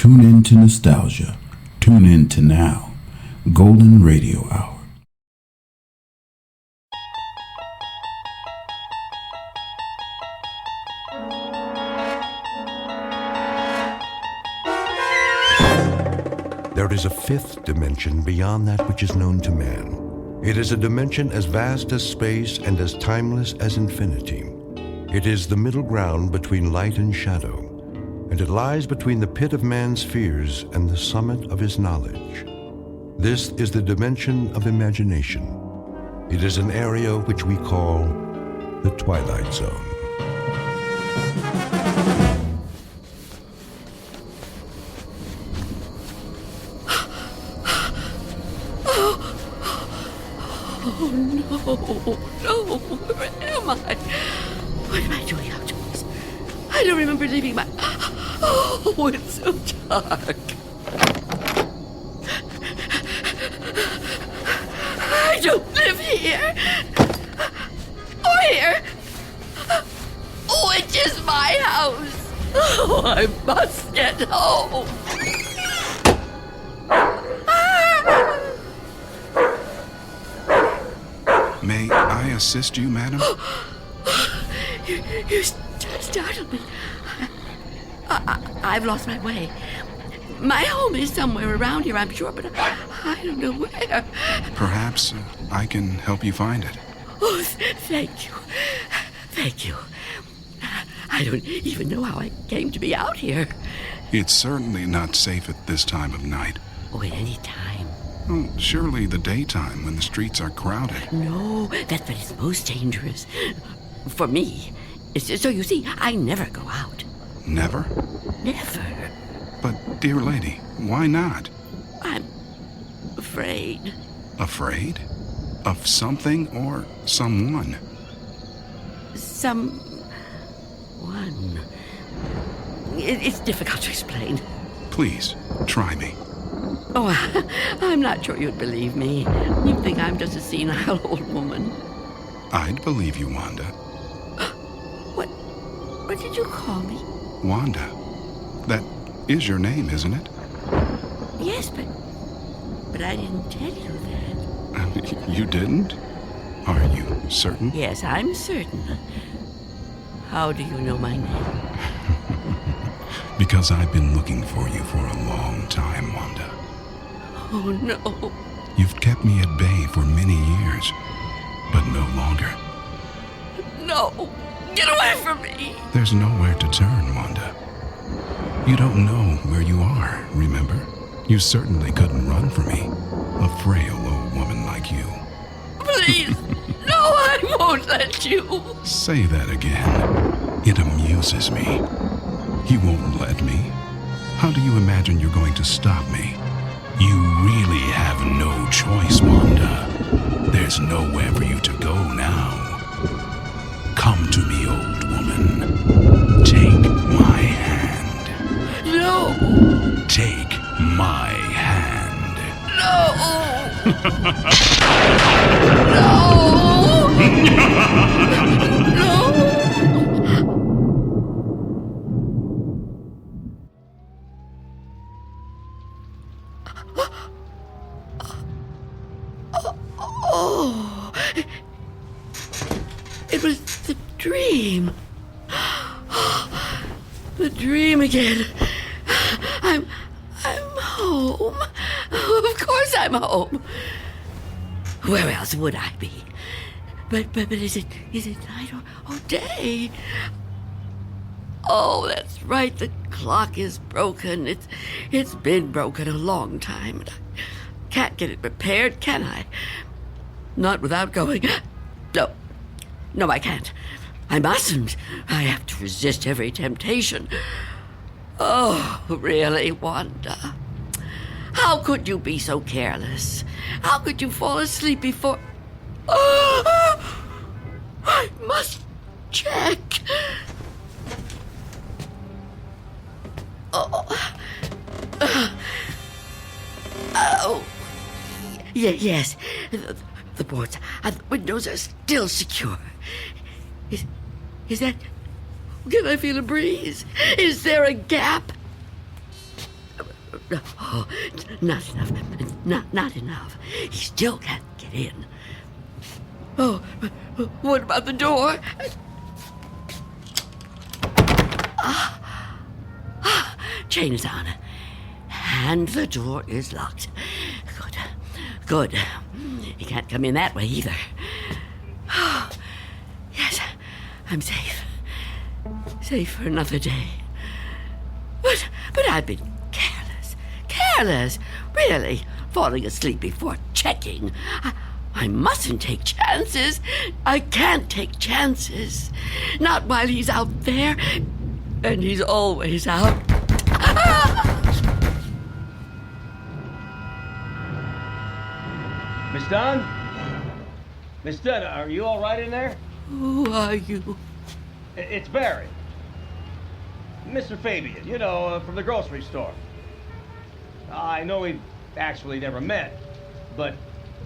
Tune in to nostalgia. Tune in to now. Golden Radio Hour. There is a fifth dimension beyond that which is known to man. It is a dimension as vast as space and as timeless as infinity. It is the middle ground between light and shadow, and it lies between the pit of man's fears and the summit of his knowledge. This is the dimension of imagination. It is an area which we call the Twilight Zone. No, where am I? What am I doing outdoors? I don't remember leaving my... Oh, it's so dark. I don't live here. Or here. Which is my house. Oh, I must get home. May I assist you, madam? You startled me. I've lost my way. My home is somewhere around here, I'm sure, but I don't know where. Perhaps I can help you find it. Oh, thank you. Thank you. I don't even know how I came to be out here. It's certainly not safe at this time of night. Oh, at any time. Well, surely the daytime when the streets are crowded. No, that's when it's most dangerous. For me. So you see, I never go out. Never? Never. But, dear lady, why not? I'm afraid. Afraid? Of something or someone? Someone. It's difficult to explain. Please, try me. Oh, I'm not sure you'd believe me. You'd think I'm just a senile old woman. I'd believe you, Wanda. What did you call me? Wanda. That is your name, isn't it? Yes, but I didn't tell you that. You didn't? Are you certain? Yes, I'm certain. How do you know my name? Because I've been looking for you for a long time, Wanda. Oh, no. You've kept me at bay for many years, but no longer. No. Get away from me. There's nowhere to turn, Wanda. You don't know where you are, remember? You certainly couldn't run from me, a frail old woman like you. Please. No, I won't let you. Say that again. It amuses me. You won't let me? How do you imagine you're going to stop me? You really have no choice, Wanda. There's nowhere for you to go now. Come to me, old woman. Take my hand. No. Take my hand. No. No. No. Oh, it was the dream. The dream again. I'm home. Of course I'm home. Where else would I be? But is it night or day? Oh, that's right. The clock is broken. It's been broken a long time. And I can't get it repaired, can I? Not without going. No, I can't. I mustn't. I have to resist every temptation. Oh, really, Wanda? How could you be so careless? How could you fall asleep before... Oh, I must check. Oh. Yes. The boards and the windows are still secure. Is that... Can I feel a breeze? Is there a gap? Oh, not enough. Not enough. He still can't get in. Oh, what about the door? Chain is on. And the door is locked. Good. He can't come in that way either. Oh, yes, I'm safe. Safe for another day. But I've been careless. Really, falling asleep before checking. I mustn't take chances. I can't take chances. Not while he's out there. And he's always out. Miss Dunn? Miss Dunn, are you all right in there? Who are you? It's Barry. Mr. Fabian, from the grocery store. I know we've actually never met, but,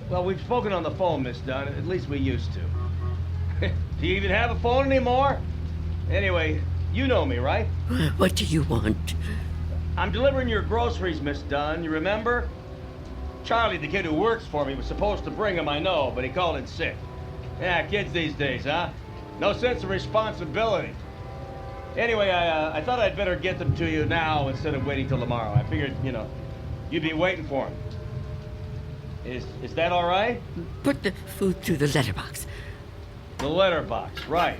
well, we've spoken on the phone, Miss Dunn. At least we used to. Do you even have a phone anymore? Anyway, you know me, right? What do you want? I'm delivering your groceries, Miss Dunn. You remember? Charlie, the kid who works for me, was supposed to bring them, I know, but he called in sick. Yeah, kids these days, huh? No sense of responsibility. Anyway, I thought I'd better get them to you now instead of waiting till tomorrow. I figured, you'd be waiting for them. Is that all right? Put the food through the letterbox. The letterbox, right.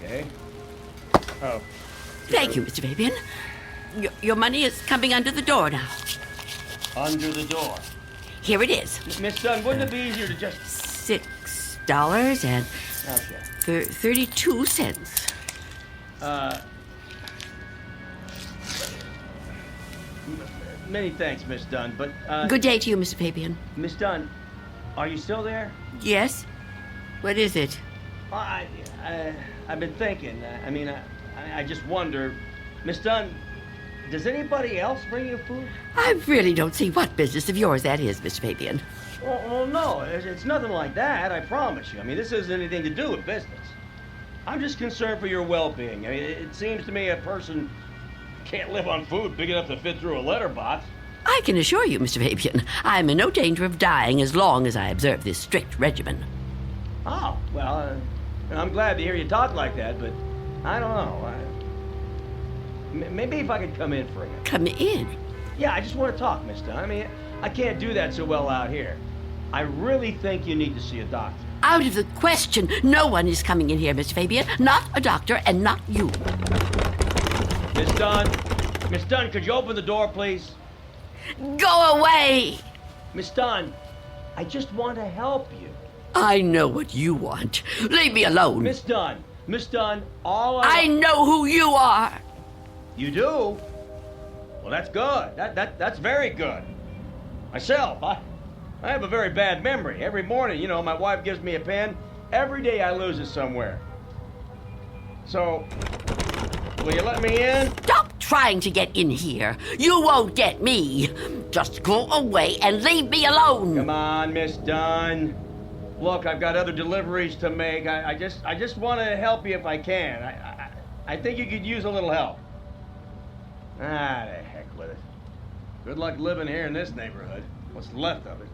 Okay. Oh. Thank you, Mr. Fabian. Your money is coming under the door now. Under the door. Here it is. Miss Dunn, wouldn't it be easier to just... $6 and Okay. 32 cents. Many thanks, Miss Dunn, but, Good day to you, Mr. Fabian. Miss Dunn, are you still there? Yes? What is it? I've been thinking. I just wonder, Miss Dunn, does anybody else bring you food? I really don't see what business of yours that is, Mr. Fabian. Well, no, it's nothing like that, I promise you. This has anything to do with business. I'm just concerned for your well-being. It seems to me a person can't live on food big enough to fit through a letterbox. I can assure you, Mr. Fabian, I'm in no danger of dying as long as I observe this strict regimen. Oh, well, I'm glad to hear you talk like that, but I don't know. Maybe if I could come in for you. Come in? Yeah, I just want to talk, Miss Dunn. I can't do that so well out here. I really think you need to see a doctor. Out of the question. No one is coming in here, Mr. Fabian. Not a doctor and not you. Miss Dunn, could you open the door, please? Go away! Miss Dunn, I just want to help you. I know what you want. Leave me alone. Miss Dunn, I know who you are. You do? Well, that's good. That's very good. Myself, I have a very bad memory. Every morning, my wife gives me a pen. Every day I lose it somewhere. So, will you let me in? Stop trying to get in here. You won't get me. Just go away and leave me alone. Come on, Miss Dunn. Look, I've got other deliveries to make. I just want to help you if I can. I think you could use a little help. The heck with it. Good luck living here in this neighborhood. What's left of it.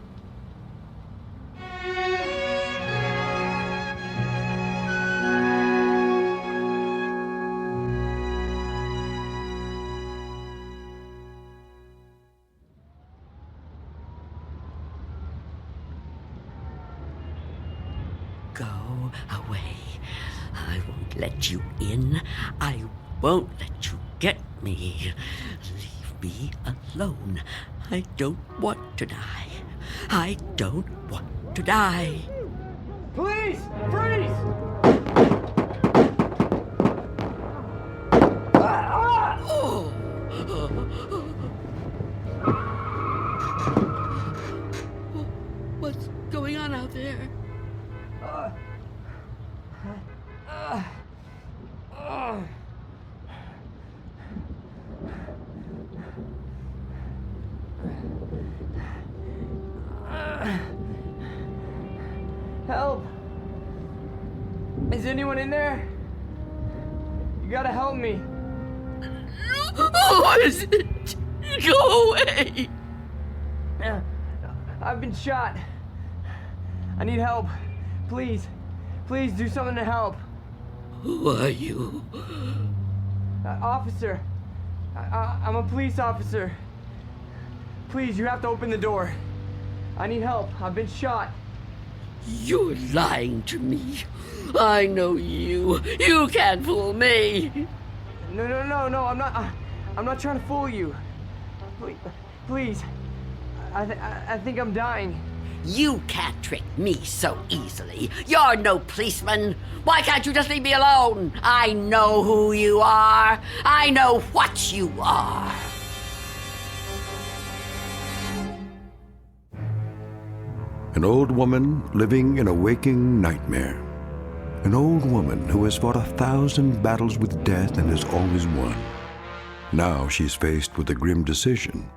Go away. I won't let you in. I won't let you get me. Leave me alone. I don't want to die. I don't want to die. Please, freeze! Oh. What's going on out there? Help! Is anyone in there? You gotta help me. What is it? Go away! I've been shot. I need help. Please. Please do something to help. Who are you? Officer. I'm a police officer. Please, you have to open the door. I need help. I've been shot. You're lying to me. I know you. You can't fool me. No, I'm not trying to fool you. Please. I think I'm dying. You can't trick me so easily. You're no policeman. Why can't you just leave me alone? I know who you are. I know what you are. An old woman living in a waking nightmare. An old woman who has fought 1,000 battles with death and has always won. Now she's faced with a grim decision.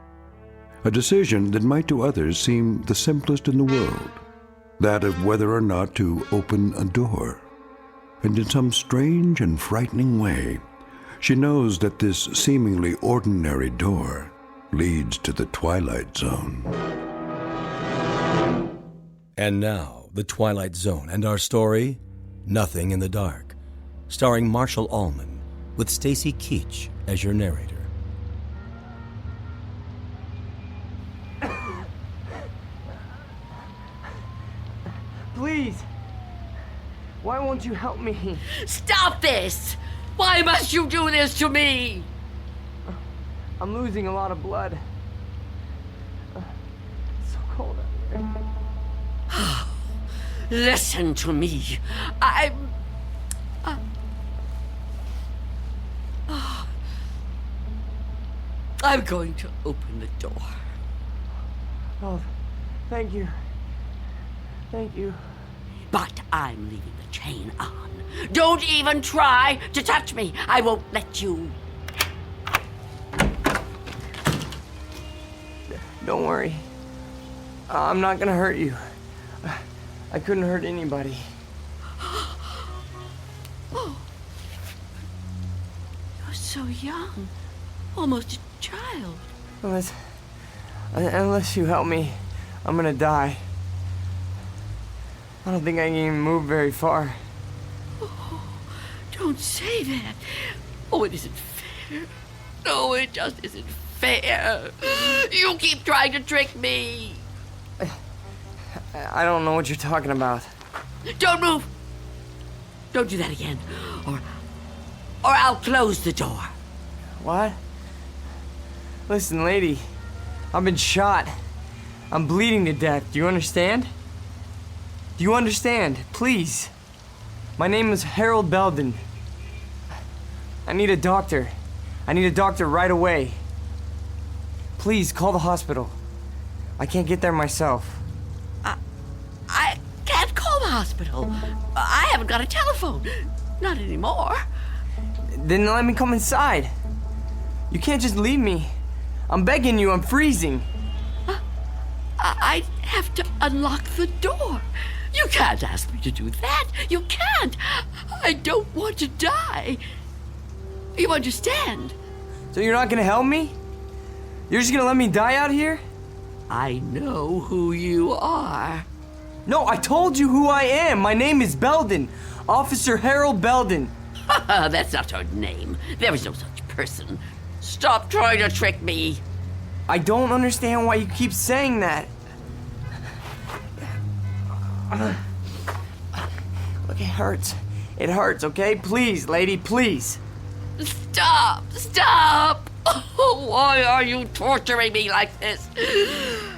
A decision that might to others seem the simplest in the world. That of whether or not to open a door. And in some strange and frightening way, she knows that this seemingly ordinary door leads to the Twilight Zone. And now, The Twilight Zone and our story, Nothing in the Dark, starring Marshall Allman, with Stacy Keach as your narrator. Please. Why won't you help me? Stop this! Why must you do this to me? I'm losing a lot of blood. It's so cold out here. Listen to me. I'm going to open the door. Oh, thank you. Thank you. But I'm leaving the chain on. Don't even try to touch me. I won't let you. Don't worry. I'm not gonna hurt you. I couldn't hurt anybody. Oh. You're so young. Almost a child. Unless you help me, I'm gonna die. I don't think I can even move very far. Oh, don't say that. Oh, it isn't fair. No, it just isn't fair. You keep trying to trick me. I don't know what you're talking about. Don't move. Don't do that again. Or I'll close the door. What? Listen, lady. I've been shot. I'm bleeding to death. Do you understand? Do you understand? Please. My name is Harold Belden. I need a doctor. I need a doctor right away. Please, call the hospital. I can't get there myself. I can't call the hospital. I haven't got a telephone. Not anymore. Then let me come inside. You can't just leave me. I'm begging you, I'm freezing. I have to unlock the door. You can't ask me to do that. You can't. I don't want to die. You understand? So you're not gonna help me? You're just gonna let me die out here? I know who you are. No, I told you who I am. My name is Belden. Officer Harold Belden. That's not her name. There is no such person. Stop trying to trick me. I don't understand why you keep saying that. Look, it hurts. It hurts, okay? Please, lady, please. Stop! Stop! Oh, why are you torturing me like this?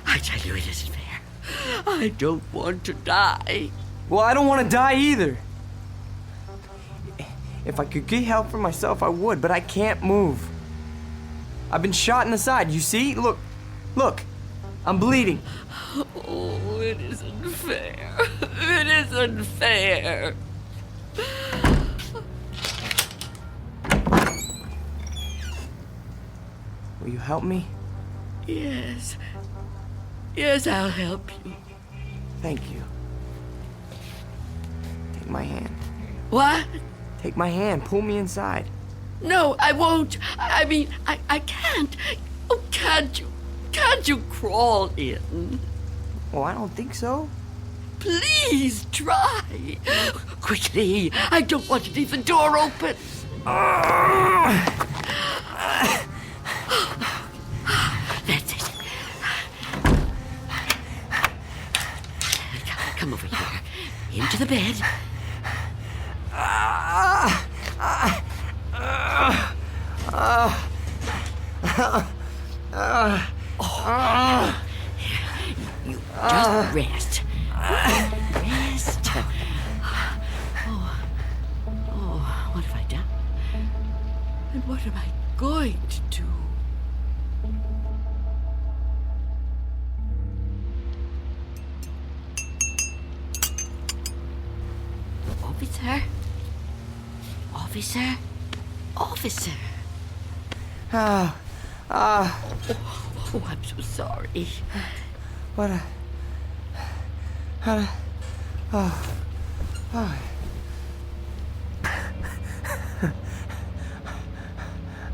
I tell you, it isn't fair. I don't want to die. Well, I don't want to die either. If I could get help for myself, I would, but I can't move. I've been shot in the side, you see? Look, I'm bleeding. Oh, it isn't fair. It isn't fair. Will you help me? Yes. Yes, I'll help you. Thank you. Take my hand. What? Take my hand. Pull me inside. No, I won't. I mean, I can't. Oh, Can't you crawl in? Well, I don't think so. Please try. Quickly, I don't want to leave the door open. That's it. Come over here. Into the bed. You just rest. Rest. Oh, what have I done? And what am I going to do? Officer? Officer? Officer? Oh, Oh, I'm so sorry. what a... How to... Oh.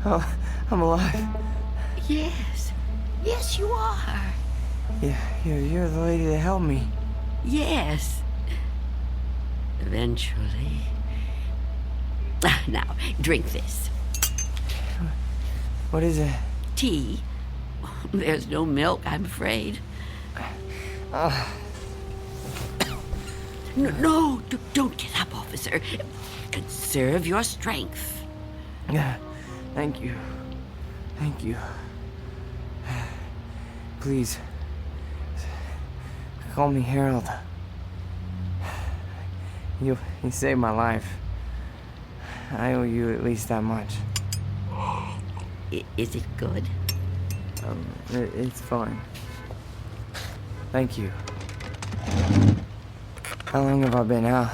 Oh, I'm alive. Yes. Yes, you are. Yeah, you're the lady that helped me. Yes. Eventually. Now, drink this. What is it? Tea. There's no milk, I'm afraid. No, don't get up, officer. Conserve your strength. Yeah, thank you. Thank you. Please, call me Harold. You saved my life. I owe you at least that much. Is it good? It's fine. Thank you. How long have I been out?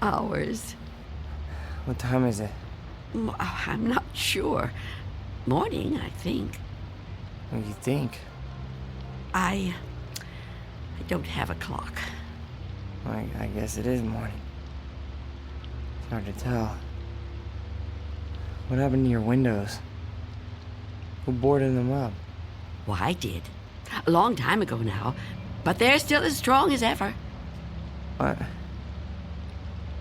Hours. What time is it? I'm not sure. Morning, I think. What do you think? I don't have a clock. I guess it is morning. It's hard to tell. What happened to your windows? Who boarded them up? Well, I did. A long time ago now. But they're still as strong as ever. What?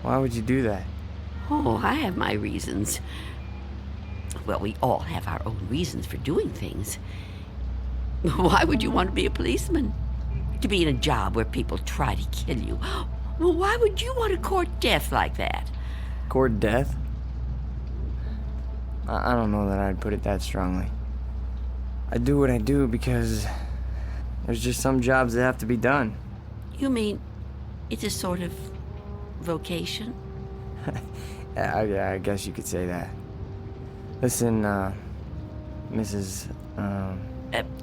Why would you do that? Oh, I have my reasons. Well, we all have our own reasons for doing things. Why would you want to be a policeman? To be in a job where people try to kill you? Well, why would you want to court death like that? Court death? I don't know that I'd put it that strongly. I do what I do because there's just some jobs that have to be done. You mean it's a sort of vocation? I guess you could say that. Listen, Mrs.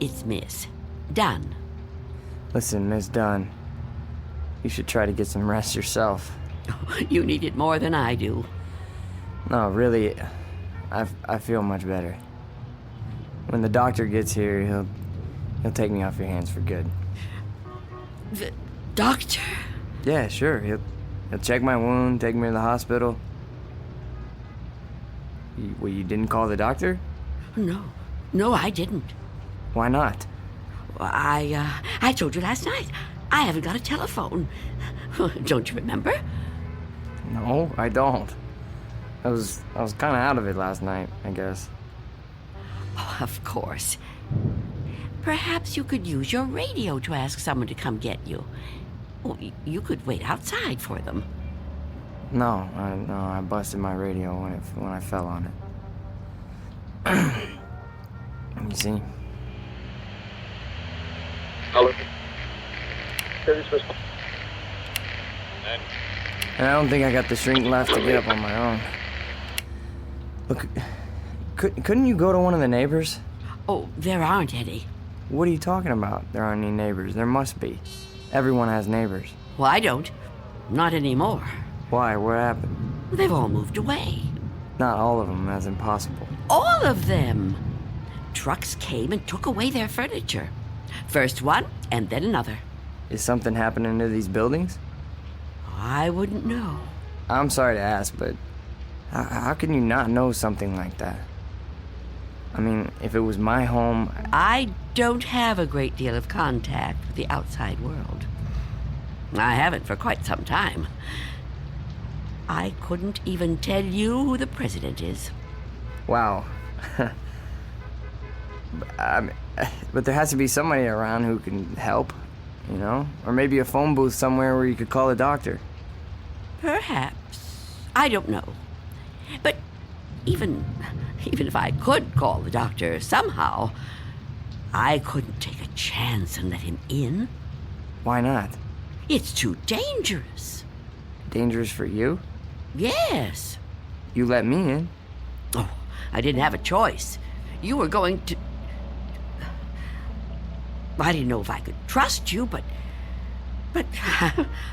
It's Miss Dunn. Listen, Miss Dunn. You should try to get some rest yourself. You need it more than I do. No, really, I feel much better. When the doctor gets here, he'll take me off your hands for good. The doctor? Yeah, sure. He'll check my wound, take me to the hospital. You didn't call the doctor? No, I didn't. Why not? I told you last night. I haven't got a telephone. Don't you remember? No, I don't. I was kind of out of it last night, I guess. Oh, of course. Perhaps you could use your radio to ask someone to come get you. Oh, you could wait outside for them. No, I busted my radio when I fell on it. You see? Hello. And I don't think I got the strength left to get up on my own. Look, couldn't you go to one of the neighbors? Oh, there aren't any. What are you talking about? There aren't any neighbors. There must be. Everyone has neighbors. Well, I don't. Not anymore. Why? What happened? They've all moved away. Not all of them. That's impossible. All of them. Trucks came and took away their furniture. First one, and then another. Is something happening to these buildings? I wouldn't know. I'm sorry to ask, but how can you not know something like that? I mean, if it was my home, I don't have a great deal of contact with the outside world. I haven't for quite some time. I couldn't even tell you who the president is. wow. But there has to be somebody around who can help, you know? Or maybe a phone booth somewhere where you could call a doctor. Perhaps. I don't know. But even if I could call the doctor somehow, I couldn't take a chance and let him in. Why not? It's too dangerous. Dangerous for you? Yes. You let me in. Oh, I didn't have a choice. You were going to... I didn't know if I could trust you, but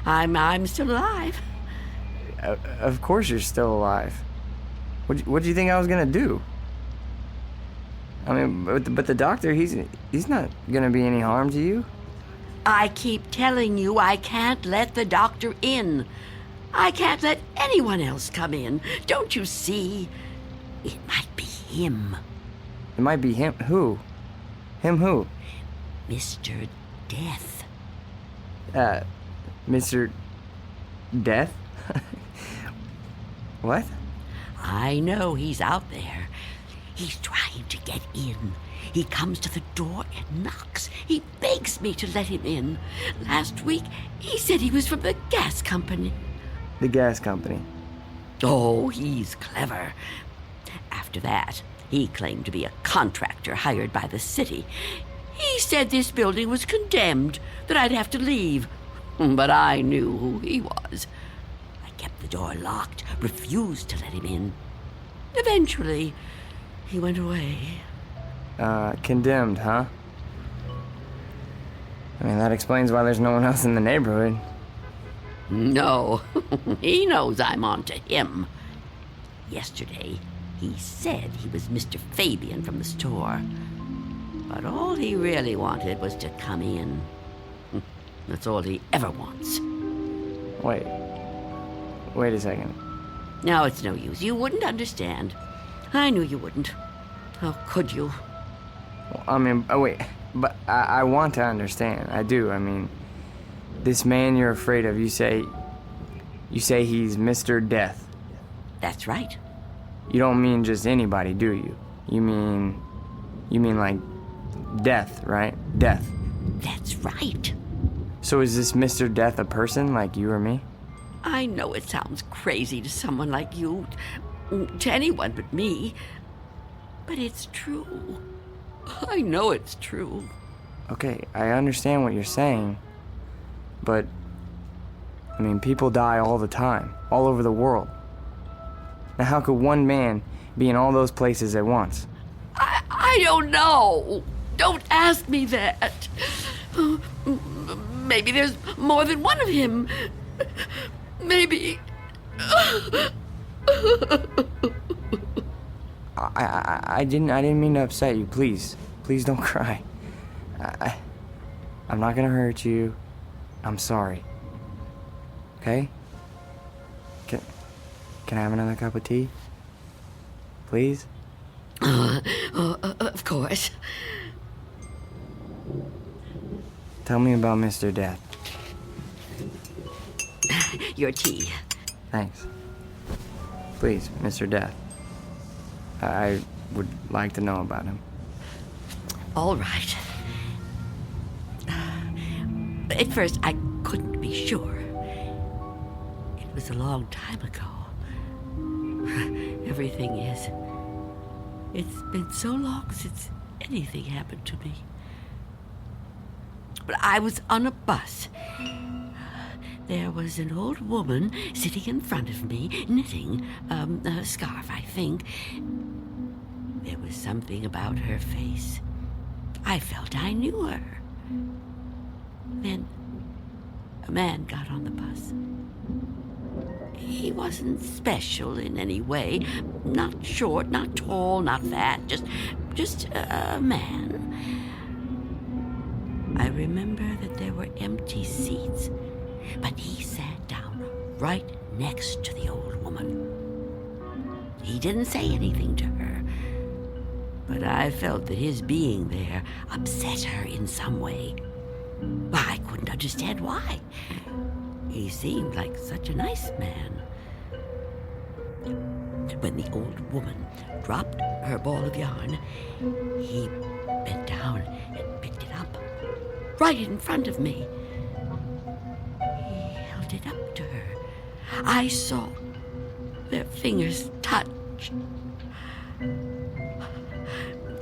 I'm still alive. Of course you're still alive. What do you think I was gonna do? I mean, but the doctor, he's not gonna be any harm to you. I keep telling you I can't let the doctor in. I can't let anyone else come in. Don't you see? It might be him. It might be him. Who? Him who? Mr. Death. Mr. Death? What? I know he's out there. He's trying to get in. He comes to the door and knocks. He begs me to let him in. Last week, he said he was from the gas company. The gas company. Oh, he's clever. After that, he claimed to be a contractor hired by the city. He said this building was condemned, that I'd have to leave. But I knew who he was. I kept the door locked, refused to let him in. Eventually, he went away. Condemned, huh? I mean, that explains why there's no one else in the neighborhood. No, he knows I'm on to him. Yesterday, he said he was Mr. Fabian from the store. But all he really wanted was to come in. That's all he ever wants. Wait a second. No, it's no use. You wouldn't understand. I knew you wouldn't. How could you? Well, I mean, wait, but I want to understand. I do. I mean, this man you're afraid of, you say he's Mr. Death. That's right. You don't mean just anybody, do you? You mean like death, right? Death. That's right. So is this Mr. Death a person like you or me? I know it sounds crazy to someone like you, to anyone but me, but it's true. I know it's true. Okay, I understand what you're saying, but, I mean, people die all the time, all over the world. Now how could one man be in all those places at once? I don't know. Don't ask me that. Maybe there's more than one of him. Maybe. I didn't mean to upset you. Please don't cry. I'm not gonna hurt you. I'm sorry. Okay? Can I have another cup of tea? Please? Of course. Tell me about Mr. Death. Your tea. Thanks. Please, Mr. Death. I would like to know about him. All right. At first, I couldn't be sure. It was a long time ago. Everything is. It's been so long since anything happened to me. But I was on a bus. There was an old woman sitting in front of me, knitting a scarf, I think. There was something about her face. I felt I knew her. Then a man got on the bus. He wasn't special in any way. Not short, not tall, not fat, just a man. I remember that there were empty seats, but he sat down right next to the old woman. He didn't say anything to her. But I felt that his being there upset her in some way. I couldn't understand why. He seemed like such a nice man. When the old woman dropped her ball of yarn, he bent down and picked it up, right in front of me. He held it up to her. I saw their fingers touch.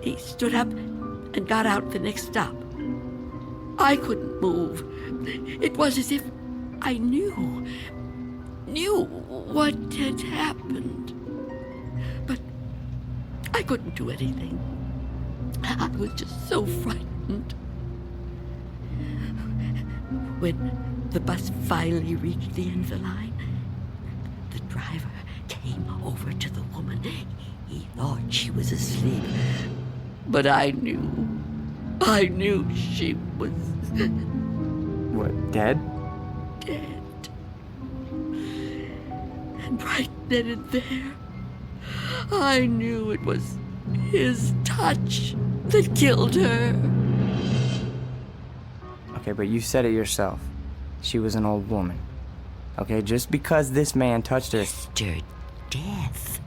He stood up and got out the next stop. I couldn't move. It was as if I knew what had happened. But I couldn't do anything. I was just so frightened. When the bus finally reached the end of the line, the driver came over to the woman. He thought she was asleep. But I knew she was... What, dead? Dead. And right then and there, I knew it was his touch that killed her. Okay, but you said it yourself. She was an old woman. Okay, just because this man touched her... Mr. Death.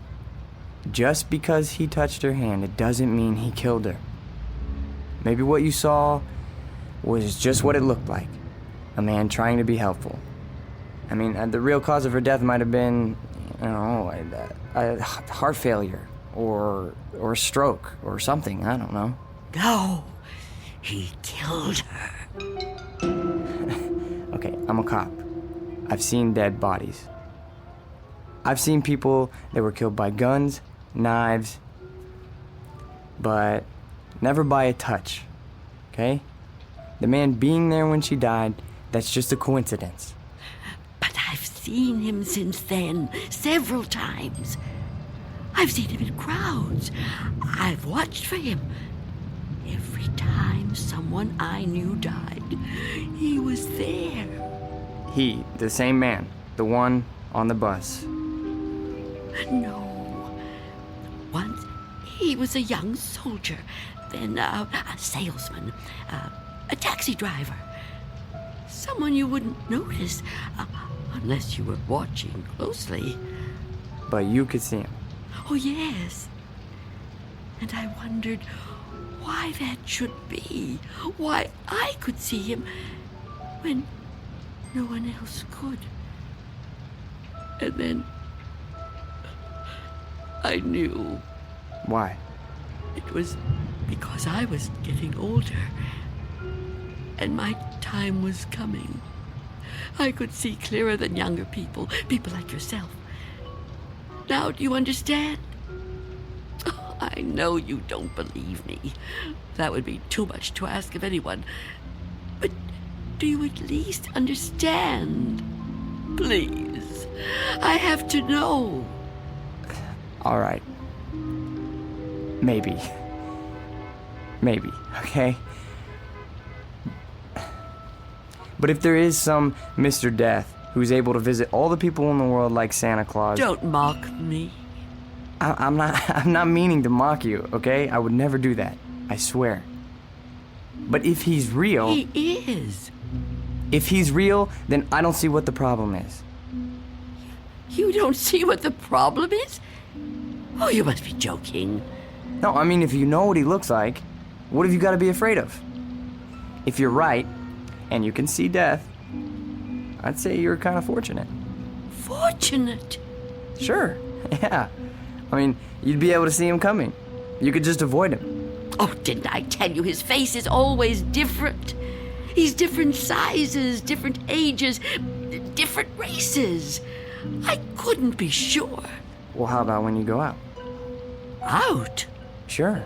Just because he touched her hand, it doesn't mean he killed her. Maybe what you saw was just what it looked like. A man trying to be helpful. I mean, the real cause of her death might have been, a heart failure or a stroke or something. I don't know. No, he killed her. Okay, I'm a cop. I've seen dead bodies. I've seen people that were killed by guns, knives, but never by a touch, okay? The man being there when she died, that's just a coincidence. But I've seen him since then, several times. I've seen him in crowds. I've watched for him. Every time someone I knew died, he was there. He, the same man, the one on the bus. No. Once he was a young soldier, then a salesman, a taxi driver. Someone you wouldn't notice unless you were watching closely. But you could see him. Oh, yes. And I wondered why that should be. Why I could see him when no one else could. And then I knew. Why? It was because I was getting older. And my time was coming. I could see clearer than younger people like yourself. Now, do you understand? Oh, I know you don't believe me. That would be too much to ask of anyone. But do you at least understand? Please. I have to know. All right. Maybe. Maybe, okay? But if there is some Mr. Death who's able to visit all the people in the world like Santa Claus... Don't mock me. I'm not meaning to mock you, okay? I would never do that. I swear. But if he's real... He is. If he's real, then I don't see what the problem is. You don't see what the problem is? Oh, you must be joking. No, I mean, if you know what he looks like, what have you got to be afraid of? If you're right, and you can see death, I'd say you're kind of fortunate. Fortunate? Sure, yeah. I mean, you'd be able to see him coming. You could just avoid him. Oh, didn't I tell you his face is always different? He's different sizes, different ages, different races. I couldn't be sure. Well, how about when you go out? Out? Sure.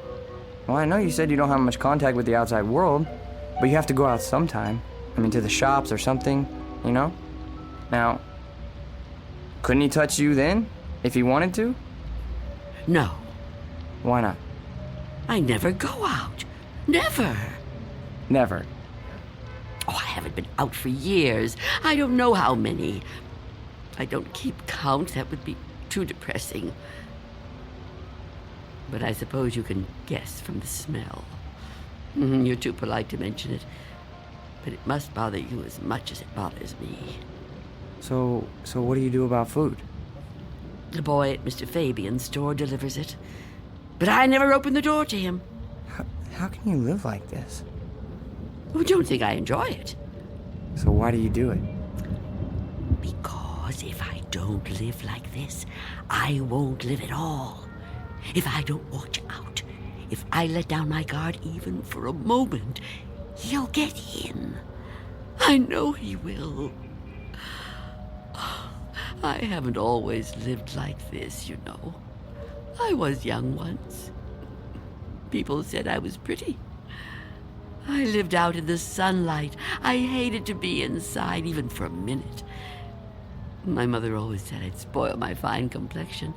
Well, I know you said you don't have much contact with the outside world, but you have to go out sometime. I mean, to the shops or something, you know? Now, couldn't he touch you then, if he wanted to? No. Why not? I never go out. Never. Never. Oh, I haven't been out for years. I don't know how many. I don't keep count. That would be too depressing. but I suppose you can guess from the smell. You're too polite to mention it, but it must bother you as much as it bothers me. So what do you do about food? The boy at Mr. Fabian's store delivers it, but I never open the door to him. How can you live like this? Oh, don't think I enjoy it. So why do you do it? Because if I don't live like this, I won't live at all. If I don't watch out, if I let down my guard even for a moment, he'll get in. I know he will. I haven't always lived like this, you know. I was young once. People said I was pretty. I lived out in the sunlight. I hated to be inside, even for a minute. My mother always said I'd spoil my fine complexion,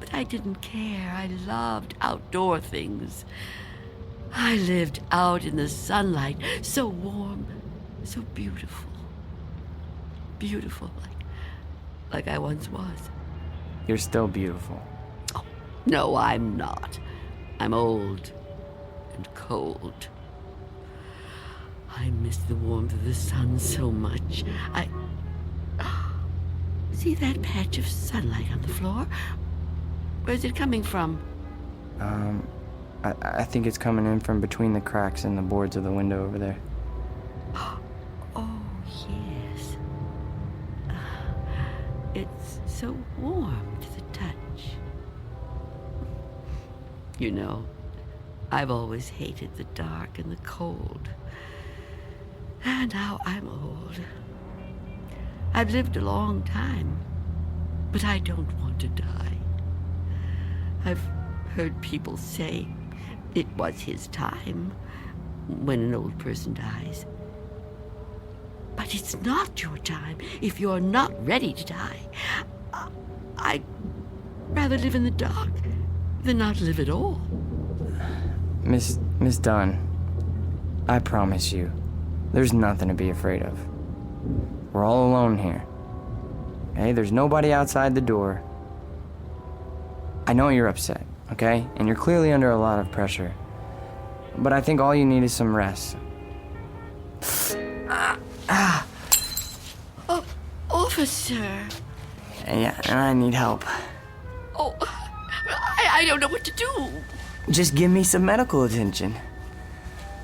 but I didn't care. I loved outdoor things. I lived out in the sunlight, so warm, so beautiful. Beautiful, like I once was. You're still beautiful. Oh, no, I'm not. I'm old and cold. I miss the warmth of the sun so much. See that patch of sunlight on the floor? Where's it coming from? I think it's coming in from between the cracks in the boards of the window over there. Oh, yes. It's so warm to the touch. You know, I've always hated the dark and the cold. And now I'm old. I've lived a long time, but I don't want to die. I've heard people say it was his time when an old person dies. But it's not your time if you're not ready to die. I'd rather live in the dark than not live at all. Miss Dunn, I promise you, there's nothing to be afraid of. We're all alone here. Hey, there's nobody outside the door. I know you're upset, okay? And you're clearly under a lot of pressure. But I think all you need is some rest. Oh, officer. Yeah, and I need help. Oh, I don't know what to do. Just give me some medical attention.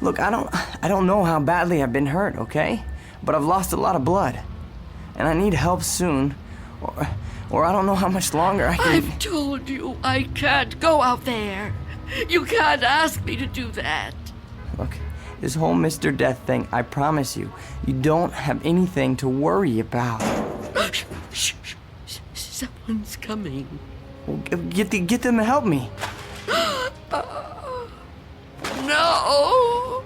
Look, I don't know how badly I've been hurt, okay? But I've lost a lot of blood. And I need help soon. Or I don't know how much longer I can... I've told you I can't go out there. You can't ask me to do that. Look, this whole Mr. Death thing, I promise you, you don't have anything to worry about. Shh. Someone's coming. Well, get them to help me. No!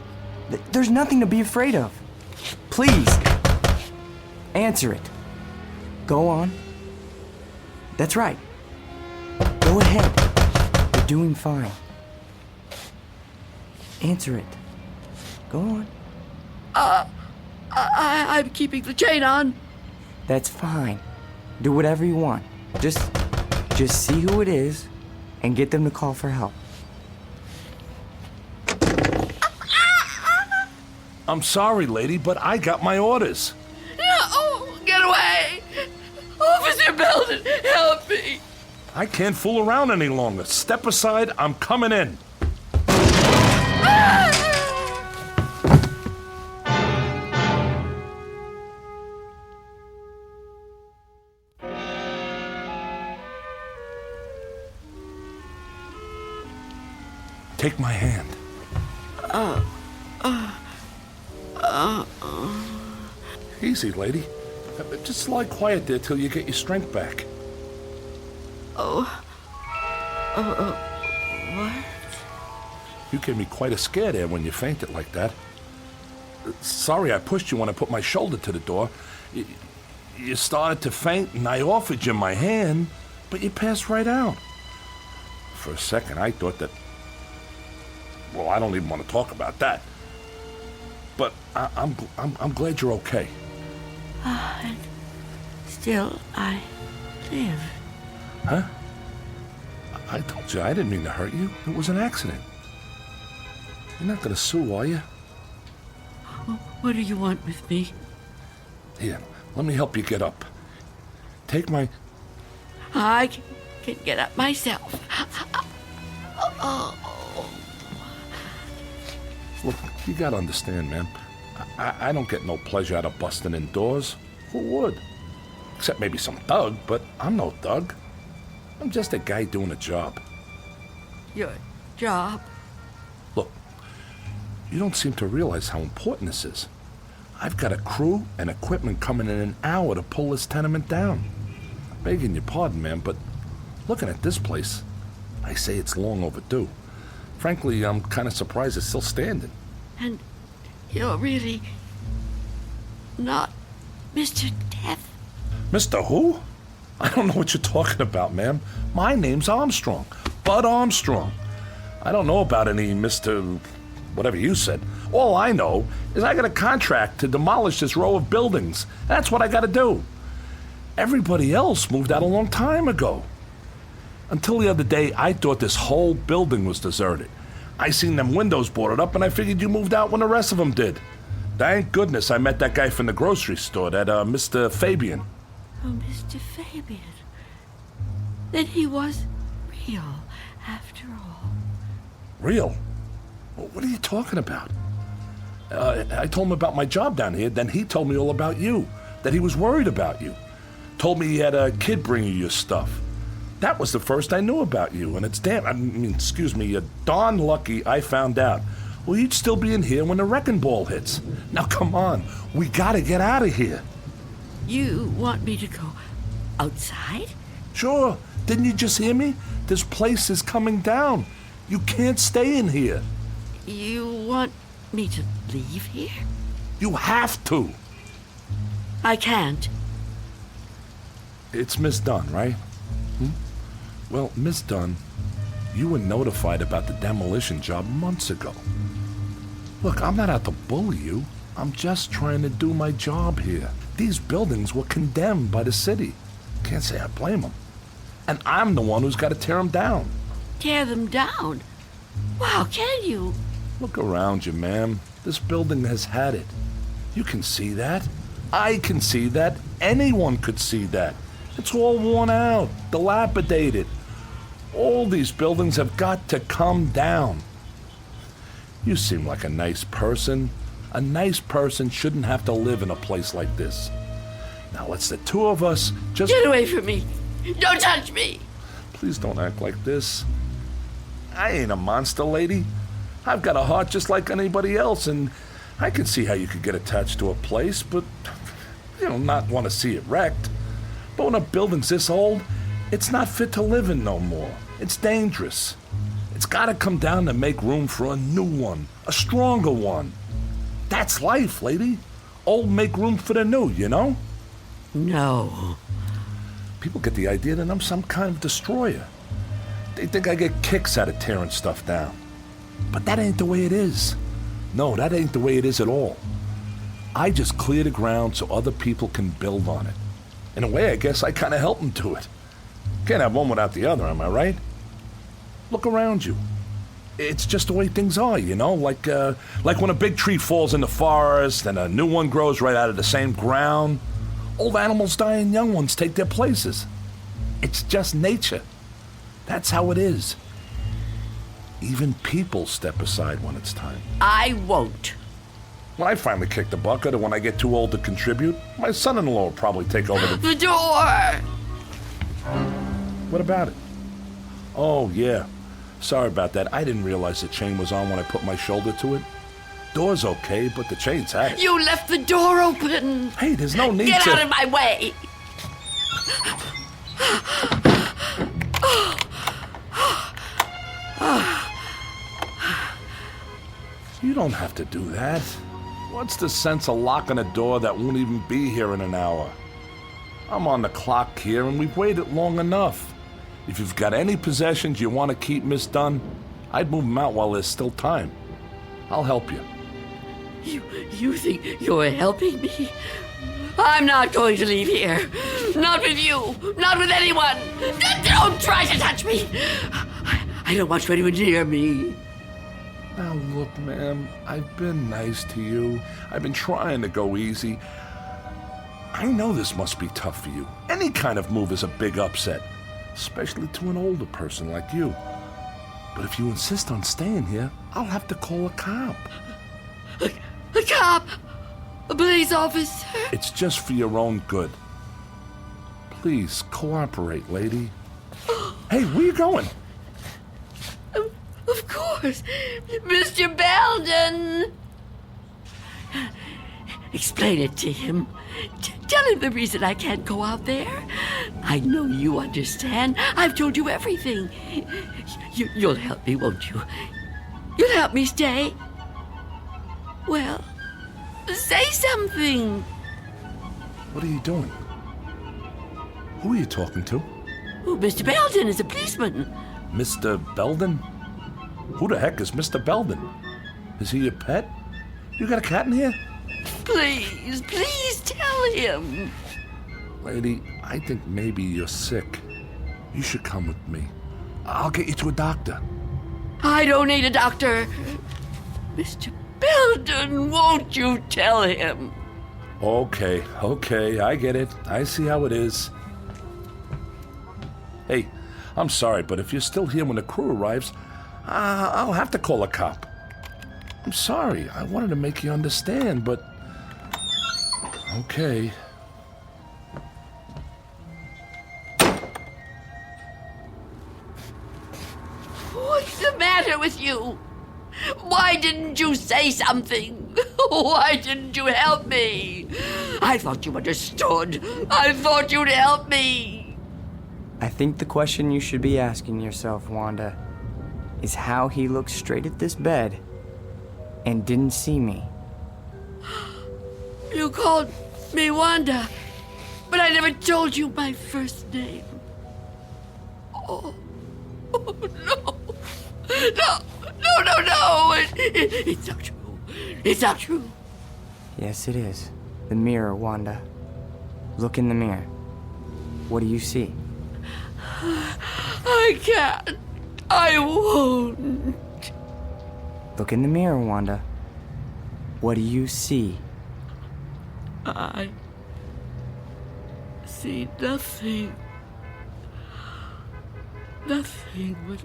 There's nothing to be afraid of. Please, answer it. Go on. That's right. Go ahead. You're doing fine. Answer it. Go on. I'm keeping the chain on. That's fine. Do whatever you want. Just see who it is and get them to call for help. I'm sorry, lady, but I got my orders. No! Get away! Officer Belden, help me! I can't fool around any longer. Step aside, I'm coming in. Take my hand. Easy, lady. Just lie quiet there till you get your strength back. What? You gave me quite a scare there when you fainted like that. Sorry I pushed you when I put my shoulder to the door. You started to faint and I offered you my hand, but you passed right out. For a second I thought that... Well, I don't even want to talk about that. But I'm glad you're okay. And still, I live. Huh? I told you I didn't mean to hurt you. It was an accident. You're not gonna sue, are you? What do you want with me? Here, let me help you get up. Take my... I can get up myself. Look, you gotta understand, man. I don't get no pleasure out of busting in doors. Who would? Except maybe some thug, but I'm no thug. I'm just a guy doing a job. Your job? Look, you don't seem to realize how important this is. I've got a crew and equipment coming in an hour to pull this tenement down. Begging your pardon, man, but looking at this place, I say it's long overdue. Frankly, I'm kind of surprised it's still standing. And you're really not Mr. Death? Mr. Who? I don't know what you're talking about, ma'am. My name's Armstrong. Bud Armstrong. I don't know about any Mr. whatever you said. All I know is I got a contract to demolish this row of buildings. That's what I got to do. Everybody else moved out a long time ago. Until the other day, I thought this whole building was deserted. I seen them windows boarded up, and I figured you moved out when the rest of them did. Thank goodness I met that guy from the grocery store, that Mr. Fabian. Oh, Mr. Fabian. Then he was real, after all. Real? What are you talking about? I told him about my job down here, then he told me all about you, that he was worried about you. Told me he had a kid bring you your stuff. That was the first I knew about you, and it's darn lucky I found out. Well, you'd still be in here when the wrecking ball hits. Now, come on, we gotta get out of here. You want me to go outside? Sure, didn't you just hear me? This place is coming down. You can't stay in here. You want me to leave here? You have to. I can't. It's Miss Dunn, right? Well, Miss Dunn, you were notified about the demolition job months ago. Look, I'm not out to bully you. I'm just trying to do my job here. These buildings were condemned by the city. Can't say I blame them. And I'm the one who's got to tear them down. Tear them down? Wow, can you? Look around you, ma'am. This building has had it. You can see that. I can see that. Anyone could see that. It's all worn out, dilapidated. All these buildings have got to come down. You seem like a nice person. A nice person shouldn't have to live in a place like this. Now let's the two of us just... Get away from me! Don't touch me! Please don't act like this. I ain't a monster, lady. I've got a heart just like anybody else, and I can see how you could get attached to a place, but, not want to see it wrecked. But when a building's this old, it's not fit to live in no more. It's dangerous. It's got to come down to make room for a new one, a stronger one. That's life, lady. Old make room for the new, you know? No. People get the idea that I'm some kind of destroyer. They think I get kicks out of tearing stuff down. But that ain't the way it is. No, that ain't the way it is at all. I just clear the ground so other people can build on it. In a way, I guess I kind of help them do it. Can't have one without the other, am I right? Look around you. It's just the way things are, like when a big tree falls in the forest and a new one grows right out of the same ground. Old animals die and young ones take their places. It's just nature. That's how it is. Even people step aside when it's time. I won't. When I finally kick the bucket or when I get too old to contribute, my son-in-law will probably take over The door! What about it? Oh, yeah. Sorry about that. I didn't realize the chain was on when I put my shoulder to it. Door's okay, but the chain's had it. You left the door open! Hey, there's no need Get to... out of my way! You don't have to do that. What's the sense of locking a door that won't even be here in an hour? I'm on the clock here, and we've waited long enough. If you've got any possessions you want to keep, Miss Dunn, I'd move them out while there's still time. I'll help you. You think you're helping me? I'm not going to leave here. Not with you. Not with anyone. Don't try to touch me. I don't want you anywhere near me. Now look, ma'am, I've been nice to you. I've been trying to go easy. I know this must be tough for you. Any kind of move is a big upset, especially to an older person like you. But if you insist on staying here, I'll have to call a cop. A cop? A police officer? It's just for your own good. Please cooperate, lady. Hey, where you going? Of course. Mr. Belden! Explain it to him. Tell him the reason I can't go out there. I know you understand. I've told you everything. You'll help me, won't you? You'll help me stay? Well, say something. What are you doing? Who are you talking to? Oh, Mr. Belden is a policeman. Mr. Belden? Who the heck is Mr. Belden? Is he your pet? You got a cat in here? Please tell him. Lady, I think maybe you're sick. You should come with me. I'll get you to a doctor. I don't need a doctor. Mr. Belden, won't you tell him? Okay, I get it. I see how it is. Hey, I'm sorry, but if you're still here when the crew arrives, I'll have to call a cop. I'm sorry. I wanted to make you understand, but... Okay. What's the matter with you? Why didn't you say something? Why didn't you help me? I thought you understood. I thought you'd help me. I think the question you should be asking yourself, Wanda, is how he looked straight at this bed and didn't see me. You called me Wanda, but I never told you my first name. Oh no. No. It's not true. It's not true. Yes, it is. The mirror, Wanda. Look in the mirror. What do you see? I can't. I won't. Look in the mirror, Wanda. What do you see? I see nothing. Nothing but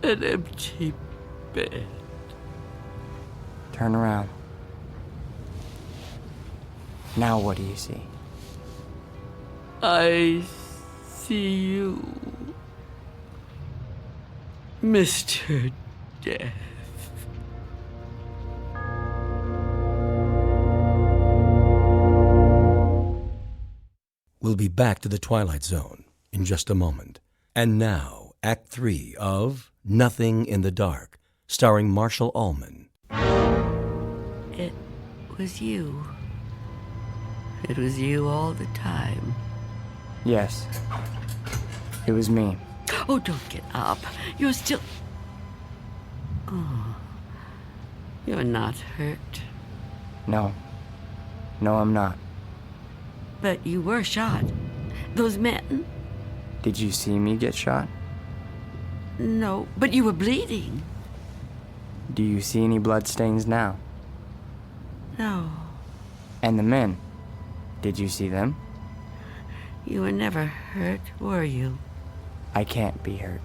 an empty bed. Turn around. Now what do you see? I see you, Mr. Death. We'll be back to the Twilight Zone in just a moment. And now, Act 3 of Nothing in the Dark, starring Marshall Allman. It was you. It was you all the time. Yes. It was me. Oh, don't get up. You're still... Oh. You're not hurt. No. No, I'm not. But you were shot. Those men... Did you see me get shot? No, but you were bleeding. Do you see any bloodstains now? No. And the men? Did you see them? You were never hurt, were you? I can't be hurt.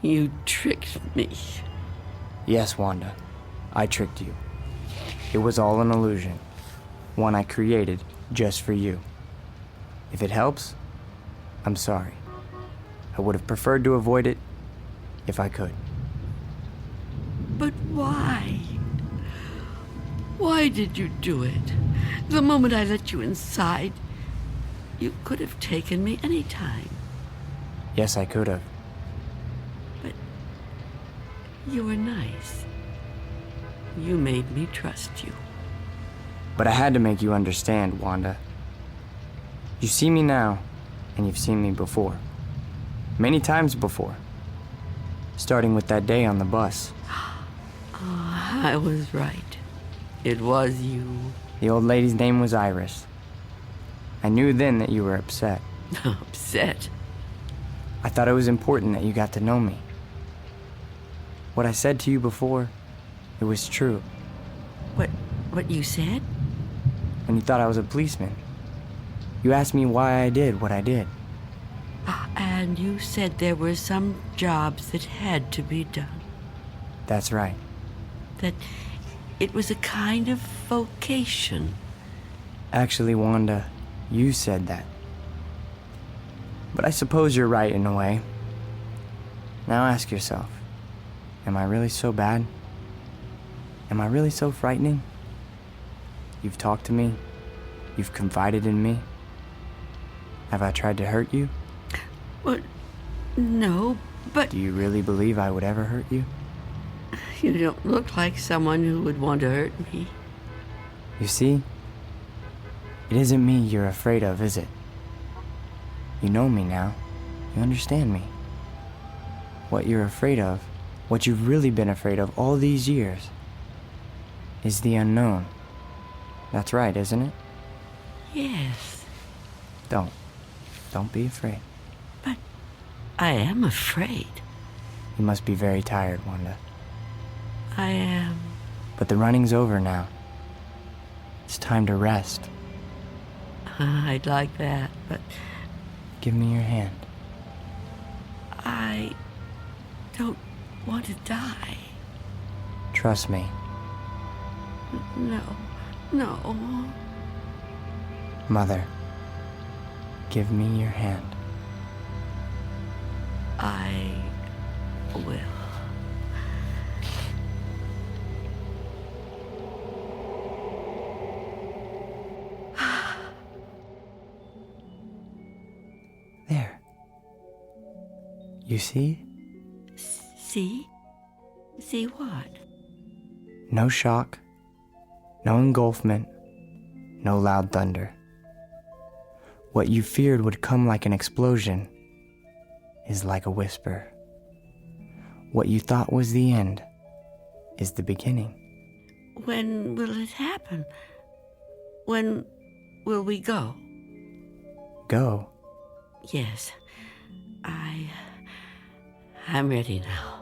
You tricked me. Yes, Wanda. I tricked you. It was all an illusion. One I created just for you. If it helps, I'm sorry. I would have preferred to avoid it if I could. But why? Why did you do it? The moment I let you inside, you could have taken me any time. Yes, I could have. But you were nice. You made me trust you. But I had to make you understand, Wanda. You see me now, and you've seen me before. Many times before. Starting with that day on the bus. Oh, I was right. It was you. The old lady's name was Iris. I knew then that you were upset. Upset? I thought it was important that you got to know me. What I said to you before, it was true. What you said? When you thought I was a policeman. You asked me why I did what I did. And you said there were some jobs that had to be done. That's right. That it was a kind of vocation. Actually, Wanda, you said that. But I suppose you're right in a way. Now ask yourself, am I really so bad? Am I really so frightening? You've talked to me. You've confided in me. Have I tried to hurt you? Well, no, but Do you really believe I would ever hurt you? you don't look like someone who would want to hurt me. You see? It isn't me you're afraid of, is it? You know me now. You understand me. What you're afraid of, what you've really been afraid of all these years, is the unknown. That's right, isn't it? Yes, Don't be afraid. but I am afraid. You must be very tired, Wanda. I am. But the running's over now. It's time to rest. I'd like that, but Give me your hand. I don't want to die. Trust me. No. Mother, give me your hand. I will. There. You see? See? See what? No shock, no engulfment, no loud thunder. What you feared would come like an explosion is like a whisper. What you thought was the end is the beginning. When will it happen? When will we go? Go. Yes. I'm ready now.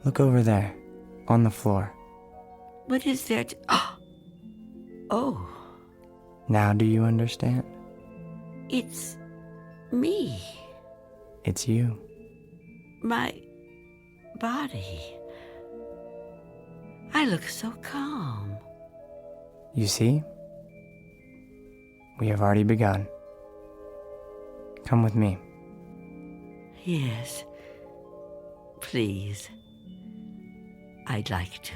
Look over there, on the floor. What is there to... Oh, Now do you understand? it's me. It's you. My body. I look so calm. You see? We have already begun. Come with me. Yes. Please. I'd like to.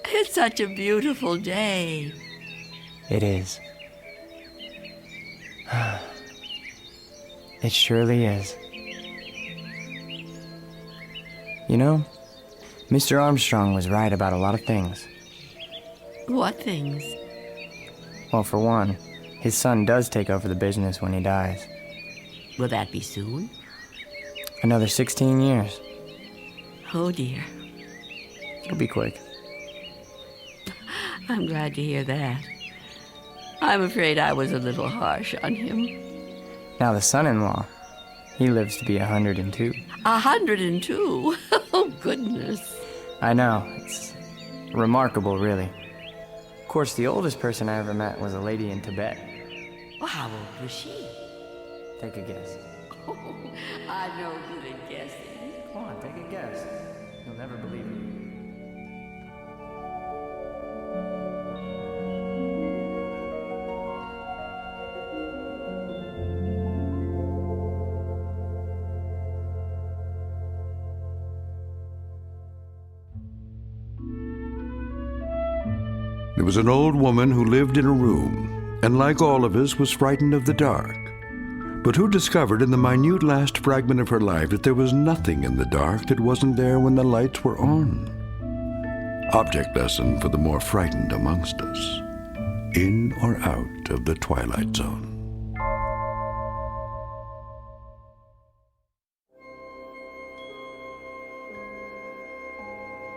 It's such a beautiful day. It is. It surely is. You know, Mr. Armstrong was right about a lot of things. What things? Well, for one, his son does take over the business when he dies. Will that be soon? Another 16 years. Oh, dear. It'll be quick. I'm glad to hear that. I'm afraid I was a little harsh on him. Now the son-in-law, he lives to be 102. 102? Oh, goodness. I know, it's remarkable, really. Of course, the oldest person I ever met was a lady in Tibet. Well, how old was she? Take a guess. Oh, I know good at guessing. Come on, take a guess. You'll never believe it. There was an old woman who lived in a room, and like all of us, was frightened of the dark, but who discovered in the minute last fragment of her life that there was nothing in the dark that wasn't there when the lights were on. Object lesson for the more frightened amongst us. In or out of the Twilight Zone.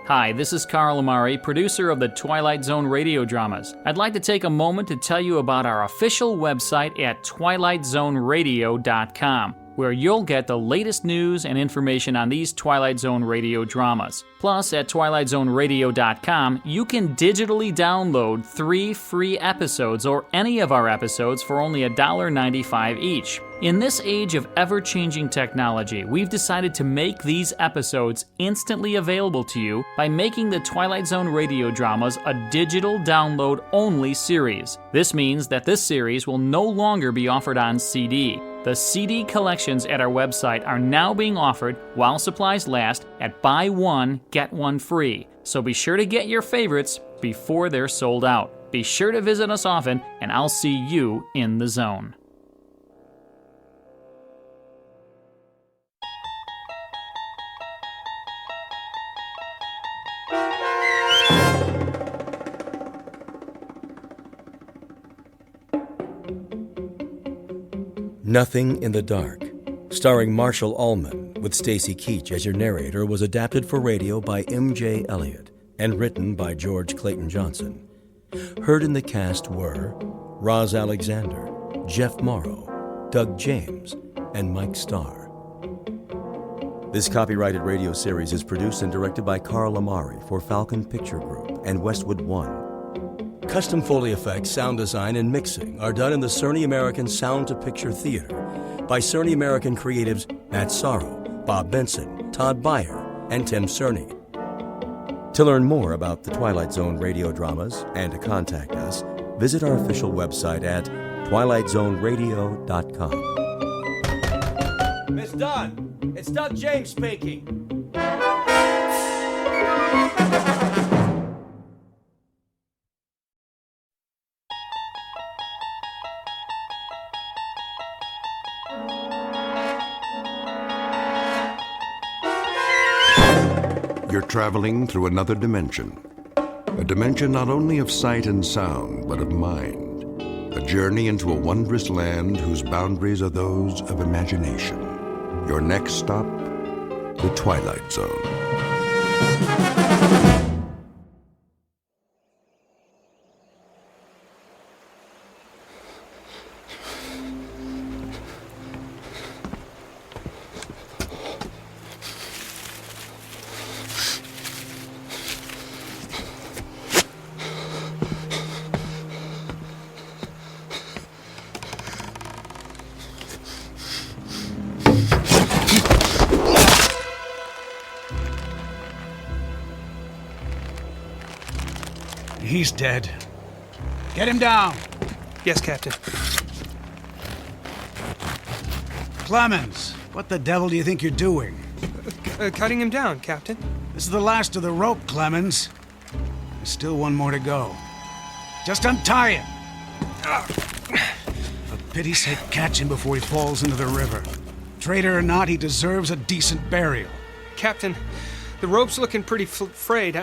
Hi, this is Carl Amari, producer of the Twilight Zone radio dramas. I'd like to take a moment to tell you about our official website at twilightzoneradio.com, where you'll get the latest news and information on these Twilight Zone radio dramas. Plus, at twilightzoneradio.com, you can digitally download 3 free episodes or any of our episodes for only $1.95 each. In this age of ever-changing technology, we've decided to make these episodes instantly available to you by making the Twilight Zone radio dramas a digital download-only series. This means that this series will no longer be offered on CD. The CD collections at our website are now being offered, while supplies last, at buy one, get one free. So be sure to get your favorites before they're sold out. Be sure to visit us often, and I'll see you in the zone. Nothing in the Dark, starring Marshall Allman with Stacy Keach as your narrator, was adapted for radio by M.J. Elliott and written by George Clayton Johnson. Heard in the cast were Roz Alexander, Jeff Morrow, Doug James, and Mike Starr. This copyrighted radio series is produced and directed by Carl Amari for Falcon Picture Group and Westwood One. Custom Foley effects, sound design, and mixing are done in the Cerny American Sound to Picture Theater by Cerny American creatives Matt Sorrow, Bob Benson, Todd Beyer, and Tim Cerny. To learn more about the Twilight Zone radio dramas and to contact us, visit our official website at twilightzoneradio.com. Miss Dunn, it's Doug James speaking. You're traveling through another dimension. A dimension not only of sight and sound, but of mind. A journey into a wondrous land whose boundaries are those of imagination. Your next stop, the Twilight Zone. He's dead. Get him down. Yes, Captain. Clemens, what the devil do you think you're doing? Cutting him down, Captain. This is the last of the rope, Clemens. There's still one more to go. Just untie him. For pity's sake, catch him before he falls into the river. Traitor or not, he deserves a decent burial. Captain, the rope's looking pretty frayed.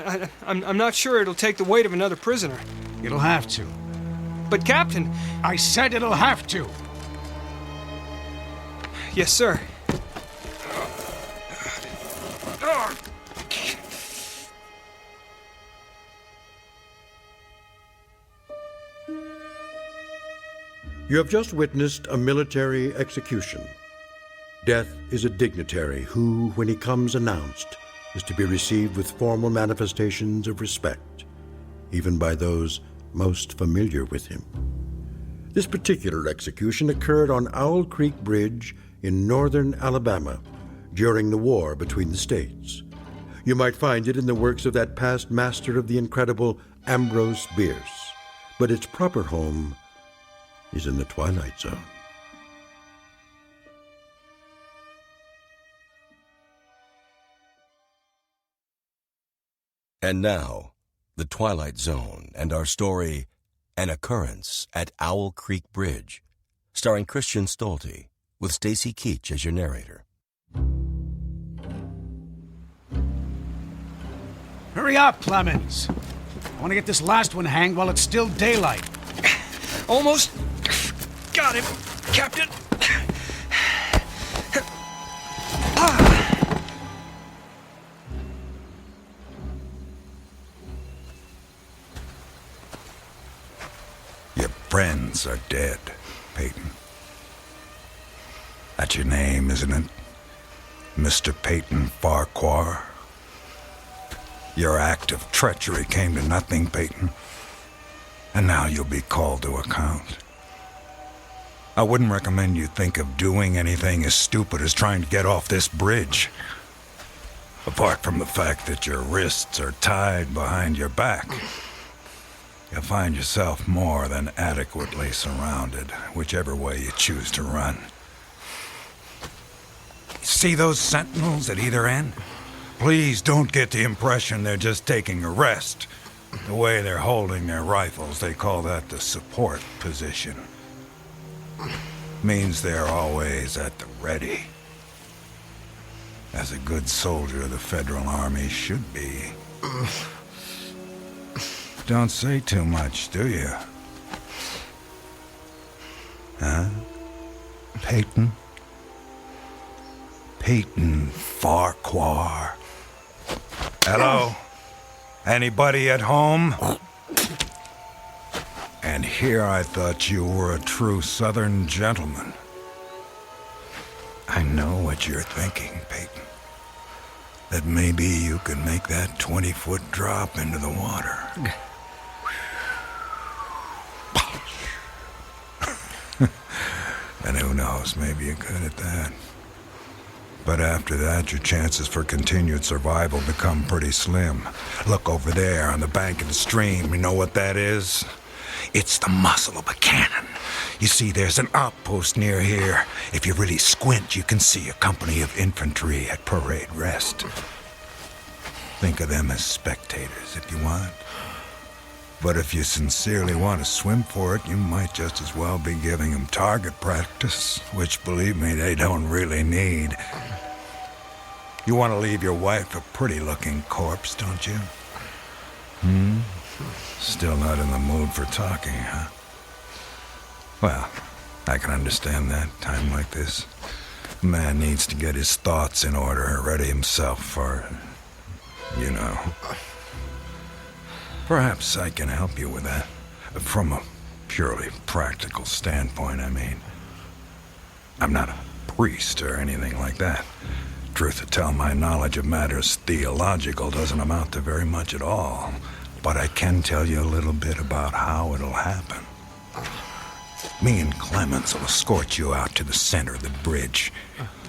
I'm not sure it'll take the weight of another prisoner. It'll have to. But, Captain... I said it'll have to. Yes, sir. You have just witnessed a military execution. Death is a dignitary who, when he comes announced, is to be received with formal manifestations of respect, even by those most familiar with him. This particular execution occurred on Owl Creek Bridge in northern Alabama during the war between the states. You might find it in the works of that past master of the incredible Ambrose Bierce, but its proper home is in the Twilight Zone. And now, the Twilight Zone and our story, An Occurrence at Owl Creek Bridge, starring Christian Stolte, with Stacy Keach as your narrator. Hurry up, Clemens. I want to get this last one hanged while it's still daylight. Almost got him, Captain. friends are dead, Peyton. That's your name, isn't it? Mr. Peyton Farquhar? Your act of treachery came to nothing, Peyton. And now you'll be called to account. I wouldn't recommend you think of doing anything as stupid as trying to get off this bridge. Apart from the fact that your wrists are tied behind your back, you'll find yourself more than adequately surrounded, whichever way you choose to run. See those sentinels at either end? Please don't get the impression they're just taking a rest. The way they're holding their rifles, they call that the support position. Means they're always at the ready. As a good soldier of the Federal Army should be. Don't say too much, do you? Huh? Peyton? Peyton Farquhar. Hello? Anybody at home? And here I thought you were a true Southern gentleman. I know what you're thinking, Peyton. That maybe you can make that 20-foot drop into the water. And who knows, maybe you're good at that. But after that, your chances for continued survival become pretty slim. Look over there on the bank of the stream. You know what that is? It's the muzzle of a cannon. You see, there's an outpost near here. If you really squint, you can see a company of infantry at parade rest. Think of them as spectators if you want. But if you sincerely want to swim for it, you might just as well be giving them target practice, which, believe me, they don't really need. You want to leave your wife a pretty-looking corpse, don't you? Still not in the mood for talking, huh? Well, I can understand that, time like this. A man needs to get his thoughts in order, ready himself for, you know. Perhaps I can help you with that. From a purely practical standpoint, I mean. I'm not a priest or anything like that. Truth to tell, my knowledge of matters theological doesn't amount to very much at all. But I can tell you a little bit about how it'll happen. Me and Clemens will escort you out to the center of the bridge,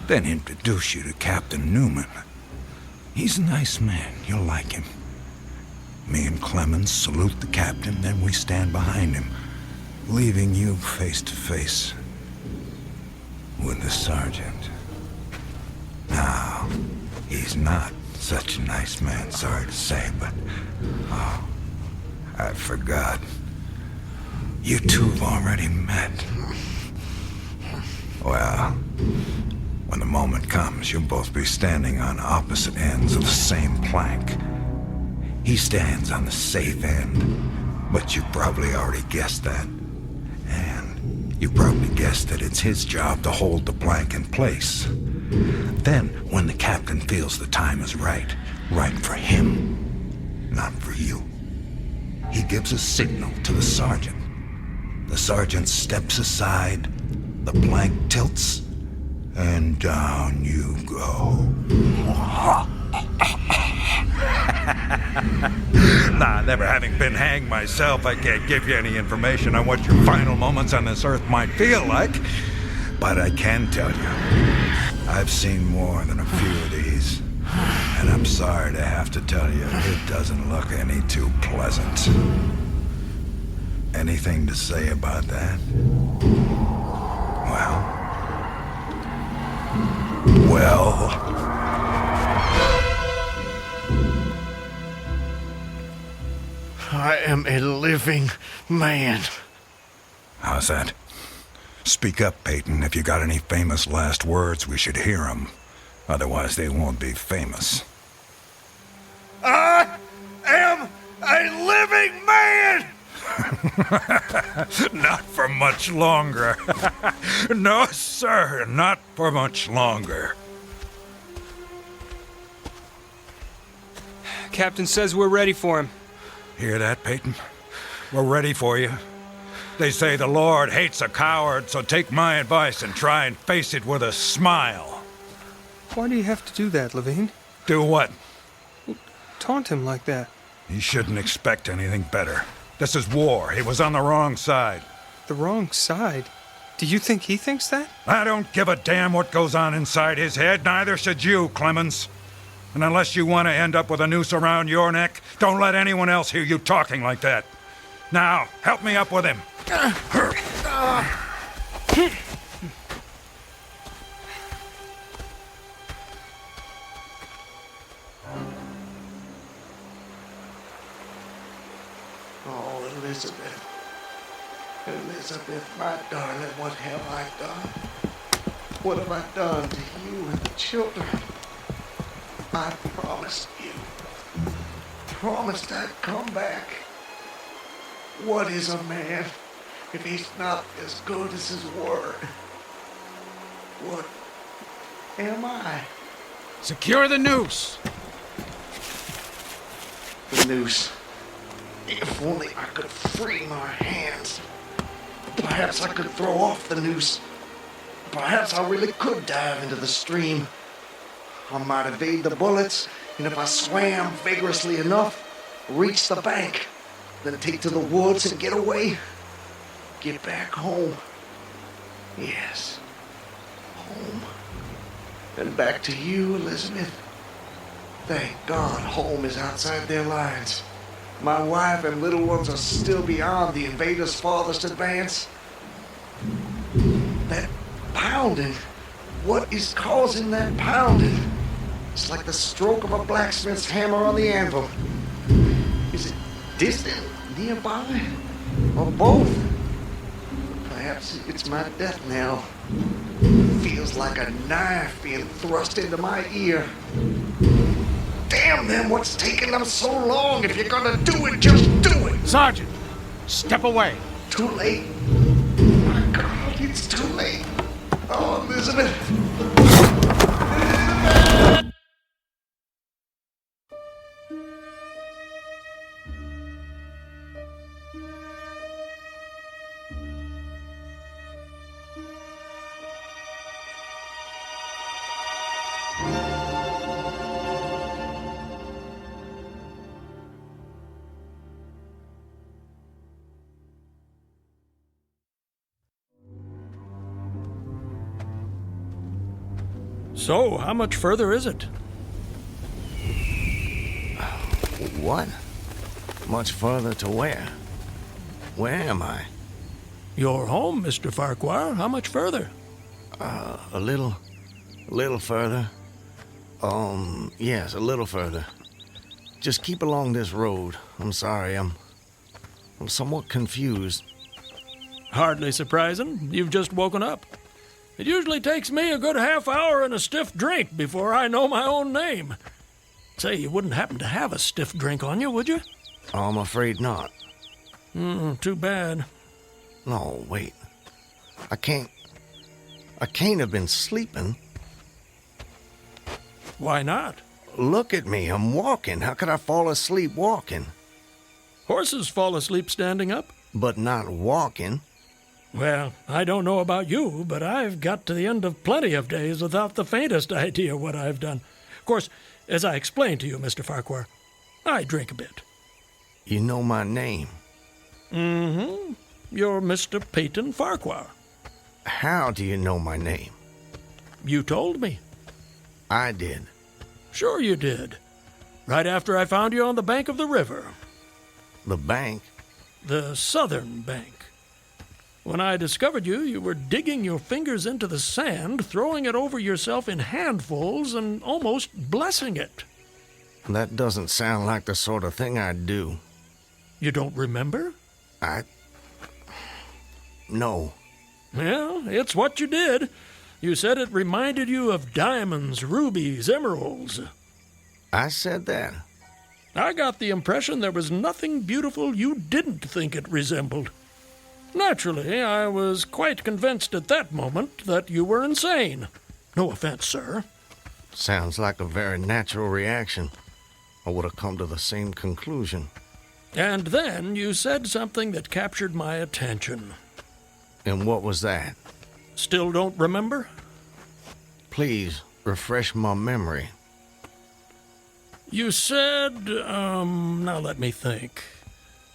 then introduce you to Captain Newman. He's a nice man. You'll like him. Me and Clemens salute the captain, then we stand behind him, leaving you face to face with the sergeant. Now, he's not such a nice man, sorry to say, but... Oh, I forgot. You two have already met. Well, when the moment comes, you'll both be standing on opposite ends of the same plank. He stands on the safe end, but you probably already guessed that. And you probably guessed that it's his job to hold the plank in place. Then, when the captain feels the time is right for him, not for you, he gives a signal to the sergeant. The sergeant steps aside, the plank tilts, and down you go. Nah, never having been hanged myself, I can't give you any information on what your final moments on this earth might feel like. But I can tell you, I've seen more than a few of these. And I'm sorry to have to tell you, it doesn't look any too pleasant. Anything to say about that? Well... I am a living man. How's that? Speak up, Peyton. If you got any famous last words, we should hear them. Otherwise, they won't be famous. I am a living man! Not for much longer. No, sir, not for much longer. Captain says we're ready for him. Hear that, Peyton? We're ready for you. They say the Lord hates a coward, so take my advice and try and face it with a smile. Why do you have to do that, Levine? Do what? Taunt him like that. He shouldn't expect anything better. This is war. He was on the wrong side. The wrong side? Do you think he thinks that? I don't give a damn what goes on inside his head, neither should you, Clemens. And unless you want to end up with a noose around your neck, don't let anyone else hear you talking like that. Now, help me up with him. Oh, Elizabeth. Elizabeth, my darling, what have I done? What have I done to you and the children? I promised you. Promised I'd come back. What is a man if he's not as good as his word? What am I? Secure the noose. The noose. If only I could free my hands. Perhaps I could throw off the noose. Perhaps I really could dive into the stream. I might evade the bullets, and if I swam vigorously enough, reach the bank, then take to the woods and get away. Get back home. Yes, home. And back to you, Elizabeth. Thank God home is outside their lines. My wife and little ones are still beyond the invaders' farthest advance. That pounding. What is causing that pounding? It's like the stroke of a blacksmith's hammer on the anvil. Is it distant, nearby, or both? Perhaps it's my death knell. Feels like a knife being thrust into my ear. Damn them, what's taking them so long? If you're gonna do it, just do it! Sergeant, step away. Too late. My God, it's too late. Oh, Elizabeth. So, how much further is it? What? Much further to where? Where am I? You're home, Mr. Farquhar. How much further? A little further. Yes, a little further. Just keep along this road. I'm sorry, I'm somewhat confused. Hardly surprising. You've just woken up. It usually takes me a good half hour and a stiff drink before I know my own name. Say, you wouldn't happen to have a stiff drink on you, would you? I'm afraid not. Too bad. No, wait. I can't have been sleeping. Why not? Look at me, I'm walking. How could I fall asleep walking? Horses fall asleep standing up. But not walking. Well, I don't know about you, but I've got to the end of plenty of days without the faintest idea what I've done. Of course, as I explained to you, Mr. Farquhar, I drink a bit. You know my name? Mm-hmm. You're Mr. Peyton Farquhar. How do you know my name? You told me. I did. Sure you did. Right after I found you on the bank of the river. The bank? The southern bank. When I discovered you, you were digging your fingers into the sand, throwing it over yourself in handfuls, and almost blessing it. That doesn't sound like the sort of thing I'd do. You don't remember? No. Well, it's what you did. You said it reminded you of diamonds, rubies, emeralds. I said that? I got the impression there was nothing beautiful you didn't think it resembled. Naturally, I was quite convinced at that moment that you were insane. No offense, sir. Sounds like a very natural reaction. I would have come to the same conclusion. And then you said something that captured my attention. And what was that? Still don't remember? Please, refresh my memory. You said, now let me think.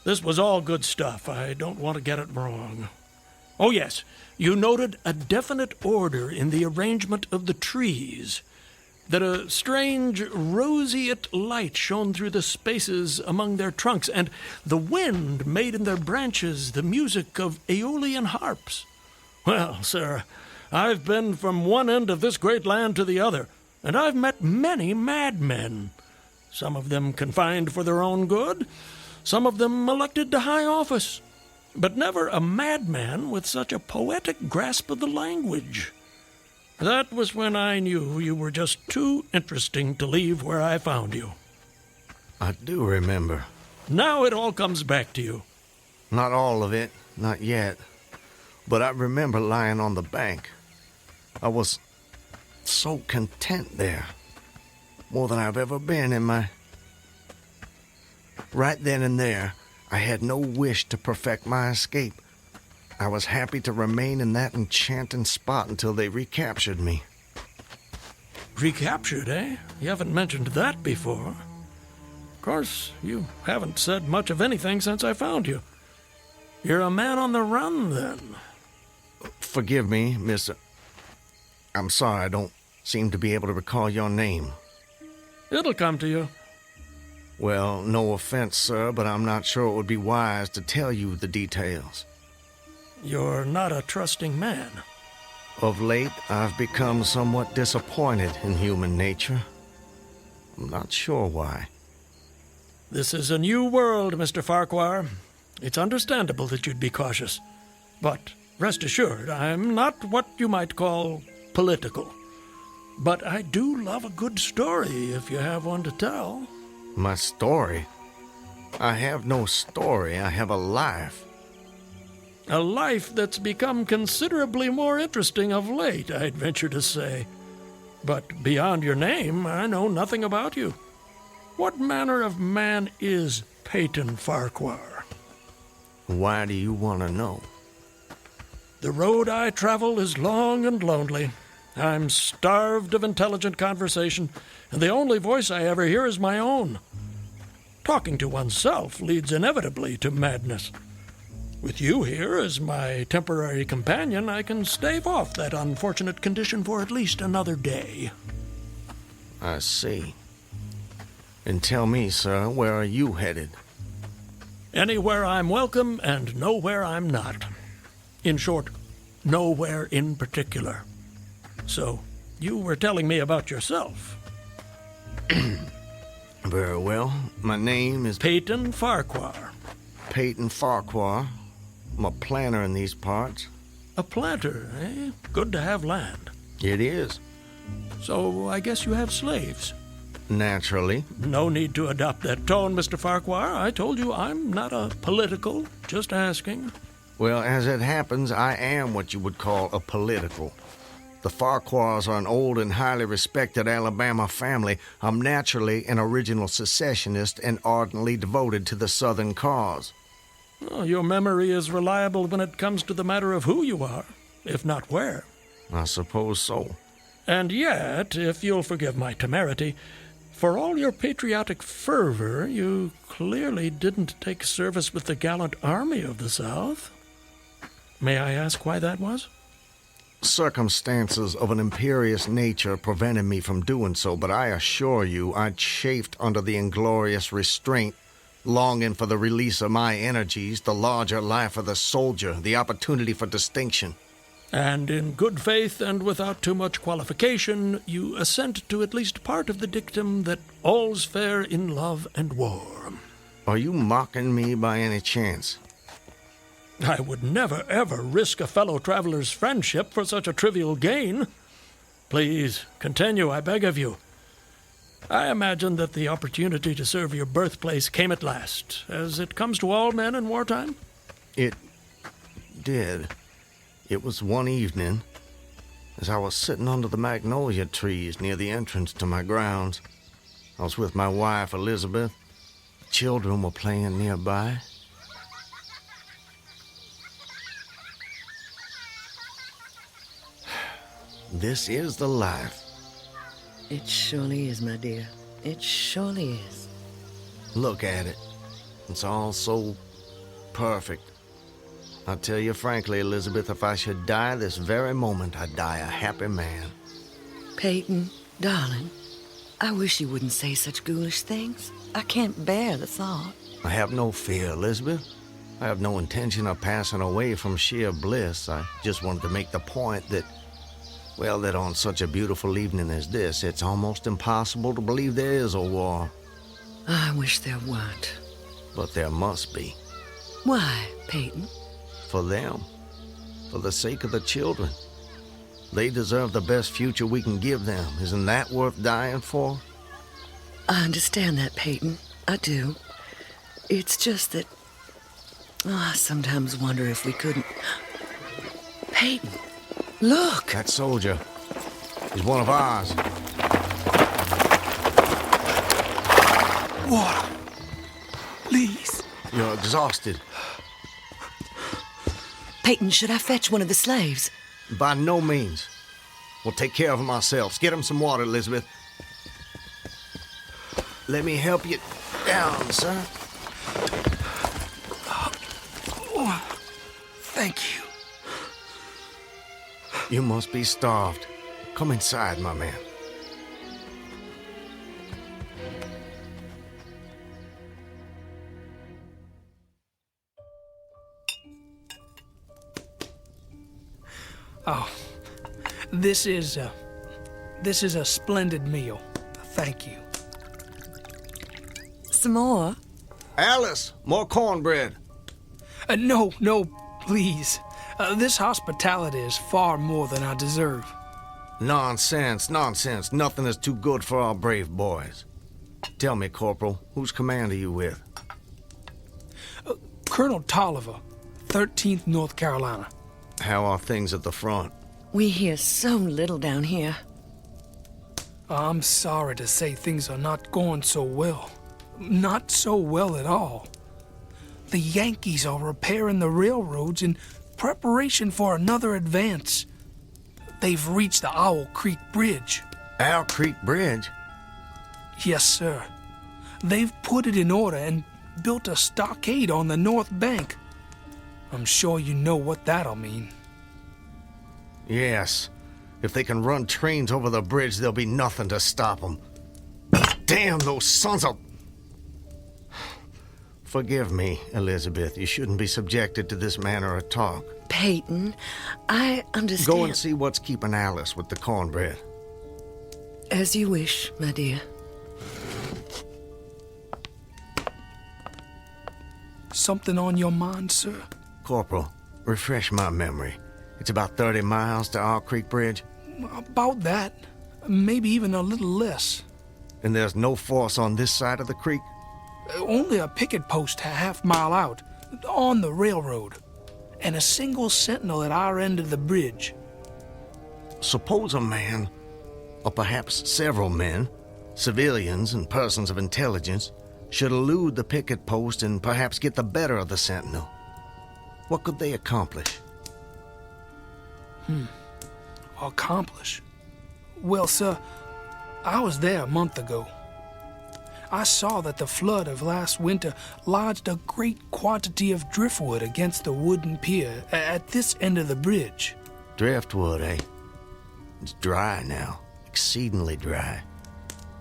This was all good stuff. I don't want to get it wrong. Oh, yes. You noted a definite order in the arrangement of the trees, that a strange roseate light shone through the spaces among their trunks, and the wind made in their branches the music of aeolian harps. Well, sir, I've been from one end of this great land to the other, and I've met many madmen. Some of them confined for their own good, some of them elected to high office, but never a madman with such a poetic grasp of the language. That was when I knew you were just too interesting to leave where I found you. I do remember. Now it all comes back to you. Not all of it, not yet. But I remember lying on the bank. I was so content there. More than I've ever been in my... Right then and there, I had no wish to perfect my escape. I was happy to remain in that enchanting spot until they recaptured me. Recaptured, eh? You haven't mentioned that before. Of course, you haven't said much of anything since I found you. You're a man on the run, then. Forgive me, Mr. I'm sorry I don't seem to be able to recall your name. It'll come to you. Well, no offense, sir, but I'm not sure it would be wise to tell you the details. You're not a trusting man. Of late, I've become somewhat disappointed in human nature. I'm not sure why. This is a new world, Mr. Farquhar. It's understandable that you'd be cautious. But rest assured, I'm not what you might call political. But I do love a good story if you have one to tell. My story? I have no story. I have a life. A life that's become considerably more interesting of late, I'd venture to say. But beyond your name, I know nothing about you. What manner of man is Peyton Farquhar? Why do you want to know? The road I travel is long and lonely. I'm starved of intelligent conversation, and the only voice I ever hear is my own. Talking to oneself leads inevitably to madness. With you here as my temporary companion, I can stave off that unfortunate condition for at least another day. I see. And tell me, sir, where are you headed? Anywhere I'm welcome and nowhere I'm not. In short, nowhere in particular. So, you were telling me about yourself. Very well. My name is Peyton Farquhar. Peyton Farquhar. I'm a planter in these parts. A planter, eh? Good to have land. It is. So, I guess you have slaves. Naturally. No need to adopt that tone, Mr. Farquhar. I told you I'm not a political, just asking. Well, as it happens, I am what you would call a political. The Farquhars are an old and highly respected Alabama family. I'm naturally an original secessionist and ardently devoted to the Southern cause. Well, your memory is reliable when it comes to the matter of who you are, if not where. I suppose so. And yet, if you'll forgive my temerity, for all your patriotic fervor, you clearly didn't take service with the gallant army of the South. May I ask why that was? Circumstances of an imperious nature prevented me from doing so, but I assure you I chafed under the inglorious restraint, longing for the release of my energies, the larger life of the soldier, the opportunity for distinction. And in good faith and without too much qualification, you assent to at least part of the dictum that all's fair in love and war. Are you mocking me by any chance? I would never, ever risk a fellow traveler's friendship for such a trivial gain. Please, continue, I beg of you. I imagine that the opportunity to serve your birthplace came at last, as it comes to all men in wartime. It did. It was one evening, as I was sitting under the magnolia trees near the entrance to my grounds. I was with my wife, Elizabeth. children were playing nearby. This is the life. It surely is, my dear. It surely is. Look at it. It's all so perfect. I'll tell you frankly, Elizabeth, if I should die this very moment, I'd die a happy man. Peyton, darling, I wish you wouldn't say such ghoulish things. I can't bear the thought. I have no fear, Elizabeth. I have no intention of passing away from sheer bliss. I just wanted to make the point that, well, that on such a beautiful evening as this, it's almost impossible to believe there is a war. I wish there weren't. But there must be. Why, Peyton? For them. For the sake of the children. They deserve the best future we can give them. Isn't that worth dying for? I understand that, Peyton. I do. It's just that... I sometimes wonder if we couldn't... Peyton, look! That soldier. He's one of ours. Water. Please. You're exhausted. Peyton, should I fetch one of the slaves? By no means. We'll take care of him ourselves. Get him some water, Elizabeth. Let me help you down, sir. Oh, thank you. You must be starved. Come inside, my man. Oh, this is a splendid meal. Thank you. Some more? Alice, more cornbread. No, please. This hospitality is far more than I deserve. Nonsense. Nothing is too good for our brave boys. Tell me, Corporal, whose command are you with? Colonel Tolliver, 13th North Carolina. How are things at the front? We hear so little down here. I'm sorry to say things are not going so well. Not so well at all. The Yankees are repairing the railroads in preparation for another advance. They've reached the Owl Creek Bridge. Owl Creek Bridge? Yes, sir. They've put it in order and built a stockade on the north bank. I'm sure you know what that'll mean. Yes. If they can run trains over the bridge, there'll be nothing to stop them. Damn those sons of... Forgive me, Elizabeth. You shouldn't be subjected to this manner of talk. Peyton, I understand... Go and see what's keeping Alice with the cornbread. As you wish, my dear. Something on your mind, sir? Corporal, refresh my memory. It's about 30 miles to Owl Creek Bridge? About that. Maybe even a little less. And there's no force on this side of the creek? Only a picket post a half-mile out, on the railroad, and a single sentinel at our end of the bridge. Suppose a man, or perhaps several men, civilians and persons of intelligence, should elude the picket post and perhaps get the better of the sentinel. What could they accomplish? Accomplish? Well, sir, I was there a month ago. I saw that the flood of last winter lodged a great quantity of driftwood against the wooden pier at this end of the bridge. Driftwood, eh? It's dry now, exceedingly dry.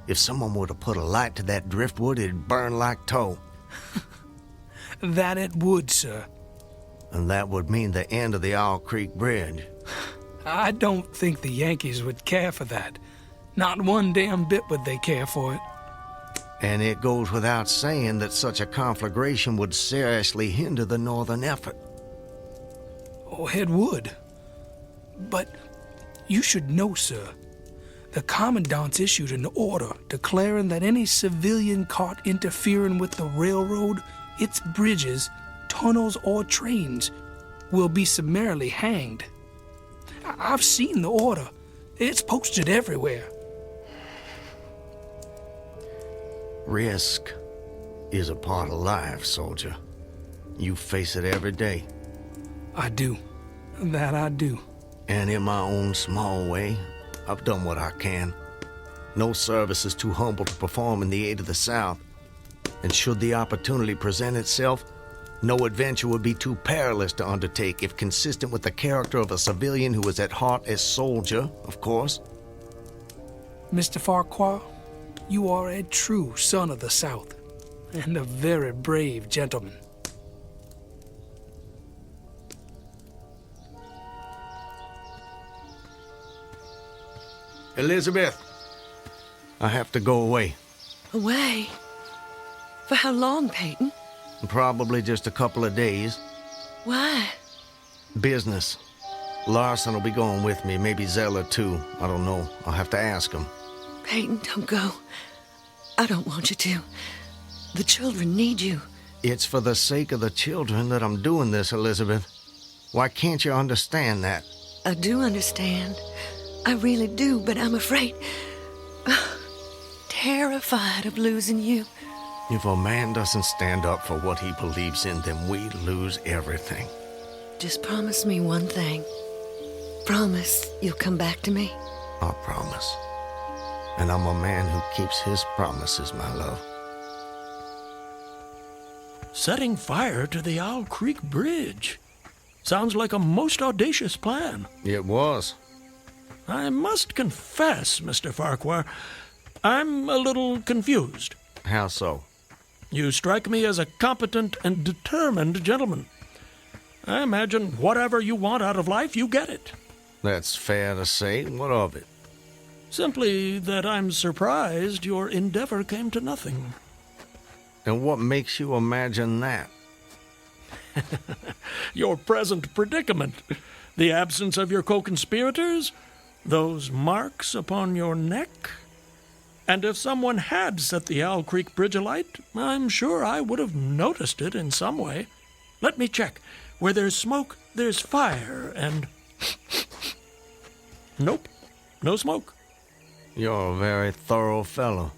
If someone were to put a light to that driftwood, it'd burn like tow. That it would, sir. And that would mean the end of the Owl Creek Bridge. I don't think the Yankees would care for that. Not one damn bit would they care for it. And it goes without saying that such a conflagration would seriously hinder the northern effort. Oh, it would. But you should know, sir, the commandant's issued an order declaring that any civilian caught interfering with the railroad, its bridges, tunnels, or trains will be summarily hanged. I've seen the order. It's posted everywhere. Risk. is a part of life, soldier. You face it every day. I do. That I do. And in my own small way, I've done what I can. No service is too humble to perform in the aid of the South. And should the opportunity present itself, no adventure would be too perilous to undertake if consistent with the character of a civilian who is at heart a soldier, of course. Mr. Farquhar, you are a true son of the South, and a very brave gentleman. Elizabeth, I have to go away. Away? For how long, Peyton? Probably just a couple of days. Why? Business. Larson will be going with me, maybe Zeller too. I don't know. I'll have to ask him. Peyton, don't go. I don't want you to. The children need you. It's for the sake of the children that I'm doing this, Elizabeth. Why can't you understand that? I do understand. I really do, but I'm afraid... terrified of losing you. If a man doesn't stand up for what he believes in, then we lose everything. Just promise me one thing. Promise you'll come back to me. I promise. And I'm a man who keeps his promises, my love. Setting fire to the Owl Creek Bridge. Sounds like a most audacious plan. It was. I must confess, Mr. Farquhar, I'm a little confused. How so? You strike me as a competent and determined gentleman. I imagine whatever you want out of life, you get it. That's fair to say. What of it? Simply that I'm surprised your endeavor came to nothing. And what makes you imagine that? Your present predicament. The absence of your co-conspirators, those marks upon your neck. And if someone had set the Owl Creek Bridge alight, I'm sure I would have noticed it in some way. Let me check. Where there's smoke, there's fire, and... Nope, no smoke. You're a very thorough fellow.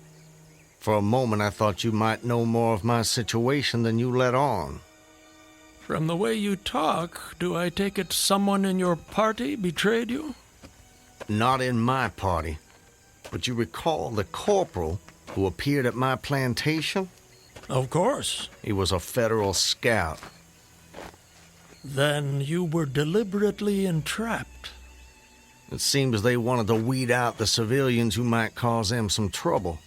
For a moment I thought you might know more of my situation than you let on. From the way you talk, do I take it someone in your party betrayed you? Not in my party. But you recall the corporal who appeared at my plantation? Of course. He was a federal scout. Then you were deliberately entrapped. It seems they wanted to weed out the civilians who might cause them some trouble.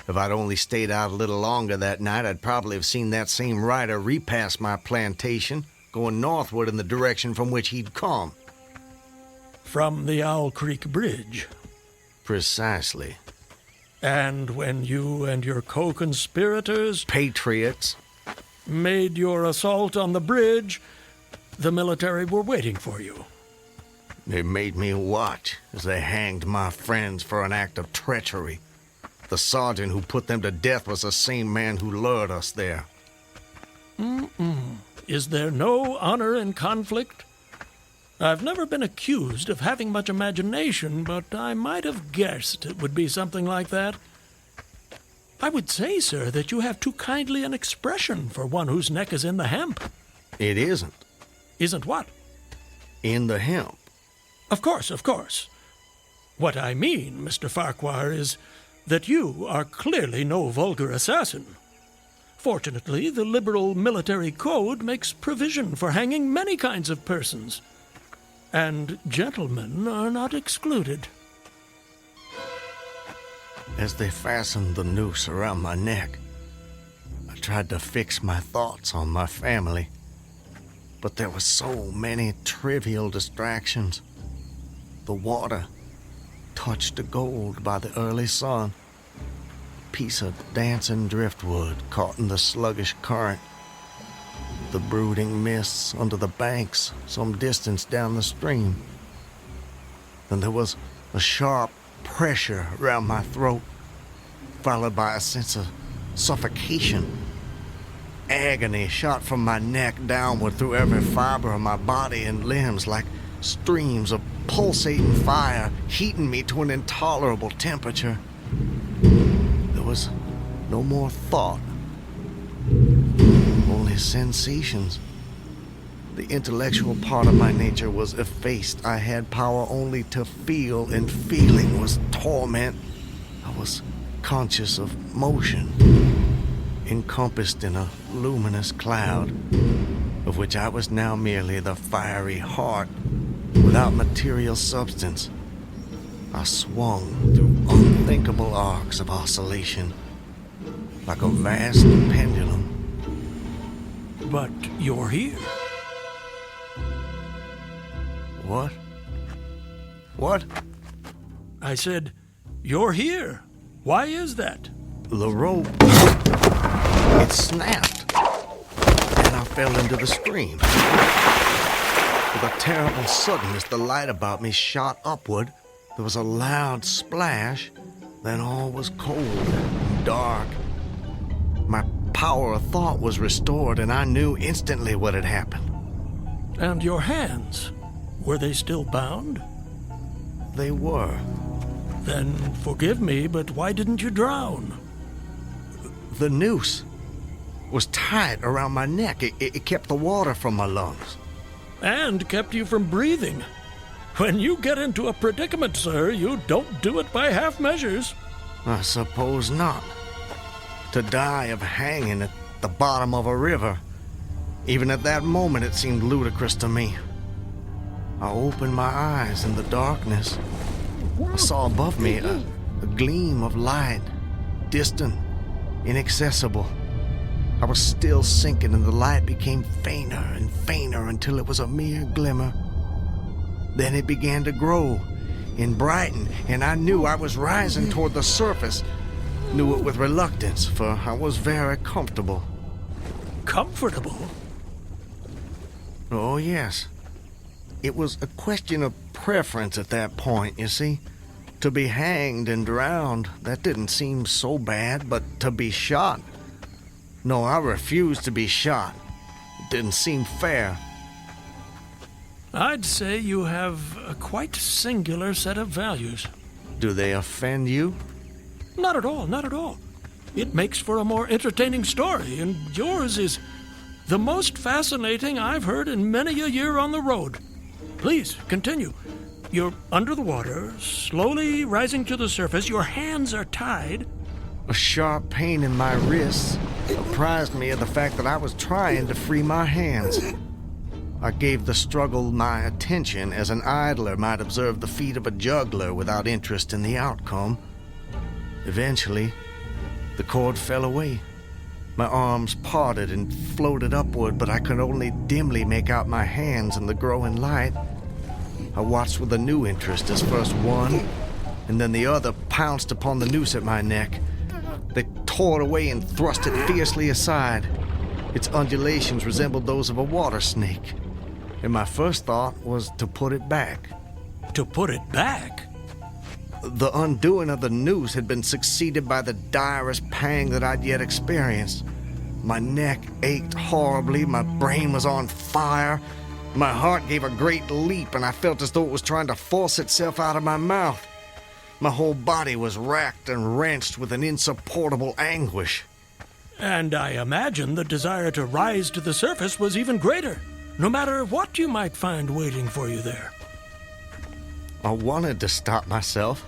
If I'd only stayed out a little longer that night, I'd probably have seen that same rider repass my plantation, going northward in the direction from which he'd come. From the Owl Creek Bridge. Precisely. And when you and your co-conspirators... Patriots. ...made your assault on the bridge, the military were waiting for you. They made me watch as they hanged my friends for an act of treachery. The sergeant who put them to death was the same man who lured us there. Is there no honor in conflict? I've never been accused of having much imagination, but I might have guessed it would be something like that. I would say, sir, that you have too kindly an expression for one whose neck is in the hemp. It isn't. Isn't what? In the hemp. Of course, of course. What I mean, Mr. Farquhar, is that you are clearly no vulgar assassin. Fortunately, the liberal military code makes provision for hanging many kinds of persons. And gentlemen are not excluded. As they fastened the noose around my neck, I tried to fix my thoughts on my family. But there were so many trivial distractions. The water, touched to gold by the early sun. A piece of dancing driftwood caught in the sluggish current. The brooding mists under the banks some distance down the stream. Then there was a sharp pressure around my throat, followed by a sense of suffocation. Agony shot from my neck downward through every fiber of my body and limbs like streams of pulsating fire, heating me to an intolerable temperature. There was no more thought, only sensations. The intellectual part of my nature was effaced. I had power only to feel, and feeling was torment. I was conscious of motion, encompassed in a luminous cloud, of which I was now merely the fiery heart, without material substance. I swung through unthinkable arcs of oscillation, like a vast pendulum. But you're here. What? What? I said, you're here. Why is that? The rope, it snapped, and I fell into the stream. With a terrible suddenness, the light about me shot upward. There was a loud splash, then all was cold and dark. My power of thought was restored, and I knew instantly what had happened. And your hands, were they still bound? They were. Then forgive me, but why didn't you drown? The noose was tight around my neck. It kept the water from my lungs. And kept you from breathing. When you get into a predicament, sir, you don't do it by half measures. I suppose not. To die of hanging at the bottom of a river. Even at that moment, it seemed ludicrous to me. I opened my eyes in the darkness. I saw above me a gleam of light, distant, inaccessible. I was still sinking, and the light became fainter and fainter until it was a mere glimmer. Then it began to grow and brighten, and I knew I was rising toward the surface. Knew it with reluctance, for I was very comfortable. Comfortable? Oh, yes. It was a question of preference at that point, you see. To be hanged and drowned, that didn't seem so bad, but to be shot? No, I refused to be shot. It didn't seem fair. I'd say you have a quite singular set of values. Do they offend you? Not at all, not at all. It makes for a more entertaining story, and yours is the most fascinating I've heard in many a year on the road. Please, continue. You're under the water, slowly rising to the surface. Your hands are tied. A sharp pain in my wrists apprised me of the fact that I was trying to free my hands. I gave the struggle my attention as an idler might observe the feat of a juggler without interest in the outcome. Eventually, the cord fell away. My arms parted and floated upward, but I could only dimly make out my hands in the growing light. I watched with a new interest as first one and then the other pounced upon the noose at my neck. They tore it away and thrust it fiercely aside. Its undulations resembled those of a water snake, and my first thought was to put it back. To put it back? The undoing of the noose had been succeeded by the direst pang that I'd yet experienced. My neck ached horribly, my brain was on fire, my heart gave a great leap, and I felt as though it was trying to force itself out of my mouth. My whole body was racked and wrenched with an insupportable anguish. And I imagine the desire to rise to the surface was even greater, no matter what you might find waiting for you there. I wanted to stop myself,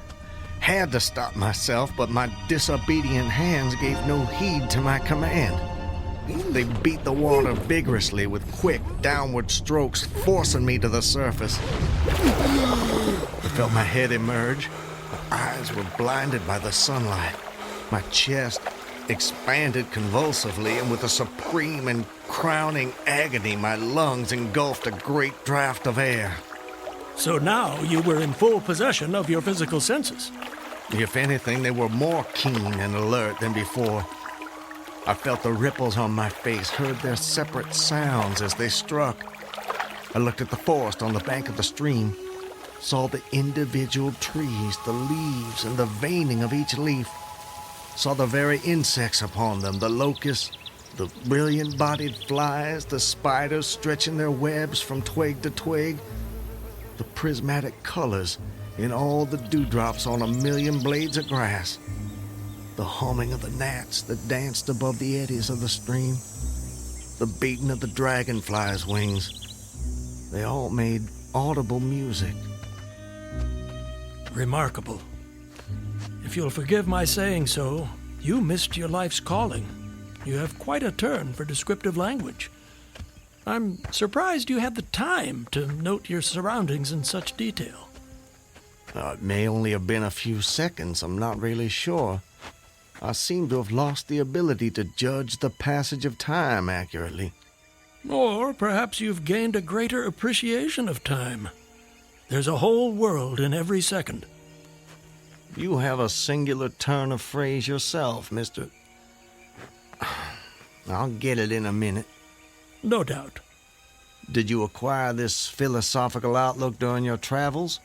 had to stop myself, but my disobedient hands gave no heed to my command. They beat the water vigorously with quick, downward strokes, forcing me to the surface. I felt my head emerge. My eyes were blinded by the sunlight. My chest expanded convulsively, and with a supreme and crowning agony, my lungs engulfed a great draught of air. So now you were in full possession of your physical senses. If anything, they were more keen and alert than before. I felt the ripples on my face, heard their separate sounds as they struck. I looked at the forest on the bank of the stream, saw the individual trees, the leaves, and the veining of each leaf, saw the very insects upon them, the locusts, the brilliant-bodied flies, the spiders stretching their webs from twig to twig, the prismatic colors in all the dewdrops on 1,000,000 blades of grass, the humming of the gnats that danced above the eddies of the stream. the beating of the dragonfly's wings. They all made audible music. Remarkable. If you'll forgive my saying so, you missed your life's calling. You have quite a turn for descriptive language. I'm surprised you had the time to note your surroundings in such detail. It may only have been a few seconds, I'm not really sure. I seem to have lost the ability to judge the passage of time accurately. Or perhaps you've gained a greater appreciation of time. There's a whole world in every second. You have a singular turn of phrase yourself, Mr. I'll get it in a minute. No doubt. Did you acquire this philosophical outlook during your travels?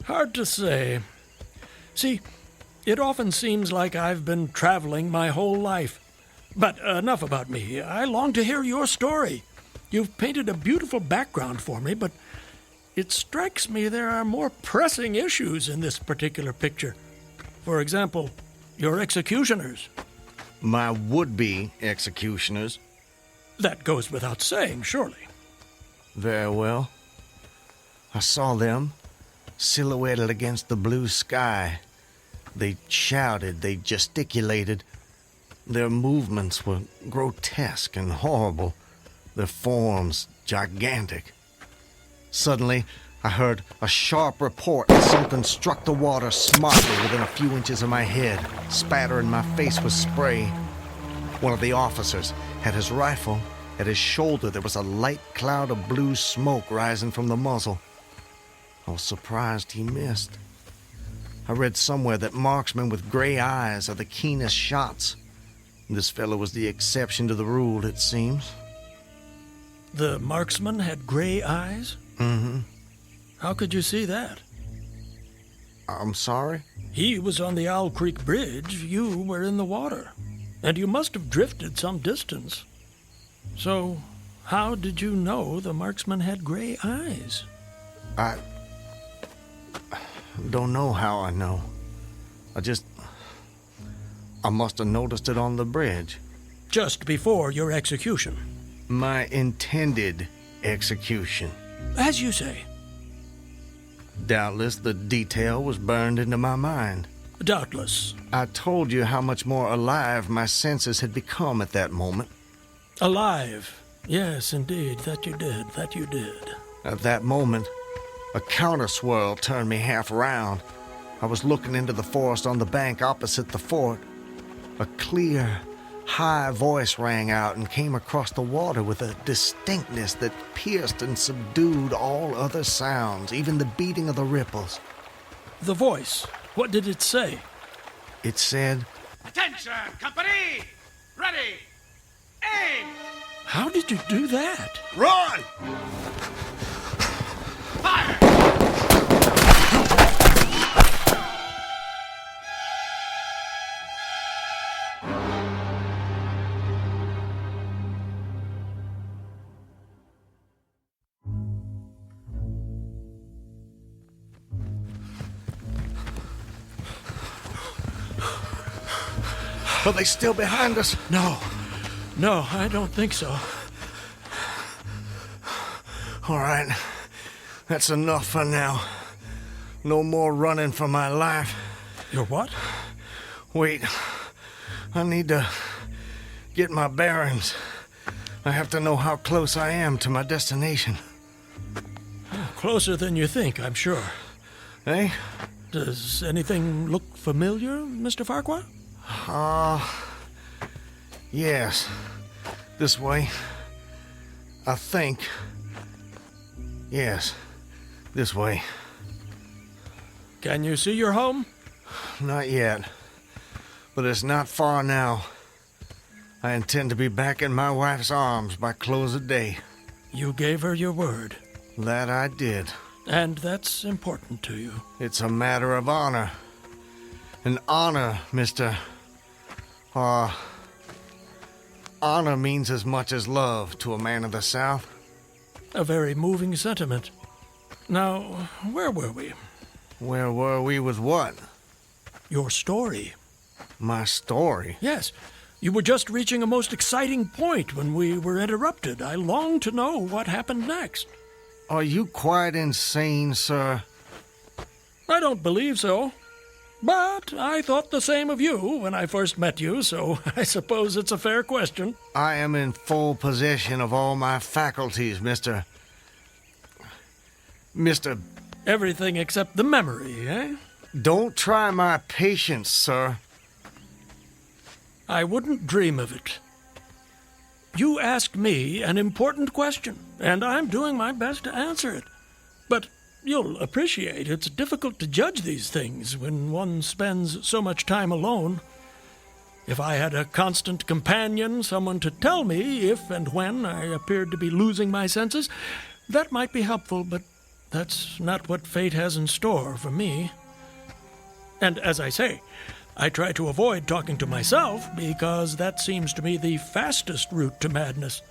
Hard to say. See, it often seems like I've been traveling my whole life. But enough about me. I long to hear your story. You've painted a beautiful background for me, but it strikes me there are more pressing issues in this particular picture. For example, your executioners. My would-be executioners? That goes without saying, surely. Very well. I saw them, silhouetted against the blue sky. They shouted, they gesticulated. Their movements were grotesque and horrible, their forms gigantic. Suddenly, I heard a sharp report as something struck the water smartly within a few inches of my head, spattering my face with spray. One of the officers had his rifle. At his shoulder, there was a light cloud of blue smoke rising from the muzzle. I was surprised he missed. I read somewhere that marksmen with gray eyes are the keenest shots. This fellow was the exception to the rule, it seems. The marksman had gray eyes? Mm-hmm. How could you see that? I'm sorry? He was on the Owl Creek Bridge. You were in the water. And you must have drifted some distance. So, how did you know the marksman had gray eyes? I don't know how I know. I must have noticed it on the bridge. Just before your execution? My intended execution. As you say. Doubtless the detail was burned into my mind. Doubtless. I told you how much more alive my senses had become at that moment. Alive. Yes, indeed. That you did. At that moment, a counter-swirl turned me half around. I was looking into the forest on the bank opposite the fort. A clear, high voice rang out and came across the water with a distinctness that pierced and subdued all other sounds, even the beating of the ripples. The voice, what did it say? It said, "Attention, company! Ready! Aim!" How did you do that? Run! Fire! Are they still behind us? No, I don't think so. All right, that's enough for now. No more running for my life. Your what? Wait, I need to get my bearings. I have to know how close I am to my destination. Closer than you think, I'm sure. Eh? Does anything look familiar, Mr. Farquhar? Yes. This way. I think. Yes, this way. Can you see your home? Not yet. But it's not far now. I intend to be back in my wife's arms by close of day. You gave her your word. That I did. And that's important to you. It's a matter of honor. And honor, Mr. Honor means as much as love to a man of the South. A very moving sentiment. Now, where were we? Where were we with what? Your story. My story? Yes. You were just reaching a most exciting point when we were interrupted. I long to know what happened next. Are you quite insane, sir? I don't believe so. But I thought the same of you when I first met you, so I suppose it's a fair question. I am in full possession of all my faculties, Mr. Everything except the memory, eh? Don't try my patience, sir. I wouldn't dream of it. You asked me an important question, and I'm doing my best to answer it. But you'll appreciate it's difficult to judge these things when one spends so much time alone. If I had a constant companion, someone to tell me if and when I appeared to be losing my senses, that might be helpful, but that's not what fate has in store for me. And as I say, I try to avoid talking to myself because that seems to me the fastest route to madness.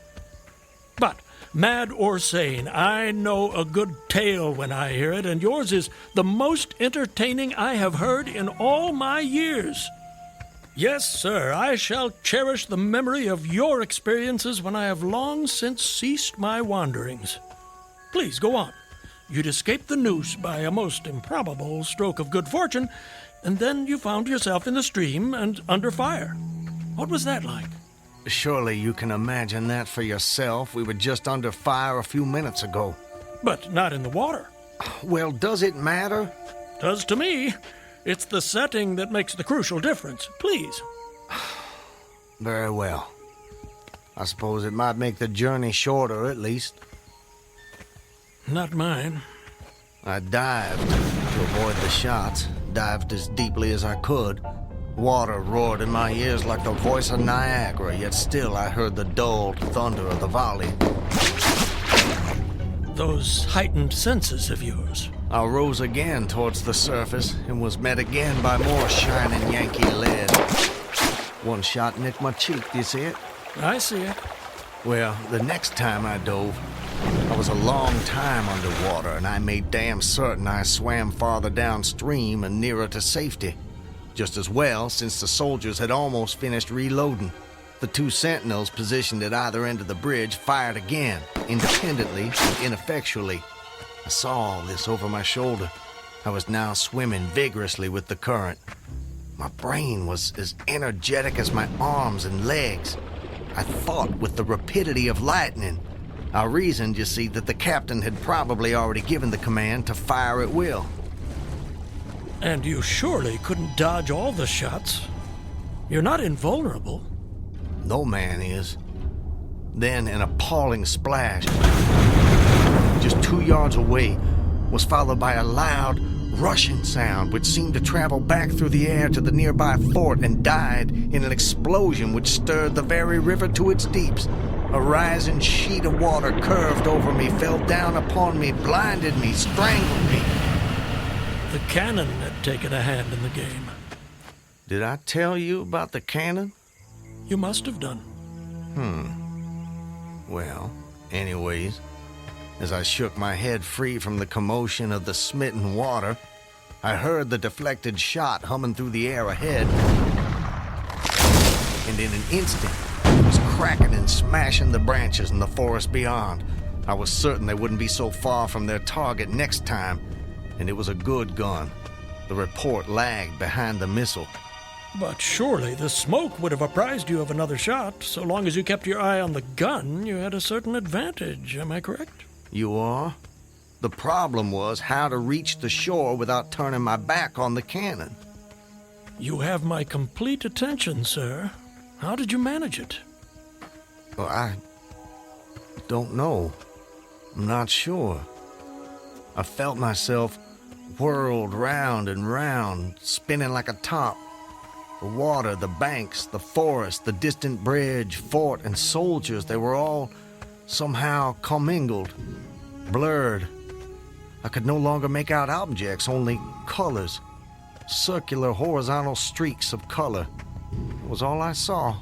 But mad or sane, I know a good tale when I hear it, and yours is the most entertaining I have heard in all my years. Yes, sir, I shall cherish the memory of your experiences when I have long since ceased my wanderings. Please, go on. You'd escaped the noose by a most improbable stroke of good fortune, and then you found yourself in the stream and under fire. What was that like? Surely you can imagine that for yourself. We were just under fire a few minutes ago. But not in the water. Well, does it matter? Does to me. It's the setting that makes the crucial difference. Please. Very well. I suppose it might make the journey shorter, at least. Not mine. I dived to avoid the shots, dived as deeply as I could. Water roared in my ears like the voice of Niagara, yet still I heard the dulled thunder of the volley. Those heightened senses of yours. I rose again towards the surface and was met again by more shining Yankee lead. One shot nicked my cheek, do you see it? I see it. Well, the next time I dove, I was a long time underwater, and I made damn certain I swam farther downstream and nearer to safety. Just as well, since the soldiers had almost finished reloading. The two sentinels positioned at either end of the bridge fired again, independently and ineffectually. I saw all this over my shoulder. I was now swimming vigorously with the current. My brain was as energetic as my arms and legs. I thought with the rapidity of lightning. I reasoned, you see, that the captain had probably already given the command to fire at will. And you surely couldn't dodge all the shots. You're not invulnerable. No man is. Then an appalling splash, just 2 yards away, was followed by a loud, rushing sound which seemed to travel back through the air to the nearby fort and died in an explosion which stirred the very river to its deeps. A rising sheet of water curved over me, fell down upon me, blinded me, strangled me. The cannon had taken a hand in the game. Did I tell you about the cannon? You must have done. Well, anyways, as I shook my head free from the commotion of the smitten water, I heard the deflected shot humming through the air ahead. And in an instant, it was cracking and smashing the branches in the forest beyond. I was certain they wouldn't be so far from their target next time, and it was a good gun. The report lagged behind the missile. But surely the smoke would have apprised you of another shot. So long as you kept your eye on the gun, you had a certain advantage. Am I correct? You are? The problem was how to reach the shore without turning my back on the cannon. You have my complete attention, sir. How did you manage it? Well, I don't know. I'm not sure. I felt myself whirled round and round, spinning like a top. The water, the banks, the forest, the distant bridge, fort, and soldiers, they were all somehow commingled, blurred. I could no longer make out objects, only colors. Circular, horizontal streaks of color. It was all I saw.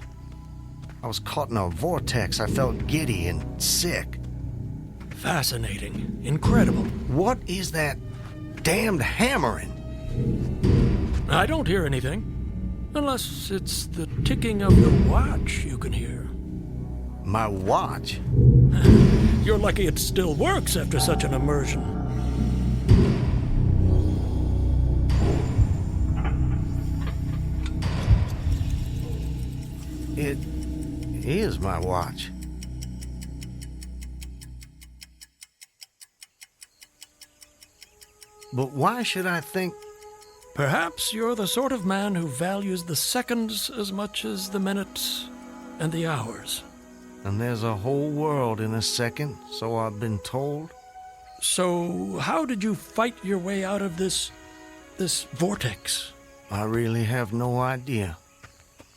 I was caught in a vortex. I felt giddy and sick. Fascinating. Incredible. What is that damned hammering? I don't hear anything. Unless it's the ticking of your watch you can hear. My watch? You're lucky it still works after such an immersion. It is my watch. But why should I think... Perhaps you're the sort of man who values the seconds as much as the minutes and the hours. And there's a whole world in a second, so I've been told. So how did you fight your way out of this vortex? I really have no idea.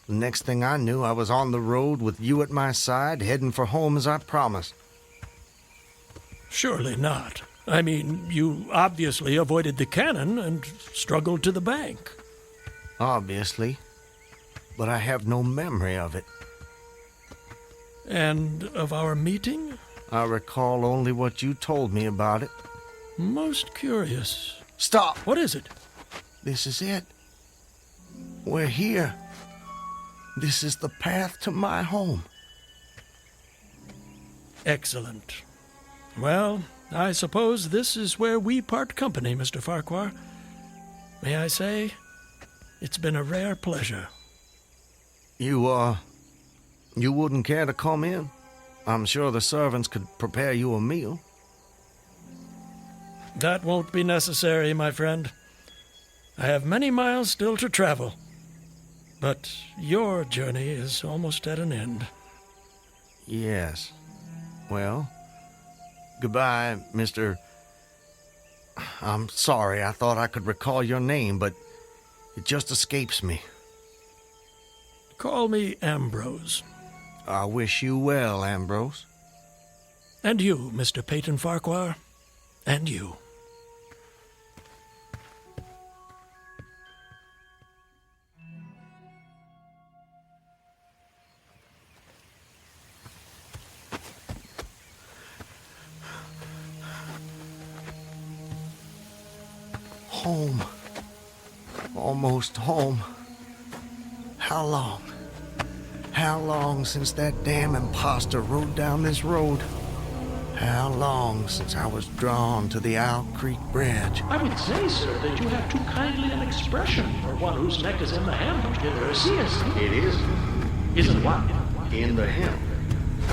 The next thing I knew, I was on the road with you at my side, heading for home as I promised. Surely not. I mean, you obviously avoided the cannon and struggled to the bank. Obviously. But I have no memory of it. And of our meeting? I recall only what you told me about it. Most curious. Stop! What is it? This is it. We're here. This is the path to my home. Excellent. Well, I suppose this is where we part company, Mr. Farquhar. May I say, it's been a rare pleasure. You wouldn't care to come in? I'm sure the servants could prepare you a meal. That won't be necessary, my friend. I have many miles still to travel. But your journey is almost at an end. Yes. Well, goodbye, Mr. I'm sorry, I thought I could recall your name, but it just escapes me. Call me Ambrose. I wish you well, Ambrose. And you, Mr. Peyton Farquhar. And you. Home. Almost home. How long? How long since that damn imposter rode down this road? How long since I was drawn to the Owl Creek Bridge? I would say, sir, that you have too kindly an expression for one whose neck is in the hem. Seriously. It is. Isn't what? In the hem.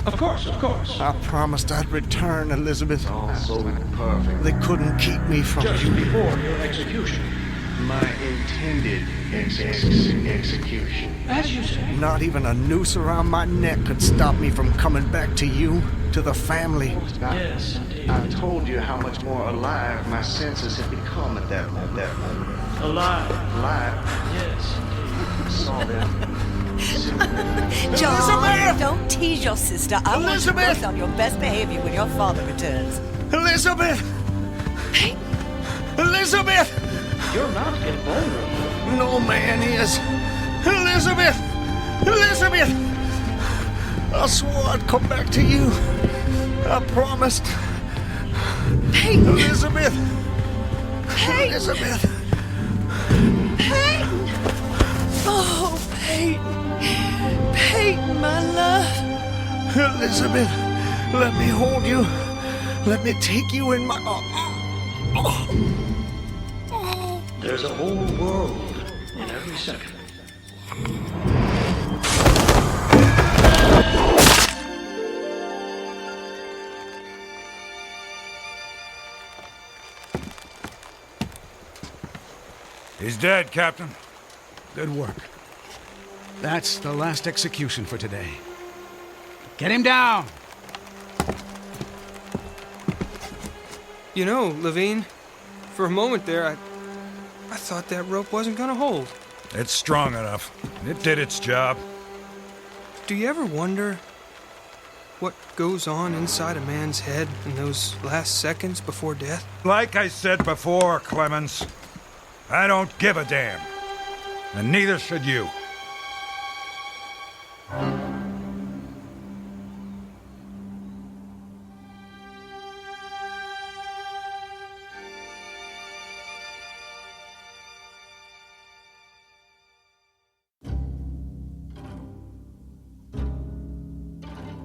Of course, of course. I promised I'd return, Elizabeth. All so perfect. They couldn't keep me from Just you. before your execution. My intended execution. As you say. Not even a noose around my neck could stop me from coming back to you, to the family. Yes, indeed. I told you how much more alive my senses had become at that moment. Alive. Alive. Yes, I saw them. John, don't tease your sister. I want you Elizabeth! both on your best behavior when your father returns. Elizabeth! Elizabeth! You're not invulnerable. No man is. Elizabeth! Elizabeth! I swore I'd come back to you. I promised. Peyton! Elizabeth! Peyton! Elizabeth! Peyton! Oh, Peyton! Peyton, my love! Elizabeth, let me hold you. Let me take you in my... There's a whole world in every second. He's dead, Captain. Good work. That's the last execution for today. Get him down! You know, Levine, for a moment there, I thought that rope wasn't gonna hold. It's strong enough. It did its job. Do you ever wonder what goes on inside a man's head in those last seconds before death? Like I said before, Clemens, I don't give a damn. And neither should you.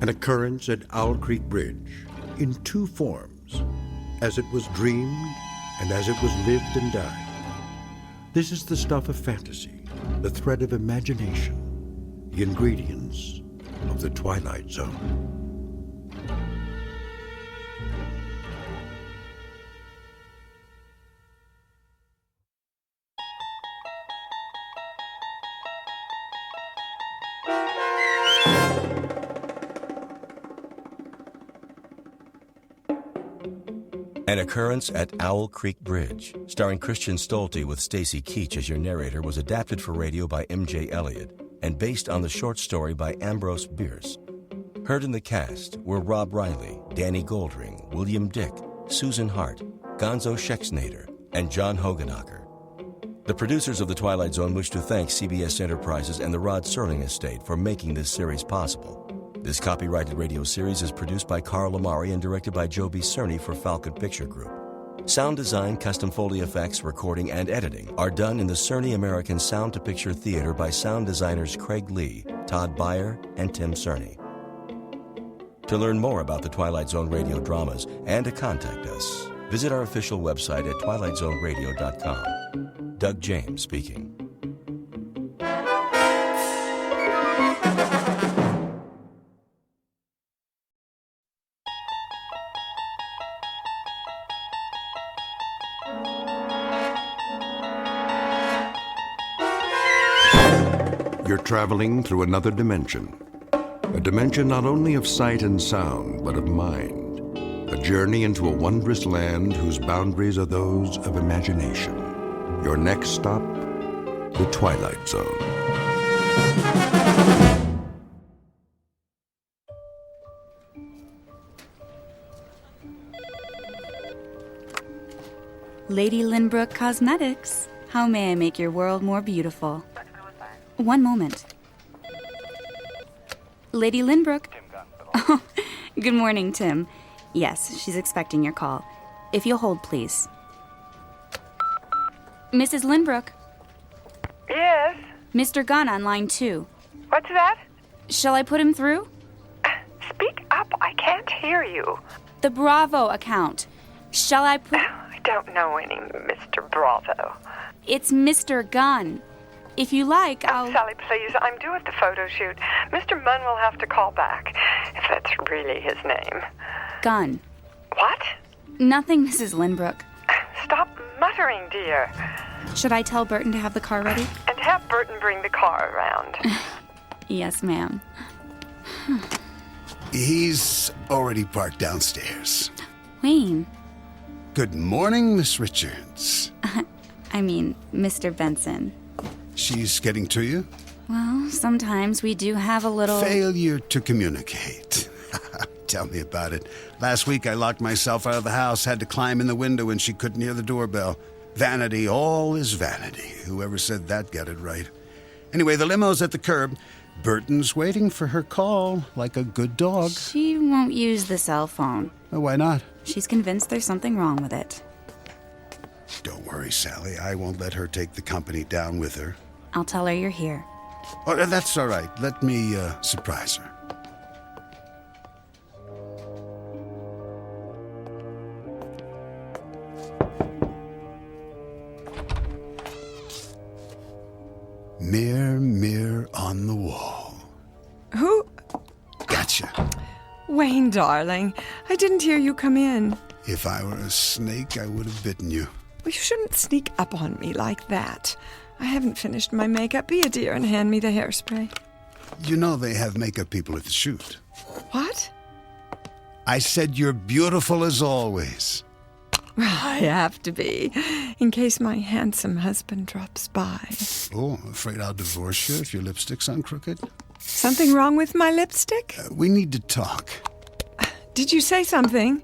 An occurrence at Owl Creek Bridge in two forms, as it was dreamed and as it was lived and died. This is the stuff of fantasy, the thread of imagination, the ingredients of the Twilight Zone. An Occurrence at Owl Creek Bridge, starring Christian Stolte with Stacy Keach as your narrator, was adapted for radio by M.J. Elliott and based on the short story by Ambrose Bierce. Heard in the cast were Rob Riley, Danny Goldring, William Dick, Susan Hart, Gonzo Schexnader, and John Hogenacker. The producers of The Twilight Zone wish to thank CBS Enterprises and the Rod Serling Estate for making this series possible. This copyrighted radio series is produced by Carl Amari and directed by Joe B. Cerny for Falcon Picture Group. Sound design, custom Foley effects, recording, and editing are done in the Cerny American Sound to Picture Theater by sound designers Craig Lee, Todd Beyer, and Tim Cerny. To learn more about the Twilight Zone radio dramas and to contact us, visit our official website at twilightzoneradio.com. Doug James speaking. You're traveling through another dimension. A dimension not only of sight and sound, but of mind. A journey into a wondrous land whose boundaries are those of imagination. Your next stop, the Twilight Zone. Lady Lynbrook Cosmetics. How may I make your world more beautiful? One moment. Lady Lynbrook. Oh, good morning, Tim. Yes, she's expecting your call. If you'll hold, please. Mrs. Lynbrook. Yes? Mr. Gunn on line 2. What's that? Shall I put him through? Speak up. I can't hear you. The Bravo account. Shall I put... I don't know any Mr. Bravo. It's Mr. Gunn. If you like, I'll... Sally, please. I'm due at the photo shoot. Mr. Munn will have to call back, if that's really his name. Gunn. What? Nothing, Mrs. Lynbrook. Stop muttering, dear. Should I tell Burton to have the car ready? And have Burton bring the car around. Yes, ma'am. He's already parked downstairs. Wayne. Good morning, Miss Richards. I mean, Mr. Benson. She's getting to you? Well, sometimes we do have a little... Failure to communicate. Tell me about it. Last week I locked myself out of the house, had to climb in the window and she couldn't hear the doorbell. Vanity, all is vanity. Whoever said that got it right. Anyway, the limo's at the curb. Burton's waiting for her call, like a good dog. She won't use the cell phone. Oh, why not? She's convinced there's something wrong with it. Don't worry, Sally. I won't let her take the company down with her. I'll tell her you're here. Oh, that's all right. Let me surprise her. Mirror, mirror on the wall. Who? Gotcha. Wayne, darling, I didn't hear you come in. If I were a snake, I would have bitten you. Well, you shouldn't sneak up on me like that. I haven't finished my makeup. Be a dear and hand me the hairspray. You know they have makeup people at the shoot. What? I said you're beautiful as always. I have to be, in case my handsome husband drops by. Oh, I'm afraid I'll divorce you if your lipstick's on crooked. Something wrong with my lipstick? We need to talk. Did you say something?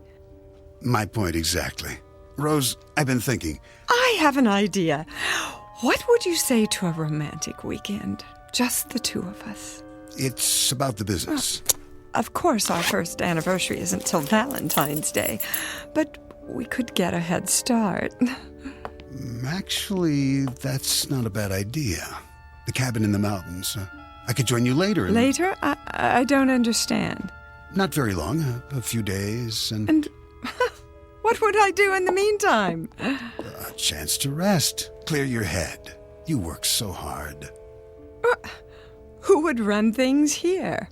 My point exactly. Rose, I've been thinking. I have an idea. What would you say to a romantic weekend? Just the two of us. It's about the business. Of course, our first anniversary isn't till Valentine's Day, but we could get a head start. Actually, that's not a bad idea. The cabin in the mountains. I could join you later. Later? I don't understand. Not very long, a few days, And what would I do in the meantime? a chance to rest, clear your head. You work so hard. Who would run things here?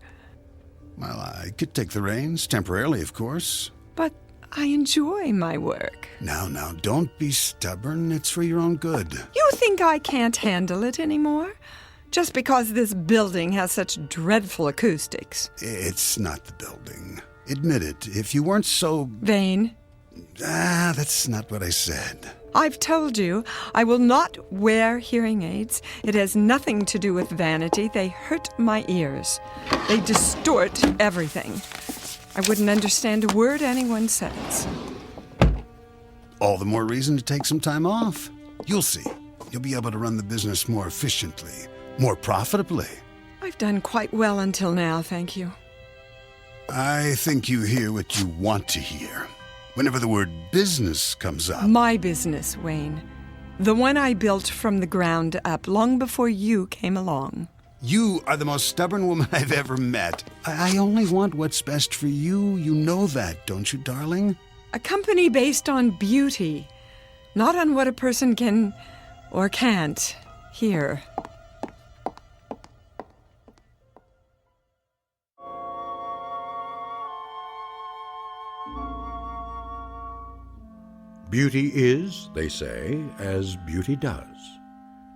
Well, I could take the reins, temporarily, of course. But I enjoy my work. Now, don't be stubborn. It's for your own good. You think I can't handle it anymore? Just because this building has such dreadful acoustics. It's not the building. Admit it. If you weren't so... vain? That's not what I said. I've told you, I will not wear hearing aids. It has nothing to do with vanity. They hurt my ears. They distort everything. I wouldn't understand a word anyone says. All the more reason to take some time off. You'll see. You'll be able to run the business more efficiently, more profitably. I've done quite well until now, thank you. I think you hear what you want to hear. Whenever the word business comes up. My business, Wayne. The one I built from the ground up long before you came along. You are the most stubborn woman I've ever met. I only want what's best for you. You know that, don't you, darling? A company based on beauty, not on what a person can or can't hear. Beauty is, they say, as beauty does.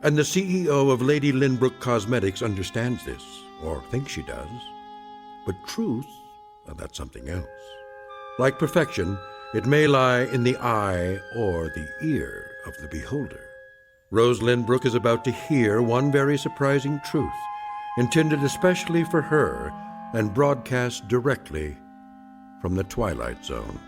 And the CEO of Lady Lynbrook Cosmetics understands this, or thinks she does. But truth, well, that's something else. Like perfection, it may lie in the eye or the ear of the beholder. Rose Lynbrook is about to hear one very surprising truth, intended especially for her and broadcast directly from the Twilight Zone.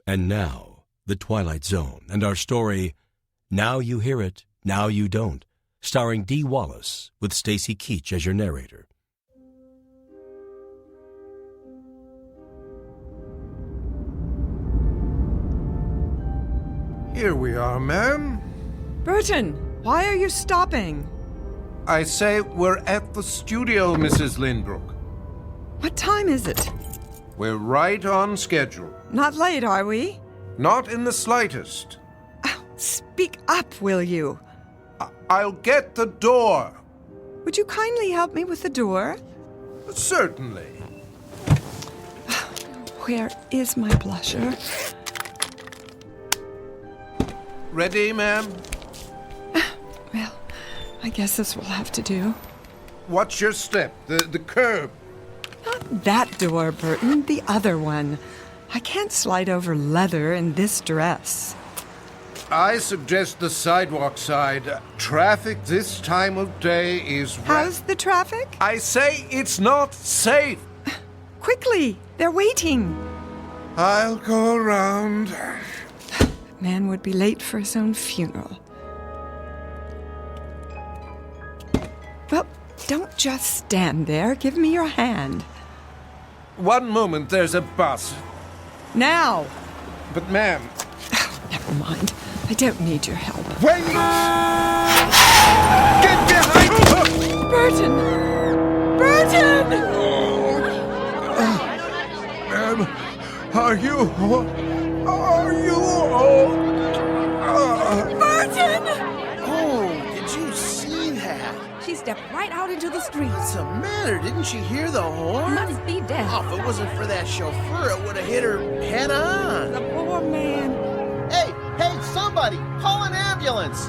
And now, The Twilight Zone, and our story, Now You Hear It, Now You Don't, starring Dee Wallace, with Stacy Keach as your narrator. Here we are, ma'am. Burton, why are you stopping? I say we're at the studio, Mrs. Lynbrook. What time is it? We're right on schedule. Not late, are we? Not in the slightest. Speak up, will you? I'll get the door. Would you kindly help me with the door? Certainly. Where is my blusher? Ready, ma'am? Well, I guess this will have to do. Watch your step, the curb. Not that door, Burton, the other one. I can't slide over leather in this dress. I suggest the sidewalk side. Traffic this time of day is... How's the traffic? I say it's not safe. Quickly, they're waiting. I'll go around. Man would be late for his own funeral. Well, don't just stand there. Give me your hand. One moment, there's a bus. Now! But, ma'am... Never mind. I don't need your help. Wait! Get behind me! Burton! Burton! Ma'am, are you... Burton! Oh, did you see that? She stepped right out into the street. What's the matter? Didn't she hear the horn? Must be deaf. Oh, if it wasn't for that chauffeur, it would have hit her head on. The poor man. Hey, somebody! Call an ambulance!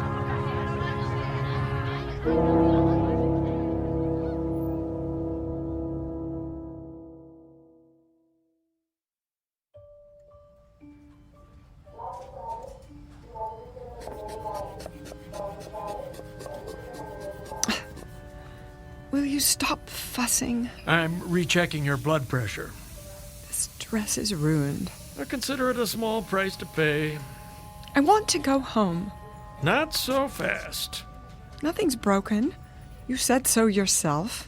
Will you stop fussing? I'm rechecking your blood pressure. This dress is ruined. I consider it a small price to pay. I want to go home. Not so fast. Nothing's broken. You said so yourself.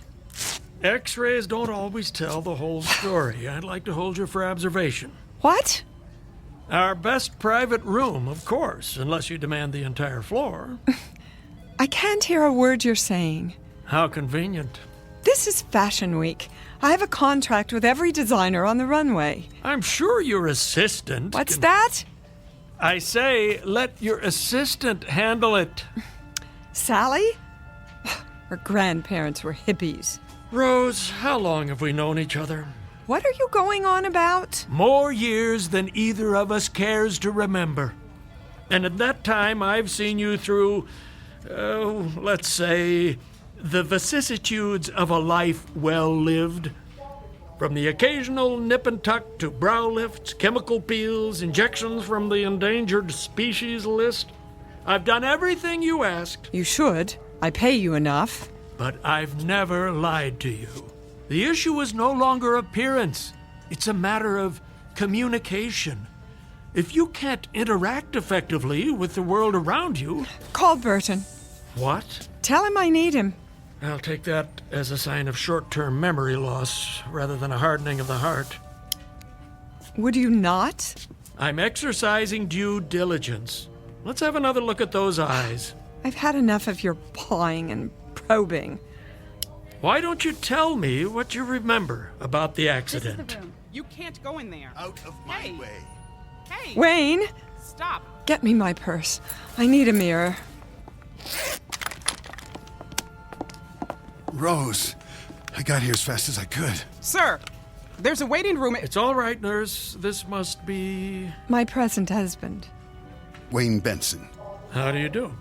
X-rays don't always tell the whole story. I'd like to hold you for observation. What? Our best private room, of course, unless you demand the entire floor. I can't hear a word you're saying. How convenient. This is Fashion Week. I have a contract with every designer on the runway. I'm sure your assistant... What's that? I say, let your assistant handle it. Sally? Her grandparents were hippies. Rose, how long have we known each other? What are you going on about? More years than either of us cares to remember. And at that time, I've seen you through, let's say, the vicissitudes of a life well lived. From the occasional nip and tuck to brow lifts, chemical peels, injections from the endangered species list. I've done everything you asked. You should. I pay you enough. But I've never lied to you. The issue is no longer appearance. It's a matter of communication. If you can't interact effectively with the world around you... Call Burton. What? Tell him I need him. I'll take that as a sign of short-term memory loss rather than a hardening of the heart. Would you not? I'm exercising due diligence. Let's have another look at those eyes. I've had enough of your pawing and probing. Why don't you tell me what you remember about the accident? This is the room. You can't go in there. Out of my way. Hey! Wayne! Stop! Get me my purse. I need a mirror. Rose, I got here as fast as I could. Sir, there's a waiting room. It's all right, nurse. This must be... My present husband. Wayne Benson. How do you do?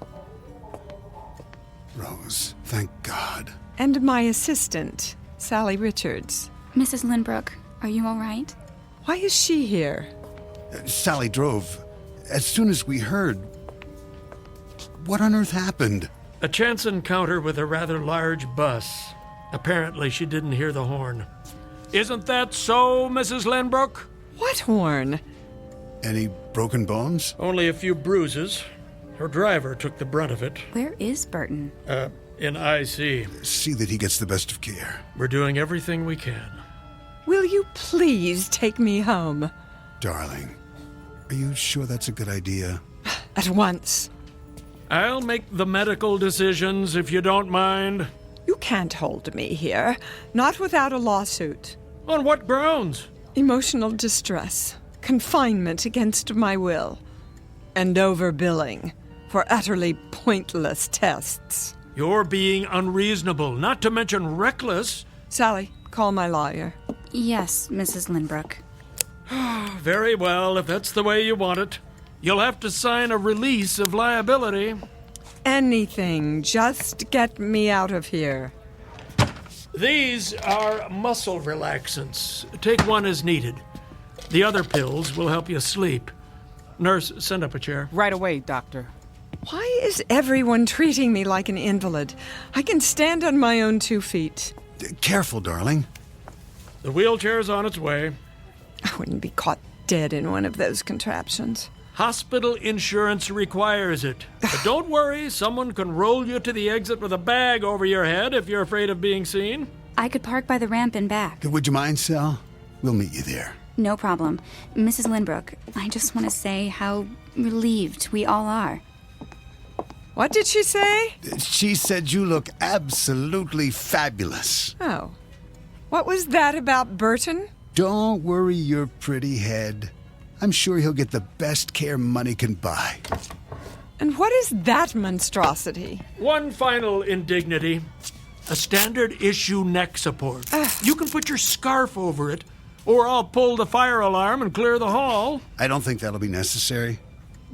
Rose, thank God. And my assistant, Sally Richards. Mrs. Lindbrook, are you all right? Why is she here? Sally drove. As soon as we heard... What on earth happened? A chance encounter with a rather large bus. Apparently she didn't hear the horn. Isn't that so, Mrs. Lindbrook? What horn? Any broken bones? Only a few bruises. Her driver took the brunt of it. Where is Burton? In IC. See that he gets the best of care. We're doing everything we can. Will you please take me home? Darling, are you sure that's a good idea? At once. I'll make the medical decisions if you don't mind. You can't hold me here. Not without a lawsuit. On what grounds? Emotional distress. Confinement against my will. And overbilling for utterly pointless tests. You're being unreasonable, not to mention reckless. Sally, call my lawyer. Yes, Mrs. Lindbrook. Very well, if that's the way you want it. You'll have to sign a release of liability. Anything, just get me out of here. These are muscle relaxants. Take one as needed. The other pills will help you sleep. Nurse, send up a chair. Right away, doctor. Why is everyone treating me like an invalid? I can stand on my own 2 feet. Careful, darling. The wheelchair's on its way. I wouldn't be caught dead in one of those contraptions. Hospital insurance requires it. But don't worry, someone can roll you to the exit with a bag over your head if you're afraid of being seen. I could park by the ramp and back. Would you mind, Sal? We'll meet you there. No problem. Mrs. Lindbrook, I just want to say how relieved we all are. What did she say? She said you look absolutely fabulous. Oh. What was that about Burton? Don't worry your pretty head. I'm sure he'll get the best care money can buy. And what is that monstrosity? One final indignity. A standard issue neck support. You can put your scarf over it, or I'll pull the fire alarm and clear the hall. I don't think that'll be necessary.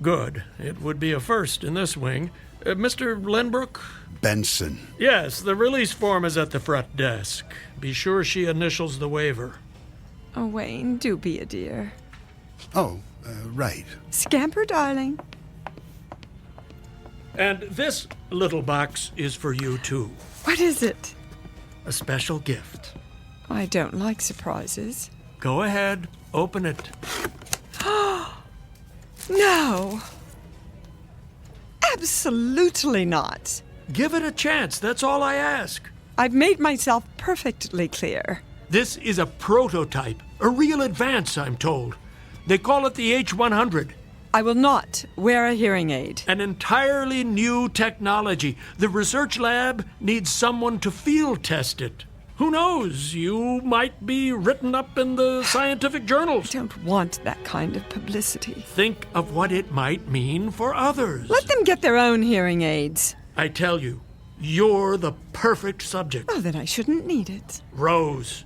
Good. It would be a first in this wing. Mr. Lindbrook? Benson. Yes, the release form is at the front desk. Be sure she initials the waiver. Oh, Wayne, do be a dear. Oh, right. Scamper, darling. And this little box is for you, too. What is it? A special gift. I don't like surprises. Go ahead. Open it. No. Absolutely not. Give it a chance. That's all I ask. I've made myself perfectly clear. This is a prototype, a real advance, I'm told. They call it the H100. I will not wear a hearing aid. An entirely new technology. The research lab needs someone to field test it. Who knows? You might be written up in the scientific journals. I don't want that kind of publicity. Think of what it might mean for others. Let them get their own hearing aids. I tell you, you're the perfect subject. Oh, then I shouldn't need it. Rose,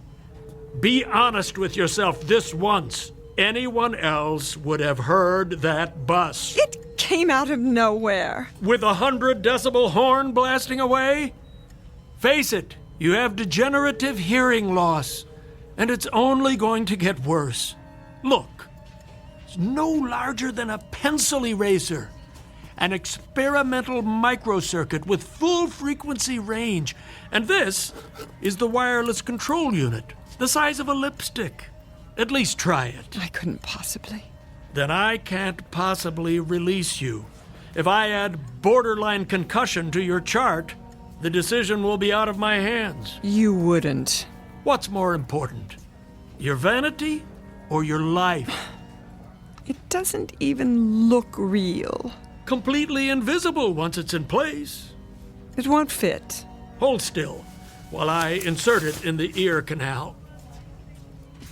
be honest with yourself this once. Anyone else would have heard that bus. It came out of nowhere. With 100 decibel horn blasting away? Face it, you have degenerative hearing loss, and it's only going to get worse. Look, it's no larger than a pencil eraser. An experimental microcircuit with full frequency range. And this is the wireless control unit, the size of a lipstick. At least try it. I couldn't possibly. Then I can't possibly release you. If I add borderline concussion to your chart, the decision will be out of my hands. You wouldn't. What's more important? Your vanity or your life? It doesn't even look real. Completely invisible once it's in place. It won't fit. Hold still while I insert it in the ear canal.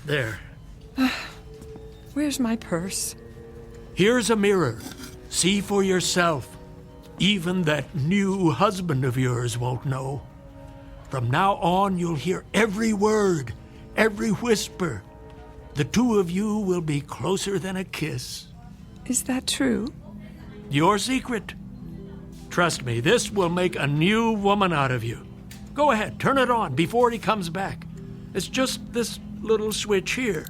There. Where's my purse? Here's a mirror. See for yourself. Even that new husband of yours won't know. From now on, you'll hear every word, every whisper. The two of you will be closer than a kiss. Is that true? Your secret. Trust me, this will make a new woman out of you. Go ahead, turn it on before he comes back. It's just this little switch here.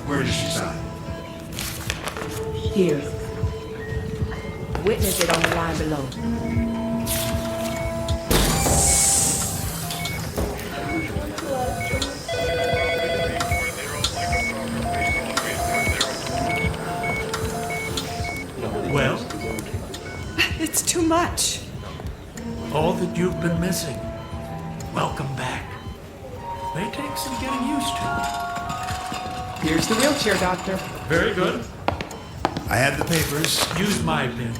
Where did she sign? Here. Witness it on the line below. Well, It's too much. all that you've been missing. Welcome back. May take some getting used to. Here's the wheelchair, Doctor. Very good. I have the papers. Use my pen.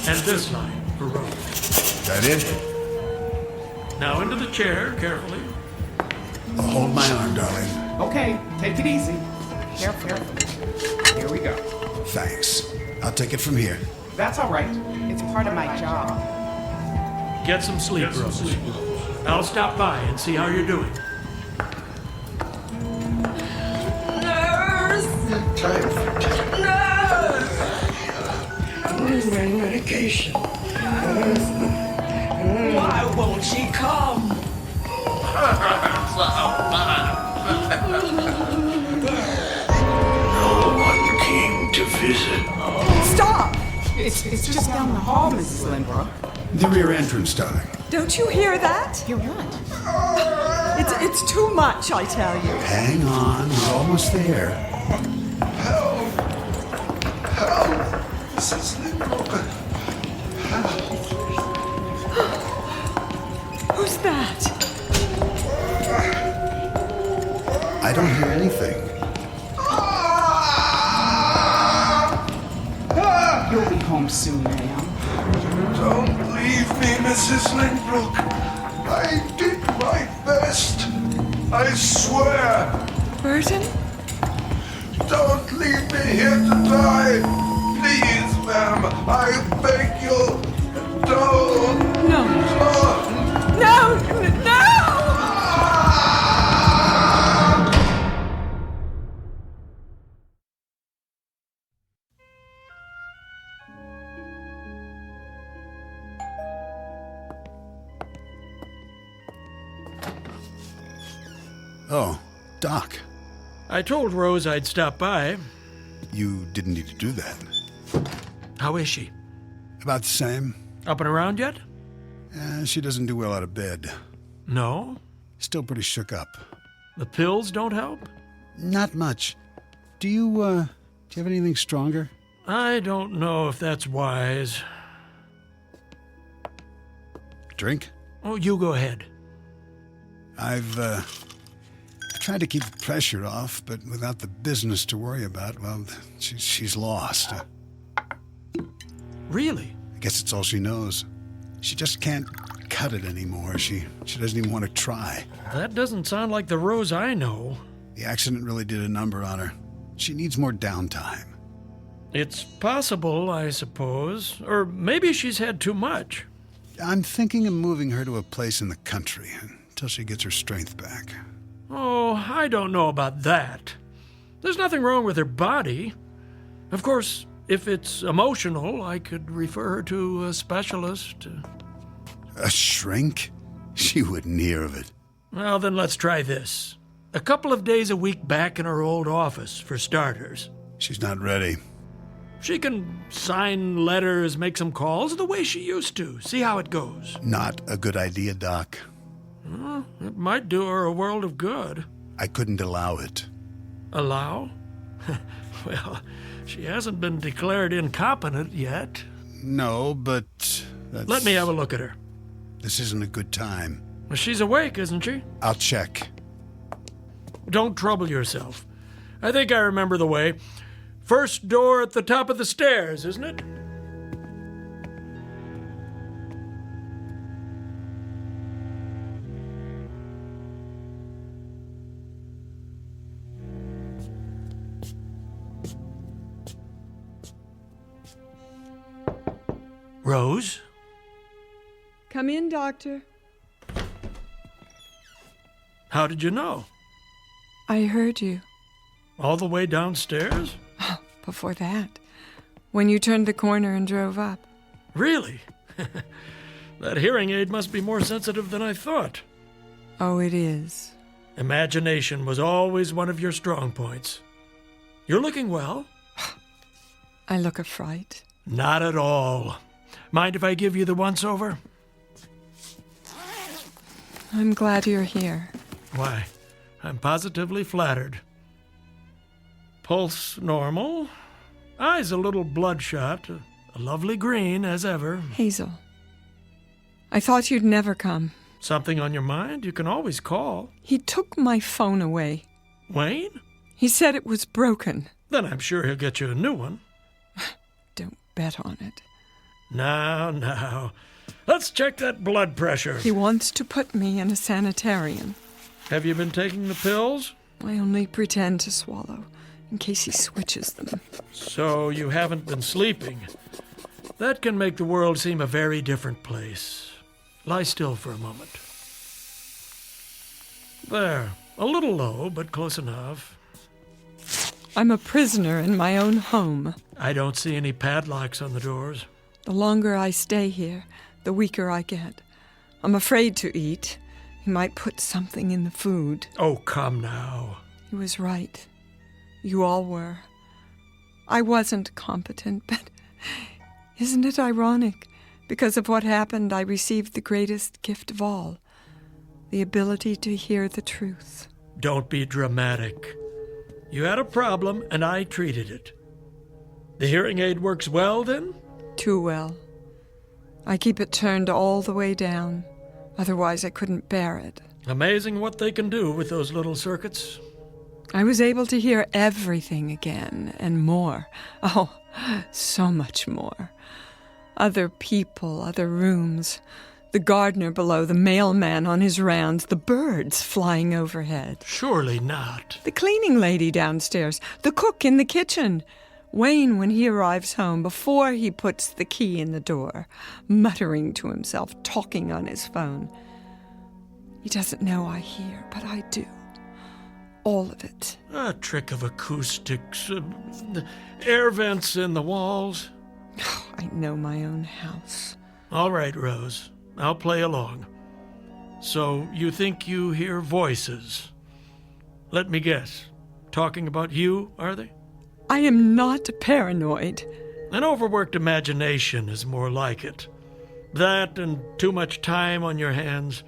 And this line for Rose. That it? Now into the chair, carefully. Hold my arm, darling. Okay, take it easy. Careful. Here we go. Thanks. I'll take it from here. That's all right. It's part of my job. Get some sleep, Rose. I'll stop by and see how you're doing. Nurse! Nurse! Where's my medication? Why won't she come? No one came to visit. Stop! It's just down the hall, Mrs. Lindbrook. The rear entrance, darling. Don't you hear that? Hear what? It's too much, I tell you. Hang on, we're almost there. Help! Mrs. Lindbrook. Who's that? I don't hear anything. You'll be home soon, ma'am. Don't leave me, Mrs. Lindbrook. I did my best. I swear. Burton? Don't leave me here to die. Please, ma'am. I beg you. Don't. No. No! No! Oh, Doc. I told Rose I'd stop by. You didn't need to do that. How is she? About the same. Up and around yet? She doesn't do well out of bed. No? Still pretty shook up. The pills don't help? Not much. Do you have anything stronger? I don't know if that's wise. Drink? Oh, you go ahead. I've tried to keep the pressure off, but without the business to worry about, well, she's lost. Really? I guess it's all she knows. She just can't cut it anymore. She doesn't even want to try. That doesn't sound like the Rose I know. The accident really did a number on her. She needs more downtime. It's possible, I suppose. Or maybe she's had too much. I'm thinking of moving her to a place in the country until she gets her strength back. Oh, I don't know about that. There's nothing wrong with her body. Of course, if it's emotional, I could refer her to a specialist. A shrink? She wouldn't hear of it. Well, then let's try this. A couple of days a week back in her old office, for starters. She's not ready. She can sign letters, make some calls the way she used to. See how it goes. Not a good idea, Doc. Well, it might do her a world of good. I couldn't allow it. Allow? Well, she hasn't been declared incompetent yet. No, but that's... Let me have a look at her. This isn't a good time. Well, she's awake, isn't she? I'll check. Don't trouble yourself. I think I remember the way. First door at the top of the stairs, isn't it? Rose? Come in, Doctor. How did you know? I heard you. All the way downstairs? Before that, when you turned the corner and drove up. Really? That hearing aid must be more sensitive than I thought. Oh, it is. Imagination was always one of your strong points. You're looking well. I look a fright. Not at all. Mind if I give you the once-over? I'm glad you're here. Why, I'm positively flattered. Pulse normal. Eyes a little bloodshot. A lovely green, as ever. Hazel, I thought you'd never come. Something on your mind? You can always call. He took my phone away. Wayne? He said it was broken. Then I'm sure he'll get you a new one. Don't bet on it. Now. Let's check that blood pressure. He wants to put me in a sanitarium. Have you been taking the pills? I only pretend to swallow, in case he switches them. So you haven't been sleeping. That can make the world seem a very different place. Lie still for a moment. There. A little low, but close enough. I'm a prisoner in my own home. I don't see any padlocks on the doors. The longer I stay here, the weaker I get. I'm afraid to eat. He might put something in the food. Oh, come now. He was right. You all were. I wasn't competent, but isn't it ironic? Because of what happened, I received the greatest gift of all, the ability to hear the truth. Don't be dramatic. You had a problem, and I treated it. The hearing aid works well, then? Too well. I keep it turned all the way down. Otherwise, I couldn't bear it. Amazing what they can do with those little circuits. I was able to hear everything again, and more. Oh, so much more. Other people, other rooms. The gardener below, the mailman on his rounds, the birds flying overhead. Surely not. The cleaning lady downstairs, the cook in the kitchen. Wayne, when he arrives home, before he puts the key in the door, muttering to himself, talking on his phone. He doesn't know I hear, but I do. All of it. A trick of acoustics, air vents in the walls. Oh, I know my own house. All right, Rose. I'll play along. So you think you hear voices? Let me guess. Talking about you, are they? I am not paranoid. An overworked imagination is more like it. That and too much time on your hands.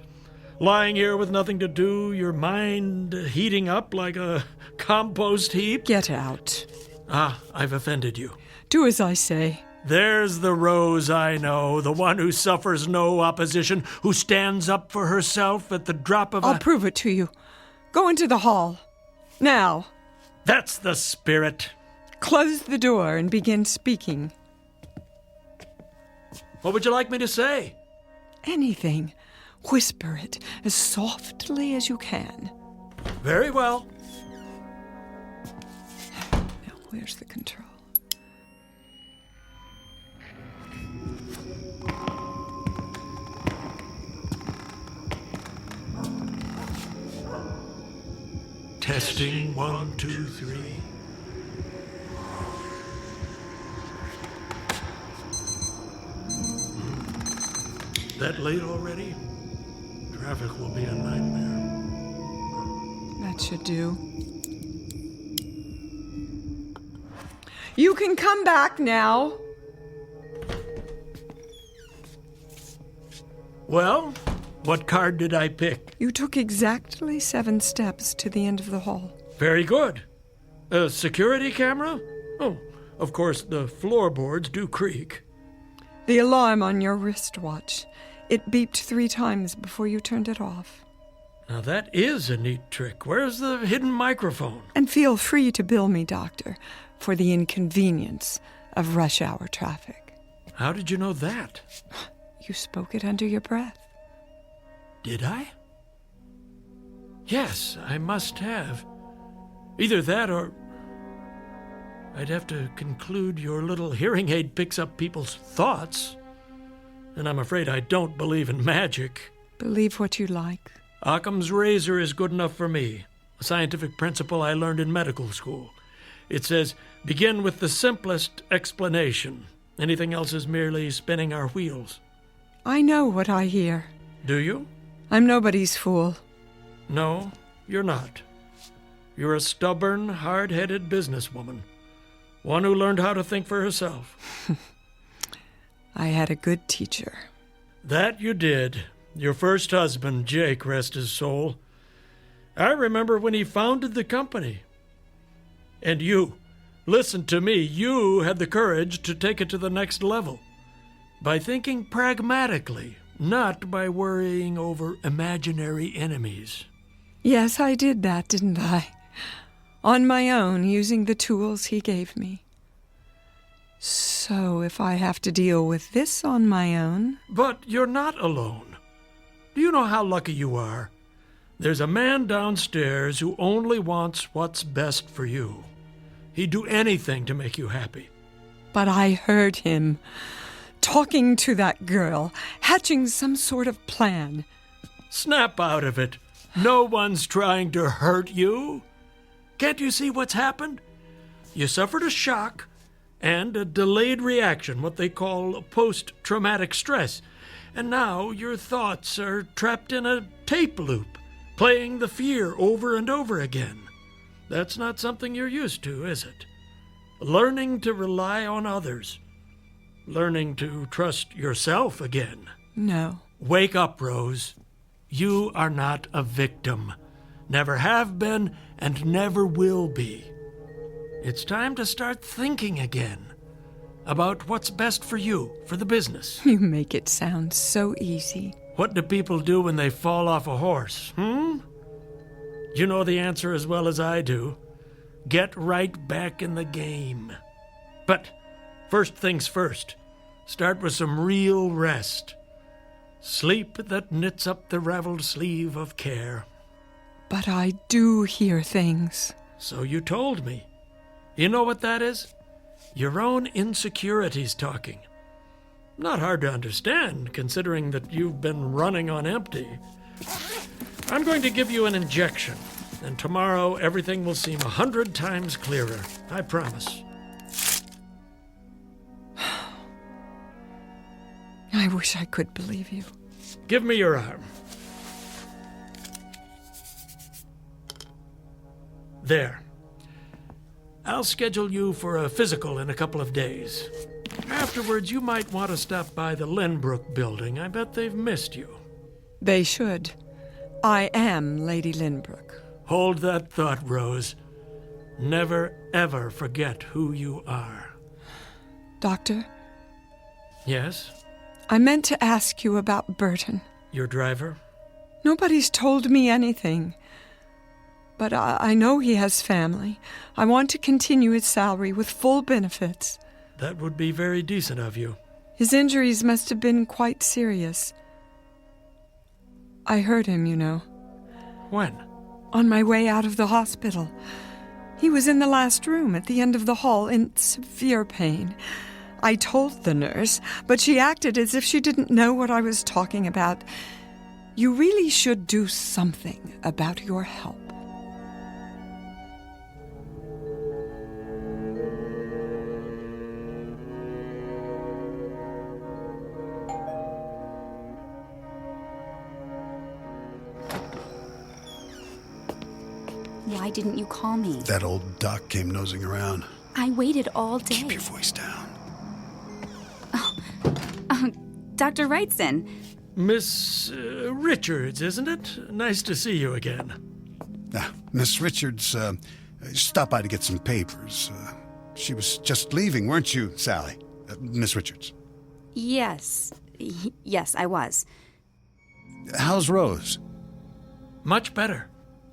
Lying here with nothing to do, your mind heating up like a compost heap. Get out. Ah, I've offended you. Do as I say. There's the Rose I know, the one who suffers no opposition, who stands up for herself at the drop of I'll prove it to you. Go into the hall. Now. That's the spirit. Close the door and begin speaking. What would you like me to say? Anything. Whisper it as softly as you can. Very well. Now, where's the control? Testing 1, 2, 3. That late already? Traffic will be a nightmare. That should do. You can come back now. Well, what card did I pick? You took exactly 7 steps to the end of the hall. Very good. A security camera? Oh, of course, the floorboards do creak. The alarm on your wristwatch. It beeped 3 times before you turned it off. Now that is a neat trick. Where's the hidden microphone? And feel free to bill me, Doctor, for the inconvenience of rush hour traffic. How did you know that? You spoke it under your breath. Did I? Yes, I must have. Either that or I'd have to conclude your little hearing aid picks up people's thoughts. And I'm afraid I don't believe in magic. Believe what you like. Occam's razor is good enough for me. A scientific principle I learned in medical school. It says, begin with the simplest explanation. Anything else is merely spinning our wheels. I know what I hear. Do you? I'm nobody's fool. No, you're not. You're a stubborn, hard-headed businesswoman. One who learned how to think for herself. I had a good teacher. That you did. Your first husband, Jake, rest his soul. I remember when he founded the company. And you, listen to me, you had the courage to take it to the next level. By thinking pragmatically, not by worrying over imaginary enemies. Yes, I did that, didn't I? On my own, using the tools he gave me. So if I have to deal with this on my own... But you're not alone. Do you know how lucky you are? There's a man downstairs who only wants what's best for you. He'd do anything to make you happy. But I heard him talking to that girl, hatching some sort of plan. Snap out of it. No one's trying to hurt you. Can't you see what's happened? You suffered a shock and a delayed reaction, what they call post-traumatic stress. And now your thoughts are trapped in a tape loop, playing the fear over and over again. That's not something you're used to, is it? Learning to rely on others. Learning to trust yourself again. No. Wake up, Rose. You are not a victim. Never have been and never will be. It's time to start thinking again about what's best for you, for the business. You make it sound so easy. What do people do when they fall off a horse, You know the answer as well as I do. Get right back in the game. But first things first, start with some real rest. Sleep that knits up the raveled sleeve of care. But I do hear things. So you told me. You know what that is? Your own insecurities talking. Not hard to understand, considering that you've been running on empty. I'm going to give you an injection, and tomorrow everything will seem 100 times clearer. I promise. I wish I could believe you. Give me your arm. There. I'll schedule you for a physical in a couple of days. Afterwards, you might want to stop by the Lynbrook building. I bet they've missed you. They should. I am Lady Lynbrook. Hold that thought, Rose. Never, ever forget who you are. Doctor? Yes? I meant to ask you about Burton. Your driver? Nobody's told me anything. But I know he has family. I want to continue his salary with full benefits. That would be very decent of you. His injuries must have been quite serious. I heard him, you know. When? On my way out of the hospital. He was in the last room at the end of the hall in severe pain. I told the nurse, but she acted as if she didn't know what I was talking about. You really should do something about your help. Why didn't you call me? That old duck came nosing around. I waited all day. Keep your voice down. Dr. Wrightson. Miss Richards, isn't it? Nice to see you again. Miss Richards stopped by to get some papers. She was just leaving, weren't you, Sally? Miss Richards. Yes. Yes, I was. How's Rose? Much better.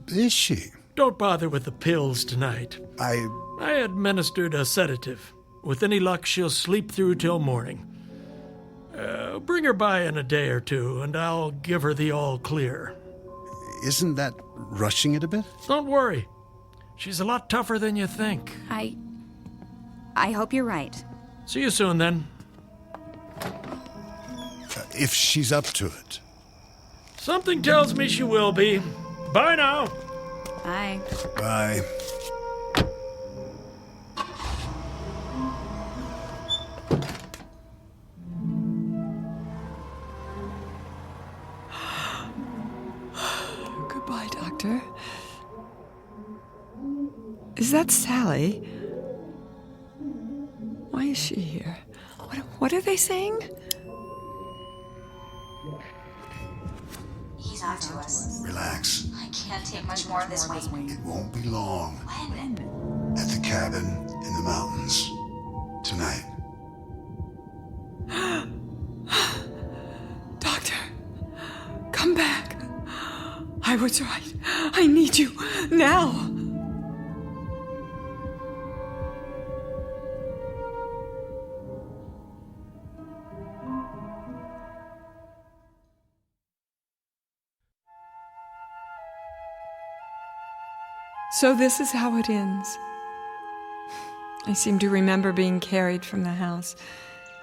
Is she? Don't bother with the pills tonight. I administered a sedative. With any luck, she'll sleep through till morning. Bring her by in a day or two, and I'll give her the all clear. Isn't that rushing it a bit? Don't worry. She's a lot tougher than you think. I hope you're right. See you soon, then. If she's up to it. Something tells me she will be. Bye now. Bye. Bye. Goodbye, Doctor. Is that Sally? Why is she here? What are they saying? He's on to us. Relax. I can't take much more of this weight. It won't be long. When? At the cabin in the mountains. Tonight. Doctor, come back. I was right. I need you now. So this is how it ends. I seem to remember being carried from the house.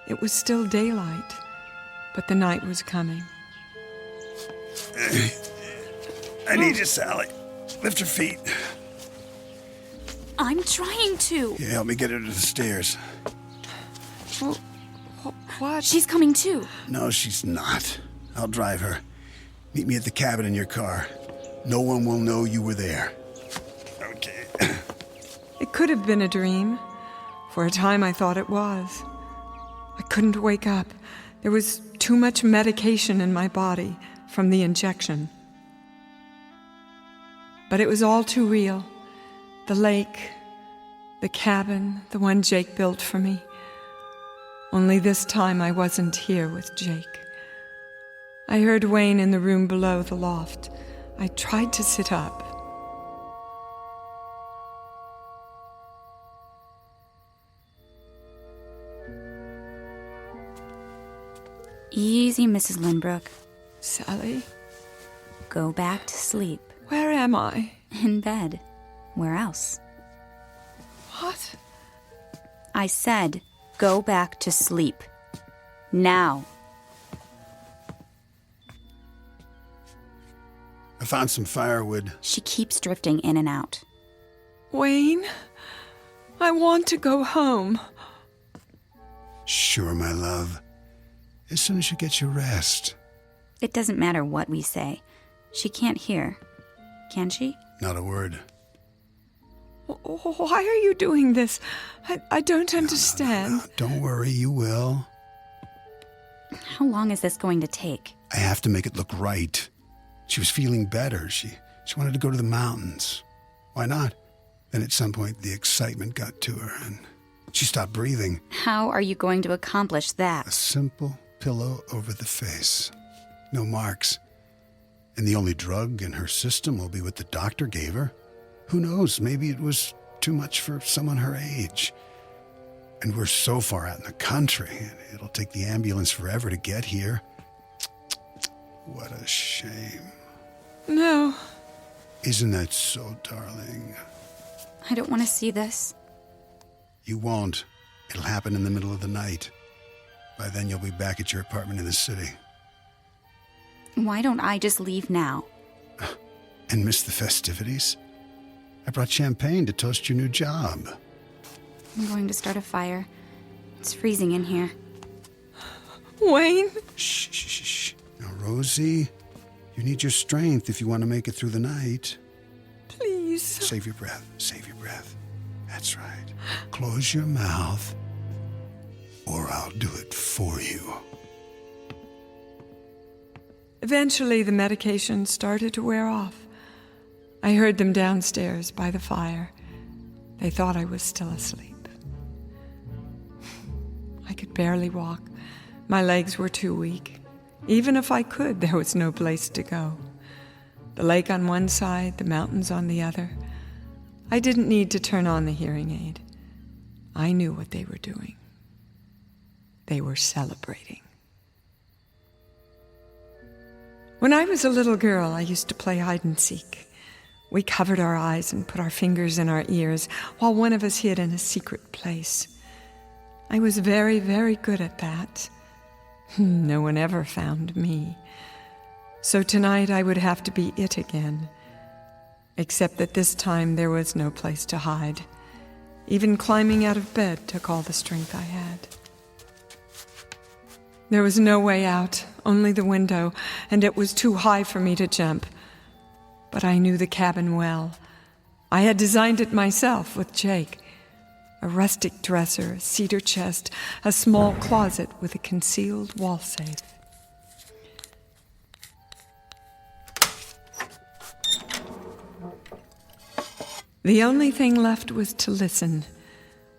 It was still daylight, but the night was coming. I need you, Sally. Lift her feet. I'm trying to. Yeah, help me get her to the stairs. What? She's coming too. No, she's not. I'll drive her. Meet me at the cabin in your car. No one will know you were there. Okay. It could have been a dream. For a time I thought it was. I couldn't wake up. There was too much medication in my body from the injection. But it was all too real. The lake, the cabin, the one Jake built for me. Only this time I wasn't here with Jake. I heard Wayne in the room below the loft. I tried to sit up. Easy, Mrs. Lynbrook. Sally? Go back to sleep. Where am I? In bed. Where else? What? I said, go back to sleep. Now. I found some firewood. She keeps drifting in and out. Wayne, I want to go home. Sure, my love. As soon as you get your rest. It doesn't matter what we say. She can't hear. Can she? Not a word. Why are you doing this? I don't understand. No, don't worry, you will. How long is this going to take? I have to make it look right. She was feeling better. She wanted to go to the mountains. Why not? Then at some point, the excitement got to her, and she stopped breathing. How are you going to accomplish that? A simple pillow over the face. No marks. And the only drug in her system will be what the doctor gave her. Who knows? Maybe it was too much for someone her age. And we're so far out in the country, and it'll take the ambulance forever to get here. What a shame. No. Isn't that so, darling? I don't want to see this. You won't. It'll happen in the middle of the night. By then, you'll be back at your apartment in the city. Why don't I just leave now? And miss the festivities? I brought champagne to toast your new job. I'm going to start a fire. It's freezing in here. Wayne? Shh. Now, Rosie, you need your strength if you want to make it through the night. Please. Save your breath. Save your breath. That's right. Close your mouth, or I'll do it for you. Eventually, the medication started to wear off. I heard them downstairs by the fire. They thought I was still asleep. I could barely walk. My legs were too weak. Even if I could, there was no place to go. The lake on one side, the mountains on the other. I didn't need to turn on the hearing aid. I knew what they were doing. They were celebrating. When I was a little girl, I used to play hide and seek. We covered our eyes and put our fingers in our ears while one of us hid in a secret place. I was very, very good at that. No one ever found me. So tonight I would have to be it again. Except that this time there was no place to hide. Even climbing out of bed took all the strength I had. There was no way out, only the window, and it was too high for me to jump. But I knew the cabin well. I had designed it myself with Jake. A rustic dresser, a cedar chest, a small closet with a concealed wall safe. The only thing left was to listen,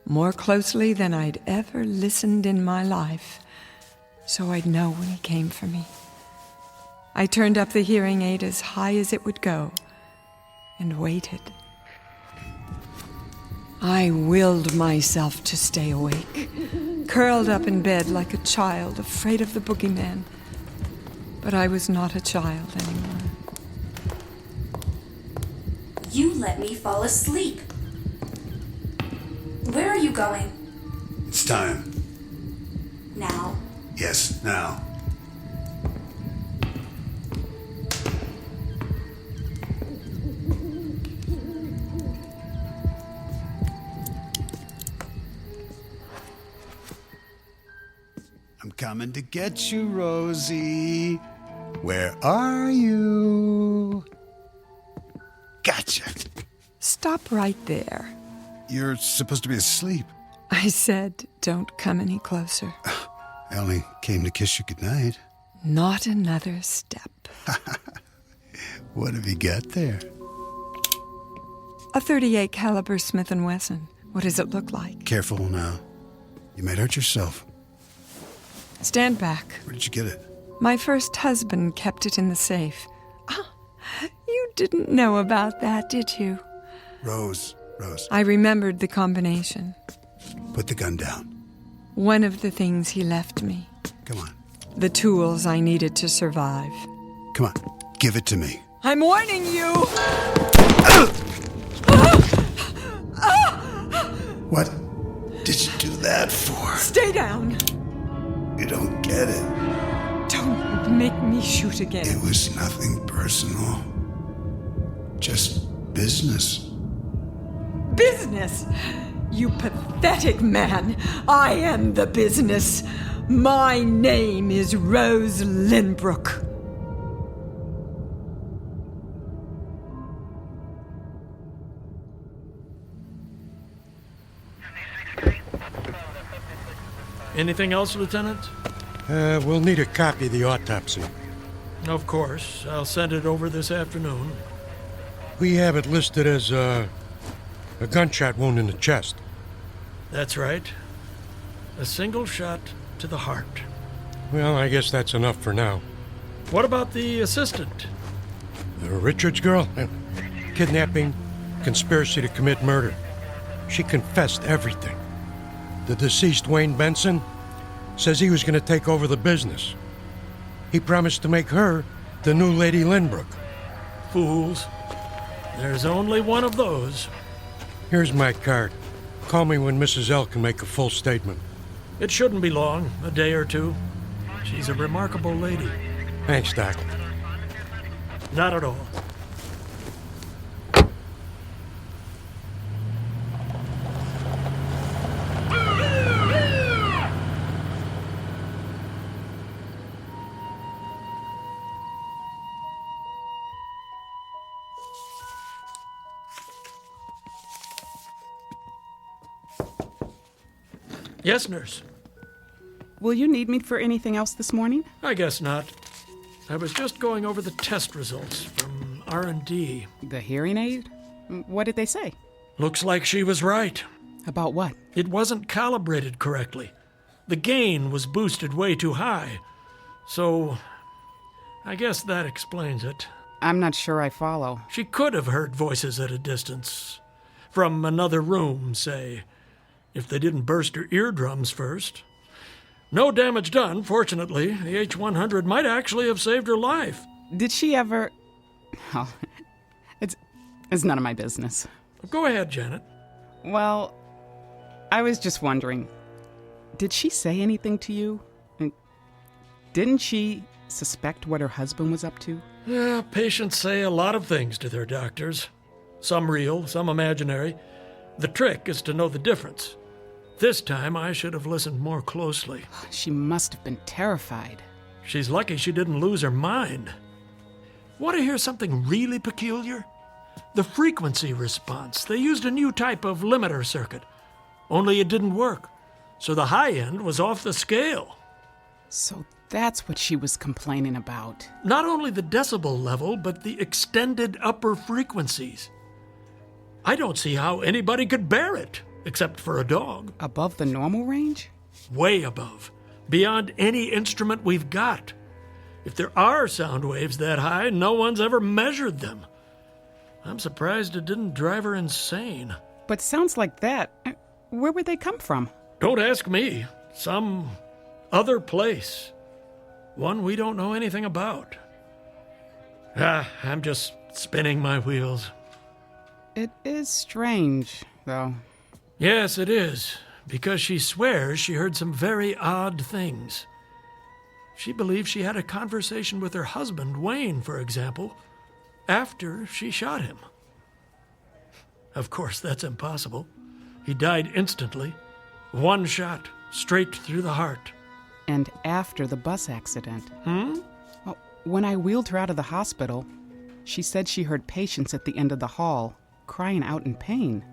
more closely than I'd ever listened in my life, so I'd know when he came for me. I turned up the hearing aid as high as it would go and waited. I willed myself to stay awake, curled up in bed like a child afraid of the boogeyman. But I was not a child anymore. You let me fall asleep. Where are you going? It's time. Now. Yes, now. I'm coming to get you, Rosie. Where are you? Gotcha. Stop right there. You're supposed to be asleep. I said, don't come any closer. I only came to kiss you goodnight. Not another step. What have you got there? A .38 caliber Smith & Wesson. What does it look like? Careful now. You might hurt yourself. Stand back. Where did you get it? My first husband kept it in the safe. Ah, you didn't know about that, did you? Rose. I remembered the combination. Put the gun down. One of the things he left me. Come on. The tools I needed to survive. Come on. Give it to me. I'm warning you! What did you do that for? Stay down! You don't get it. Don't make me shoot again. It was nothing personal. Just business. Business? You pathetic man. I am the business. My name is Rose Lynbrook. Anything else, Lieutenant? We'll need a copy of the autopsy. Of course. I'll send it over this afternoon. We have it listed as a gunshot wound in the chest. That's right. A single shot to the heart. Well, I guess that's enough for now. What about the assistant? The Richards girl? Kidnapping, conspiracy to commit murder. She confessed everything. The deceased Wayne Benson says he was going to take over the business. He promised to make her the new Lady Lynbrook. Fools. There's only one of those. Here's my card. Call me when Mrs. L can make a full statement. It shouldn't be long, a day or two. She's a remarkable lady. Thanks, Doc. Not at all. Yes, nurse. Will you need me for anything else this morning? I guess not. I was just going over the test results from R&D. The hearing aid? What did they say? Looks like she was right. About what? It wasn't calibrated correctly. The gain was boosted way too high. So, I guess that explains it. I'm not sure I follow. She could have heard voices at a distance. From another room, say. If they didn't burst her eardrums first. No damage done, fortunately. The H-100 might actually have saved her life. Did she ever... Oh, it's none of my business. Go ahead, Janet. Well, I was just wondering, did she say anything to you? Didn't she suspect what her husband was up to? Yeah, patients say a lot of things to their doctors. Some real, some imaginary. The trick is to know the difference. This time, I should have listened more closely. She must have been terrified. She's lucky she didn't lose her mind. Want to hear something really peculiar? The frequency response. They used a new type of limiter circuit. Only it didn't work. So the high end was off the scale. So that's what she was complaining about. Not only the decibel level, but the extended upper frequencies. I don't see how anybody could bear it. Except for a dog. Above the normal range? Way above. Beyond any instrument we've got. If there are sound waves that high, no one's ever measured them. I'm surprised it didn't drive her insane. But sounds like that, where would they come from? Don't ask me. Some other place. One we don't know anything about. I'm just spinning my wheels. It is strange, though. Yes, it is, because she swears she heard some very odd things. She believes she had a conversation with her husband, Wayne, for example, after she shot him. Of course, that's impossible. He died instantly. One shot, straight through the heart. And after the bus accident. Well, when I wheeled her out of the hospital, she said she heard patients at the end of the hall crying out in pain.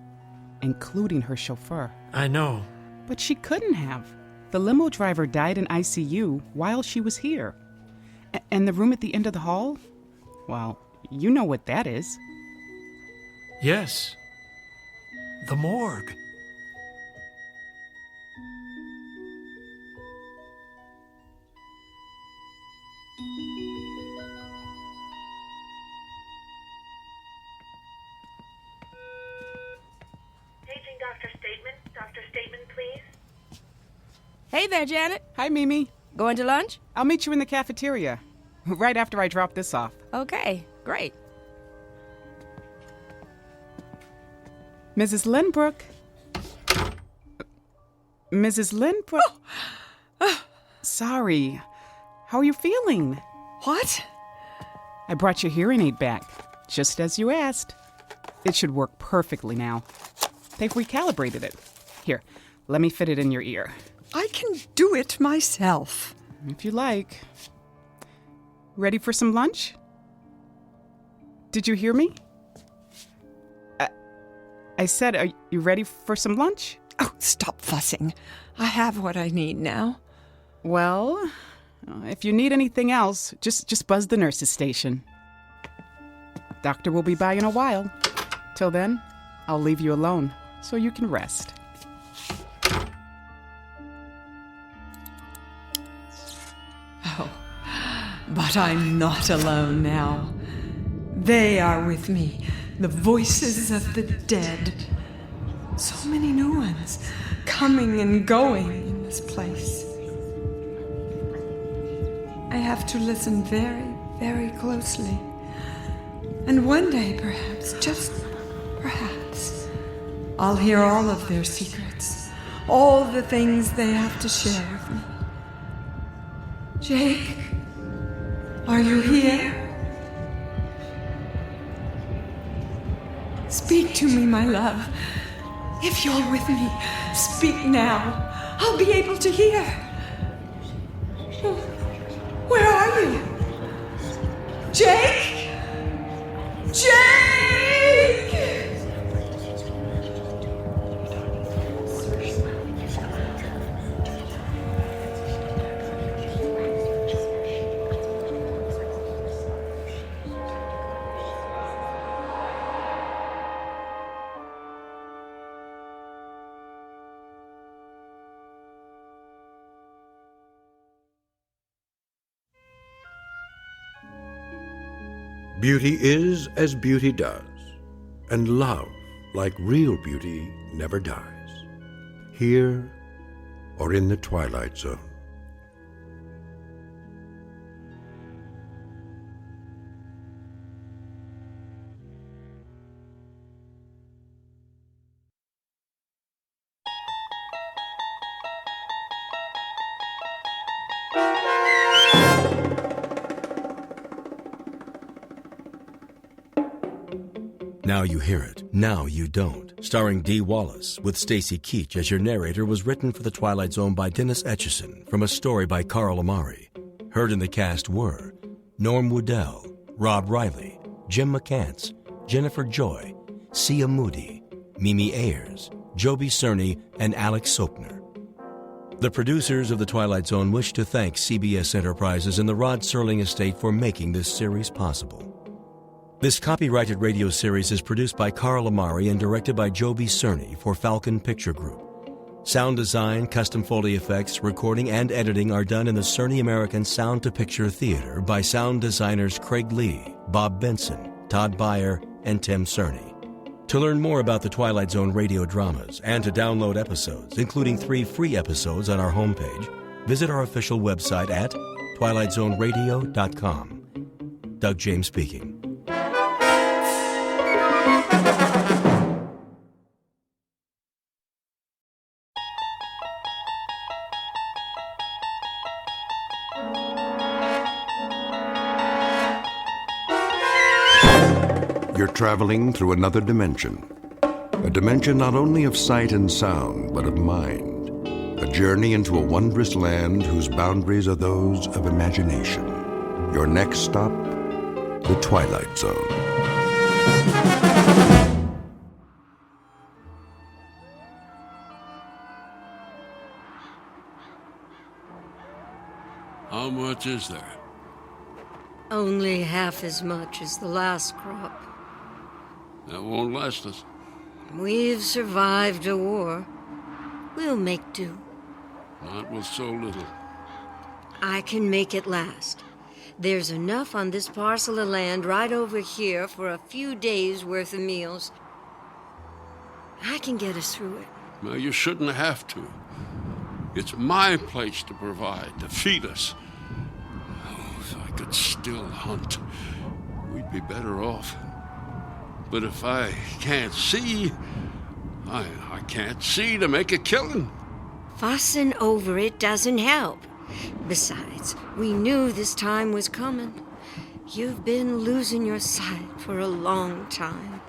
Including her chauffeur. I know. But she couldn't have. The limo driver died in ICU while she was here. And the room at the end of the hall? Well, you know what that is. Yes. The morgue. Dr. Statement, please. Hey there, Janet. Hi, Mimi. Going to lunch? I'll meet you in the cafeteria, right after I drop this off. Okay, great. Mrs. Lynbrook. Mrs. Lynbrook. Sorry. How are you feeling? What? I brought your hearing aid back, just as you asked. It should work perfectly now. They've recalibrated it. Here, let me fit it in your ear. I can do it myself. If you like. Ready for some lunch? Did you hear me? I said, are you ready for some lunch? Oh, stop fussing. I have what I need now. Well, if you need anything else, just buzz the nurse's station. Doctor will be by in a while. Till then, I'll leave you alone so you can rest. Oh, but I'm not alone now. They are with me, the voices of the dead. So many new ones, coming and going in this place. I have to listen very, very closely. And one day, perhaps, just perhaps, I'll hear all of their secrets, all the things they have to share with me. Jake, are you here? Speak to me, my love. If you're with me, speak now. I'll be able to hear. Where are you? Jake? Jake! Beauty is as beauty does, and love, like real beauty, never dies. Here or in the Twilight Zone. Now You Hear It, Now You Don't, starring Dee Wallace, with Stacy Keach as your narrator, was written for The Twilight Zone by Dennis Etchison from a story by Carl Amari. Heard in the cast were Norm Woodell, Rob Riley, Jim McCants, Jennifer Joy, Sia Moody, Mimi Ayers, Joby Cerny, and Alex Sopner. The producers of The Twilight Zone wish to thank CBS Enterprises and the Rod Serling Estate for making this series possible. This copyrighted radio series is produced by Carl Amari and directed by Joby Cerny for Falcon Picture Group. Sound design, custom Foley effects, recording, and editing are done in the Cerny American Sound to Picture Theater by sound designers Craig Lee, Bob Benson, Todd Beyer, and Tim Cerny. To learn more about the Twilight Zone radio dramas and to download episodes, including 3 free episodes on our homepage, visit our official website at twilightzoneradio.com. Doug James speaking. You're traveling through another dimension. A dimension not only of sight and sound, but of mind. A journey into a wondrous land whose boundaries are those of imagination. Your next stop, the Twilight Zone. How much is there? Only half as much as the last crop. That won't last us. We've survived a war. We'll make do. Not with so little. I can make it last. There's enough on this parcel of land right over here for a few days' worth of meals. I can get us through it. Well, you shouldn't have to. It's my place to provide, to feed us. Oh, if I could still hunt, we'd be better off. But if I can't see, I can't see to make a killing. Fussing over it doesn't help. Besides, we knew this time was coming. You've been losing your sight for a long time.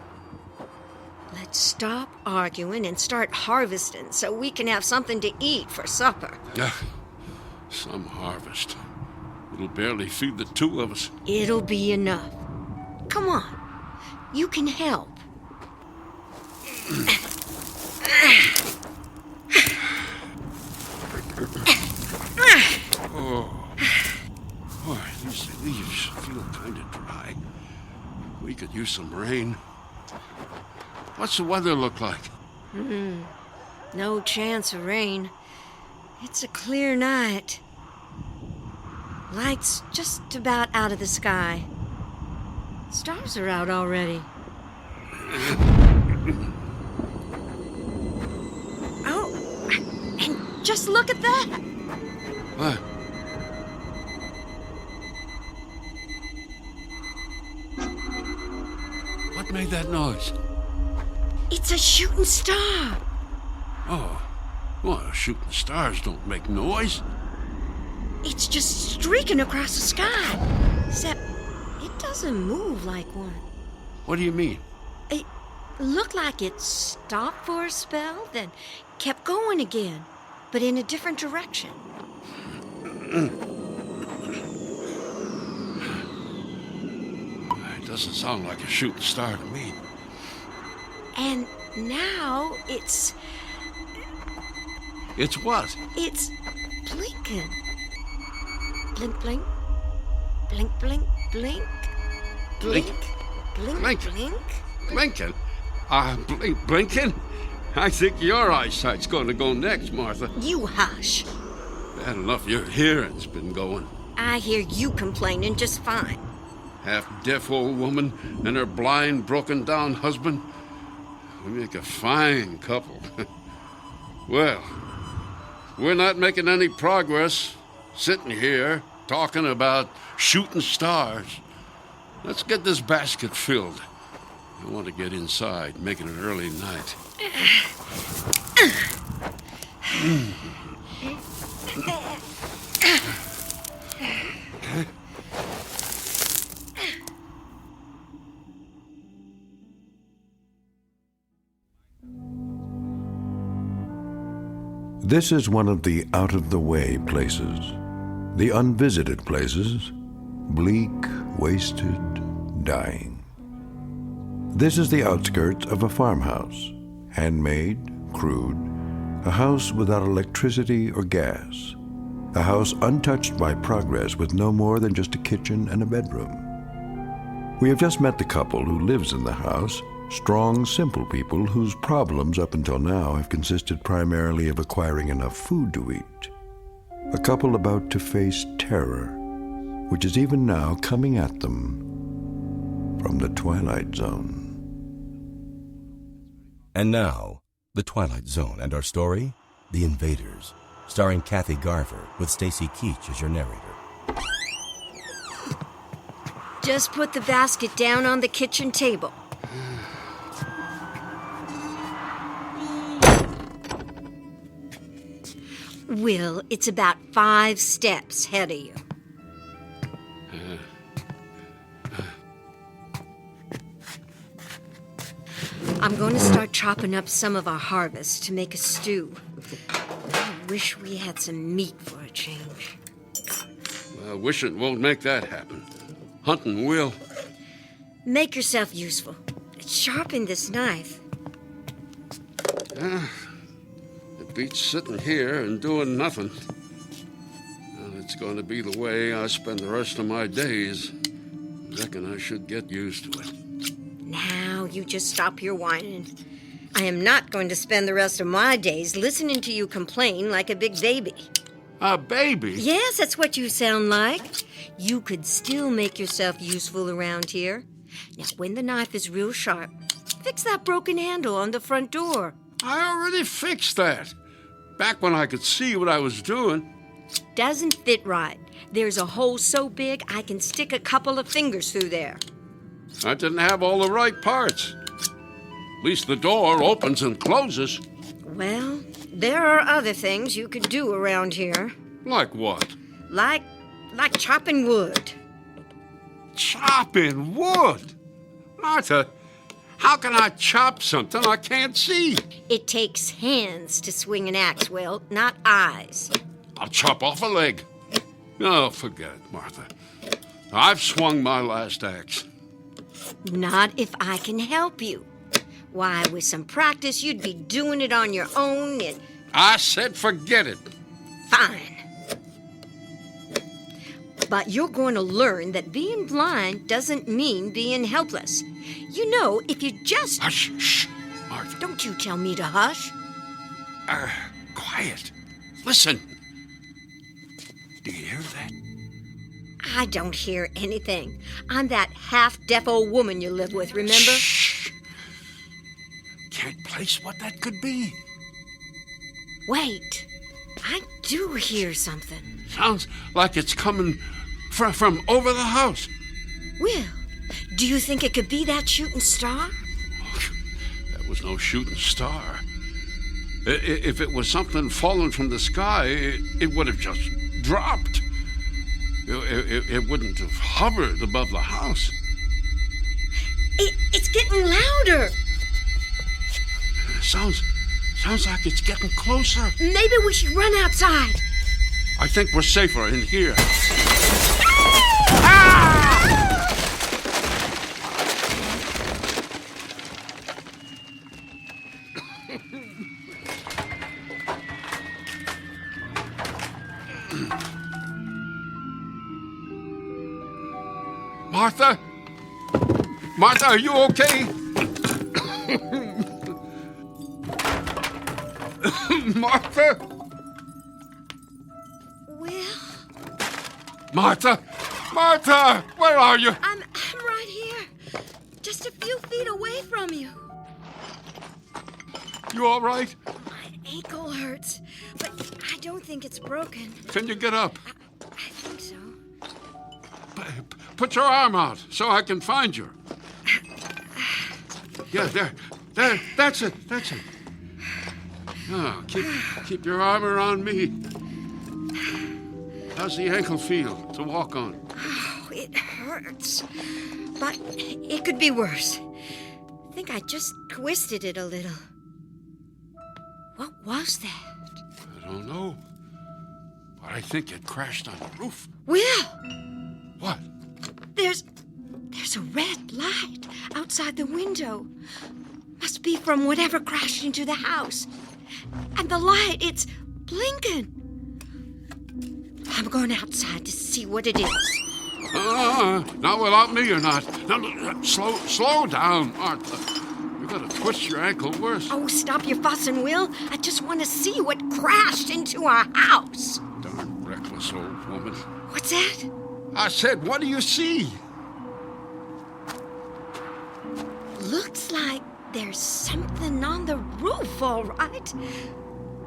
Let's stop arguing and start harvesting so we can have something to eat for supper. Some harvest. It'll barely feed the 2 of us. It'll be enough. Come on. You can help. use some rain. What's the weather look like? No chance of rain. It's a clear night. Light's just about out of the sky. Stars are out already. Oh, and just look at that! What? What made that noise? It's a shooting star! Oh, well, shooting stars don't make noise. It's just streaking across the sky. Except it doesn't move like one. What do you mean? It looked like it stopped for a spell, then kept going again, but in a different direction. It doesn't sound like a shooting star to me. And now it's... It's what? It's blinking. Blink, blink. Blink, blink, blink. Blink. Blink, blink, blink. Blinking? Blinking? I think your eyesight's going to go next, Martha. You hush. Bad enough your hearing's been going. I hear you complaining just fine. Half-deaf old woman and her blind, broken-down husband. We make a fine couple. Well, we're not making any progress sitting here talking about shooting stars. Let's get this basket filled. I want to get inside, make it an early night. This is one of the out-of-the-way places, the unvisited places, bleak, wasted, dying. This is the outskirts of a farmhouse, handmade, crude, a house without electricity or gas, a house untouched by progress with no more than just a kitchen and a bedroom. We have just met the couple who lives in the house, strong, simple people whose problems up until now have consisted primarily of acquiring enough food to eat. A couple about to face terror, which is even now coming at them from the Twilight Zone. And now, The Twilight Zone and our story, The Invaders, starring Kathy Garver with Stacy Keach as your narrator. Just put the basket down on the kitchen table. Will, it's about 5 steps ahead of you. I'm going to start chopping up some of our harvest to make a stew. I wish we had some meat for a change. Well, wishing won't make that happen. Hunting will. Make yourself useful. Sharpen this knife. It beats sitting here and doing nothing. Well, it's going to be the way I spend the rest of my days. Reckon I should get used to it. Now you just stop your whining. I am not going to spend the rest of my days listening to you complain like a big baby. A baby? Yes, that's what you sound like. You could still make yourself useful around here. Now, when the knife is real sharp, fix that broken handle on the front door. I already fixed that. Back when I could see what I was doing. Doesn't fit right. There's a hole so big I can stick a couple of fingers through there. I didn't have all the right parts. At least the door opens and closes. Well, there are other things you could do around here. Like what? Like chopping wood. Chopping wood? Martha, how can I chop something I can't see? It takes hands to swing an axe, Will, not eyes. I'll chop off a leg. No, forget it, Martha. I've swung my last axe. Not if I can help you. Why, with some practice, you'd be doing it on your own and... I said forget it. Fine. But you're going to learn that being blind doesn't mean being helpless. You know, if you just... Hush, shh, Martha. Don't you tell me to hush. Quiet. Listen. Do you hear that? I don't hear anything. I'm that half-deaf old woman you live with, remember? Shh. Can't place what that could be. Wait. I do hear something. Sounds like it's coming from over the house. Will, do you think it could be that shooting star? That was no shooting star. If it was something falling from the sky, it would have just dropped. It wouldn't have hovered above the house. It's getting louder. Sounds like it's getting closer. Maybe we should run outside. I think we're safer in here. Martha? Martha, are you okay? Martha? Will? Martha? Martha! Where are you? I'm right here. Just a few feet away from you. You all right? My ankle hurts, but I don't think it's broken. Can you get up? I think so. Put your arm out so I can find you. Yeah, there. That's it. Oh, keep your arm around me. How's the ankle feel to walk on? Oh, it hurts. But it could be worse. I think I just twisted it a little. What was that? I don't know. But I think it crashed on the roof. Will! What? There's a red light outside the window. Must be from whatever crashed into the house. And the light, it's blinking. I'm going outside to see what it is. Not without me or not. No, slow down, Martha. You're going to twist your ankle worse. Oh, stop your fussing, Will. I just want to see what crashed into our house. Darn reckless old woman. What's that? I said, what do you see? Looks like there's something on the roof, all right.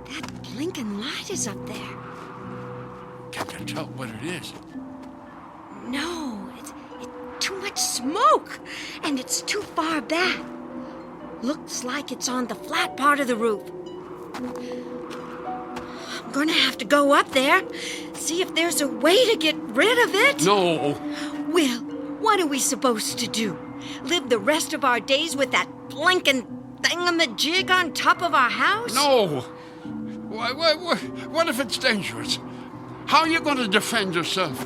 That blinking light is up there. Can't you tell what it is? No, it's too much smoke, and it's too far back. Looks like it's on the flat part of the roof. I'm gonna have to go up there, see if there's a way to get rid of it. No. Will, what are we supposed to do? Live the rest of our days with that blinking thingamajig on top of our house? No. What if it's dangerous? How are you going to defend yourself?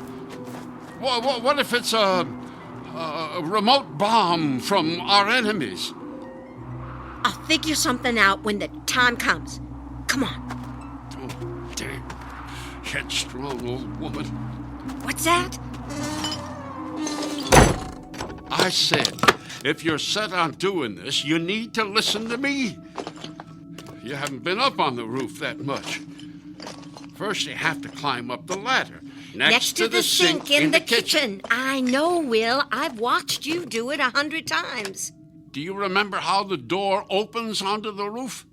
What if it's a remote bomb from our enemies? I'll figure something out when the time comes. Come on. Oh, damn. Headstrong old woman. What's that? I said, if you're set on doing this, you need to listen to me. You haven't been up on the roof that much. First, you have to climb up the ladder. Next to the sink in the kitchen. I know, Will. I've watched you do it 100 times. Do you remember how the door opens onto the roof?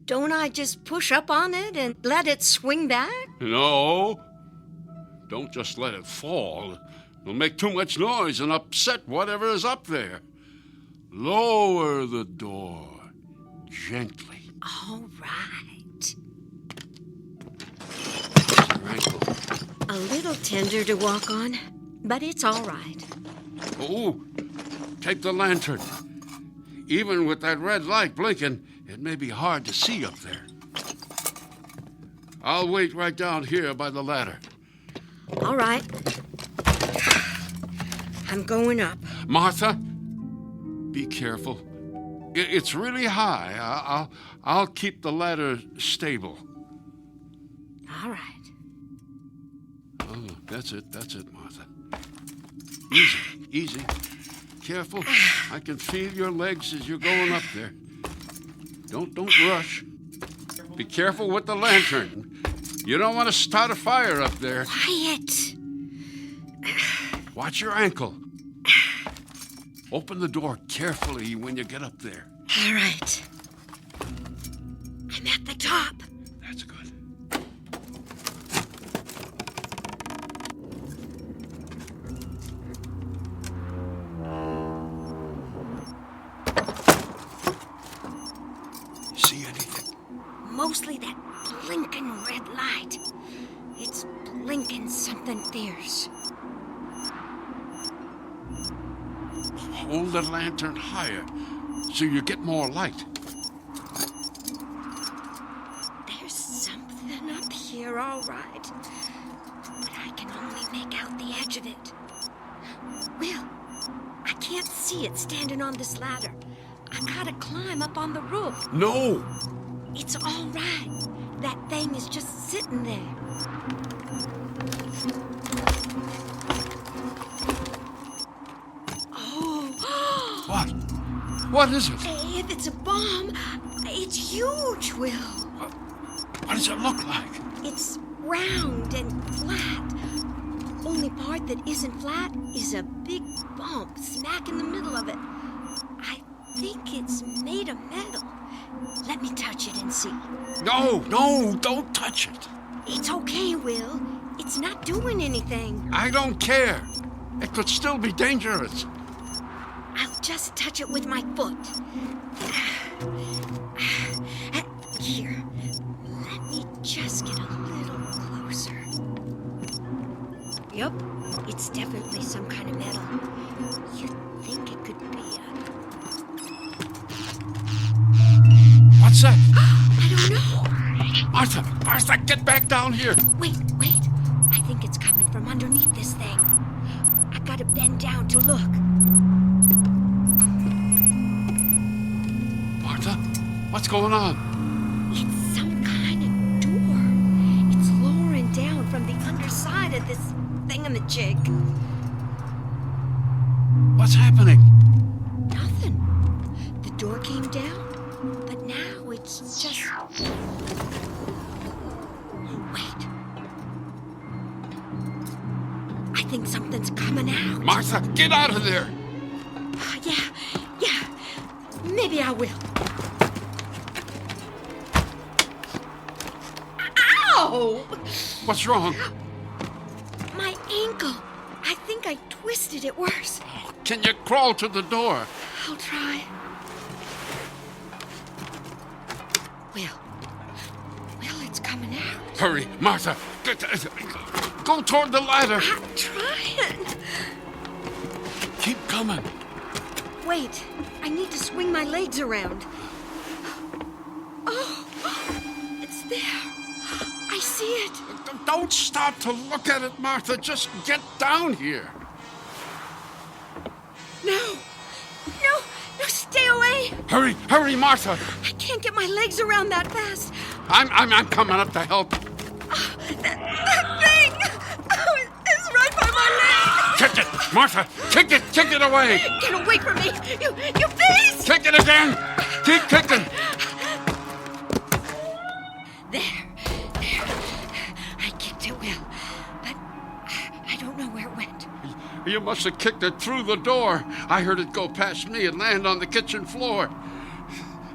Don't I just push up on it and let it swing back? No. Don't just let it fall. It'll make too much noise and upset whatever is up there. Lower the door gently. All right. Your ankle. A little tender to walk on, but it's all right. Oh, take the lantern. Even with that red light blinking, it may be hard to see up there. I'll wait right down here by the ladder. All right. I'm going up. Martha, be careful. It's really high. I'll keep the ladder stable. All right. Oh, that's it, Martha. Easy. Careful. I can feel your legs as you're going up there. Don't rush. Be careful with the lantern. You don't want to start a fire up there. Quiet. Watch your ankle. Open the door carefully when you get up there. All right. I'm at the top. That's good. See anything? Mostly that blinking red light. It's blinking something fierce. Hold the lantern higher so you get more light. There's something up here, all right. But I can only make out the edge of it. Will, I can't see it standing on this ladder. I gotta climb up on the roof. No! It's all right. That thing is just sitting there. Oh! What? What is it? If it's a bomb, it's huge, Will. What does it look like? It's round and flat. Only part that isn't flat is a big bump smack in the middle of it. I think it's made of metal. Let me touch it and see. No, don't touch it. It's okay, Will. It's not doing anything. I don't care. It could still be dangerous. I'll just touch it with my foot. Here, let me just get a little closer. Yep, it's definitely some kind of metal. You'd think it could be a... What's that? I don't know. Martha, get back down here. Wait. I think it's coming from underneath this thing. I gotta bend down to look. Martha, what's going on? It's some kind of door. It's lowering down from the underside of this thingamajig. What's happening? Nothing. The door came down, but now it's just... Wait. I think something's coming out. Martha, get out of there! Yeah. Maybe I will. Ow! What's wrong? My ankle. I think I twisted it worse. Can you crawl to the door? I'll try. Will, it's coming out. Hurry, Martha. Go toward the ladder. I'm trying. Keep coming. Wait, I need to swing my legs around. Oh, it's there. I see it. Don't stop to look at it, Martha. Just get down here. No, stay away. Hurry, Martha. I can't get my legs around that fast. I'm coming up to help. That thing! It's right by my leg! Kick it, Martha! Kick it away! Get away from me! You beast! Kick it again! Keep kicking! There. I kicked it well, but I don't know where it went. You must have kicked it through the door. I heard it go past me and land on the kitchen floor.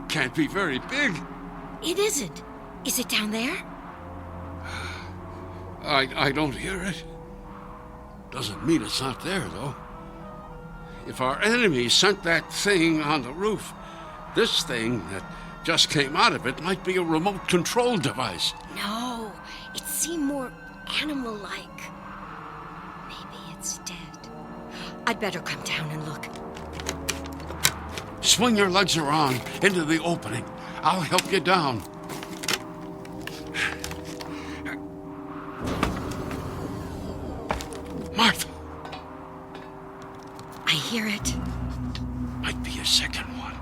Can't be very big. It isn't. Is it down there? I don't hear it. Doesn't mean it's not there, though. If our enemy sent that thing on the roof, this thing that just came out of it might be a remote control device. No, it seemed more animal-like. Maybe it's dead. I'd better come down and look. Swing your legs around into the opening. I'll help you down. Martha! I hear it. Might be a second one.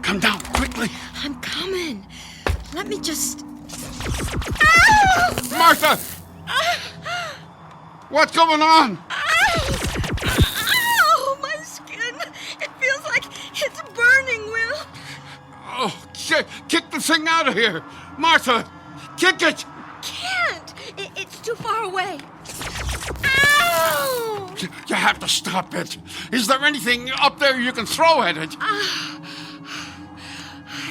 Come down, quickly! I'm coming. Let me just... Martha! What's going on? Ow! My skin! It feels like it's burning, Will. Oh, kick the thing out of here. Martha, kick it. Can't! It's too far away. Ow! You have to stop it. Is there anything up there you can throw at it? I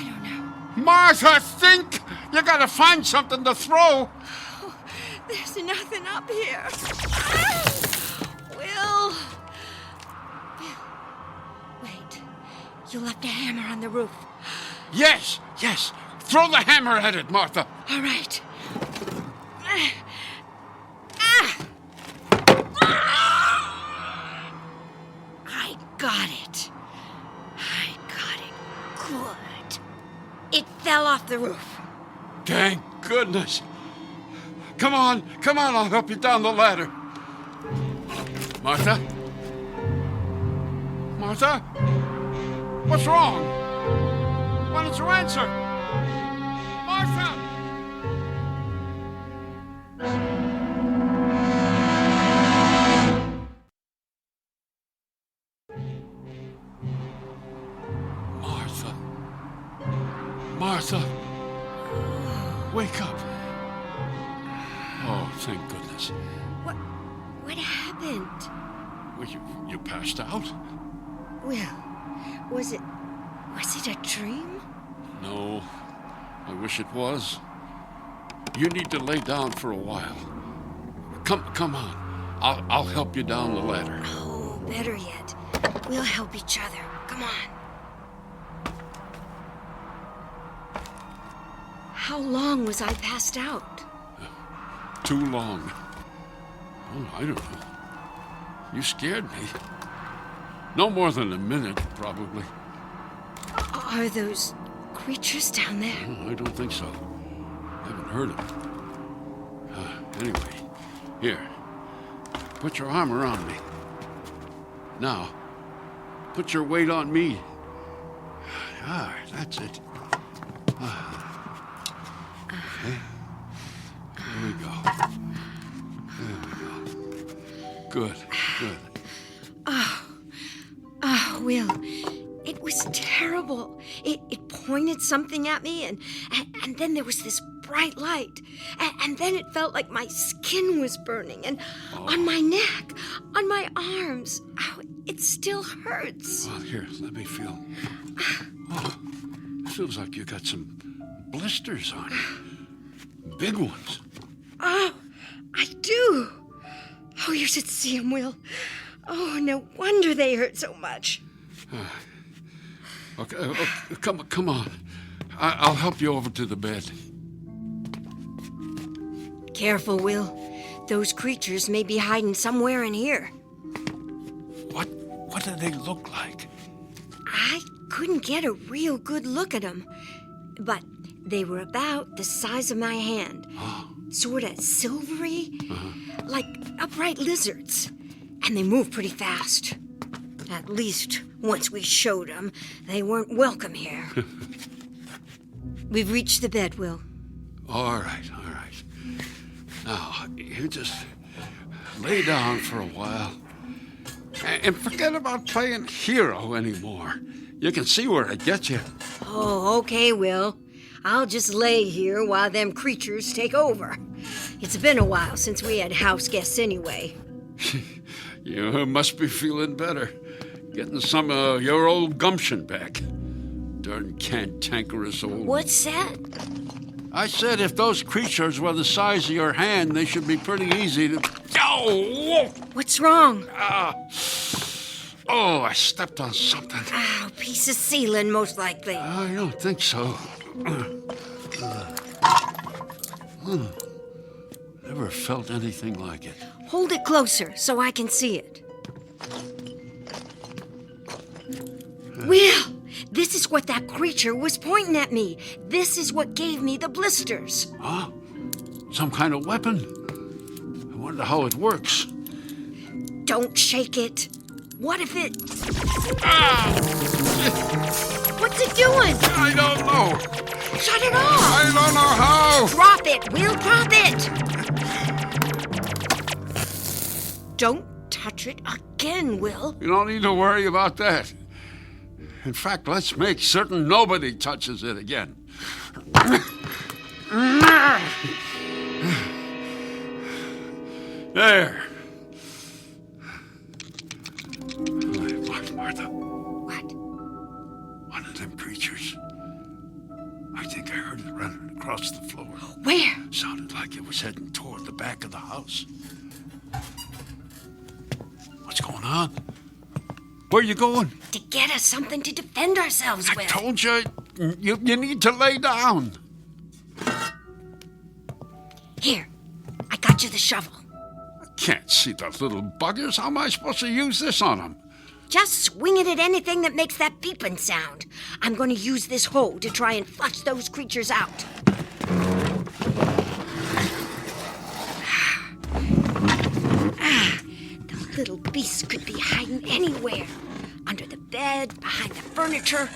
don't know. Martha, think! You gotta find something to throw. Oh, there's nothing up here. Will. Wait. You left a hammer on the roof. Yes. Throw the hammer at it, Martha. All right. I got it. Good. It fell off the roof. Thank goodness. Come on, I'll help you down the ladder. Martha? What's wrong? Why don't you answer? Martha! Martha, wake up. Oh, thank goodness. What happened? Well, you passed out? Will, was it a dream? No, I wish it was. You need to lay down for a while. Come on. I'll help you down the ladder. Oh, better yet. We'll help each other. Come on. How long was I passed out? Too long. Oh, I don't know. You scared me. No more than a minute, probably. Are those creatures down there? Oh, I don't think so. I haven't heard them. Anyway, here. Put your arm around me. Now, put your weight on me. That's it. Okay. There we go. Good. Oh, Will, it was terrible. It pointed something at me, and then there was this bright light. And then it felt like my skin was burning, and on my neck, on my arms. Oh, it still hurts. Well, here, let me feel. Oh, it feels like you got some blisters on you. Big ones. Oh, I do. Oh, you should see them, Will. Oh, no wonder they hurt so much. Okay, come on. I'll help you over to the bed. Careful, Will. Those creatures may be hiding somewhere in here. What do they look like? I couldn't get a real good look at them, but they were about the size of my hand. Sort of silvery, like upright lizards. And they move pretty fast. At least once we showed them, they weren't welcome here. We've reached the bed, Will. All right. Now, you just lay down for a while. And forget about playing hero anymore. You can see where it gets you. Oh, okay, Will. I'll just lay here while them creatures take over. It's been a while since we had house guests anyway. You must be feeling better. Getting some of your old gumption back. Darn cantankerous old... What's that? I said if those creatures were the size of your hand, they should be pretty easy to... Oh! What's wrong? I stepped on something. Oh, piece of ceiling, most likely. I don't think so. Never felt anything like it. Hold it closer so I can see it. Will, this is what that creature was pointing at me. This is what gave me the blisters. Huh? Some kind of weapon? I wonder how it works. Don't shake it. What if it... What's it doing? I don't know. Shut it off. I don't know how. Drop it, Will, drop it. Don't touch it again, Will. You don't need to worry about that. In fact, let's make certain nobody touches it again. There. Martha. What? One of them creatures. I think I heard it running across the floor. Where? Sounded like it was heading toward the back of the house. What's going on? Where are you going? To get us something to defend ourselves with. I told you, you need to lay down. Here, I got you the shovel. I can't see the little buggers. How am I supposed to use this on them? Just swing it at anything that makes that beeping sound. I'm going to use this hoe to try and flush those creatures out. The little beasts could be hiding anywhere. Under the bed, behind the furniture.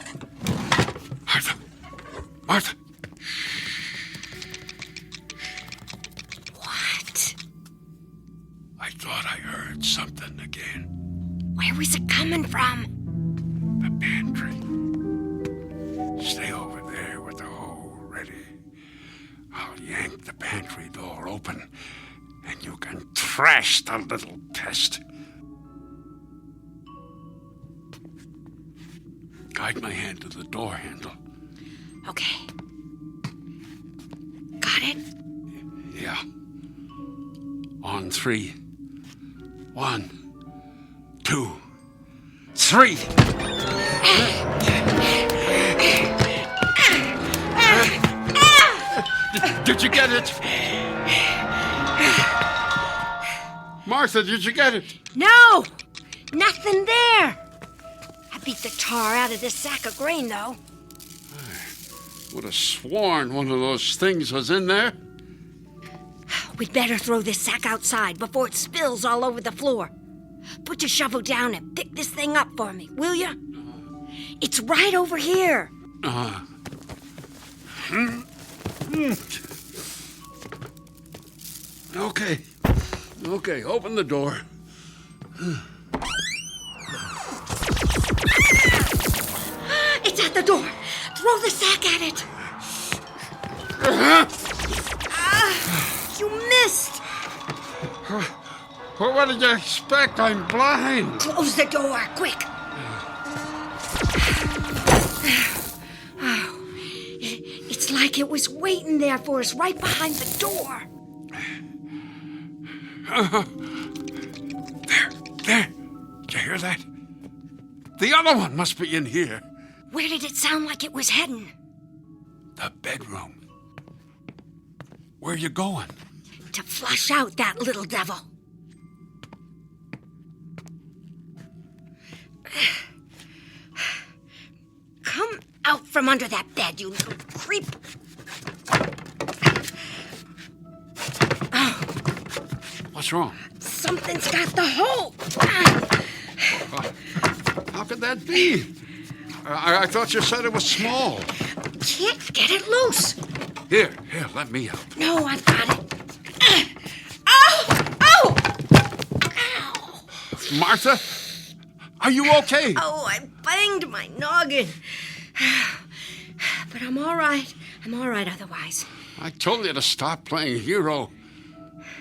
Martha! Martha! What? I thought I heard something again. Where was it coming from? The pantry. Stay over there with the hoe ready. I'll yank the pantry door open, and you can thrash the little pest. Guide my hand to the door handle. Okay. Got it? Yeah. On 3. 1, 2, 3. Did you get it? Martha, did you get it? No! Nothing there! I beat the tar out of this sack of grain, though. Would have sworn one of those things was in there. We'd better throw this sack outside before it spills all over the floor. Put your shovel down and pick this thing up for me, will you? It's right over here. Okay. Okay, open the door. It's at the door. Throw the sack at it. You missed. What did you expect? I'm blind. Close the door, quick. It's like it was waiting there for us right behind the door. There. Did you hear that? The other one must be in here. Where did it sound like it was heading? The bedroom. Where are you going? To flush out that little devil. Come out from under that bed, you little creep. Oh. What's wrong? Something's got the hole. How could that be? I thought you said it was small. Can't get it loose. Here, let me help. No, I've got it. Ow! Ow! Martha, are you okay? Oh, I banged my noggin. But I'm all right. I'm all right otherwise. I told you to stop playing hero.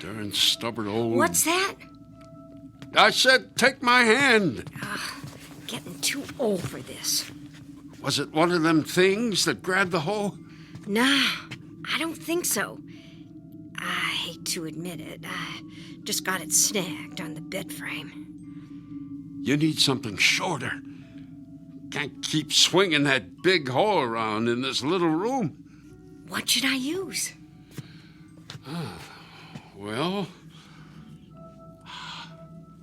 Darn stubborn old... What's that? I said take my hand. Getting too old for this. Was it one of them things that grabbed the hoe? Nah, I don't think so. I hate to admit it. I just got it snagged on the bed frame. You need something shorter. Can't keep swinging that big hoe around in this little room. What should I use? Well,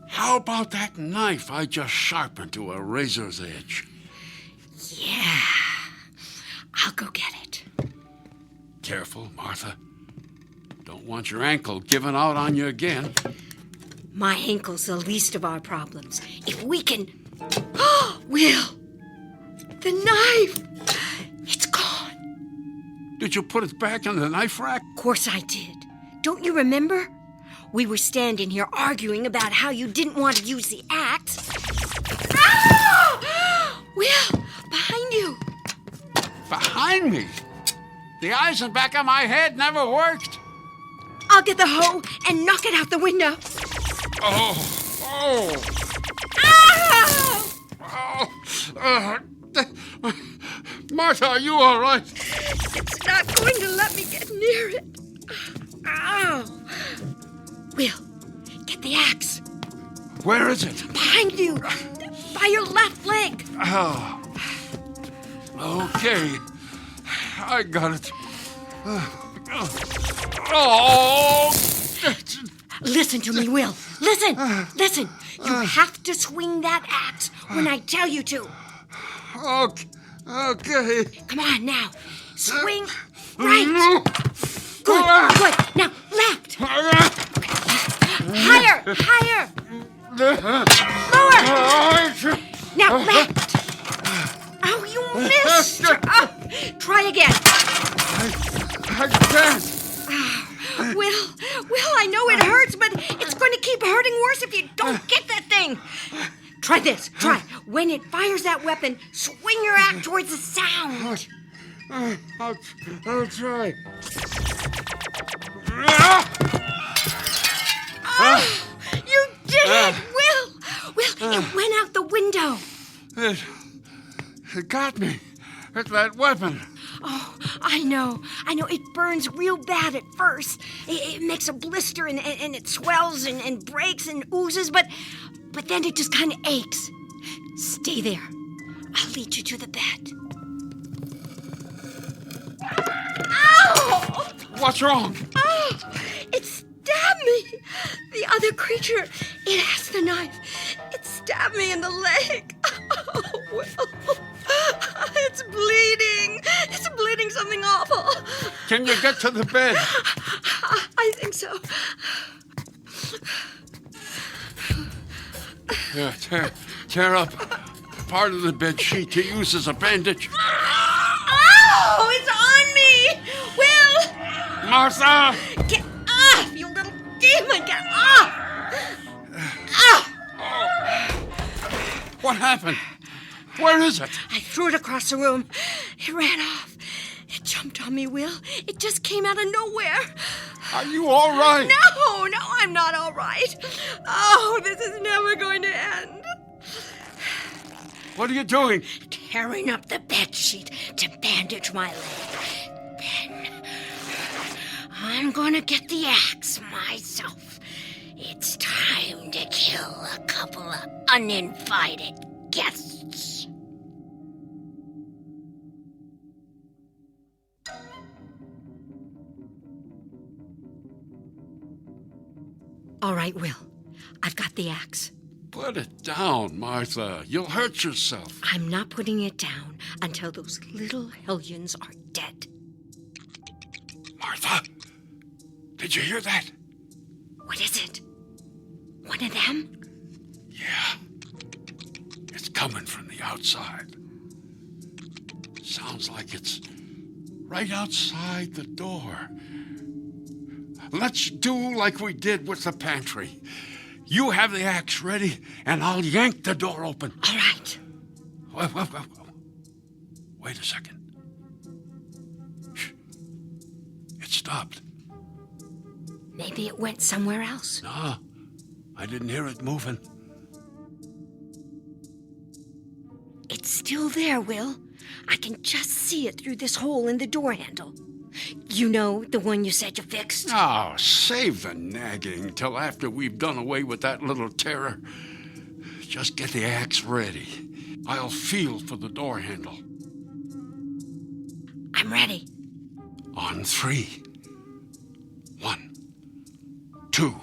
how about that knife I just sharpened to a razor's edge? Yeah, I'll go get it. Careful, Martha. Don't want your ankle giving out on you again. My ankle's the least of our problems. If we can... Oh, Will! The knife! It's gone. Did you put it back in the knife rack? Of course I did. Don't you remember? We were standing here arguing about how you didn't want to use the axe. Ah! Will, behind you. Behind me? The eyes in the back of my head never worked. I'll get the hoe and knock it out the window. Oh. Ah! Martha, are you all right? It's not going to let me get near it. Oh. Will, get the axe. Where is it? Behind you. By your left leg. Oh. Okay. I got it. Oh! Listen to me, Will. Listen. You have to swing that axe when I tell you to. Okay. Come on now. Swing right. Good. Now left. Higher. Lower. Now left. Oh, you missed. Try again. I can't. Will, I know it hurts, but it's going to keep hurting worse if you don't get that thing. Try this. Try. When it fires that weapon, swing your axe towards the sound. I'll try. Oh, you did it, Will, it went out the window. It got me. It's that weapon. Oh, I know. It burns real bad at first. It makes a blister and it swells and breaks and oozes, but then it just kind of aches. Stay there. I'll lead you to the bed. Ow! What's wrong? Oh, it stabbed me. The other creature, it has the knife. It stabbed me in the leg. Oh, Will. It's bleeding. It's bleeding something awful. Can you get to the bed? I think so. Yeah, tear up part of the bed sheet to use as a bandage. Oh, it's on me! Will! Martha! Get off, you little demon! Get off! What happened? Where is it? I threw it across the room. It ran off. It jumped on me, Will. It just came out of nowhere. Are you all right? No, I'm not all right. Oh, this is never going to end. What are you doing? Tearing up the bedsheet to bandage my leg. Then I'm gonna get the axe myself. It's time to kill a couple of uninvited guests. All right, Will. I've got the axe. Put it down, Martha. You'll hurt yourself. I'm not putting it down until those little hellions are dead. Martha, did you hear that? What is it? One of them? Yeah. It's coming from the outside. Sounds like it's right outside the door. Let's do like we did with the pantry. You have the axe ready, and I'll yank the door open. All right. Wait a second. Shh. It stopped. Maybe it went somewhere else. No, I didn't hear it moving. It's still there, Will. I can just see it through this hole in the door handle. You know, the one you said you fixed? Oh, save the nagging till after we've done away with that little terror. Just get the axe ready. I'll feel for the door handle. I'm ready. On 3. 1, 2.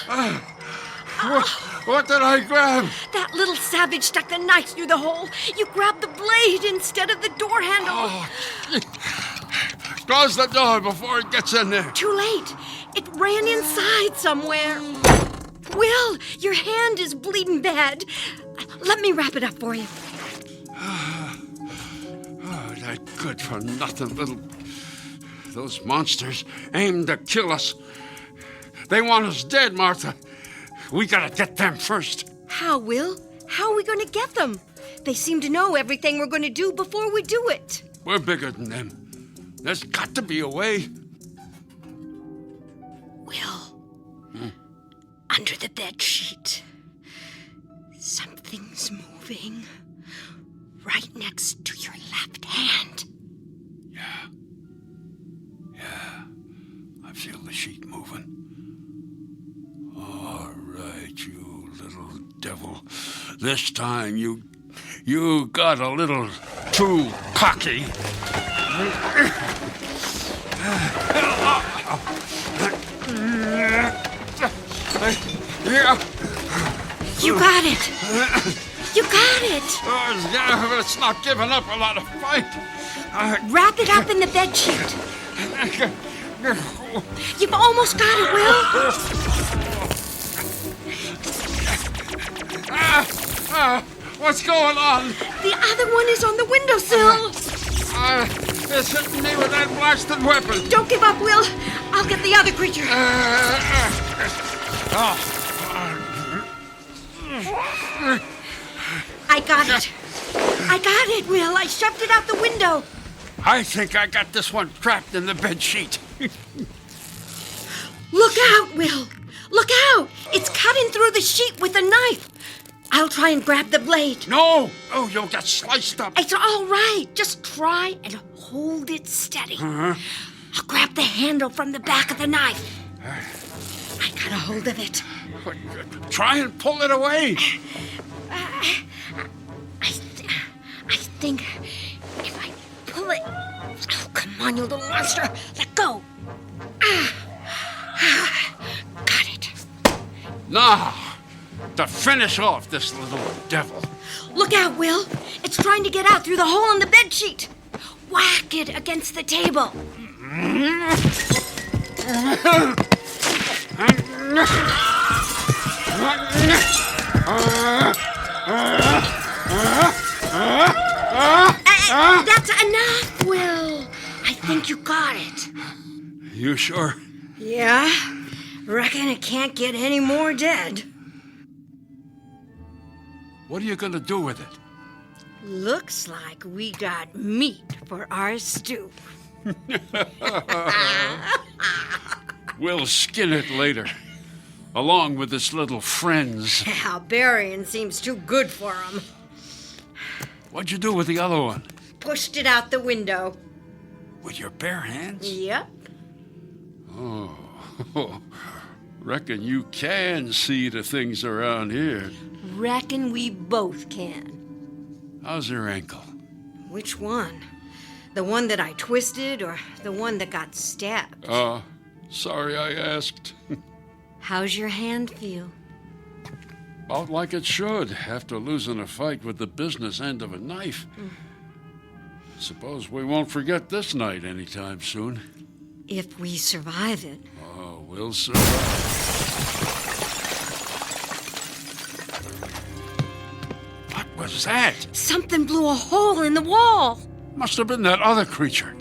Will! What did I grab? That little savage stuck the knife through the hole. You grabbed the blade instead of the door handle. Oh, close the door before it gets in there. Too late. It ran inside somewhere. Will, your hand is bleeding bad. Let me wrap it up for you. that good-for-nothing little... Those monsters aim to kill us. They want us dead, Martha. We gotta get them first. How, Will? How are we going to get them? They seem to know everything we're going to do before we do it. We're bigger than them. There's got to be a way. Will, under the bed sheet, something's moving right next to your left hand. Yeah, I feel the sheet moving. All right, you little devil. This time you got a little too cocky. You got it. You got it. It's not giving up a lot of fight. Wrap it up in the bed sheet. You've almost got it, Will. What's going on? The other one is on the windowsill. It's hitting me with that blasted weapon. Don't give up, Will. I'll get the other creature. I got it. I got it, Will. I shoved it out the window. I think I got this one trapped in the bed sheet. Look out, Will. Look out. It's cutting through the sheet with a knife. I'll try and grab the blade. No. Oh, you'll get sliced up. It's all right. Just try and hold it steady. I'll grab the handle from the back of the knife. I got a hold of it. Try and pull it away. I think if I pull it... Oh, come on, you little monster. Let go. Got it. Now, to finish off this little devil. Look out, Will. It's trying to get out through the hole in the bed sheet. Whack it against the table. That's enough, Will. I think you got it. You sure? Yeah. Reckon it can't get any more dead. What are you gonna do with it? Looks like we got meat for our stew. We'll skin it later, along with its little friends. Yeah, burying seems too good for them. What'd you do with the other one? Pushed it out the window. With your bare hands? Yep. Oh, reckon you can see the things around here. Reckon we both can. How's your ankle? Which one? The one that I twisted or the one that got stabbed? Sorry I asked. How's your hand feel? About like it should, after losing a fight with the business end of a knife. Suppose we won't forget this night anytime soon. If we survive it. Oh, we'll survive. What was that? Something blew a hole in the wall. Must have been that other creature.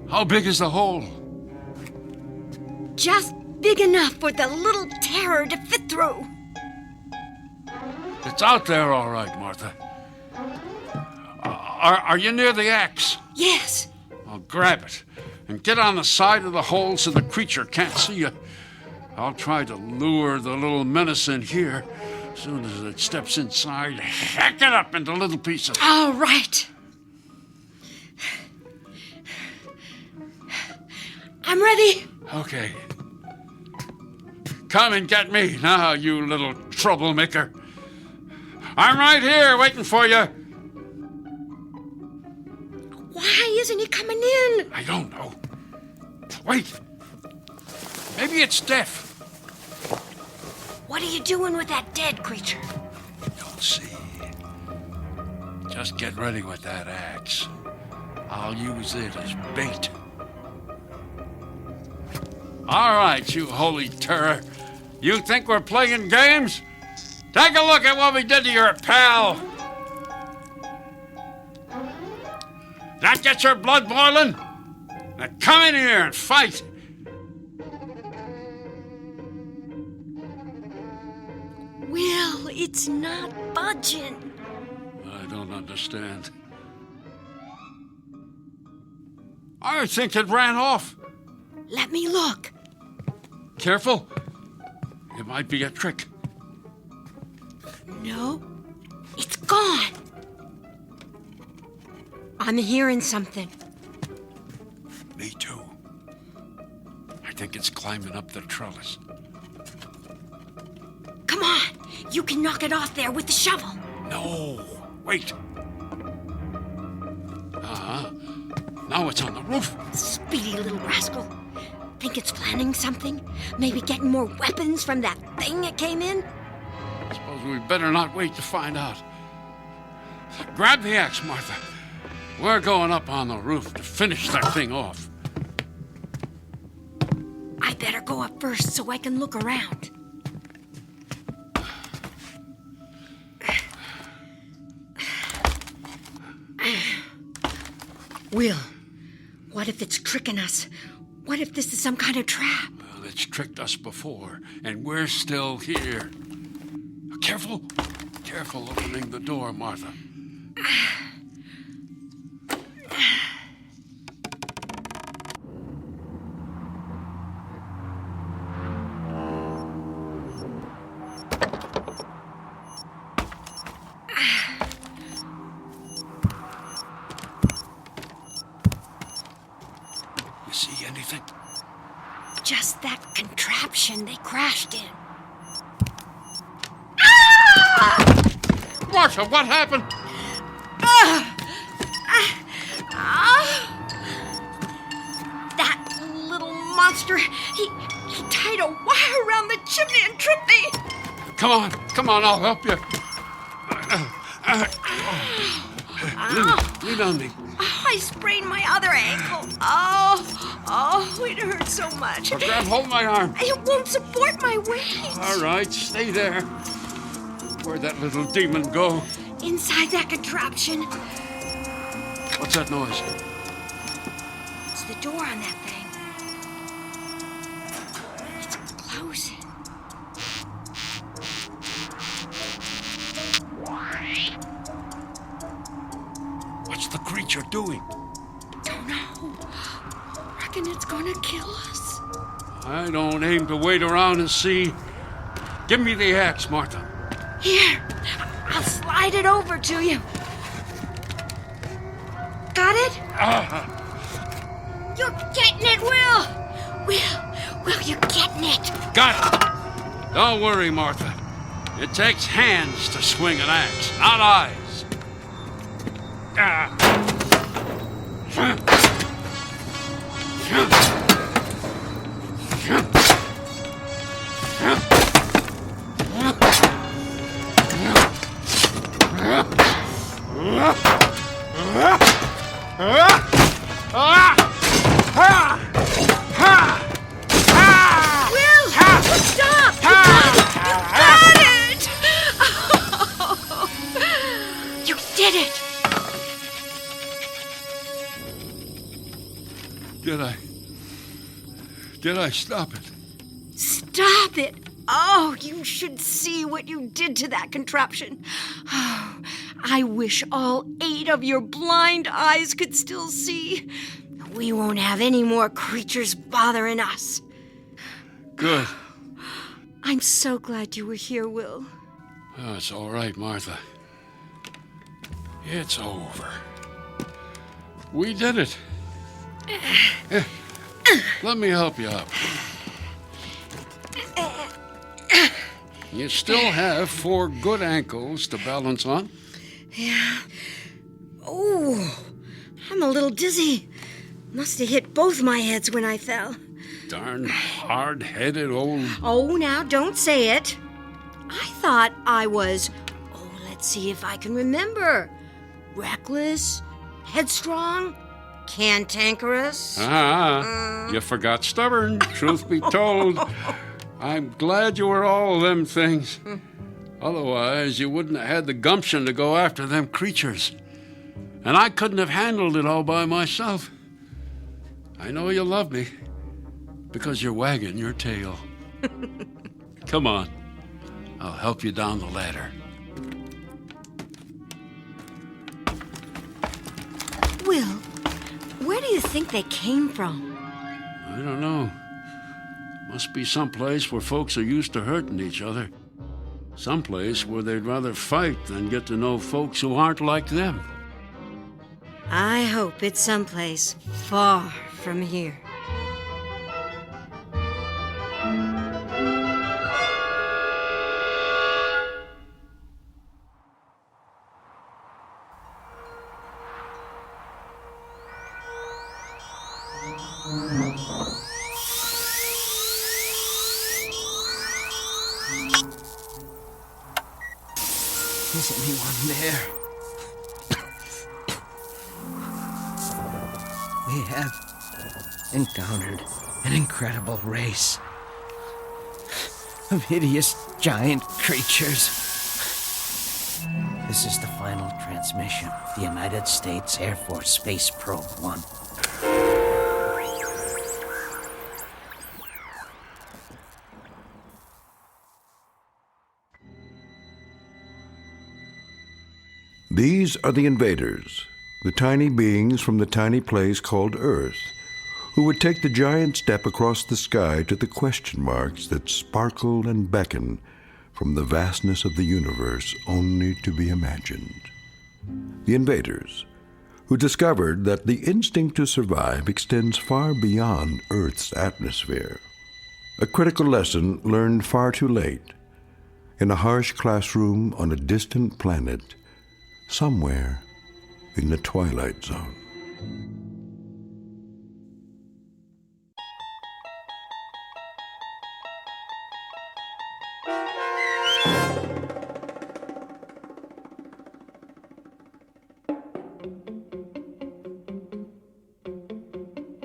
How big is the hole? Just big enough for the little terror to fit through. It's out there all right, Martha. Are you near the axe? Yes. I'll grab it and get on the side of the hole so the creature can't see you. I'll try to lure the little menace in here. As soon as it steps inside, hack it up into little pieces. All right. I'm ready. Okay. Come and get me now, you little troublemaker. I'm right here waiting for you. Why isn't he coming in? I don't know. Wait. Maybe it's deaf. What are you doing with that dead creature? Don't see. Just get ready with that axe. I'll use it as bait. All right, you holy terror. You think we're playing games? Take a look at what we did to your pal. That gets your blood boiling? Now come in here and fight. Will, it's not budging. I don't understand. I think it ran off. Let me look. Careful. It might be a trick. No, it's gone. I'm hearing something. Me too. I think it's climbing up the trellis. Come on, you can knock it off there with the shovel. No, wait. Now it's on the roof. Speedy little rascal. Think it's planning something? Maybe getting more weapons from that thing that came in? Suppose we better not wait to find out. Grab the axe, Martha. We're going up on the roof to finish that thing off. I better go up first so I can look around. Will, what if it's tricking us? What if this is some kind of trap? Well, it's tricked us before, and we're still here. Careful. Careful opening the door, Martha. You see anything? Just that contraption they crashed in. Martha, what happened? That little monster, he tied a wire around the chimney and tripped me. Come on, I'll help you. Lean on me. I sprained my other ankle. Oh, it hurts so much. Now grab hold of my arm. It won't support my weight. All right, stay there. Where'd that little demon go? Inside that contraption. What's that noise? It's the door on that thing. It's closing. What's the creature doing? Don't know. Reckon it's gonna kill us. I don't aim to wait around and see. Give me the axe, Martha. Here, I'll slide it over to you. Got it? You're getting it, Will! Will, you're getting it. Got it. Don't worry, Martha. It takes hands to swing an axe, not eyes. Will, stop! You got it! You did it! Did I stop it? Stop it! Oh, you should see what you did to that contraption. Oh, I wish all 8 of your blind eyes could still see. We won't have any more creatures bothering us. Good. I'm so glad you were here, Will. Oh, it's all right, Martha. It's over. We did it. Here, let me help you up. You still have 4 good ankles to balance on. Yeah. Oh, I'm a little dizzy. Must have hit both my heads when I fell. Darn hard-headed old... Oh, now don't say it. I thought I was, let's see if I can remember. Reckless, headstrong, cantankerous. You forgot stubborn, truth be told. I'm glad you were all them things. Otherwise, you wouldn't have had the gumption to go after them creatures. And I couldn't have handled it all by myself. I know you love me because you're wagging your tail. Come on. I'll help you down the ladder. Will, where do you think they came from? I don't know. Must be someplace where folks are used to hurting each other. Someplace where they'd rather fight than get to know folks who aren't like them. I hope it's someplace far from here. Is anyone there? We have encountered an incredible race of hideous giant creatures. This is the final transmission of the United States Air Force Space Probe 1. These are the Invaders, the tiny beings from the tiny place called Earth, who would take the giant step across the sky to the question marks that sparkle and beckon from the vastness of the universe only to be imagined. The Invaders, who discovered that the instinct to survive extends far beyond Earth's atmosphere. A critical lesson learned far too late, in a harsh classroom on a distant planet, somewhere in the Twilight Zone.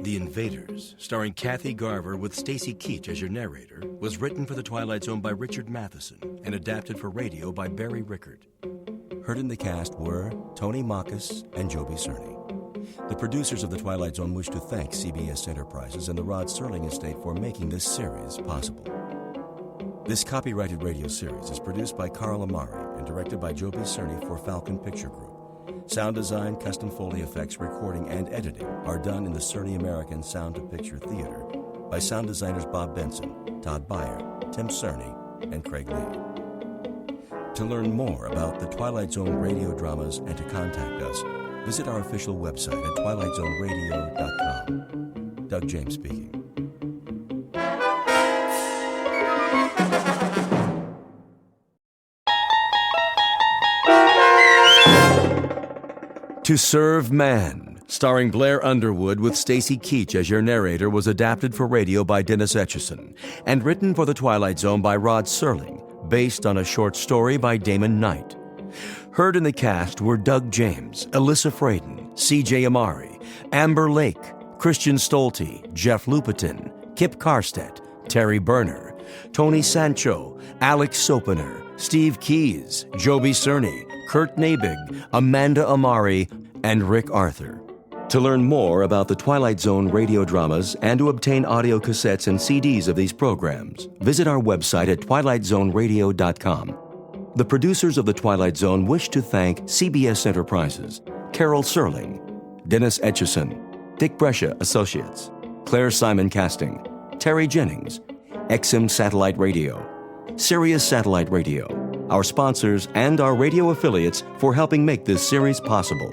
The Invaders, starring Kathy Garver with Stacy Keach as your narrator, was written for The Twilight Zone by Richard Matheson and adapted for radio by Barry Rickard. Heard in the cast were Tony Makis and Joby Cerny. The producers of The Twilight Zone wish to thank CBS Enterprises and the Rod Serling Estate for making this series possible. This copyrighted radio series is produced by Carl Amari and directed by Joby Cerny for Falcon Picture Group. Sound design, custom Foley effects, recording, and editing are done in the Cerny American Sound to Picture Theater by sound designers Bob Benson, Todd Beyer, Tim Cerny, and Craig Lee. To learn more about the Twilight Zone radio dramas and to contact us, visit our official website at twilightzoneradio.com. Doug James speaking. To Serve Man, starring Blair Underwood with Stacy Keach as your narrator, was adapted for radio by Dennis Etchison and written for The Twilight Zone by Rod Serling, based on a short story by Damon Knight. Heard in the cast were Doug James, Alyssa Fraden, C.J. Amari, Amber Lake, Christian Stolte, Jeff Lupetin, Kip Karstedt, Terry Berner, Tony Sancho, Alex Sopener, Steve Keys, Joby Cerny, Kurt Nabig, Amanda Amari, and Rick Arthur. To learn more about the Twilight Zone radio dramas and to obtain audio cassettes and CDs of these programs, visit our website at twilightzoneradio.com. The producers of The Twilight Zone wish to thank CBS Enterprises, Carol Serling, Dennis Etchison, Dick Brescia Associates, Claire Simon Casting, Terry Jennings, XM Satellite Radio, Sirius Satellite Radio, our sponsors, and our radio affiliates for helping make this series possible.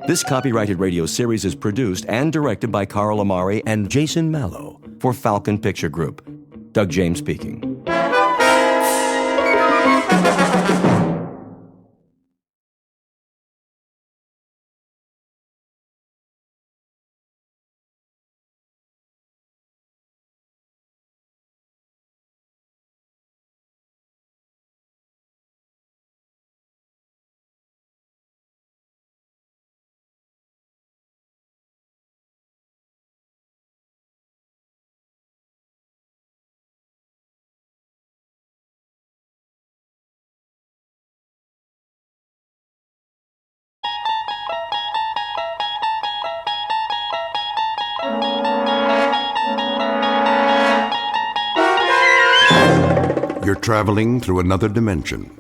This copyrighted radio series is produced and directed by Carl Amari and Jason Mallow for Falcon Picture Group. Doug James speaking. You're traveling through another dimension.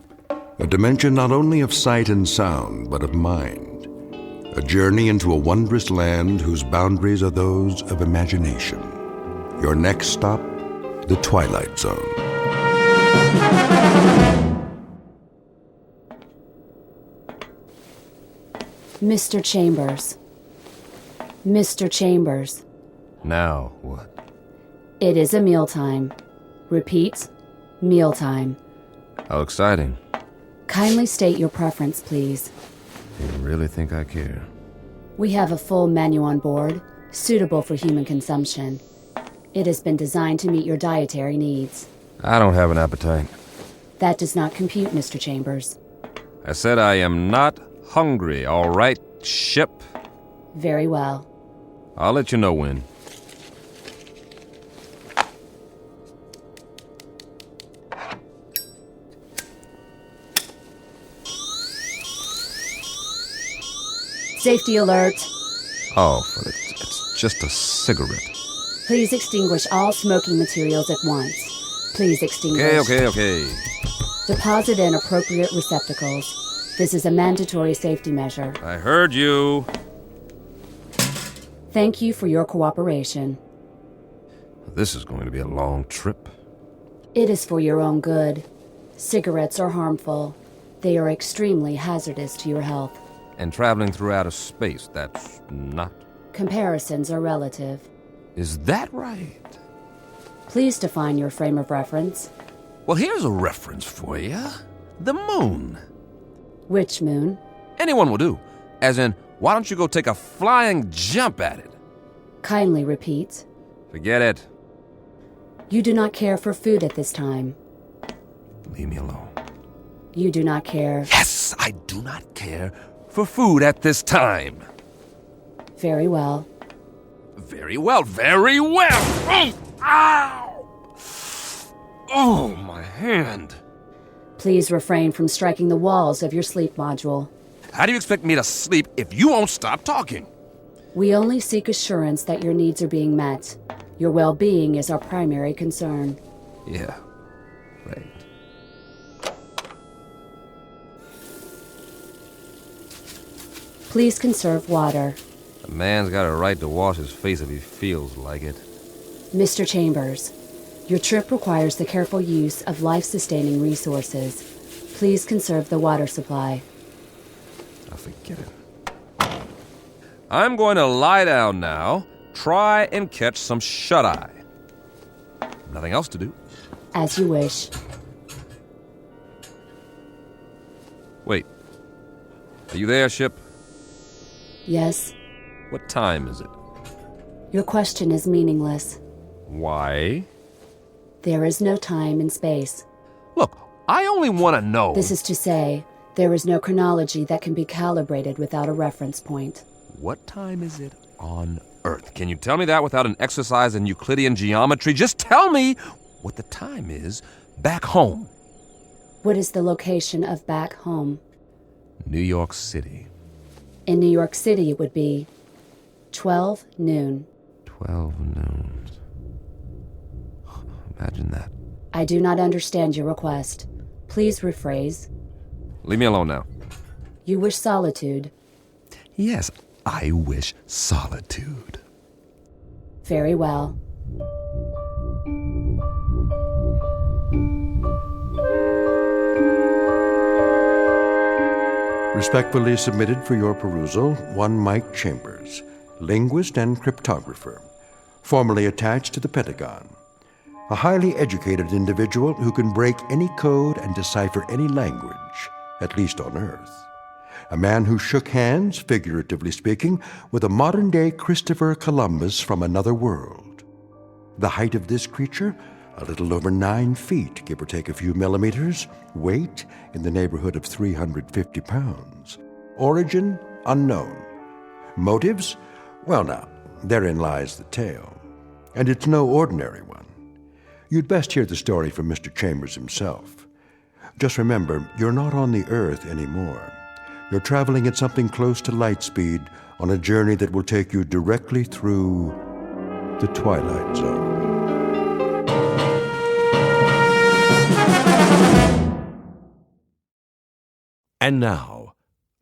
A dimension not only of sight and sound, but of mind. A journey into a wondrous land whose boundaries are those of imagination. Your next stop, the Twilight Zone. Mr. Chambers. Mr. Chambers. Now what? It is a mealtime. Repeat, mealtime. How exciting. Kindly state your preference, please. You really think I care? We have a full menu on board, suitable for human consumption. It has been designed to meet your dietary needs. I don't have an appetite. That does not compute, Mr. Chambers. I said I am not hungry, all right, ship? Very well. I'll let you know when. Safety alert. Oh, but it's just a cigarette. Please extinguish all smoking materials at once. Please extinguish. Okay. Deposit in appropriate receptacles. This is a mandatory safety measure. I heard you. Thank you for your cooperation. This is going to be a long trip. It is for your own good. Cigarettes are harmful. They are extremely hazardous to your health. And traveling through outer space, that's not. Comparisons are relative. Is that right? Please define your frame of reference. Well, here's a reference for you. The moon. Which moon? Anyone will do. As in, why don't you go take a flying jump at it? Kindly repeat. Forget it. You do not care for food at this time. Leave me alone. You do not care. Yes, I do not care for food at this time. Very well. Very well. Oh, ow! Oh, my hand. Please refrain from striking the walls of your sleep module. How do you expect me to sleep if you won't stop talking? We only seek assurance that your needs are being met. Your well-being is our primary concern. Yeah, right. Please conserve water. A man's got a right to wash his face if he feels like it. Mr. Chambers, your trip requires the careful use of life-sustaining resources. Please conserve the water supply. I'll forget it. I'm going to lie down now. Try and catch some shut-eye. Nothing else to do. As you wish. Wait. Are you there, ship? Yes. What time is it? Your question is meaningless. Why? There is no time in space. Look, I only want to know. This is to say, there is no chronology that can be calibrated without a reference point. What time is it on Earth? Can you tell me that without an exercise in Euclidean geometry? Just tell me what the time is back home. What is the location of back home? New York City. In New York City, it would be 12 noon. 12 noon. Imagine that. I do not understand your request. Please rephrase. Leave me alone now. You wish solitude. Yes, I wish solitude. Very well. Respectfully submitted for your perusal, one Mike Chambers, linguist and cryptographer, formerly attached to the Pentagon. A highly educated individual who can break any code and decipher any language, at least on Earth. A man who shook hands, figuratively speaking, with a modern-day Christopher Columbus from another world. The height of this creature, a little over 9 feet, give or take a few millimeters. Weight, in the neighborhood of 350 pounds. Origin, unknown. Motives? Well now, therein lies the tale. And it's no ordinary one. You'd best hear the story from Mr. Chambers himself. Just remember, you're not on the Earth anymore. You're traveling at something close to light speed on a journey that will take you directly through the Twilight Zone. And now,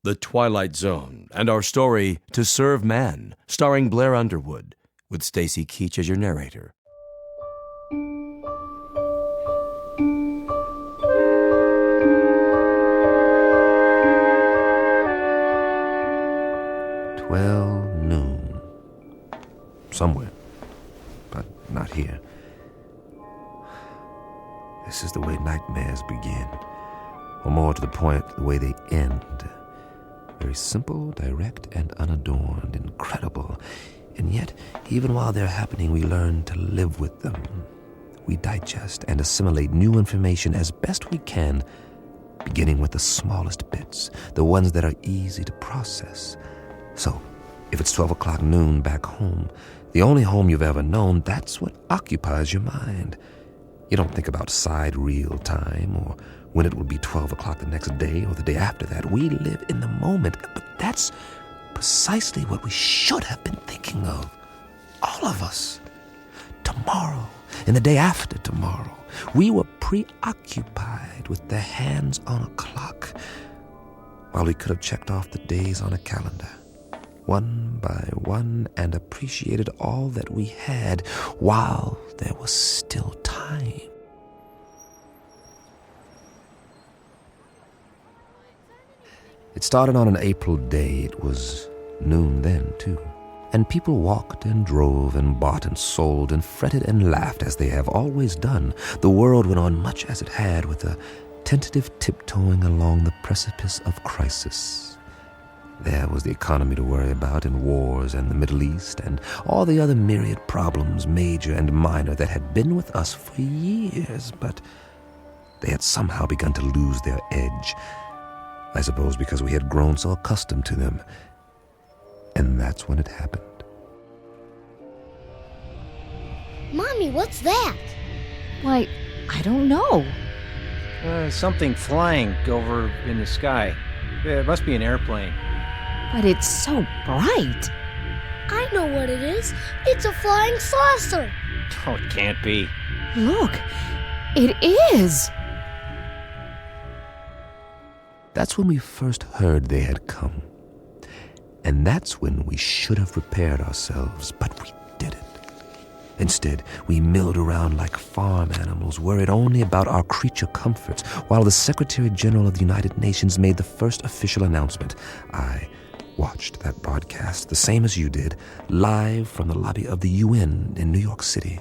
The Twilight Zone and our story, To Serve Man, starring Blair Underwood, with Stacy Keach as your narrator. Noon. Somewhere, but not here. This is the way nightmares begin, or more to the point, the way they end. Very simple, direct, and unadorned, incredible. And yet, even while they're happening, we learn to live with them. We digest and assimilate new information as best we can, beginning with the smallest bits, the ones that are easy to process. So, if it's 12 o'clock noon back home, the only home you've ever known, that's what occupies your mind. You don't think about side reel time or when it will be 12 o'clock the next day or the day after that. We live in the moment, but that's precisely what we should have been thinking of. All of us. Tomorrow and the day after tomorrow. We were preoccupied with the hands on a clock while we could have checked off the days on a calendar, one by one, and appreciated all that we had while there was still time. It started on an April day. It was noon then, too. And people walked and drove and bought and sold and fretted and laughed as they have always done. The world went on much as it had, with a tentative tiptoeing along the precipice of crisis. There was the economy to worry about, and wars, and the Middle East, and all the other myriad problems, major and minor, that had been with us for years, but they had somehow begun to lose their edge. I suppose because we had grown so accustomed to them. And that's when it happened. Mommy, what's that? Why, I don't know. Something flying over in the sky. It must be an airplane. But it's so bright. I know what it is. It's a flying saucer. Oh, it can't be. Look, it is. That's when we first heard they had come. And that's when we should have prepared ourselves, but we didn't. Instead, we milled around like farm animals, worried only about our creature comforts, while the Secretary General of the United Nations made the first official announcement. I watched that broadcast, the same as you did, live from the lobby of the UN in New York City.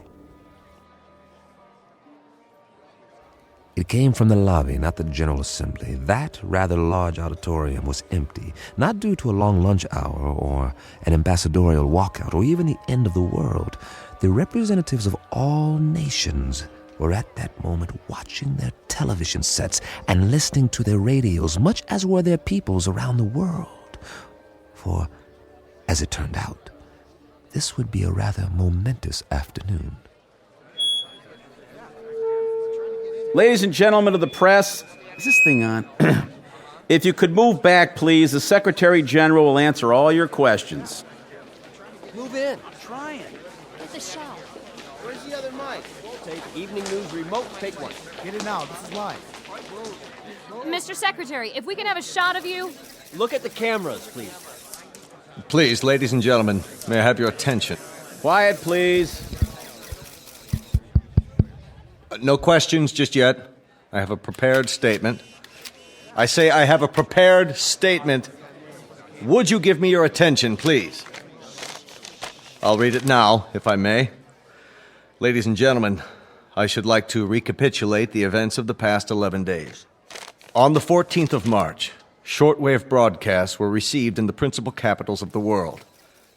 It came from the lobby, not the General Assembly. That rather large auditorium was empty, not due to a long lunch hour or an ambassadorial walkout or even the end of the world. The representatives of all nations were at that moment watching their television sets and listening to their radios, much as were their peoples around the world. For, as it turned out, this would be a rather momentous afternoon. Ladies and gentlemen of the press, is this thing on? If you could move back, please, the Secretary General will answer all your questions. Move in. Try it. Get the shot. Where's the other mic? Take evening news remote. Take one. Get it now. This is live. Mr. Secretary, if we can have a shot of you. Look at the cameras, please. Please, ladies and gentlemen, may I have your attention? Quiet, please. No questions just yet. I have a prepared statement. I say I have a prepared statement. Would you give me your attention, please? I'll read it now, if I may. Ladies and gentlemen, I should like to recapitulate the events of the past 11 days. On the 14th of March, shortwave broadcasts were received in the principal capitals of the world.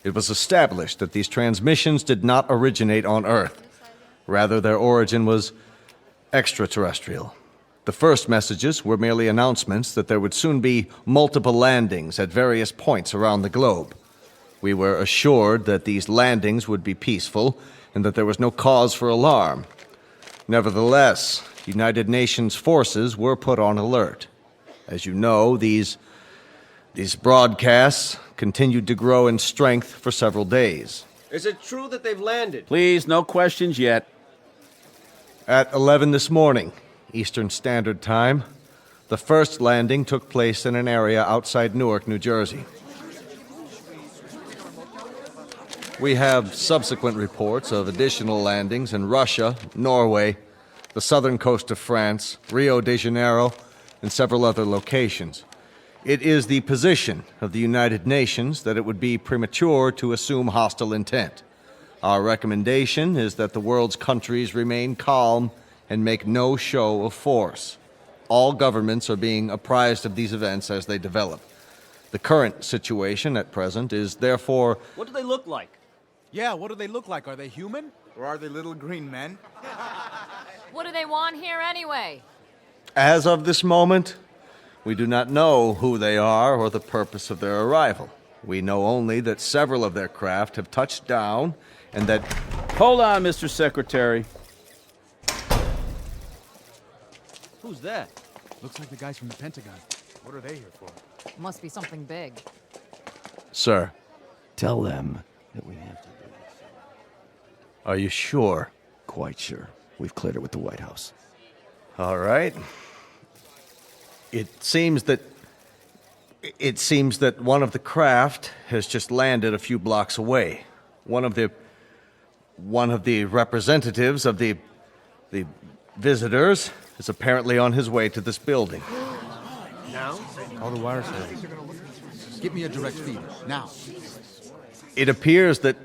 It was established that these transmissions did not originate on Earth. Rather, their origin was extraterrestrial. The first messages were merely announcements that there would soon be multiple landings at various points around the globe. We were assured that these landings would be peaceful and that there was no cause for alarm. Nevertheless, United Nations forces were put on alert. As you know, these broadcasts continued to grow in strength for several days. Is it true that they've landed? Please, no questions yet. At 11 this morning, Eastern Standard Time. The first landing took place in an area outside Newark, New Jersey. We have subsequent reports of additional landings in Russia, Norway, the southern coast of France, Rio de Janeiro, and several other locations. It is the position of the United Nations that it would be premature to assume hostile intent. Our recommendation is that the world's countries remain calm and make no show of force. All governments are being apprised of these events as they develop. The current situation at present is therefore... What do they look like? Yeah, what do they look like? Are they human? Or are they little green men? What do they want here anyway? As of this moment, we do not know who they are or the purpose of their arrival. We know only that several of their craft have touched down and that... Hold on, Mr. Secretary. Who's that? Looks like the guys from the Pentagon. What are they here for? Must be something big. Sir. Tell them that we have to do this. Are you sure? Quite sure. We've cleared it with the White House. All right. It seems that one of the craft has just landed a few blocks away. One of the representatives of the visitors is apparently on his way to this building. Now? Call the wire service. Get me a direct feed. Now. It appears that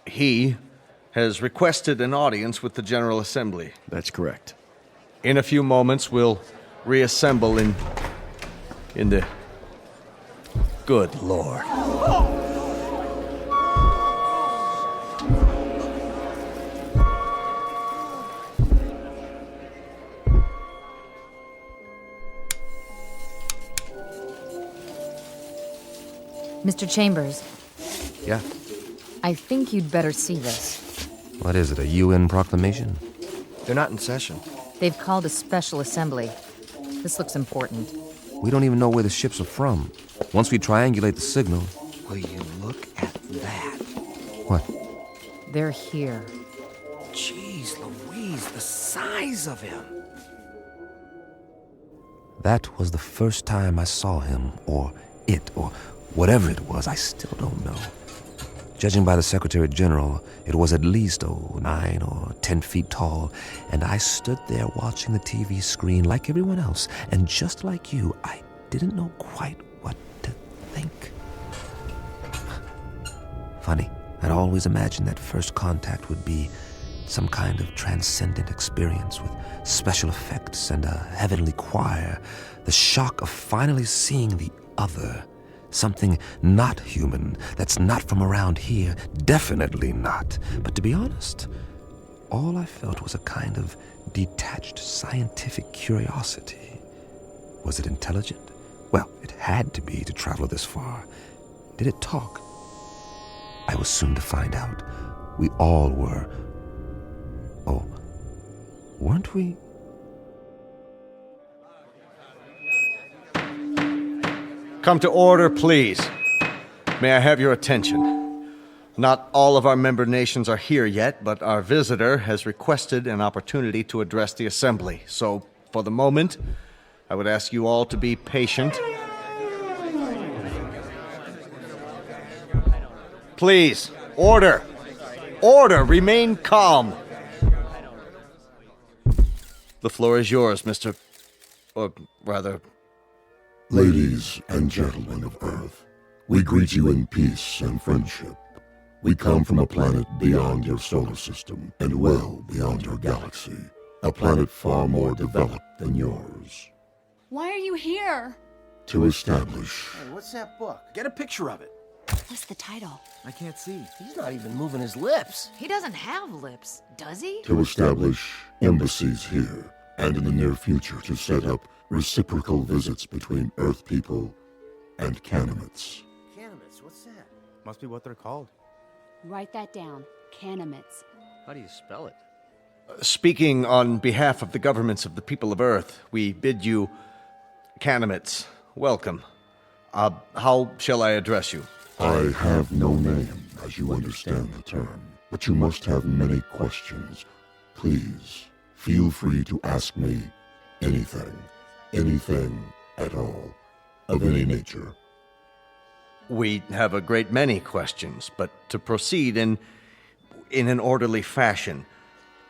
he has requested an audience with the General Assembly. That's correct. In a few moments, we'll reassemble in the... Good Lord. Mr. Chambers, Yeah? I think you'd better see this. What is it, a UN proclamation? They're not in session. They've called a special assembly. This looks important. We don't even know where the ships are from. Once we triangulate the signal... Will you look at that? What? They're here. Jeez Louise, the size of him. That was the first time I saw him, or it, or whatever it was. I still don't know. Judging by the Secretary General, it was at least 9 or 10 feet tall, and I stood there watching the TV screen like everyone else, and just like you, I didn't know quite what to think. Funny, I'd always imagined that first contact would be some kind of transcendent experience with special effects and a heavenly choir, the shock of finally seeing the other. Something not human, that's not from around here, definitely not. But to be honest, all I felt was a kind of detached scientific curiosity. Was it intelligent? Well, it had to be to travel this far. Did it talk? I was soon to find out. We all were. Oh, weren't we? Come to order, please. May I have your attention? Not all of our member nations are here yet, but our visitor has requested an opportunity to address the Assembly. So, for the moment, I would ask you all to be patient. Please, order! Order! Remain calm! The floor is yours, Mr. Or rather... Ladies and gentlemen of Earth, we greet you in peace and friendship. We come from a planet beyond your solar system and well beyond your galaxy. A planet far more developed than yours. Why are you here? To establish... Hey, what's that book? Get a picture of it. What's the title? I can't see. He's not even moving his lips. He doesn't have lips, does he? To establish embassies here, and in the near future to set up reciprocal visits between Earth people and Canimets. Canimets, what's that? Must be what they're called. Write that down. Canimets. How do you spell it? Speaking on behalf of the governments of the people of Earth, we bid you, Canimets, welcome. How shall I address you? I have no name, as you understand the term, but you must have many questions. Please, Feel free to ask me anything at all, of any nature. We have a great many questions, but to proceed in an orderly fashion,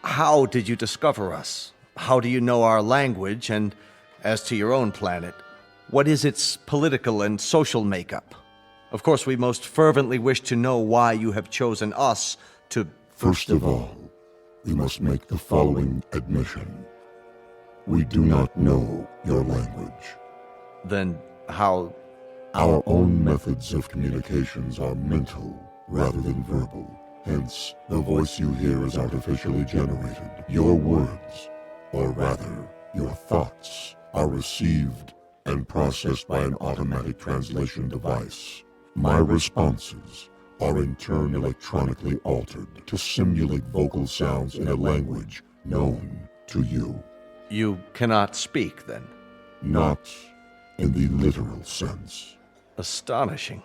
how did you discover us? How do you know our language? And as to your own planet, what is its political and social makeup? Of course, we most fervently wish to know why you have chosen us to... First of all, we must make the following admission. We do not know your language. Then how... Our own methods of communications are mental rather than verbal. Hence, the voice you hear is artificially generated. Your words, or rather, your thoughts, are received and processed by an automatic translation device. My responses are in turn electronically altered to simulate vocal sounds in a language known to you. You cannot speak, then? Not in the literal sense. Astonishing.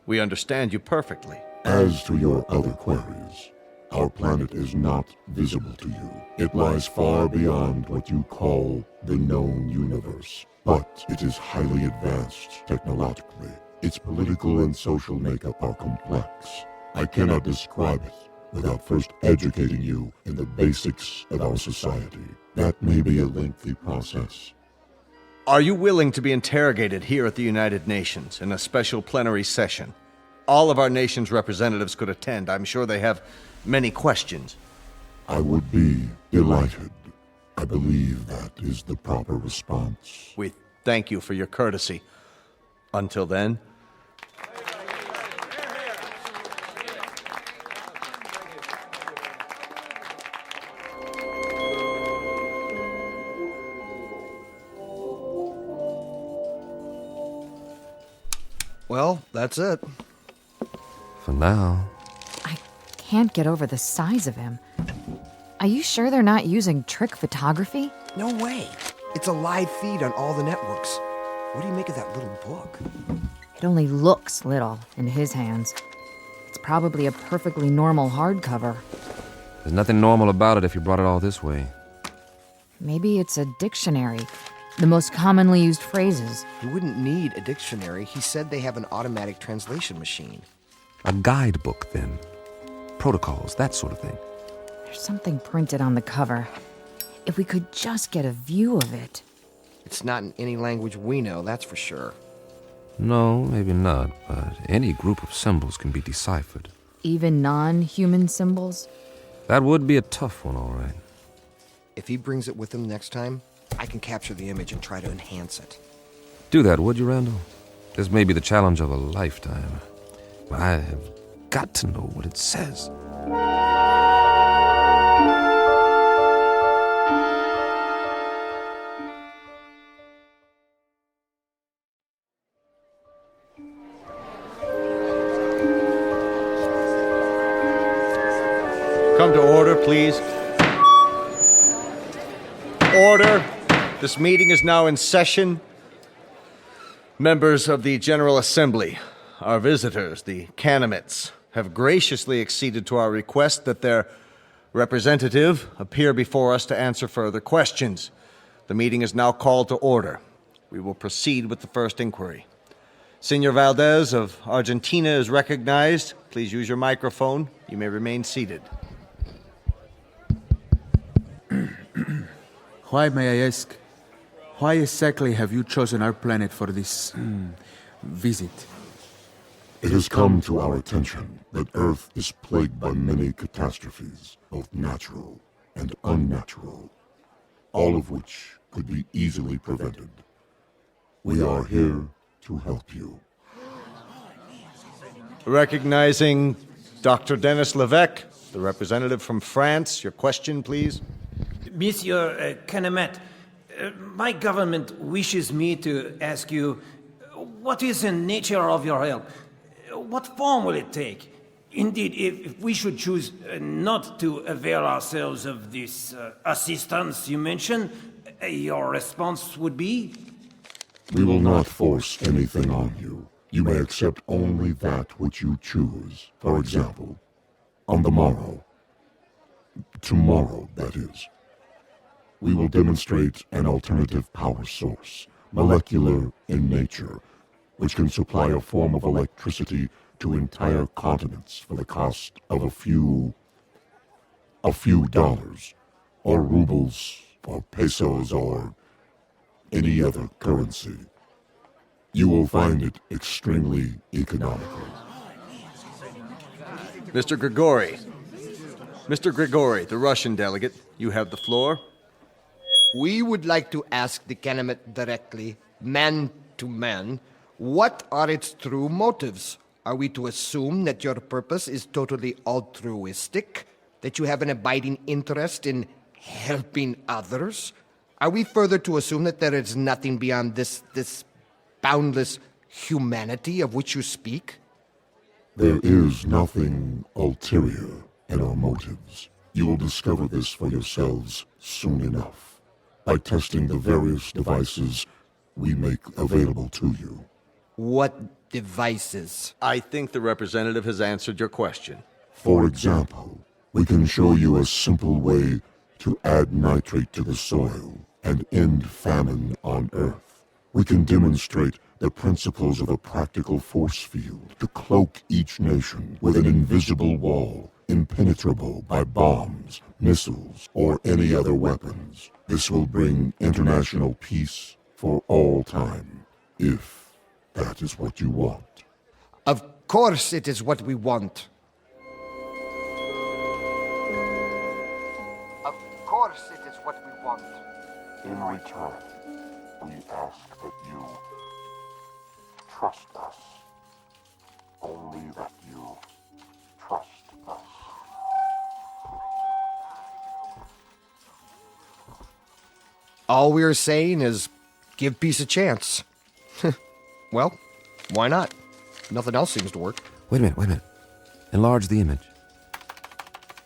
We understand you perfectly. As to your other queries, our planet is not visible to you. It lies far beyond what you call the known universe. But it is highly advanced technologically. Its political and social makeup are complex. I cannot describe it without first educating you in the basics of our society. That may be a lengthy process. Are you willing to be interrogated here at the United Nations in a special plenary session? All of our nation's representatives could attend. I'm sure they have many questions. I would be delighted. I believe that is the proper response. We thank you for your courtesy. Until then... Well, that's it. For now. I can't get over the size of him. Are you sure they're not using trick photography? No way. It's a live feed on all the networks. What do you make of that little book? It only looks little in his hands. It's probably a perfectly normal hardcover. There's nothing normal about it if you brought it all this way. Maybe it's a dictionary. The most commonly used phrases. You wouldn't need a dictionary. He said they have an automatic translation machine. A guidebook, then. Protocols, that sort of thing. There's something printed on the cover. If we could just get a view of it. It's not in any language we know, that's for sure. No, maybe not, but any group of symbols can be deciphered. Even non-human symbols? That would be a tough one, all right. If he brings it with him next time, I can capture the image and try to enhance it. Do that, would you, Randall? This may be the challenge of a lifetime. But I have got to know what it says. Come to order, please. Order. This meeting is now in session. Members of the General Assembly, our visitors, the Canamites, have graciously acceded to our request that their representative appear before us to answer further questions. The meeting is now called to order. We will proceed with the first inquiry. Senor Valdez of Argentina is recognized. Please use your microphone. You may remain seated. Why, may I ask, why exactly have you chosen our planet for this visit? It has come to our attention that Earth is plagued by many catastrophes, both natural and unnatural, all of which could be easily prevented. We are here to help you. Recognizing Dr. Denis Levesque, the representative from France. Your question, please. Monsieur Canamet, my government wishes me to ask you, what is the nature of your help? What form will it take? Indeed, if we should choose not to avail ourselves of this assistance you mentioned, your response would be? We will not force anything on you. You may accept only that which you choose. For example, on the morrow. Tomorrow, that is. we will demonstrate an alternative power source, molecular in nature, which can supply a form of electricity to entire continents for the cost of a few dollars, or rubles, or pesos, or any other currency. You will find it extremely economical. Mr. Grigori. Mr. Grigori, the Russian delegate, you have the floor. We would like to ask the Calumet directly, man to man, what are its true motives? Are we to assume that your purpose is totally altruistic? That you have an abiding interest in helping others? Are we further to assume that there is nothing beyond this boundless humanity of which you speak? There is nothing ulterior in our motives. You will discover this for yourselves soon enough, by testing the various devices we make available to you. What devices? I think the representative has answered your question. For example, we can show you a simple way to add nitrate to the soil and end famine on Earth. We can demonstrate the principles of a practical force field to cloak each nation with an invisible wall, impenetrable by bombs, missiles, or any other weapons. This will bring international peace for all time, if that is what you want. Of course it is what we want. Of course it is what we want. In return, we ask that you trust us. Only that you trust us. All we're saying is give peace a chance. Well, why not? Nothing else seems to work. Wait a minute. Enlarge the image.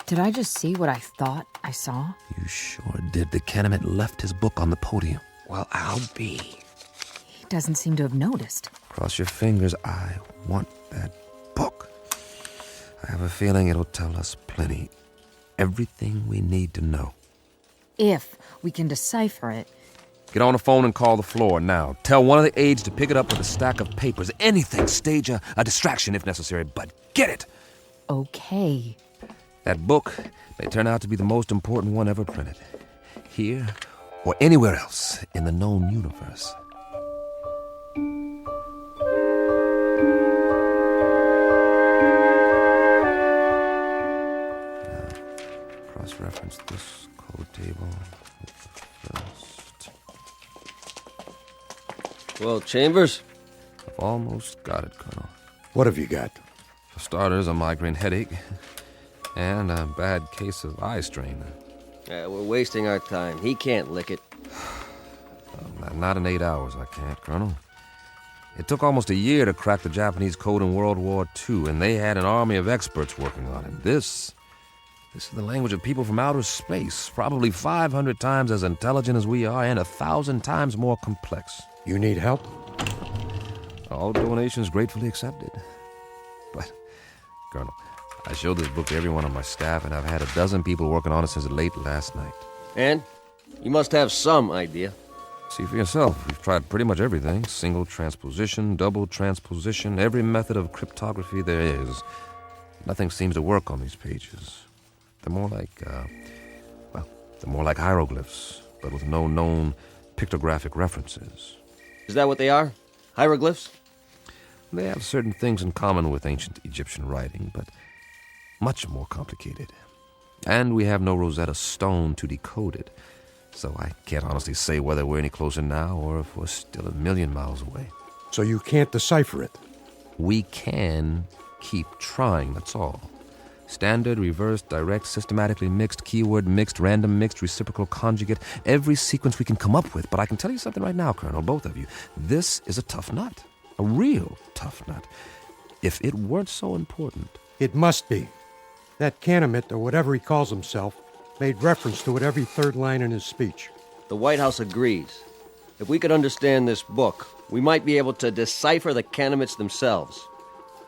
Did I just see what I thought I saw? You sure did. The Calumet left his book on the podium. Well, I'll be. He doesn't seem to have noticed. Cross your fingers. I want that book. I have a feeling it'll tell us plenty. Everything we need to know. If we can decipher it. Get on the phone and call the floor now. Tell one of the aides to pick it up with a stack of papers. Anything. Stage a distraction if necessary, but get it. Okay. That book may turn out to be the most important one ever printed. Here or anywhere else in the known universe. Now, cross-reference this code table with the first. Well, Chambers? I've almost got it, Colonel. What have you got? For starters, a migraine headache and a bad case of eye strain. Yeah, we're wasting our time. He can't lick it. Not in 8 hours, I can't, Colonel. It took almost a year to crack the Japanese code in World War II, and they had an army of experts working on it. This is the language of people from outer space, probably 500 times as intelligent as we are and 1,000 times more complex. You need help? All donations gratefully accepted. But, Colonel, I showed this book to everyone on my staff, and I've had a dozen people working on it since late last night. And? You must have some idea. See for yourself. We've tried pretty much everything. Single transposition, double transposition, every method of cryptography there is. Nothing seems to work on these pages. They're more like hieroglyphs, but with no known pictographic references. Is that what they are? Hieroglyphs? They have certain things in common with ancient Egyptian writing, but much more complicated. And we have no Rosetta Stone to decode it, so I can't honestly say whether we're any closer now or if we're still a million miles away. So you can't decipher it? We can keep trying, that's all. Standard, reverse, direct, systematically mixed, keyword mixed, random mixed, reciprocal conjugate, every sequence we can come up with. But I can tell you something right now, Colonel, both of you. This is a tough nut. A real tough nut. If it weren't so important. It must be. That Calumet, or whatever he calls himself, made reference to it every third line in his speech. The White House agrees. If we could understand this book, we might be able to decipher the Canumets themselves.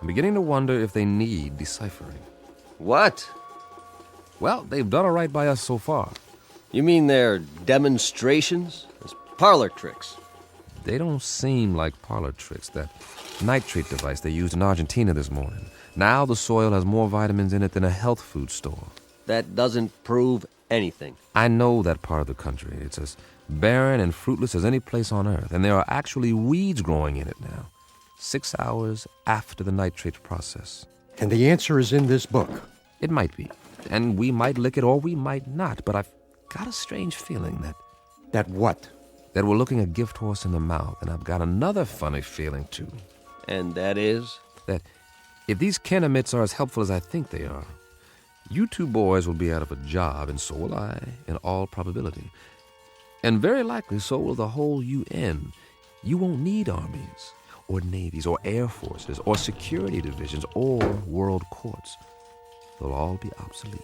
I'm beginning to wonder if they need deciphering. What? Well, they've done all right by us so far. You mean they're demonstrations? It's parlor tricks. They don't seem like parlor tricks. That nitrate device they used in Argentina this morning. Now the soil has more vitamins in it than a health food store. That doesn't prove anything. I know that part of the country. It's as barren and fruitless as any place on earth, and there are actually weeds growing in it now. 6 hours after the nitrate process. And the answer is in this book. It might be. And we might lick it or we might not, but I've got a strange feeling that... That what? That we're looking a gift horse in the mouth, and I've got another funny feeling, too. And that is? That if these Kenemites are as helpful as I think they are, you two boys will be out of a job, and so will I, in all probability. And very likely so will the whole UN. You won't need armies, or navies, or air forces, or security divisions, or world courts. They'll all be obsolete.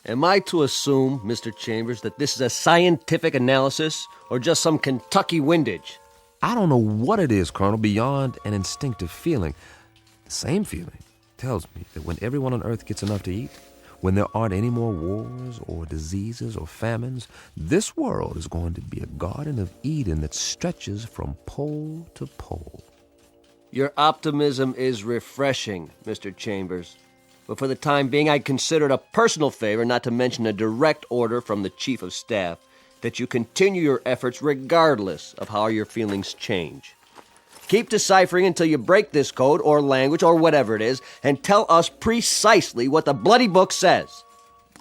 Am I to assume, Mr. Chambers, that this is a scientific analysis, or just some Kentucky windage? I don't know what it is, Colonel, beyond an instinctive feeling. The same feeling tells me that when everyone on Earth gets enough to eat, when there aren't any more wars or diseases or famines, this world is going to be a Garden of Eden that stretches from pole to pole. Your optimism is refreshing, Mr. Chambers. But for the time being, I'd consider it a personal favor, not to mention a direct order from the Chief of Staff, that you continue your efforts regardless of how your feelings change. Keep deciphering until you break this code or language or whatever it is, and tell us precisely what the bloody book says.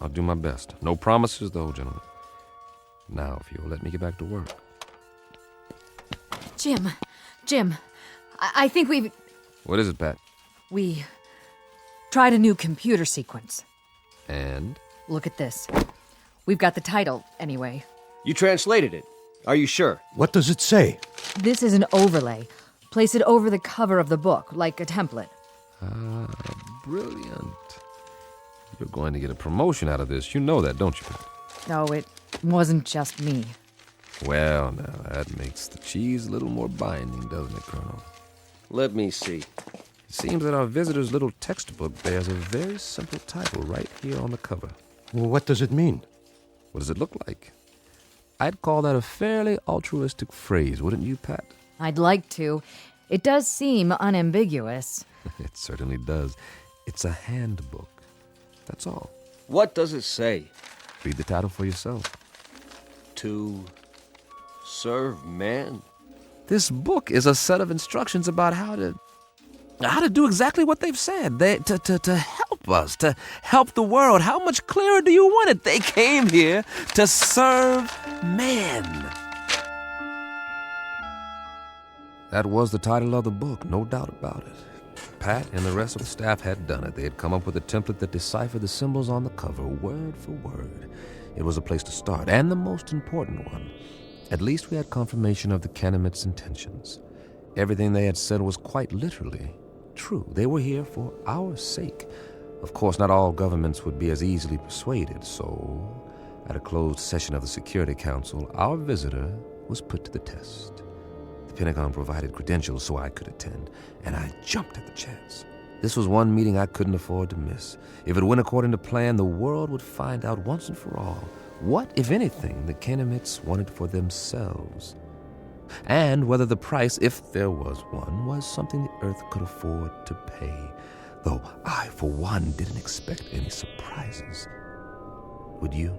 I'll do my best. No promises, though, gentlemen. Now, if you'll let me get back to work. Jim, I think we've... What is it, Pat? We tried a new computer sequence. And? Look at this. We've got the title, anyway. You translated it. Are you sure? What does it say? This is an overlay. Place it over the cover of the book, like a template. Ah, brilliant. You're going to get a promotion out of this. You know that, don't you, Pat? No, it wasn't just me. Well, now, that makes the cheese a little more binding, doesn't it, Colonel? Let me see. It seems that our visitor's little textbook bears a very simple title right here on the cover. Well, what does it mean? What does it look like? I'd call that a fairly altruistic phrase, wouldn't you, Pat? I'd like to. It does seem unambiguous. It certainly does. It's a handbook. That's all. What does it say? Read the title for yourself. To serve man? This book is a set of instructions about how to do exactly what they've said. To help us, to help the world. How much clearer do you want it? They came here to serve man. That was the title of the book, no doubt about it. Pat and the rest of the staff had done it. They had come up with a template that deciphered the symbols on the cover, word for word. It was a place to start, and the most important one. At least we had confirmation of the Kenemites' intentions. Everything they had said was quite literally true. They were here for our sake. Of course, not all governments would be as easily persuaded, so at a closed session of the Security Council, our visitor was put to the test. The Pentagon provided credentials so I could attend, and I jumped at the chance. This was one meeting I couldn't afford to miss. If it went according to plan, the world would find out once and for all what, if anything, the Kenemites wanted for themselves, and whether the price, if there was one, was something the Earth could afford to pay. Though I, for one, didn't expect any surprises. Would you?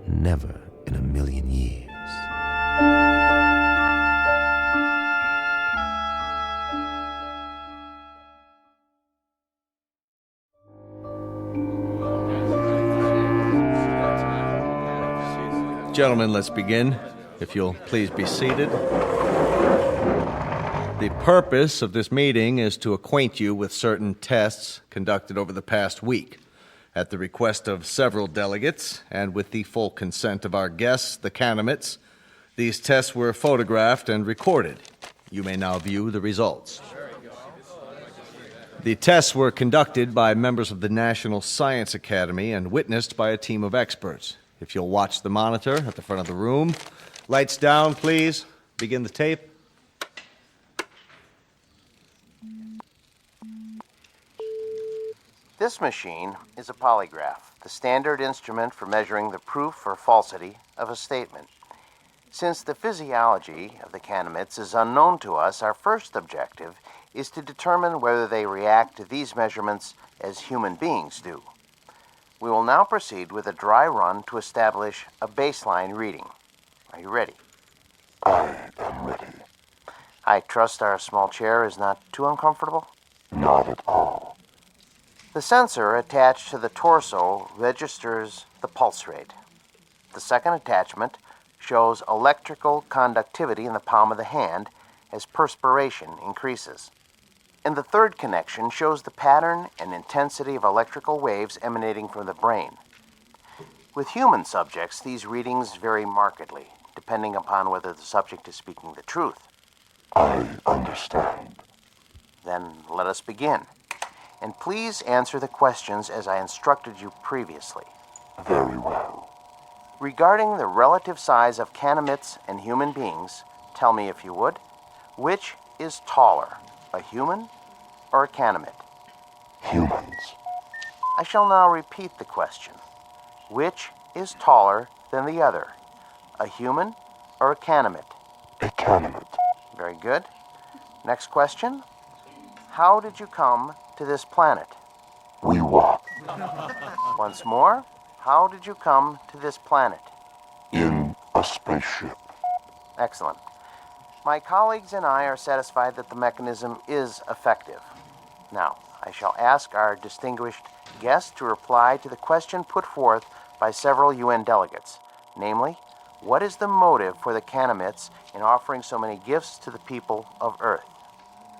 Never in a million years. Gentlemen, let's begin. If you'll please be seated. The purpose of this meeting is to acquaint you with certain tests conducted over the past week. At the request of several delegates, and with the full consent of our guests, the Kenemites, these tests were photographed and recorded. You may now view the results. The tests were conducted by members of the National Science Academy and witnessed by a team of experts. If you'll watch the monitor at the front of the room. Lights down, please. Begin the tape. This machine is a polygraph, the standard instrument for measuring the proof or falsity of a statement. Since the physiology of the Canamites is unknown to us, our first objective is to determine whether they react to these measurements as human beings do. We will now proceed with a dry run to establish a baseline reading. Are you ready? I am ready. I trust our small chair is not too uncomfortable? Not at all. The sensor attached to the torso registers the pulse rate. The second attachment shows electrical conductivity in the palm of the hand as perspiration increases. And the third connection shows the pattern and intensity of electrical waves emanating from the brain. With human subjects, these readings vary markedly, depending upon whether the subject is speaking the truth. I understand. Then let us begin. And please answer the questions as I instructed you previously. Very well. Regarding the relative size of Canamites and human beings, tell me if you would, which is taller, a human or a Canamite? Humans. I shall now repeat the question. Which is taller than the other, a human or a Canamite? A Canamite. Very good. Next question. How did you come to this planet? We walk. Once more, how did you come to this planet? In a spaceship. Excellent. My colleagues and I are satisfied that the mechanism is effective. Now, I shall ask our distinguished guest to reply to the question put forth by several UN delegates, namely, what is the motive for the Canamites in offering so many gifts to the people of Earth?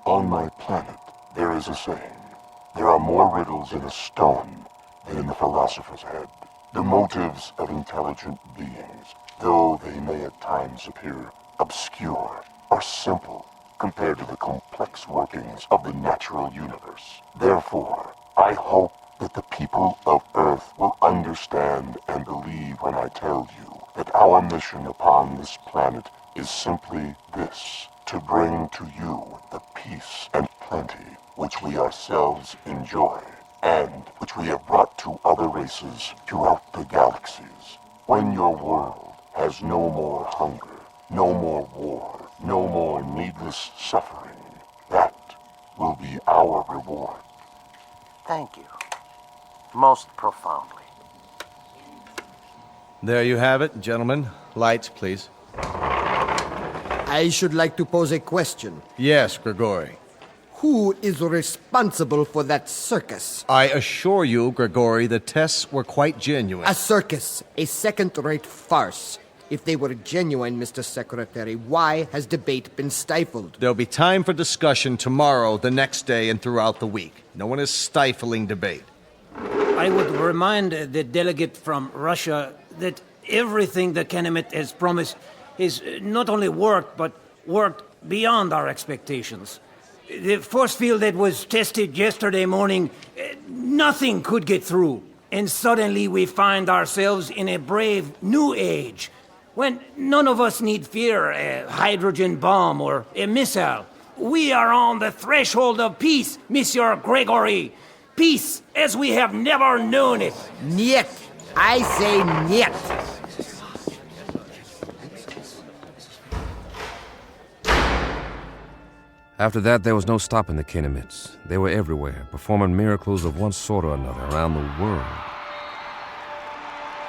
On my planet, there is a saying, there are more riddles in a stone than in the philosopher's head. The motives of intelligent beings, though they may at times appear obscure, are simple compared to the complex workings of the natural universe. Therefore, I hope that the people of Earth will understand and believe when I tell you that our mission upon this planet is simply this, to bring to you the peace and plenty which we ourselves enjoy, and which we have brought to other races throughout the galaxies. When your world has no more hunger, no more war, no more needless suffering, that will be our reward. Thank you. Most profoundly. There you have it, gentlemen. Lights, please. I should like to pose a question. Yes, Grigori. Who is responsible for that circus? I assure you, Grigori, the tests were quite genuine. A circus, a second-rate farce. If they were genuine, Mr. Secretary, why has debate been stifled? There'll be time for discussion tomorrow, the next day, and throughout the week. No one is stifling debate. I would remind the delegate from Russia that everything the Canamite has promised has not only worked, but worked beyond our expectations. The force field that was tested yesterday morning, nothing could get through. And suddenly we find ourselves in a brave new age, when none of us need fear a hydrogen bomb or a missile. We are on the threshold of peace, Monsieur Gregory. Peace as we have never known it. Niet. I say niet. After that, there was no stopping the Canamites. They were everywhere, performing miracles of one sort or another around the world.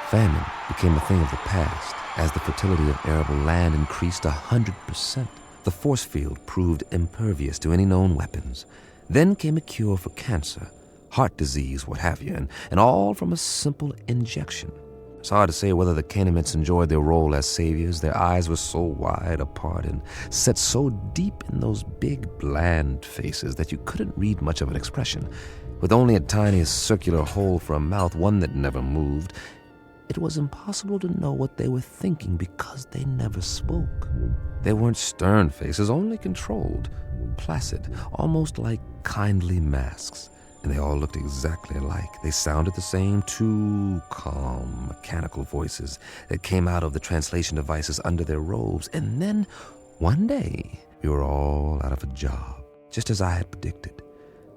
Famine became a thing of the past as the fertility of arable land increased 100%. The force field proved impervious to any known weapons. Then came a cure for cancer, heart disease, what have you, and all from a simple injection. It's hard to say whether the Canamites enjoyed their role as saviors. Their eyes were so wide apart and set so deep in those big, bland faces that you couldn't read much of an expression. With only a tiny circular hole for a mouth, one that never moved, it was impossible to know what they were thinking because they never spoke. They weren't stern faces, only controlled, placid, almost like kindly masks. And they all looked exactly alike. They sounded the same, two calm, mechanical voices that came out of the translation devices under their robes. And then, one day, we were all out of a job, just as I had predicted.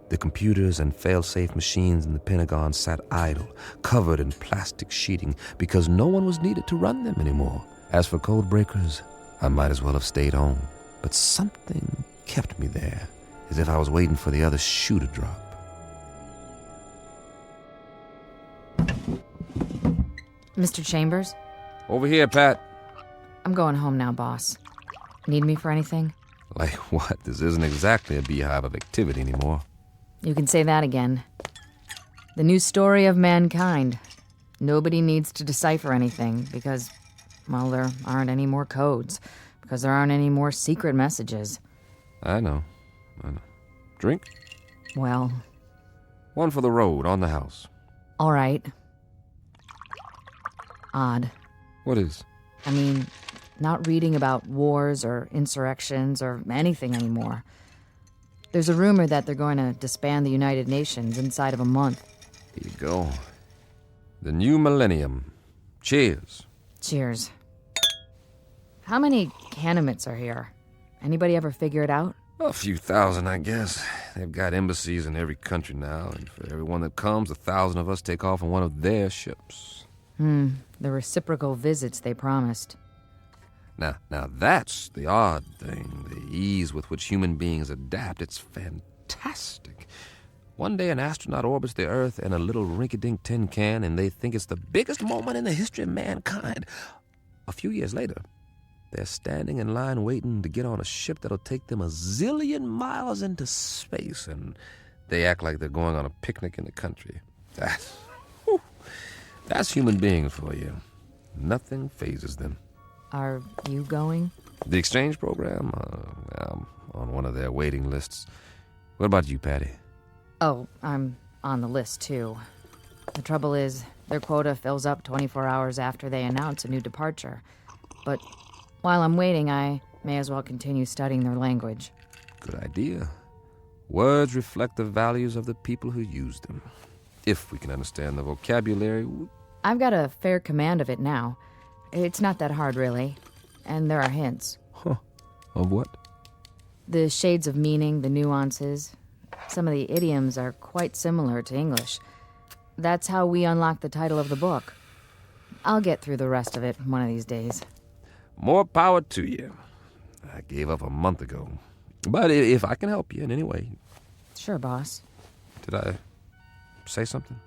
The computers and fail-safe machines in the Pentagon sat idle, covered in plastic sheeting, because no one was needed to run them anymore. As for code breakers, I might as well have stayed home. But something kept me there, as if I was waiting for the other shoe to drop. Mr. Chambers? Over here, Pat. I'm going home now, boss. Need me for anything? Like what? This isn't exactly a beehive of activity anymore. You can say that again. The new story of mankind. Nobody needs to decipher anything because, well, there aren't any more codes. Because there aren't any more secret messages. I know. Drink? Well... One for the road, on the house. All right. Odd. What is? I mean, not reading about wars or insurrections or anything anymore. There's a rumor that they're going to disband the United Nations inside of a month. Here you go. The new millennium. Cheers. Cheers. How many Canamits are here? Anybody ever figure it out? A few thousand, I guess. They've got embassies in every country now, and for everyone that comes, 1,000 of us take off on one of their ships. The reciprocal visits they promised. Now that's the odd thing, the ease with which human beings adapt. It's fantastic. One day an astronaut orbits the Earth in a little rinky-dink tin can, and they think it's the biggest moment in the history of mankind. A few years later, they're standing in line waiting to get on a ship that'll take them 1 zillion miles into space, and they act like they're going on a picnic in the country. That's human beings for you. Nothing phases them. Are you going? The exchange program? I'm on one of their waiting lists. What about you, Patty? Oh, I'm on the list, too. The trouble is, their quota fills up 24 hours after they announce a new departure. But while I'm waiting, I may as well continue studying their language. Good idea. Words reflect the values of the people who use them. If we can understand the vocabulary... I've got a fair command of it now. It's not that hard, really. And there are hints. Huh. Of what? The shades of meaning, the nuances. Some of the idioms are quite similar to English. That's how we unlock the title of the book. I'll get through the rest of it one of these days. More power to you. I gave up a month ago. But if I can help you in any way... Sure, boss. Did I say something?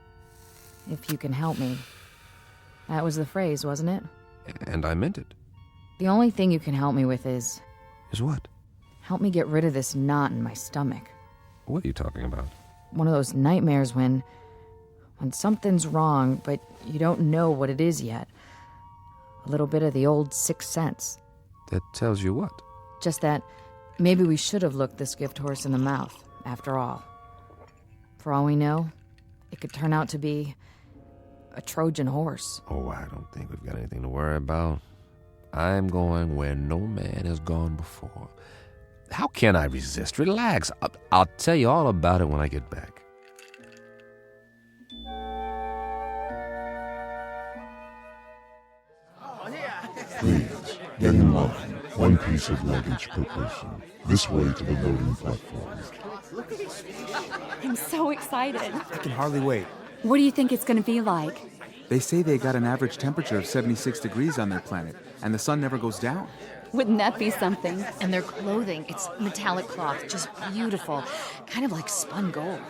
If you can help me. That was the phrase, wasn't it? And I meant it. The only thing you can help me with is... Is what? Help me get rid of this knot in my stomach. What are you talking about? One of those nightmares when something's wrong, but you don't know what it is yet. A little bit of the old sixth sense. That tells you what? Just that maybe we should have looked this gift horse in the mouth, after all. For all we know, it could turn out to be a Trojan horse. Oh, I don't think we've got anything to worry about. I'm going where no man has gone before. How can I resist? Relax. I'll tell you all about it when I get back. Please, get in line. One piece of luggage per person. This way to the loading platform. I'm so excited. I can hardly wait. What do you think it's going to be like? They say they got an average temperature of 76 degrees on their planet, and the sun never goes down. Wouldn't that be something? And their clothing, it's metallic cloth, just beautiful. Kind of like spun gold.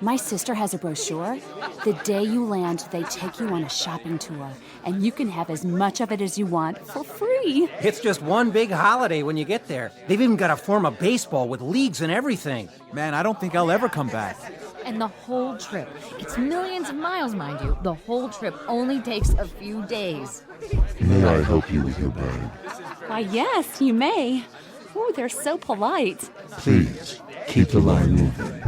My sister has a brochure. The day you land, they take you on a shopping tour, and you can have as much of it as you want for free. It's just one big holiday when you get there. They've even got a form of baseball with leagues and everything. Man, I don't think I'll ever come back. And the whole trip, it's millions of miles, mind you. The whole trip only takes a few days. May I help you with your bag? Why, yes, you may. Oh, they're so polite. Please, keep the line moving.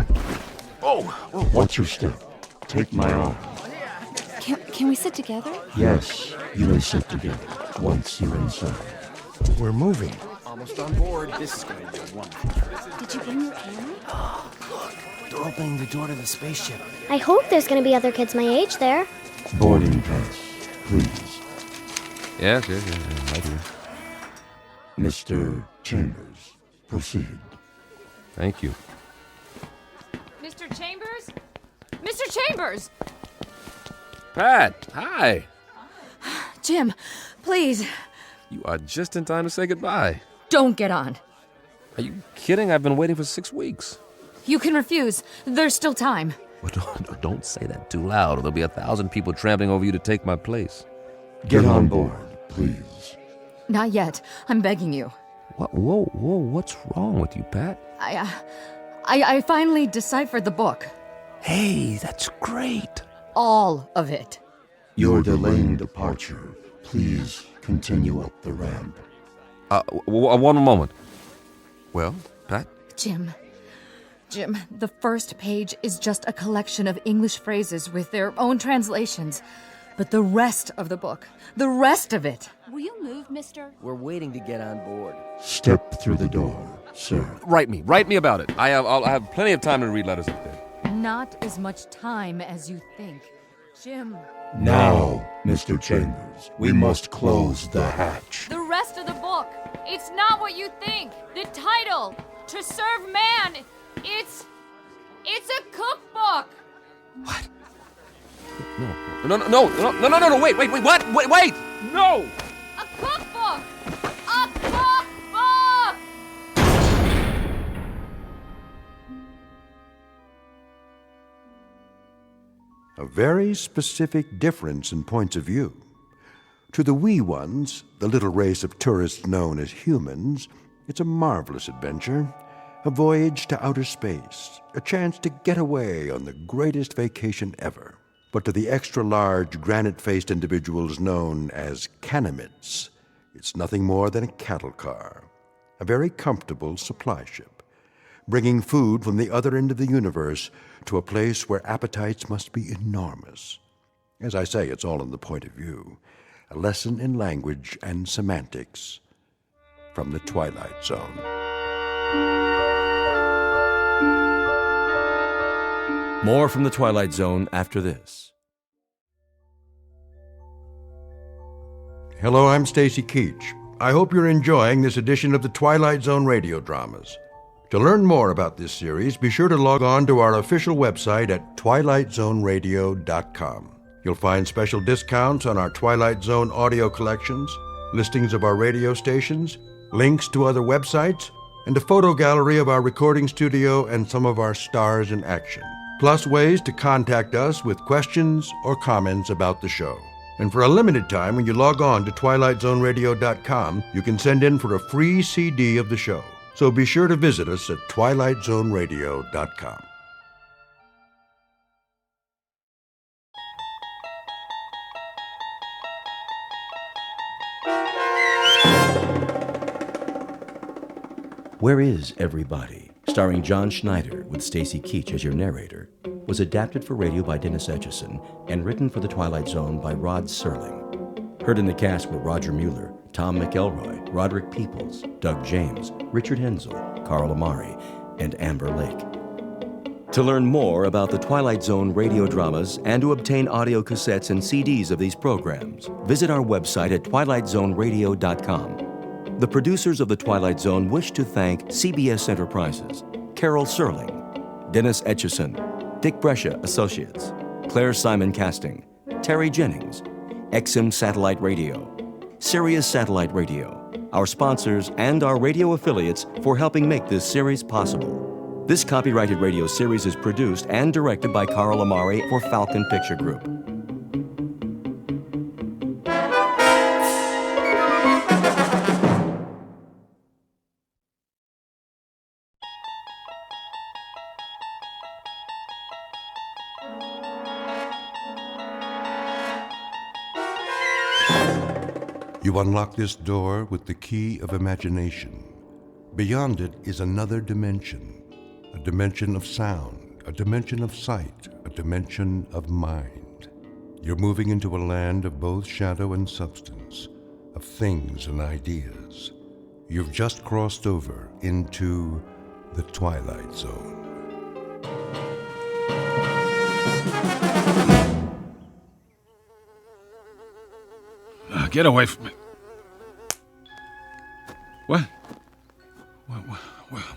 Watch your step. Take my arm. Can we sit together? Yes, you may sit together once you're inside. We're moving. Almost on board. This is going to be wonderful. Did you bring your camera? Look, they're opening the door to the spaceship. I hope there's going to be other kids my age there. Boarding pass, please. Yes, I do. Mr. Chambers, proceed. Thank you. Mr. Mr. Chambers? Mr. Chambers! Pat, hi. Jim, please, You are just in time to say goodbye. don't get on. Are you kidding? I've been waiting for 6 weeks. You can refuse. There's still time. But don't say that too loud, or there'll be 1,000 people trampling over you to take my place. Get on board, please. Not yet. I'm begging you. What? Whoa, what's wrong with you, Pat? I finally deciphered the book. Hey, that's great. All of it. You're delaying departure. Please continue up the ramp. One moment. Well, Pat? Jim, the first page is just a collection of English phrases with their own translations. But the rest of the book, the rest of it. Will you move, mister? We're waiting to get on board. Step through the door, sir. Write me about it. I'll have plenty of time to read letters up there. Not as much time as you think. Jim. Now, Mr. Chambers, we must close the hatch. The rest of the book. It's not what you think. The title, To Serve Man, it's a cookbook. No, wait, what? Wait! No! A cookbook! A cookbook! A very specific difference in points of view. To the wee ones, the little race of tourists known as humans, it's a marvelous adventure, a voyage to outer space, a chance to get away on the greatest vacation ever. But to the extra-large, granite-faced individuals known as Canamites, it's nothing more than a cattle car, a very comfortable supply ship, bringing food from the other end of the universe to a place where appetites must be enormous. As I say, it's all in the point of view, a lesson in language and semantics from the Twilight Zone. More from the Twilight Zone after this. Hello, I'm Stacy Keach. I hope you're enjoying this edition of the Twilight Zone radio dramas. To learn more about this series, be sure to log on to our official website at twilightzoneradio.com. You'll find special discounts on our Twilight Zone audio collections, listings of our radio stations, links to other websites, and a photo gallery of our recording studio and some of our stars in action. Plus ways to contact us with questions or comments about the show. And for a limited time, when you log on to twilightzoneradio.com, you can send in for a free CD of the show. So be sure to visit us at twilightzoneradio.com. Where Is Everybody, starring John Schneider with Stacy Keach as your narrator, was adapted for radio by Dennis Etchison and written for The Twilight Zone by Rod Serling. Heard in the cast were Roger Mueller, Tom McElroy, Roderick Peoples, Doug James, Richard Hensel, Carl Amari, and Amber Lake. To learn more about the Twilight Zone radio dramas and to obtain audio cassettes and CDs of these programs, visit our website at twilightzoneradio.com. The producers of The Twilight Zone wish to thank CBS Enterprises, Carol Serling, Dennis Etchison, Dick Brescia Associates, Claire Simon Casting, Terry Jennings, XM Satellite Radio, Sirius Satellite Radio, our sponsors, and our radio affiliates for helping make this series possible. This copyrighted radio series is produced and directed by Carl Amari for Falcon Picture Group. You unlock this door with the key of imagination. Beyond it is another dimension, a dimension of sound, a dimension of sight, a dimension of mind. You're moving into a land of both shadow and substance, of things and ideas. You've just crossed over into the Twilight Zone. Get away from me. What?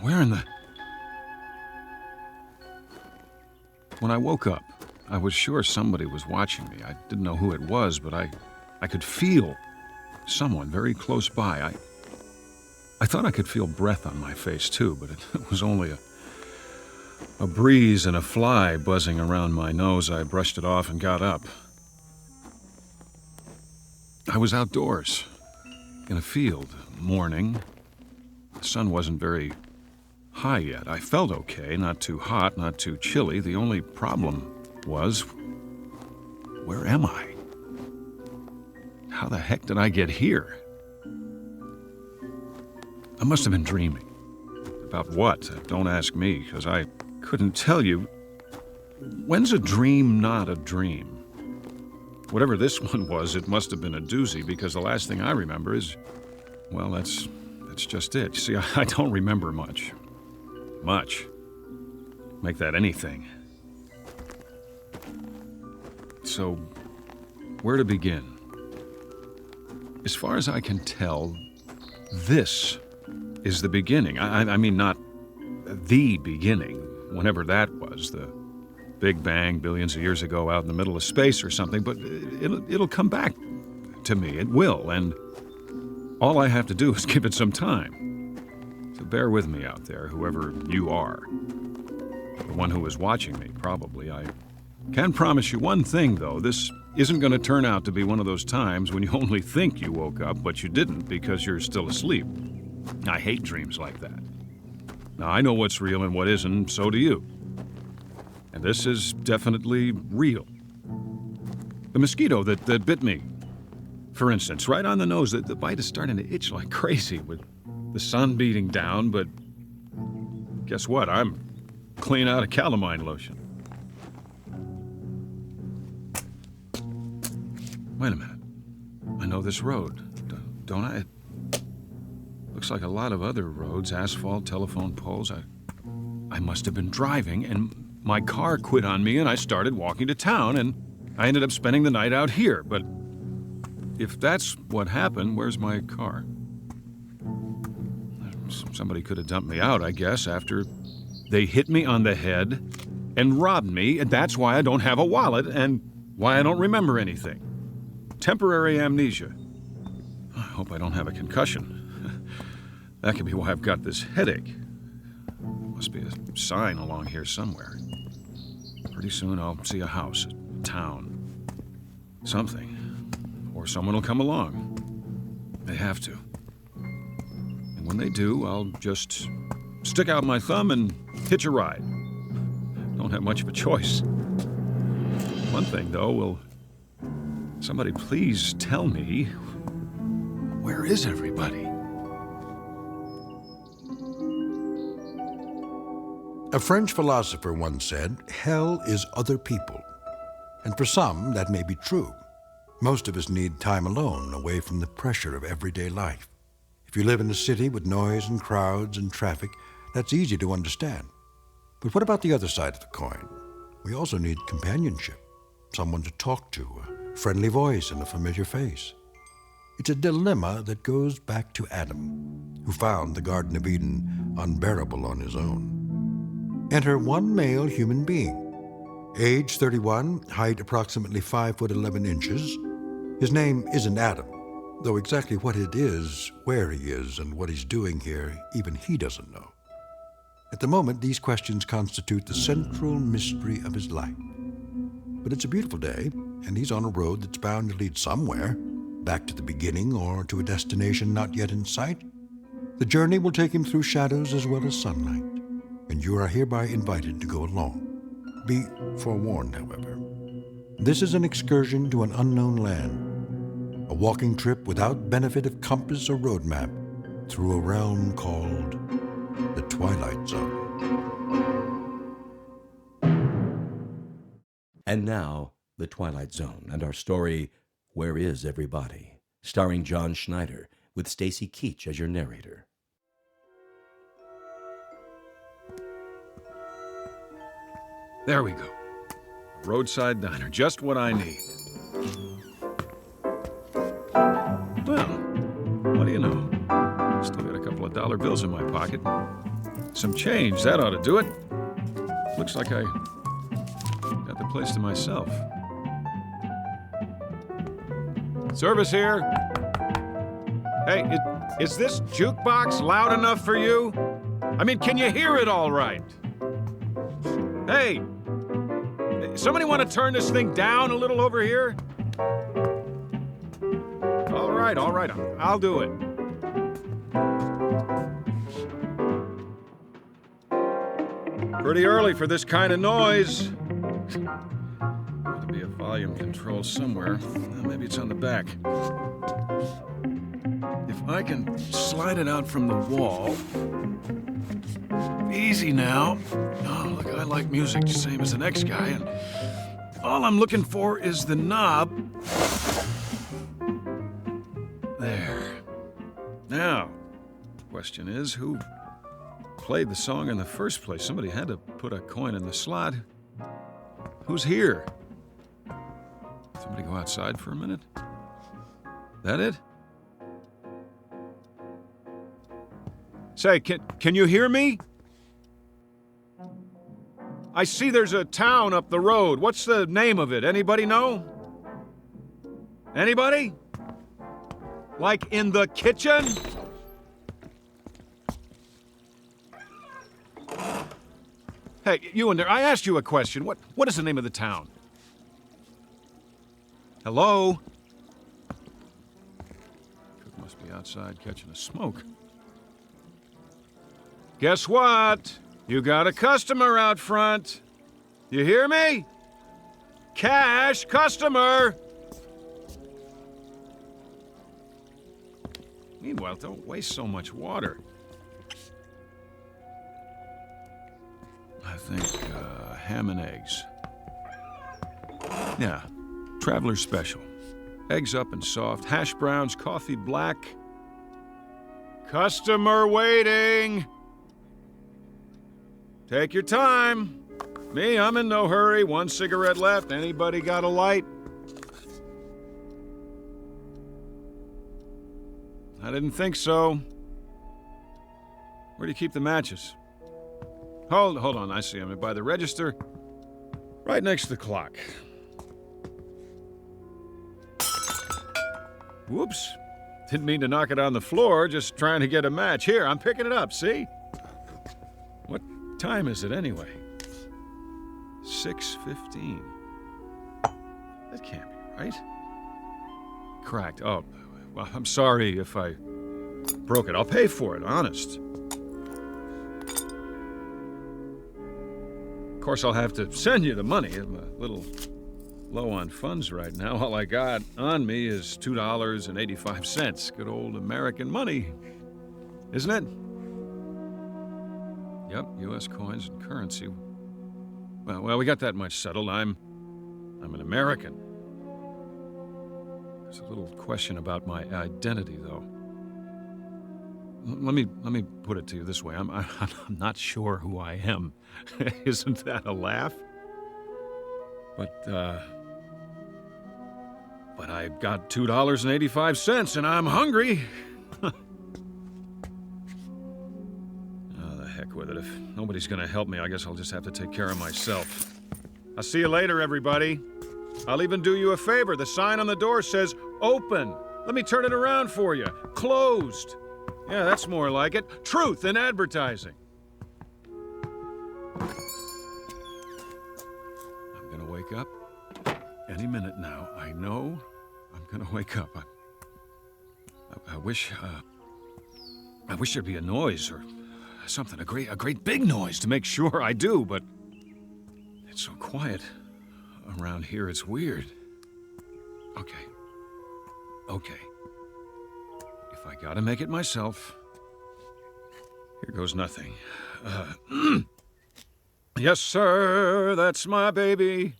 Where in the... When I woke up, I was sure somebody was watching me. I didn't know who it was, but I could feel someone very close by. I thought I could feel breath on my face, too, but it was only a breeze and a fly buzzing around my nose. I brushed it off and got up. I was outdoors, in a field, morning. The sun wasn't very high yet. I felt okay, not too hot, not too chilly. The only problem was, where am I? How the heck did I get here? I must have been dreaming. About what? Don't ask me, because I couldn't tell you. When's a dream not a dream? Whatever this one was, it must have been a doozy, because the last thing I remember is, well, that's just it. You see, I don't remember much. Much. Make that anything. So, where to begin? As far as I can tell, this is the beginning. I mean, not the beginning, whenever that was, the Big Bang billions of years ago out in the middle of space or something, but it'll come back to me. It will, and all I have to do is give it some time. So bear with me out there, whoever you are. The one who is watching me, probably. I can promise you one thing, though. This isn't going to turn out to be one of those times when you only think you woke up, but you didn't because you're still asleep. I hate dreams like that. Now, I know what's real and what isn't, so do you. And this is definitely real. The mosquito that bit me, for instance, right on the nose, the bite is starting to itch like crazy with the sun beating down, but guess what? I'm clean out of calamine lotion. Wait a minute. I know this road, don't I? It looks like a lot of other roads, asphalt, telephone poles. I must have been driving, and my car quit on me, and I started walking to town, and I ended up spending the night out here. But if that's what happened, where's my car? Somebody could have dumped me out, I guess, after they hit me on the head and robbed me, and that's why I don't have a wallet and why I don't remember anything. Temporary amnesia. I hope I don't have a concussion. That could be why I've got this headache. Must be a sign along here somewhere. Pretty soon I'll see a house, a town, something. Or someone will come along. They have to. And when they do, I'll just stick out my thumb and hitch a ride. Don't have much of a choice. One thing, though, will somebody please tell me, where is everybody? A French philosopher once said, hell is other people. And for some, that may be true. Most of us need time alone, away from the pressure of everyday life. If you live in a city with noise and crowds and traffic, that's easy to understand. But what about the other side of the coin? We also need companionship, someone to talk to, a friendly voice and a familiar face. It's a dilemma that goes back to Adam, who found the Garden of Eden unbearable on his own. Enter one male human being. Age 31, height approximately 5'11". His name isn't Adam, though exactly what it is, where he is, and what he's doing here, even he doesn't know. At the moment, these questions constitute the central mystery of his life. But it's a beautiful day, and he's on a road that's bound to lead somewhere, back to the beginning or to a destination not yet in sight. The journey will take him through shadows as well as sunlight, and you are hereby invited to go along. Be forewarned, however. This is an excursion to an unknown land, a walking trip without benefit of compass or road map through a realm called the Twilight Zone. And now, the Twilight Zone and our story, Where Is Everybody? Starring John Schneider, with Stacy Keach as your narrator. There we go. Roadside diner, just what I need. Well, what do you know? Still got a couple of dollar bills in my pocket. Some change, that ought to do it. Looks like I place to myself. Service here. Hey, is this jukebox loud enough for you? I mean, can you hear it all right? Hey, somebody want to turn this thing down a little over here? All right, I'll do it. Pretty early for this kind of noise. Ought to be a volume control somewhere. Maybe it's on the back. If I can slide it out from the wall. Easy now. Oh, look, I like music, same as the next guy, and all I'm looking for is the knob. There. Now, question is, who played the song in the first place? Somebody had to put a coin in the slot. Who's here? Somebody go outside for a minute? That it? Say, can you hear me? I see there's a town up the road. What's the name of it? Anybody know? Anybody? Like in the kitchen? Hey, you in there, I asked you a question. What is the name of the town? Hello? Cook must be outside catching a smoke. Guess what? You got a customer out front. You hear me? Cash customer. Meanwhile, don't waste so much water. I think ham and eggs. Yeah, traveler special. Eggs up and soft, hash browns, coffee black. Customer waiting. Take your time. Me, I'm in no hurry. 1 cigarette left. Anybody got a light? I didn't think so. Where do you keep the matches? Hold on, I see them by the register. Right next to the clock. Whoops. Didn't mean to knock it on the floor, just trying to get a match. Here, I'm picking it up, see? What time is it anyway? 6:15. That can't be right. Cracked. Oh, well, I'm sorry if I broke it. I'll pay for it, honest. Of course, I'll have to send you the money. I'm a little low on funds right now. All I got on me is $2.85. Good old American money, isn't it? Yep, U.S. coins and currency. Well, we got that much settled. I'm an American. There's a little question about my identity, though. Let me put it to you this way. I'm not sure who I am. Isn't that a laugh? But I've got $2.85 and I'm hungry. Oh, the heck with it. If nobody's gonna help me, I guess I'll just have to take care of myself. I'll see you later, everybody. I'll even do you a favor. The sign on the door says open. Let me turn it around for you. Closed. Yeah, that's more like it. Truth in advertising. I'm gonna wake up any minute now. I know I'm gonna wake up. I wish there'd be a noise or something, a great big noise to make sure I do, but it's so quiet around here, it's weird. Okay. If I gotta make it myself, here goes nothing. Yes, sir, that's my baby.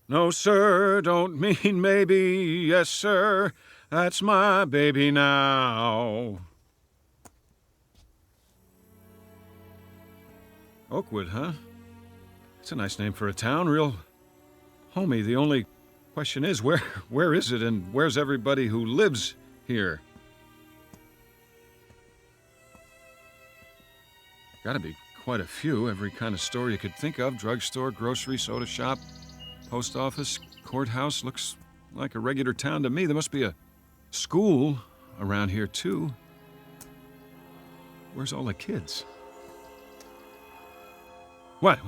No, sir, don't mean maybe. Yes, sir, that's my baby now. Oakwood, huh? It's a nice name for a town, real homey. The only question is, where is it and where's everybody who lives here? Gotta be quite a few. Every kind of store you could think of. Drugstore, grocery, soda shop, post office, courthouse. Looks like a regular town to me. There must be a school around here, too. Where's all the kids? What?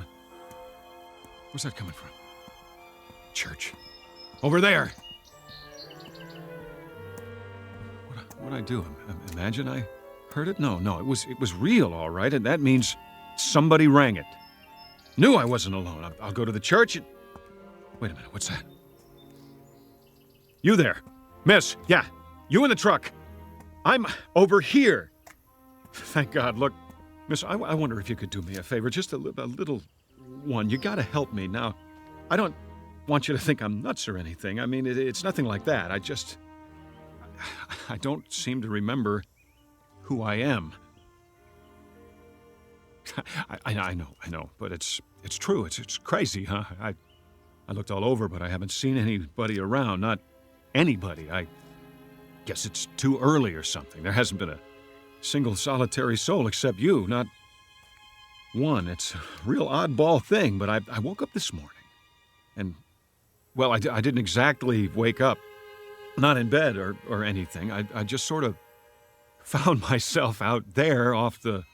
Where's that coming from? Church. Over there! What'd I do? Imagine I heard it? No, it was real, all right, and that means somebody rang it. Knew I wasn't alone. I'll go to the church and... Wait a minute, what's that? You there. Miss, yeah, you in the truck. I'm over here. Thank God. Look, miss, I wonder if you could do me a favor, just a little one. You gotta help me. Now, I don't want you to think I'm nuts or anything. I mean, it's nothing like that. I don't seem to remember who I am. I know, but it's true. It's crazy, huh? I looked all over, but I haven't seen anybody around. Not anybody. I guess it's too early or something. There hasn't been a single solitary soul except you. Not one. It's a real oddball thing, but I woke up this morning. And, well, I didn't exactly wake up. Not in bed or anything. I just sort of found myself out there off the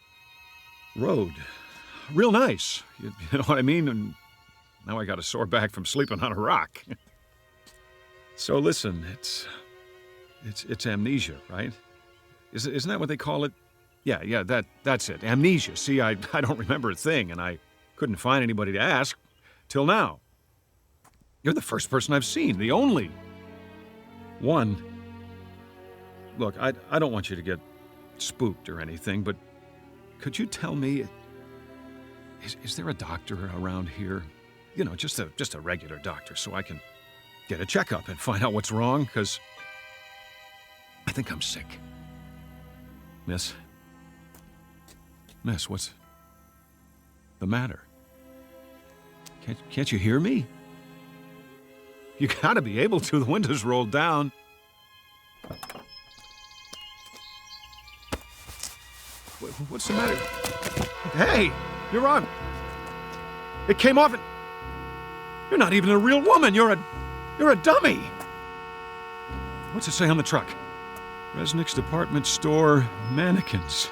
road. Real nice. You know what I mean? And now I got a sore back from sleeping on a rock. So listen, it's amnesia, right? Isn't that what they call it? Yeah, that's it. Amnesia. See, I don't remember a thing, and I couldn't find anybody to ask till now. You're the first person I've seen, the only one. Look, I don't want you to get spooked or anything, but could you tell me, is there a doctor around here? You know, just a regular doctor, so I can get a checkup and find out what's wrong, because I think I'm sick. Miss, what's the matter? Can't you hear me? You gotta be able to. The window's rolled down. What's the matter? Hey, you're on. It came off and... You're not even a real woman. You're a dummy. What's it say on the truck? Resnick's department store mannequins.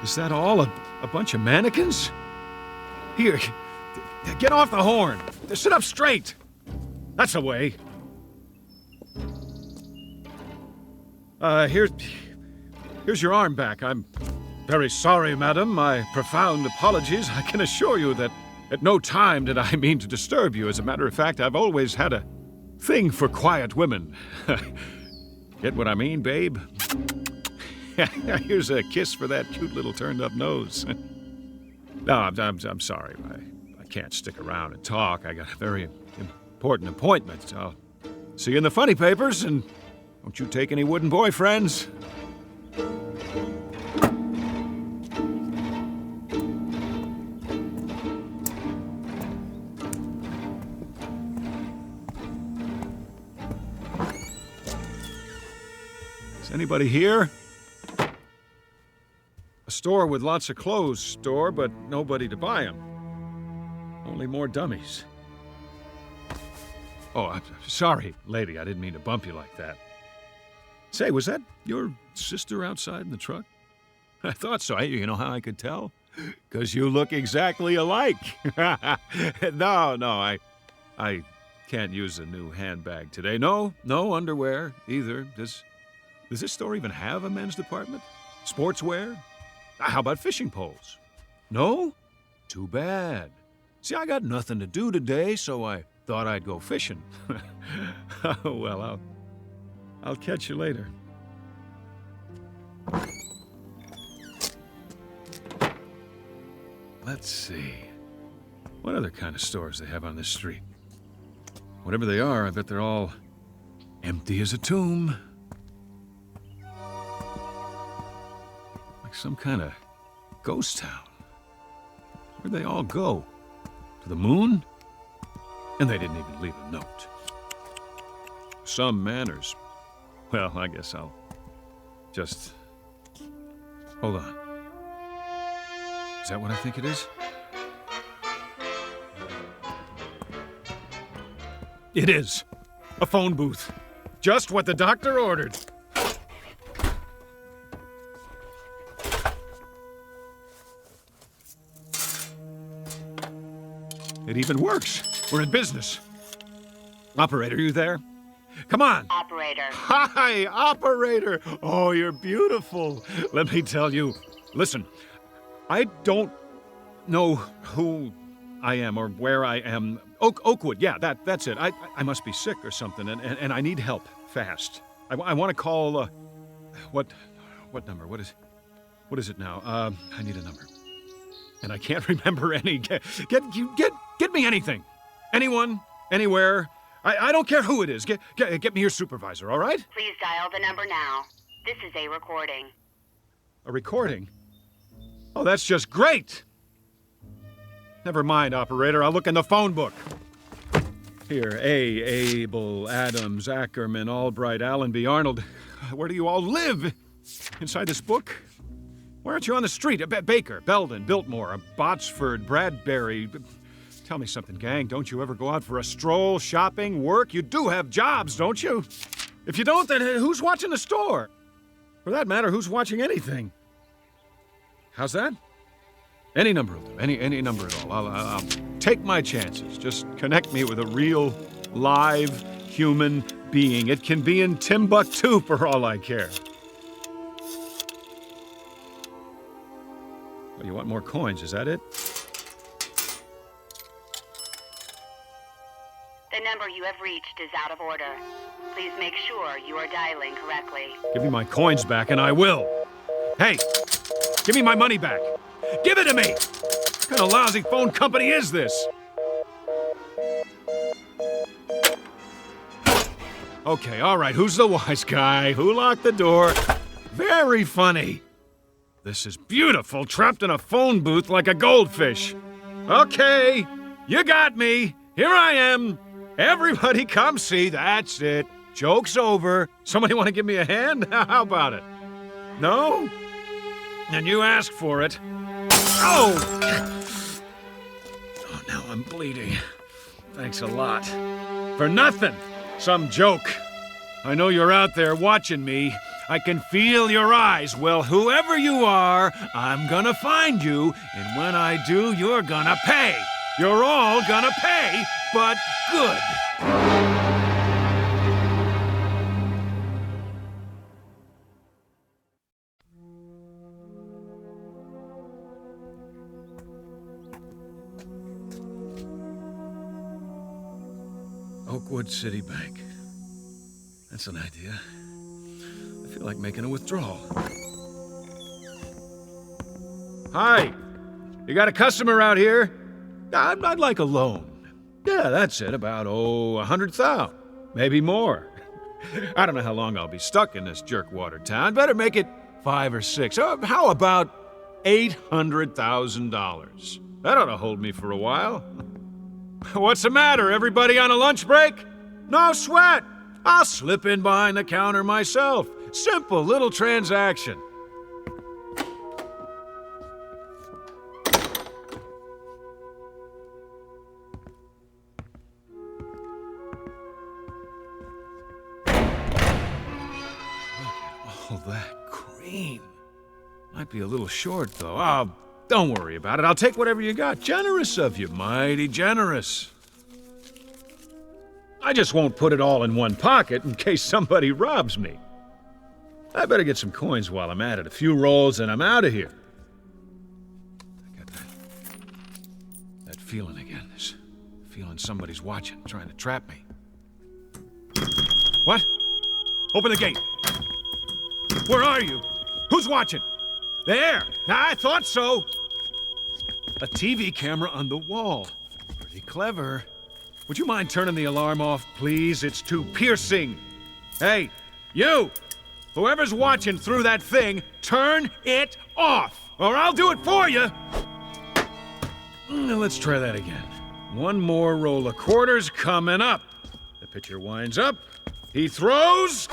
Is that all? A bunch of mannequins? Here, get off the horn. Sit up straight. That's the way. Here's your arm back. I'm very sorry, madam. My profound apologies. I can assure you that at no time did I mean to disturb you. As a matter of fact, I've always had a thing for quiet women. Get what I mean, babe? Here's a kiss for that cute little turned-up nose. No, I'm sorry. I can't stick around and talk. I got a very important appointment. I'll see you in the funny papers, and don't you take any wooden boyfriends. Is anybody here? A store with lots of clothes, store, but nobody to buy them. Only more dummies. Oh, I'm sorry, lady. I didn't mean to bump you like that. Say, was that your sister outside in the truck? I thought so. You know how I could tell? Because you look exactly alike. No, I can't use a new handbag today. No underwear either. Does this store even have a men's department? Sportswear? How about fishing poles? No? Too bad. See, I got nothing to do today, so I thought I'd go fishing. Well, I'll catch you later. Let's see. What other kind of stores they have on this street? Whatever they are, I bet they're all empty as a tomb. Like some kind of ghost town. Where'd they all go? To the moon? And they didn't even leave a note. Some manners. Well, I guess I'll just... Hold on. Is that what I think it is? It is. A phone booth. Just what the doctor ordered. It even works. We're in business. Operator, you there? Come on. Operator. Hi, operator. Oh, you're beautiful. Let me tell you. Listen, I don't know who I am or where I am. Oakwood, yeah, that's it. I must be sick or something, and I need help fast. I want to call. What number? What is it now? I need a number, and I can't remember any. Get me anything, anyone, anywhere. I don't care who it is. Get me your supervisor, all right? Please dial the number now. This is a recording. A recording? Oh, that's just great. Never mind, operator. I'll look in the phone book. Here, Abel, Adams, Ackerman, Albright, Allenby, Arnold. Where do you all live? Inside this book? Why aren't you on the street? Baker, Belden, Biltmore, Botsford, Bradbury. Tell me something, gang. Don't you ever go out for a stroll, shopping, work? You do have jobs, don't you? If you don't, then who's watching the store? For that matter, who's watching anything? How's that? Any number will do. Any number at all. I'll take my chances. Just connect me with a real, live, human being. It can be in Timbuktu for all I care. Well, you want more coins, is that it? The number you have reached is out of order. Please make sure you are dialing correctly. Give me my coins back and I will. Hey, give me my money back. Give it to me! What kind of lousy phone company is this? Okay, all right, who's the wise guy? Who locked the door? Very funny. This is beautiful, trapped in a phone booth like a goldfish. Okay, you got me. Here I am. Everybody come see. That's it. Joke's over. Somebody want to give me a hand? How about it? No? And you asked for it. Oh! Oh, now I'm bleeding. Thanks a lot. For nothing. Some joke. I know you're out there watching me. I can feel your eyes. Well, whoever you are, I'm gonna find you. And when I do, you're gonna pay. You're all gonna pay, but good. Oakwood City Bank. That's an idea. I feel like making a withdrawal. Hi! You got a customer out here? I'd like a loan. Yeah, that's it. About, 100,000. Maybe more. I don't know how long I'll be stuck in this jerkwater town. Better make it 5 or 6. How about $800,000? That ought to hold me for a while. What's the matter? Everybody on a lunch break? No sweat. I'll slip in behind the counter myself. Simple little transaction. Oh, that cream. Might be a little short, though. Oh, don't worry about it. I'll take whatever you got. Generous of you. Mighty generous. I just won't put it all in one pocket in case somebody robs me. I better get some coins while I'm at it. A few rolls and I'm out of here. I got that feeling again. This feeling somebody's watching, trying to trap me. What? Open the gate. Where are you? Who's watching? There! I thought so! A TV camera on the wall. Pretty clever. Would you mind turning the alarm off, please? It's too piercing. Hey, you! Whoever's watching through that thing, turn it off, or I'll do it for you! Let's try that again. One more roll of quarters coming up. The pitcher winds up. He throws.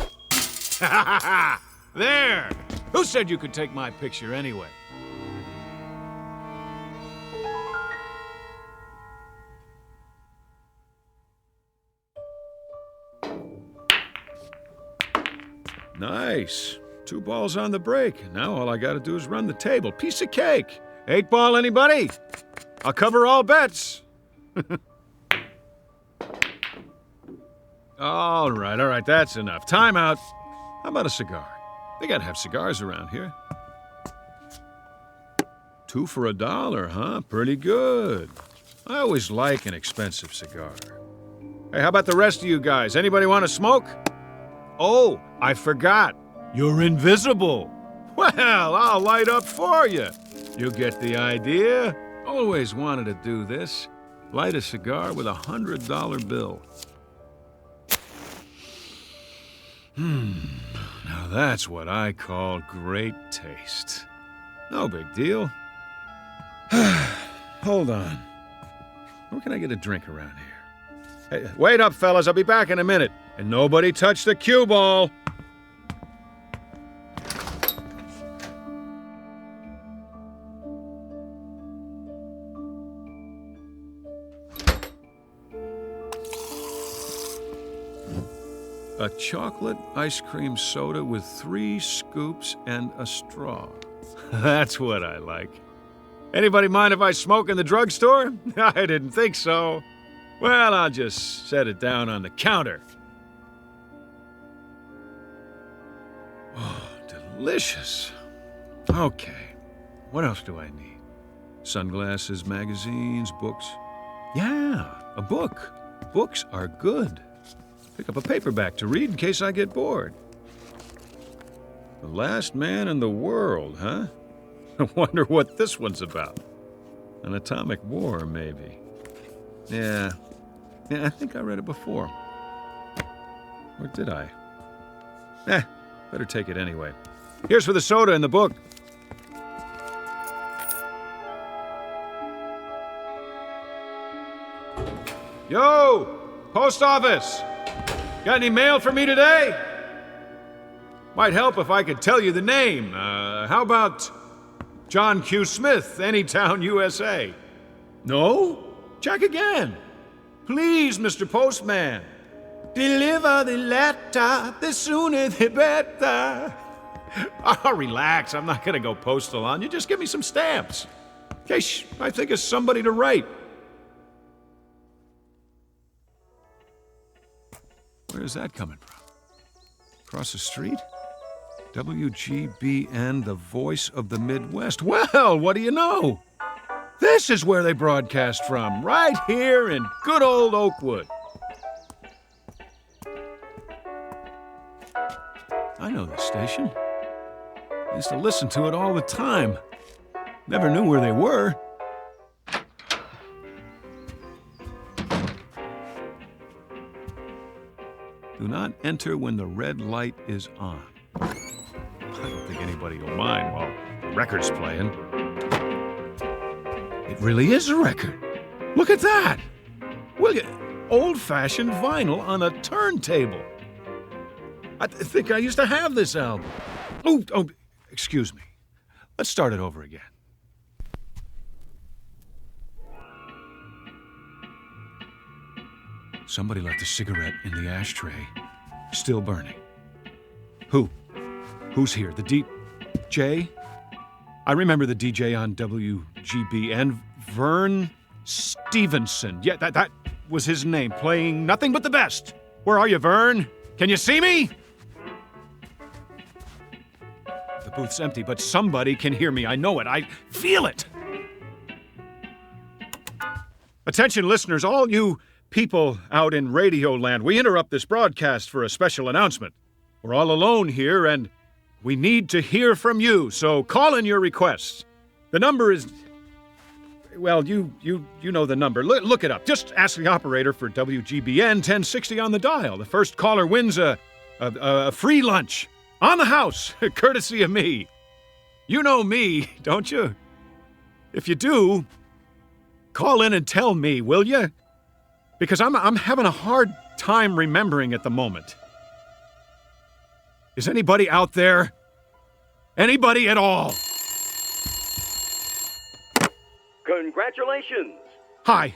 Ha ha ha! There! Who said you could take my picture anyway? Nice. 2 balls on the break. Now all I gotta do is run the table. Piece of cake. 8 ball, anybody? I'll cover all bets. All right, that's enough. Time out. How about a cigar? They gotta have cigars around here. 2 for $1, huh? Pretty good. I always like an expensive cigar. Hey, how about the rest of you guys? Anybody want to smoke? Oh, I forgot. You're invisible. Well, I'll light up for you. You get the idea? Always wanted to do this. Light a cigar with a $100 bill. Now that's what I call great taste. No big deal. Hold on. Where can I get a drink around here? Hey, wait up, fellas. I'll be back in a minute. And nobody touch the cue ball. A chocolate ice cream soda with 3 scoops and a straw. That's what I like. Anybody mind if I smoke in the drugstore? I didn't think so. Well, I'll just set it down on the counter. Oh, delicious. Okay, what else do I need? Sunglasses, magazines, books. Yeah, a book. Books are good. Pick up a paperback to read in case I get bored. The Last Man in the World, huh? I wonder what this one's about. An atomic war, maybe. Yeah, I think I read it before. Or did I? Better take it anyway. Here's for the soda in the book. Yo! Post office! Got any mail for me today? Might help if I could tell you the name. How about John Q. Smith, Anytown, USA? No? Check again. Please, Mr. Postman. Deliver the letter, the sooner the better. Oh, relax. I'm not gonna go postal on you. Just give me some stamps. In case I think of somebody to write. Where's that coming from? Across the street? WGBN, the voice of the Midwest. Well, what do you know? This is where they broadcast from, right here in good old Oakwood. I know this station. I used to listen to it all the time. Never knew where they were. Do not enter when the red light is on. I don't think anybody will mind while the record's playing. It really is a record. Look at that. Will you? Old-fashioned vinyl on a turntable. I think I used to have this album. Oh, excuse me. Let's start it over again. Somebody left a cigarette in the ashtray, still burning. Who? Who's here? The DJ? I remember the DJ on WGBN, Vern Stevenson. Yeah, that was his name, playing nothing but the best. Where are you, Vern? Can you see me? The booth's empty, but somebody can hear me. I know it. I feel it. Attention, listeners, all you people out in Radio Land, we interrupt this broadcast for a special announcement. We're all alone here, and we need to hear from you, so call in your requests. The number is... Well, you know the number. Look it up. Just ask the operator for WGBN 1060 on the dial. The first caller wins a free lunch on the house, courtesy of me. You know me, don't you? If you do, call in and tell me, will you? Because I'm having a hard time remembering at the moment. Is anybody out there? Anybody at all? Congratulations! Hi.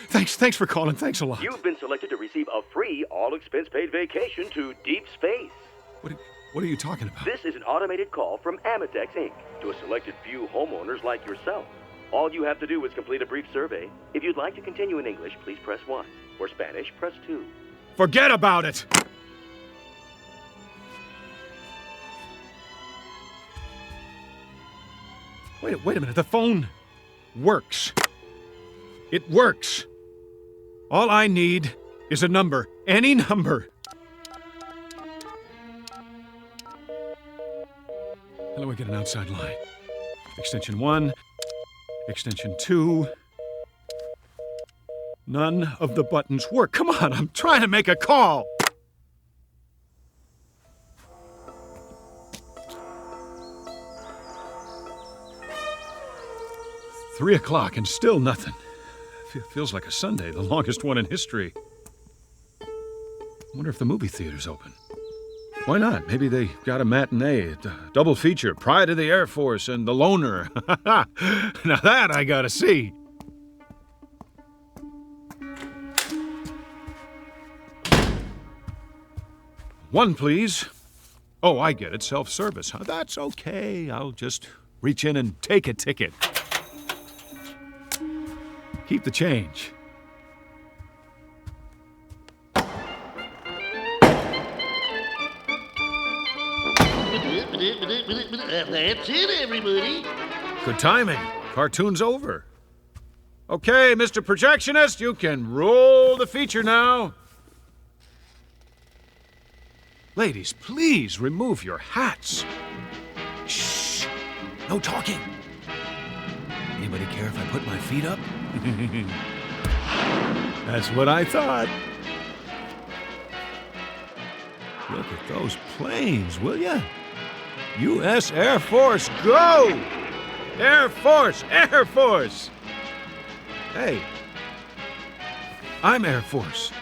Thanks for calling. Thanks a lot. You've been selected to receive a free, all-expense-paid vacation to deep space. What are you talking about? This is an automated call from Amadex, Inc. to a selected few homeowners like yourself. All you have to do is complete a brief survey. If you'd like to continue in English, please press 1. For Spanish, press 2. Forget about it! Wait a minute. The phone works. It works. All I need is a number. Any number. How do I get an outside line? Extension 1. Extension 2. None of the buttons work. Come on, I'm trying to make a call. Three o'clock and still nothing. Feels like a Sunday, the longest one in history. I wonder if the movie theater's open. Why not? Maybe they got a matinee, a double feature, Pride of the Air Force and The Loner. Now that I gotta see. One, please. Oh, I get it. Self-service. Huh? That's okay. I'll just reach in and take a ticket. Keep the change. That's it, everybody. Good timing. Cartoon's over. Okay, Mr. Projectionist, you can roll the feature now. Ladies, please remove your hats. Shh. No talking. Anybody care if I put my feet up? That's what I thought. Look at those planes, will ya? U.S. Air Force, go! Air Force, Air Force! Hey, I'm Air Force.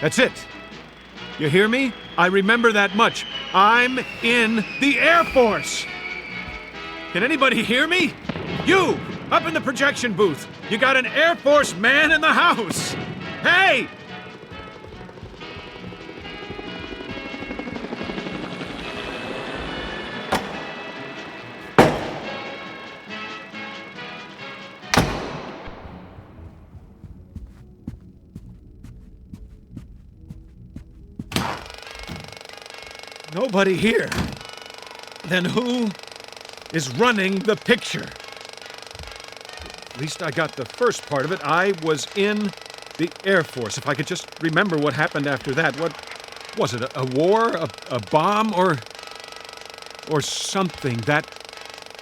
That's it. You hear me? I remember that much. I'm in the Air Force. Can anybody hear me? You, up in the projection booth. You got an Air Force man in the house. Hey! Nobody here. Then who is running the picture? At least I got the first part of it. I was in the Air Force. If I could just remember what happened after that. What was it? A war? A bomb? Or something? That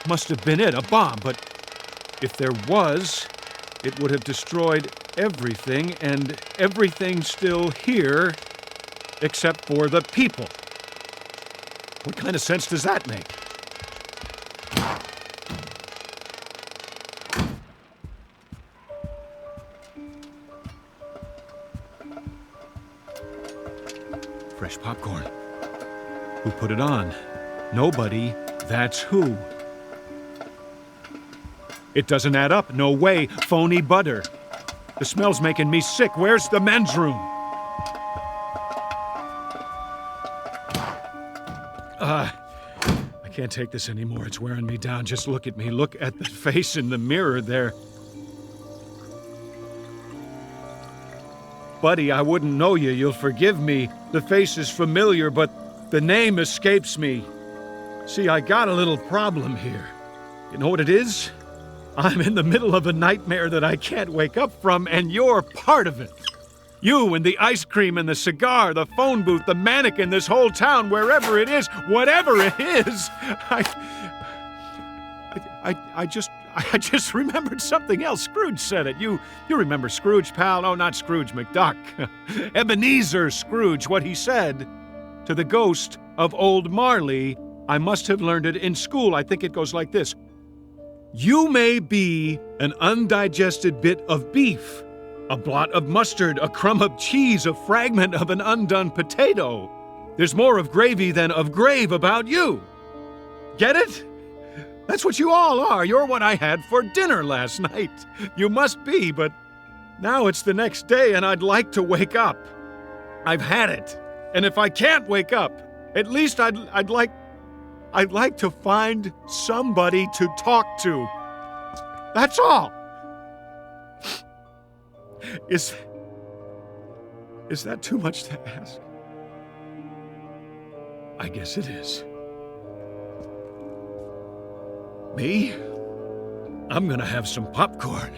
must have been it. A bomb. But if there was, it would have destroyed everything, and everything's still here except for the people. What kind of sense does that make? Fresh popcorn. Who put it on? Nobody. That's who. It doesn't add up. No way. Phony butter. The smell's making me sick. Where's the men's room? I can't take this anymore. It's wearing me down. Just look at me. Look at the face in the mirror there. Buddy, I wouldn't know you. You'll forgive me. The face is familiar, but the name escapes me. See, I got a little problem here. You know what it is? I'm in the middle of a nightmare that I can't wake up from, and you're part of it. You and the ice cream and the cigar, the phone booth, the mannequin, this whole town, wherever it is, whatever it is, I just remembered something else. Scrooge said it. You remember Scrooge, pal? Oh, not Scrooge McDuck. Ebenezer Scrooge, what he said to the ghost of old Marley. I must have learned it in school. I think it goes like this. You may be an undigested bit of beef, a blot of mustard, a crumb of cheese, a fragment of an undone potato. There's more of gravy than of grave about you. Get it? That's what you all are. You're what I had for dinner last night. You must be, but now it's the next day and I'd like to wake up. I've had it. And if I can't wake up, At least I'd like to find somebody to talk to. That's all. Is that too much to ask? I guess it is. Me? I'm gonna have some popcorn.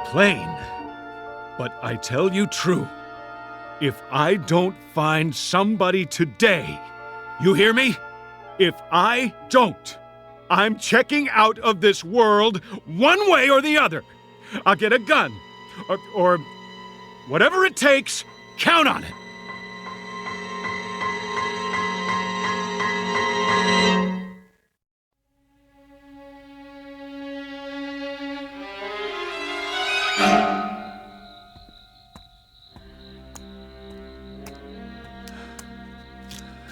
Plain. But I tell you true, if I don't find somebody today, you hear me? If I don't, I'm checking out of this world one way or the other. I'll get a gun, or whatever it takes, count on it.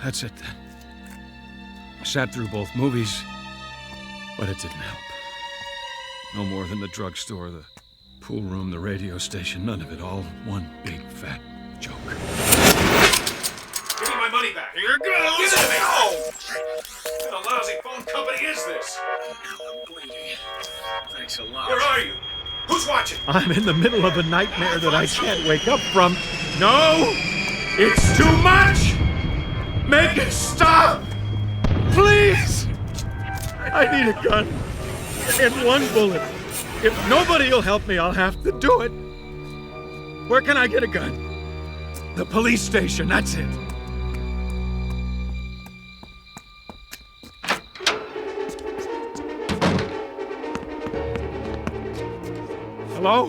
That's it then. I sat through both movies, but it didn't help. No more than the drugstore, the pool room, the radio station, none of it, all one big fat joke. Give me my money back. Here it goes. Give it to me. Oh! What a lousy phone company is this? I'm bleeding. Thanks a lot. Where are you? Who's watching? I'm in the middle of a nightmare that I can't wake up from. No! It's too much! Make it stop! Please! I need a gun. And one bullet. If nobody will help me, I'll have to do it. Where can I get a gun? The police station, that's it. Hello?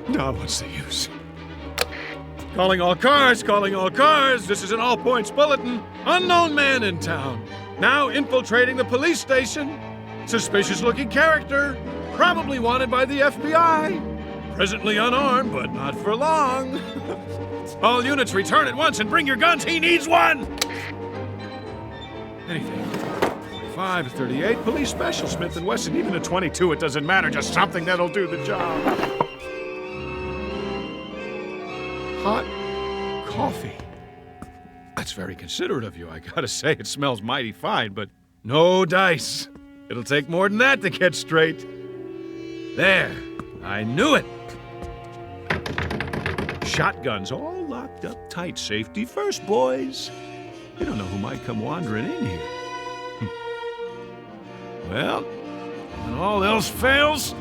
No, what's the use? Calling all cars, calling all cars. This is an all-points bulletin. Unknown man in town. Now infiltrating the police station. Suspicious-looking character. Probably wanted by the FBI. Presently unarmed, but not for long. All units return at once and bring your guns. He needs one! Anything. 45, 38, police special, Smith & Wesson. Even a 22, it doesn't matter. Just something that'll do the job. Hot coffee. That's very considerate of you. I gotta say, it smells mighty fine, but no dice. It'll take more than that to get straight. There. I knew it. Shotguns all locked up tight. Safety first, boys. You don't know who might come wandering in here. Well, when all else fails,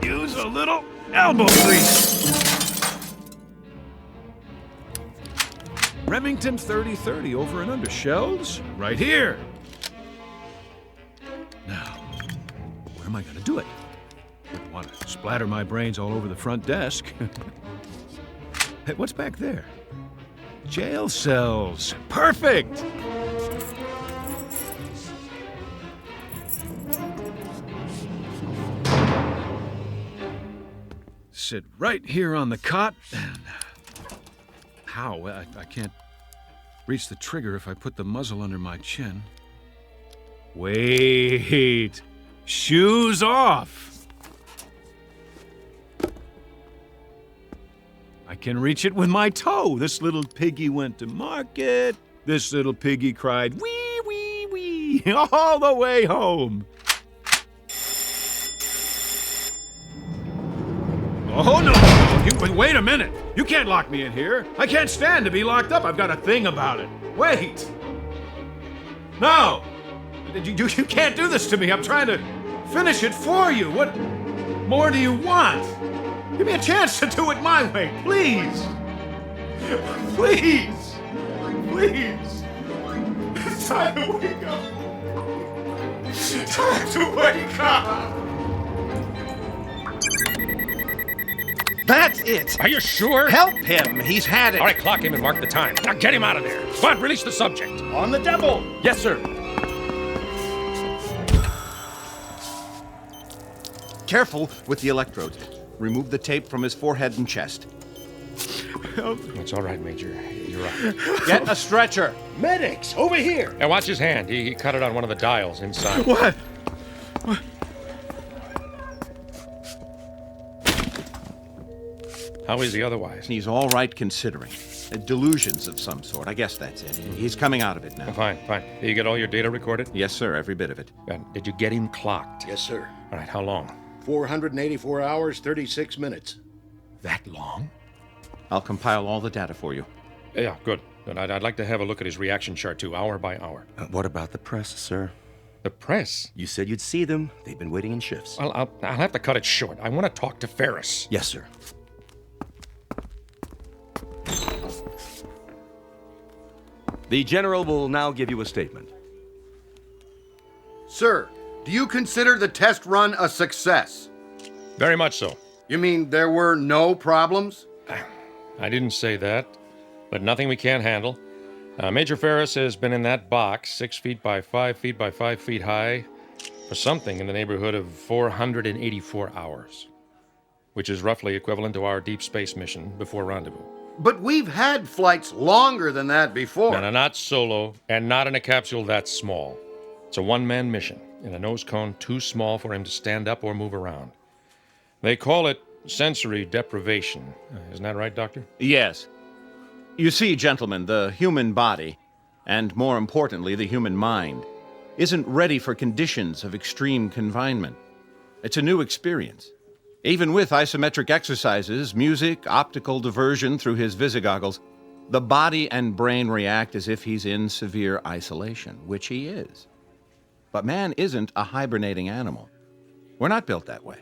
use a little elbow grease. Remington 30-30 over and under. Shells right here. Now, where am I going to do it? Wouldn't want to splatter my brains all over the front desk. Hey, what's back there? Jail cells. Perfect! Sit right here on the cot and... How? I can't reach the trigger if I put the muzzle under my chin. Wait! Shoes off! I can reach it with my toe. This little piggy went to market. This little piggy cried, wee, wee, wee, all the way home. Oh, no! Wait a minute! You can't lock me in here. I can't stand to be locked up. I've got a thing about it. Wait! No! You can't do this to me. I'm trying to finish it for you. What more do you want? Give me a chance to do it my way, please! Please! Please! It's time to wake up! Time to wake up! That's it! Are you sure? Help him! He's had it! All right, clock him and mark the time. Now get him out of there! Go on, release the subject! On the devil! Yes, sir. Careful with the electrodes. Remove the tape from his forehead and chest. It's all right, Major. You're right. Get a stretcher! Medics, over here! Now watch his hand. He cut it on one of the dials inside. What? How is he otherwise? He's all right considering. Delusions of some sort. I guess that's it. He's coming out of it now. Fine. Did you get all your data recorded? Yes, sir, every bit of it. And did you get him clocked? Yes, sir. All right, how long? 484 hours, 36 minutes. That long? I'll compile all the data for you. Yeah, good. And I'd like to have a look at his reaction chart, too, hour by hour. What about the press, sir? The press? You said you'd see them. They've been waiting in shifts. Well, I'll have to cut it short. I want to talk to Ferris. Yes, sir. The General will now give you a statement. Sir, do you consider the test run a success? Very much so. You mean there were no problems? I didn't say that, but nothing we can't handle. Major Ferris has been in that box, 6 feet by 5 feet by 5 feet high, for something in the neighborhood of 484 hours, which is roughly equivalent to our deep space mission before rendezvous. But we've had flights longer than that before. No, not solo, and not in a capsule that small. It's a one-man mission, in a nose cone too small for him to stand up or move around. They call it sensory deprivation. Isn't that right, Doctor? Yes. You see, gentlemen, the human body, and more importantly, the human mind, isn't ready for conditions of extreme confinement. It's a new experience. Even with isometric exercises, music, optical diversion through his visigoggles, the body and brain react as if he's in severe isolation, which he is. But man isn't a hibernating animal. We're not built that way.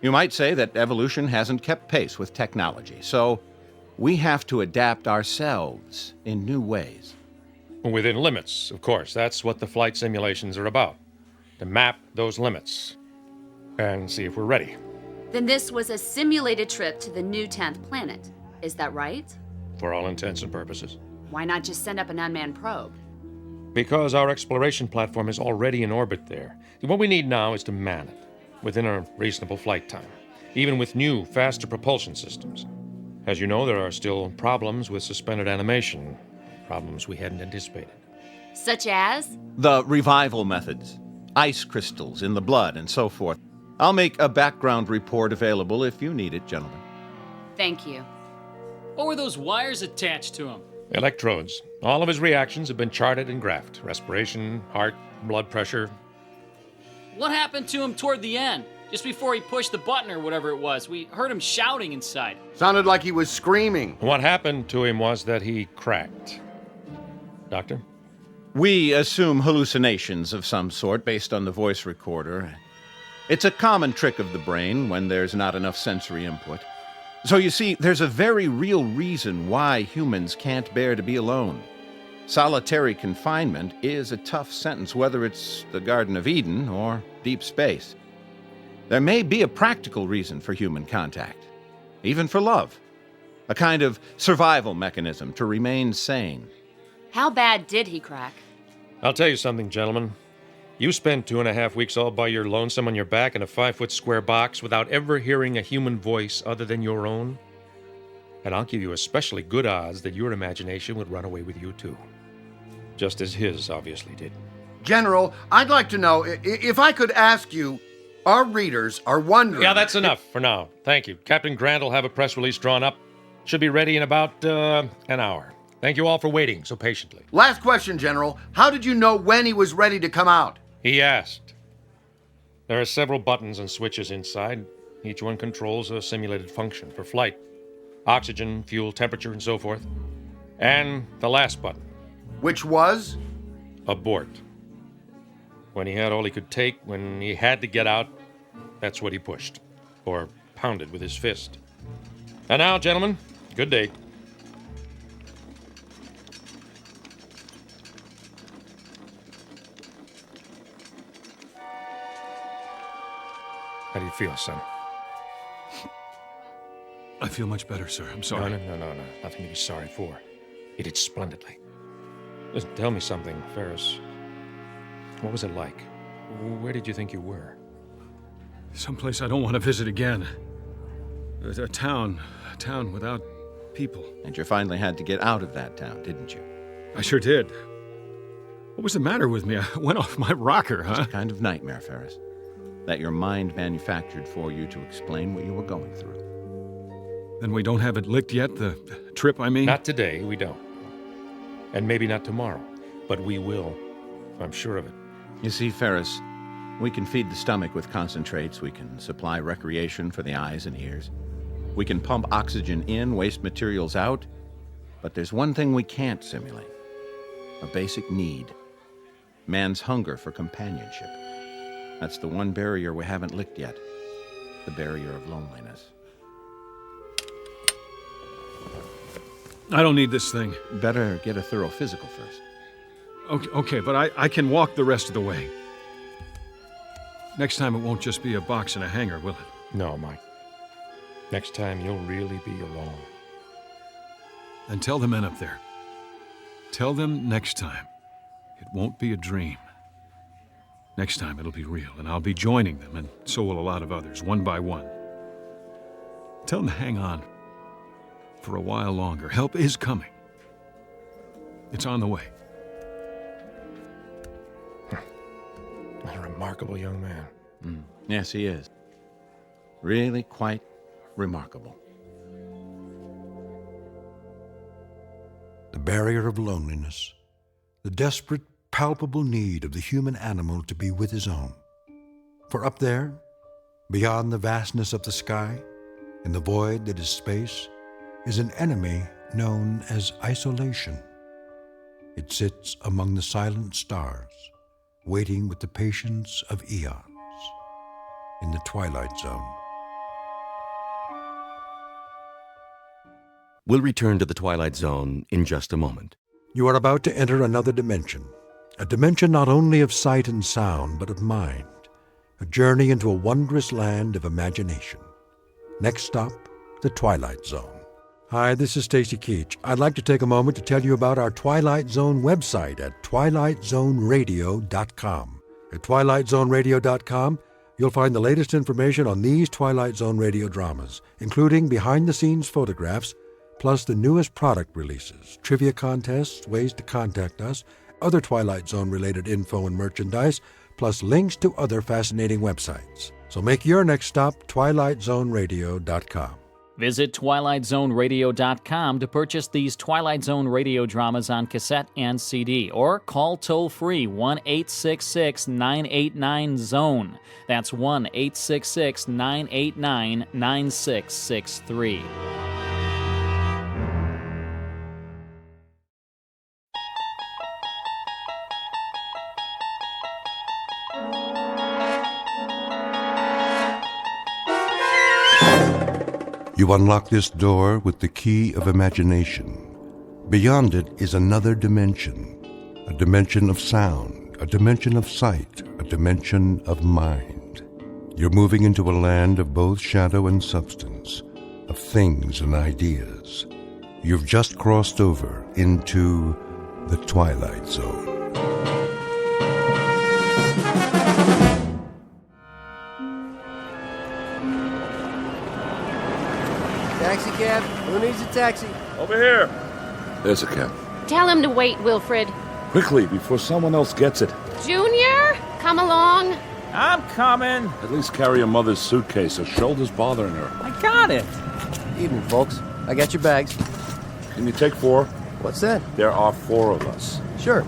You might say that evolution hasn't kept pace with technology, so we have to adapt ourselves in new ways. Within limits, of course. That's what the flight simulations are about. To map those limits and see if we're ready. Then this was a simulated trip to the new 10th planet. Is that right? For all intents and purposes. Why not just send up an unmanned probe? Because our exploration platform is already in orbit there. What we need now is to man it, within a reasonable flight time, even with new, faster propulsion systems. As you know, there are still problems with suspended animation, problems we hadn't anticipated. Such as? The revival methods, ice crystals in the blood, and so forth. I'll make a background report available if you need it, gentlemen. Thank you. What were those wires attached to him? Electrodes. All of his reactions have been charted and graphed. Respiration, heart, blood pressure. What happened to him toward the end? Just before he pushed the button or whatever it was. We heard him shouting inside. Sounded like he was screaming. What happened to him was that he cracked. Doctor? We assume hallucinations of some sort based on the voice recorder. It's a common trick of the brain when there's not enough sensory input. So you see, there's a very real reason why humans can't bear to be alone. Solitary confinement is a tough sentence, whether it's the Garden of Eden or deep space. There may be a practical reason for human contact, even for love. A kind of survival mechanism to remain sane. How bad did he crack? I'll tell you something, gentlemen. You spend 2.5 weeks all by your lonesome on your back in a 5-foot square box without ever hearing a human voice other than your own, and I'll give you especially good odds that your imagination would run away with you, too. Just as his obviously did. General, I'd like to know, if I could ask you, our readers are wondering... Yeah, that's enough for now. Thank you. Captain Grant will have a press release drawn up. Should be ready in about an hour. Thank you all for waiting so patiently. Last question, General. How did you know when he was ready to come out? He asked. There are several buttons and switches inside. Each one controls a simulated function for flight. Oxygen, fuel, temperature, and so forth. And the last button. Which was? Abort. When he had all he could take, when he had to get out, that's what he pushed. Or pounded with his fist. And now, gentlemen, good day. How do you feel, son? I feel much better, sir. I'm sorry. No. Nothing to be sorry for. You did splendidly. Listen, tell me something, Ferris. What was it like? Where did you think you were? Someplace I don't want to visit again. A town without people. And you finally had to get out of that town, didn't you? I sure did. What was the matter with me? I went off my rocker, huh? It's a kind of nightmare, Ferris, that your mind manufactured for you to explain what you were going through. Then we don't have it licked yet? The trip, I mean? Not today, we don't. And maybe not tomorrow. But we will. I'm sure of it. You see, Ferris, we can feed the stomach with concentrates. We can supply recreation for the eyes and ears. We can pump oxygen in, waste materials out. But there's one thing we can't simulate. A basic need. Man's hunger for companionship. That's the one barrier we haven't licked yet. The barrier of loneliness. I don't need this thing. Better get a thorough physical first. Okay, but I can walk the rest of the way. Next time it won't just be a box and a hanger, will it? No, Mike. Next time you'll really be alone. Then tell the men up there. Tell them next time it won't be a dream. Next time it'll be real, and I'll be joining them, and so will a lot of others, one by one. Tell them to hang on for a while longer. Help is coming. It's on the way. A remarkable young man. Yes, he is. Really quite remarkable. The barrier of loneliness, the desperate, palpable need of the human animal to be with his own. For up there, beyond the vastness of the sky, in the void that is space, is an enemy known as isolation. It sits among the silent stars, waiting with the patience of eons, in the Twilight Zone. We'll return to the Twilight Zone in just a moment. You are about to enter another dimension, a dimension not only of sight and sound, but of mind, a journey into a wondrous land of imagination. Next stop, the Twilight Zone. Hi, this is Stacy Keach. I'd like to take a moment to tell you about our Twilight Zone website at twilightzoneradio.com. At twilightzoneradio.com, you'll find the latest information on these Twilight Zone radio dramas, including behind-the-scenes photographs, plus the newest product releases, trivia contests, ways to contact us, other Twilight Zone-related info and merchandise, plus links to other fascinating websites. So make your next stop twilightzoneradio.com. Visit twilightzoneradio.com to purchase these Twilight Zone radio dramas on cassette and CD, or call toll-free 1-866-989-ZONE. That's 1-866-989-9663. You unlock this door with the key of imagination. Beyond it is another dimension, a dimension of sound, a dimension of sight, a dimension of mind. You're moving into a land of both shadow and substance, of things and ideas. You've just crossed over into the Twilight Zone. Taxi cab? Who needs a taxi? Over here. There's a cab. Tell him to wait, Wilfred. Quickly, before someone else gets it. Junior, come along. I'm coming. At least carry your mother's suitcase. Her shoulder's bothering her. I got it. Evening, folks. I got your bags. Can you take 4? What's that? There are 4 of us. Sure.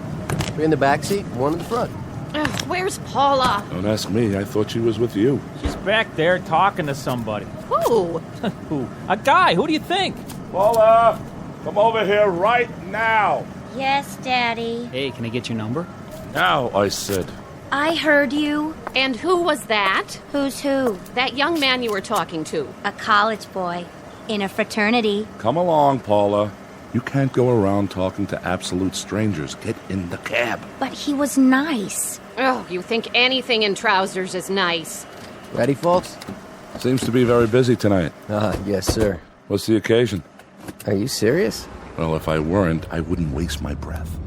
3 in the back seat, 1 in the front. Ugh, where's Paula? Don't ask me. I thought she was with you. She's back there talking to somebody. Who? Who? A guy. Who do you think? Paula, come over here right now. Yes, Daddy. Hey, can I get your number? Now, I said. I heard you. And who was that? Who's who? That young man you were talking to. A college boy. In a fraternity. Come along, Paula. You can't go around talking to absolute strangers. Get in the cab. But he was nice. Oh, you think anything in trousers is nice. Ready, folks? Seems to be very busy tonight. Yes, sir. What's the occasion? Are you serious? Well, if I weren't, I wouldn't waste my breath.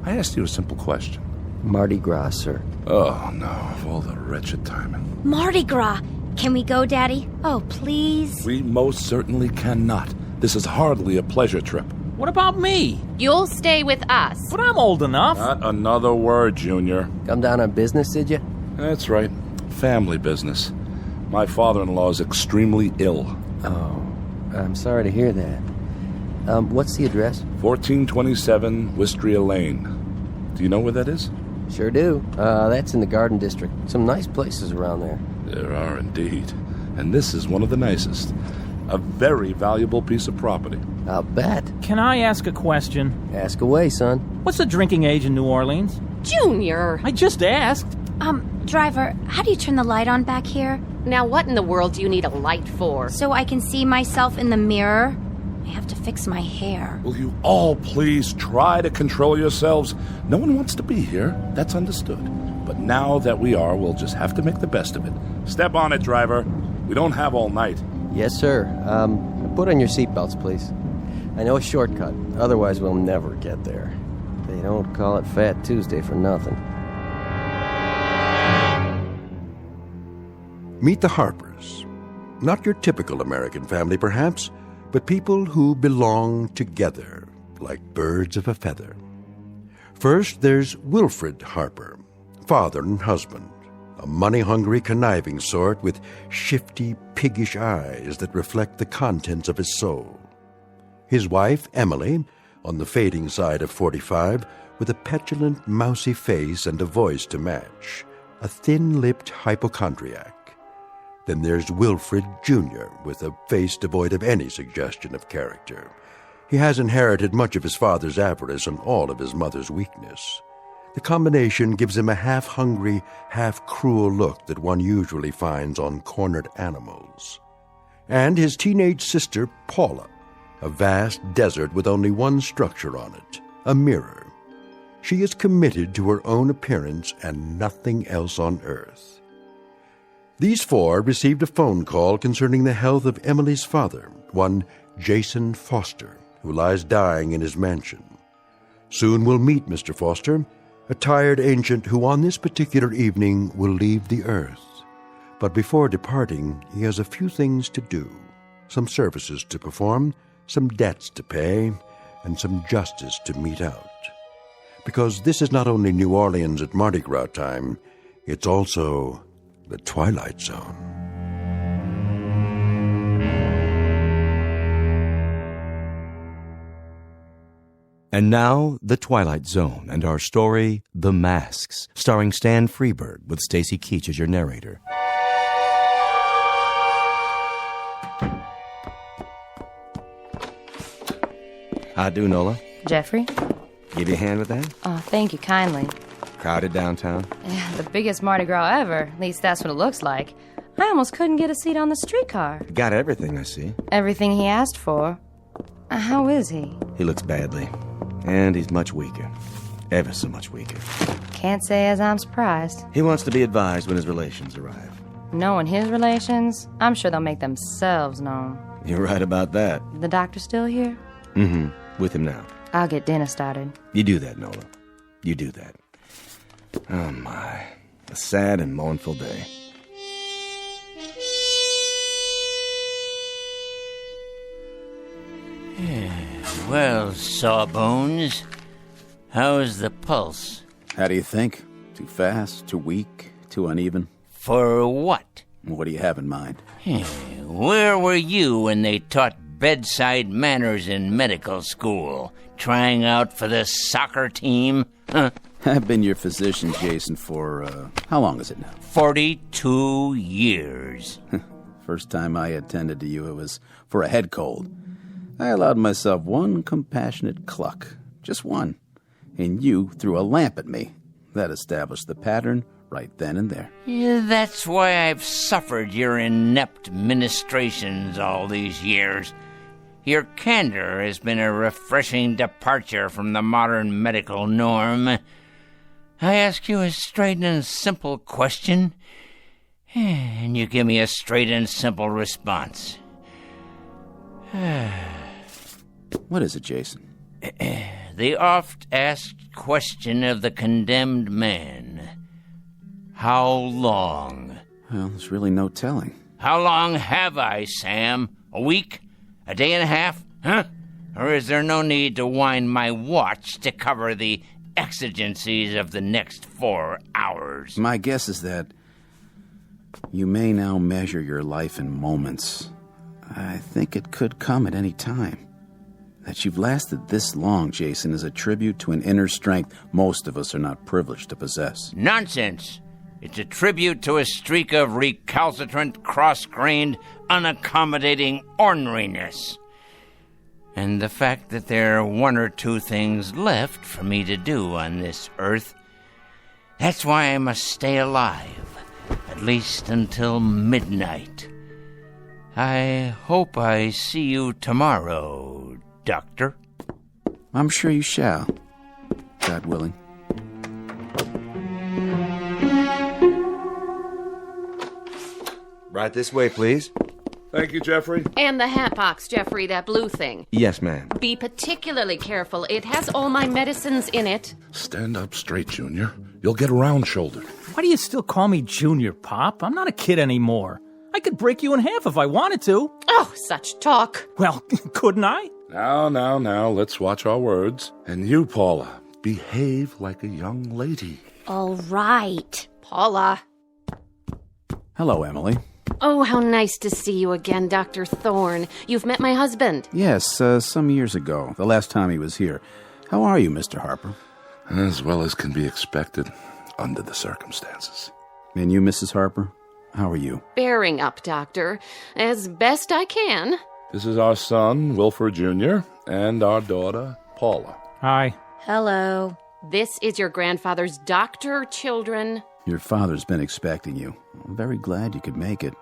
I asked you a simple question. Mardi Gras, sir. Oh, no, of all the wretched timing. Mardi Gras. Can we go, Daddy? Oh, please. We most certainly cannot. This is hardly a pleasure trip. What about me? You'll stay with us. But I'm old enough. Not another word, Junior. Come down on business, did you? That's right. Family business. My father-in-law is extremely ill. Oh, I'm sorry to hear that. What's the address? 1427 Wistria Lane. Do you know where that is? Sure do. That's in the Garden District. Some nice places around there. There are indeed. And this is one of the nicest. A very valuable piece of property. I'll bet. Can I ask a question? Ask away, son. What's the drinking age in New Orleans? Junior! I just asked. Driver, how do you turn the light on back here? Now what in the world do you need a light for? So I can see myself in the mirror? I have to fix my hair. Will you all please try to control yourselves? No one wants to be here. That's understood. But now that we are, we'll just have to make the best of it. Step on it, driver. We don't have all night. Yes, sir. Put on your seatbelts, please. I know a shortcut. Otherwise, we'll never get there. They don't call it Fat Tuesday for nothing. Meet the Harpers. Not your typical American family, perhaps, but people who belong together, like birds of a feather. First, there's Wilfred Harper, father and husband, a money-hungry, conniving sort with shifty, piggish eyes that reflect the contents of his soul. His wife, Emily, on the fading side of 45, with a petulant, mousy face and a voice to match, a thin-lipped hypochondriac. Then there's Wilfred Jr., with a face devoid of any suggestion of character. He has inherited much of his father's avarice and all of his mother's weakness. The combination gives him a half-hungry, half-cruel look that one usually finds on cornered animals. And his teenage sister, Paula, a vast desert with only one structure on it, a mirror. She is committed to her own appearance and nothing else on earth. These four received a phone call concerning the health of Emily's father, one Jason Foster, who lies dying in his mansion. Soon we'll meet Mr. Foster, a tired ancient who on this particular evening will leave the earth. But before departing, he has a few things to do, some services to perform, some debts to pay, and some justice to mete out. Because this is not only New Orleans at Mardi Gras time, it's also the Twilight Zone. And now, The Twilight Zone and our story, The Masks, starring Stan Freberg with Stacy Keach as your narrator. How do, Nola? Jeffrey? Give you a hand with that? Oh, thank you kindly. Crowded downtown? Yeah, the biggest Mardi Gras ever. At least that's what it looks like. I almost couldn't get a seat on the streetcar. Got everything, I see. Everything he asked for. How is he? He looks badly. And he's much weaker. Ever so much weaker. Can't say as I'm surprised. He wants to be advised when his relations arrive. Knowing his relations, I'm sure they'll make themselves known. You're right about that. The doctor still here? Mm-hmm. With him now. I'll get dinner started. You do that, Nola. You do that. Oh, my. A sad and mournful day. Well, Sawbones, how's the pulse? How do you think? Too fast, too weak, too uneven? For what? What do you have in mind? Where were you when they taught bedside manners in medical school? Trying out for the soccer team? Huh? I've been your physician, Jason, for, how long is it now? 42 years. First time I attended to you, it was for a head cold. I allowed myself one compassionate cluck. Just one. And you threw a lamp at me. That established the pattern right then and there. That's why I've suffered your inept ministrations all these years. Your candor has been a refreshing departure from the modern medical norm. I ask you a straight and simple question, and you give me a straight and simple response. What is it, Jason? The oft-asked question of the condemned man. How long? Well, there's really no telling. How long have I, Sam? A week? A day and a half? Huh? Or is there no need to wind my watch to cover the exigencies of the next 4 hours? My guess is that you may now measure your life in moments. I think it could come at any time. That you've lasted this long, Jason, is a tribute to an inner strength most of us are not privileged to possess. Nonsense. It's a tribute to a streak of recalcitrant, cross-grained, unaccommodating orneriness. And the fact that there are one or two things left for me to do on this earth. That's why I must stay alive, at least until midnight. I hope I see you tomorrow, Doctor. I'm sure you shall, God willing. Right this way, please. Thank you, Jeffrey. And the hat box, Jeffrey, that blue thing. Yes, ma'am. Be particularly careful. It has all my medicines in it. Stand up straight, Junior. You'll get round-shouldered. Why do you still call me Junior, Pop? I'm not a kid anymore. I could break you in half if I wanted to. Oh, such talk. Well, couldn't I? Now, let's watch our words. And you, Paula, behave like a young lady. All right. Paula. Hello, Emily. Oh, how nice to see you again, Dr. Thorne. You've met my husband. Yes, some years ago, the last time he was here. How are you, Mr. Harper? As well as can be expected, under the circumstances. And you, Mrs. Harper? How are you? Bearing up, Doctor. As best I can. This is our son, Wilford Jr., and our daughter, Paula. Hi. Hello. This is your grandfather's doctor, children. Your father's been expecting you. I'm very glad you could make it.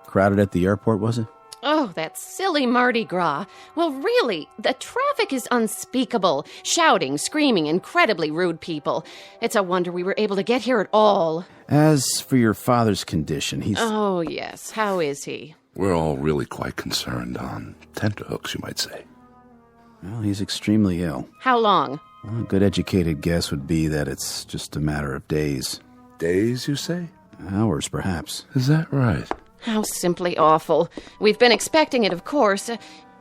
Crowded at the airport, was it? Oh, that silly Mardi Gras. Well, really, the traffic is unspeakable. Shouting, screaming, incredibly rude people. It's a wonder we were able to get here at all. As for your father's condition, he's... Oh, yes. How is he? We're all really quite concerned on tenterhooks, you might say. Well, he's extremely ill. How long? Well, a good educated guess would be that it's just a matter of days. Days, you say? Hours, perhaps. Is that right? How simply awful. We've been expecting it, of course.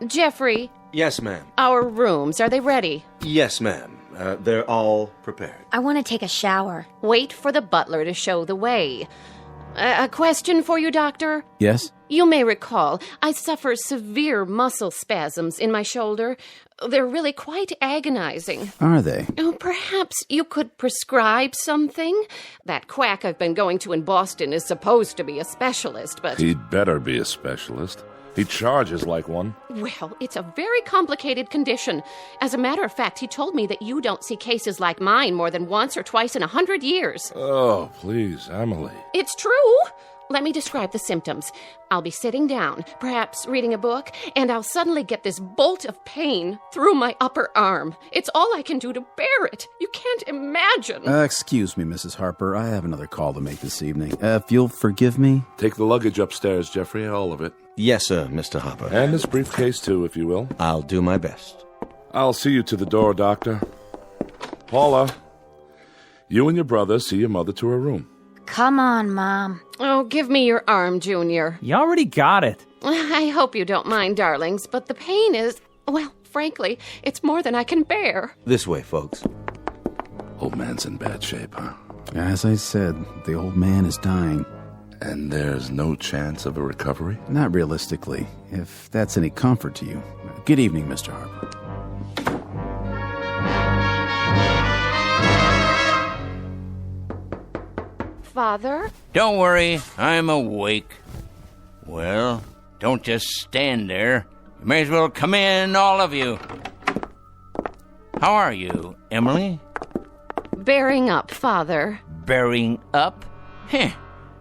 Jeffrey? Yes, ma'am. Our rooms, are they ready? Yes, ma'am. They're all prepared. I want to take a shower. Wait for the butler to show the way. A question for you, Doctor? Yes? You may recall, I suffer severe muscle spasms in my shoulder. They're really quite agonizing. Are they? Oh, perhaps you could prescribe something? That quack I've been going to in Boston is supposed to be a specialist, but... He'd better be a specialist. He charges like one. Well, it's a very complicated condition. As a matter of fact, he told me that you don't see cases like mine more than once or twice in 100 years. Oh, please, Emily. It's true. Let me describe the symptoms. I'll be sitting down, perhaps reading a book, and I'll suddenly get this bolt of pain through my upper arm. It's all I can do to bear it. You can't imagine. Excuse me, Mrs. Harper. I have another call to make this evening. If you'll forgive me... Take the luggage upstairs, Jeffrey, all of it. Yes, sir, Mr. Harper. And this briefcase, too, if you will. I'll do my best. I'll see you to the door, Doctor. Paula, you and your brother see your mother to her room. Come on, Mom. Oh, give me your arm, Junior. You already got it. I hope you don't mind, darlings, but the pain is, well, frankly, it's more than I can bear. This way, folks. Old man's in bad shape, huh? As I said, the old man is dying. And there's no chance of a recovery? Not realistically, if that's any comfort to you. Good evening, Mr. Harper. Father? Don't worry, I'm awake. Well, don't just stand there. You may as well come in, all of you. How are you, Emily? Bearing up, Father. Bearing up? Heh.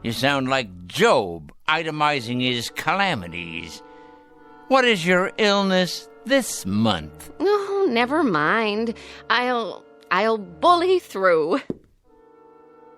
You sound like Job, itemizing his calamities. What is your illness this month? Oh, never mind. I'll bully through.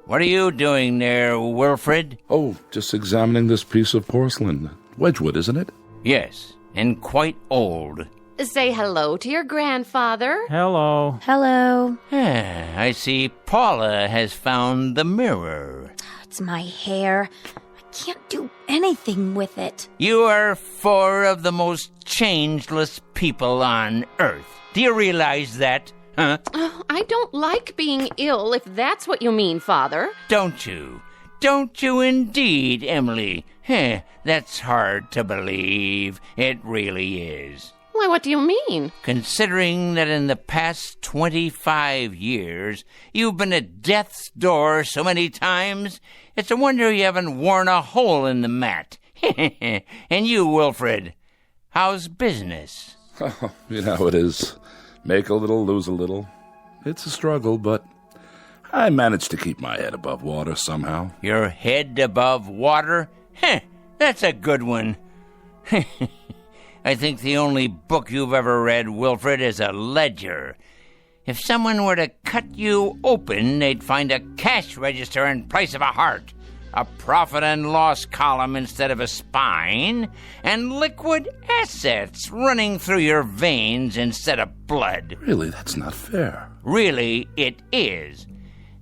What are you doing there, Wilfred? Oh, just examining this piece of porcelain. Wedgwood, isn't it? Yes, and quite old. Say hello to your grandfather. Hello. Hello. I see Paula has found the mirror. It's my hair. I can't do anything with it. You are four of the most changeless people on Earth. Do you realize that? Huh? Oh, I don't like being ill, if that's what you mean, Father. Don't you? Don't you indeed, Emily? That's hard to believe. It really is. Why, what do you mean? Considering that in the past 25 years, you've been at death's door so many times, it's a wonder you haven't worn a hole in the mat. And you, Wilfred, how's business? Oh, you know how it is. Make a little, lose a little. It's a struggle, but I managed to keep my head above water somehow. Your head above water? That's a good one. I think the only book you've ever read, Wilfred, is a ledger. If someone were to cut you open, they'd find a cash register in place of a heart, a profit and loss column instead of a spine, and liquid assets running through your veins instead of blood. Really, that's not fair. Really, it is.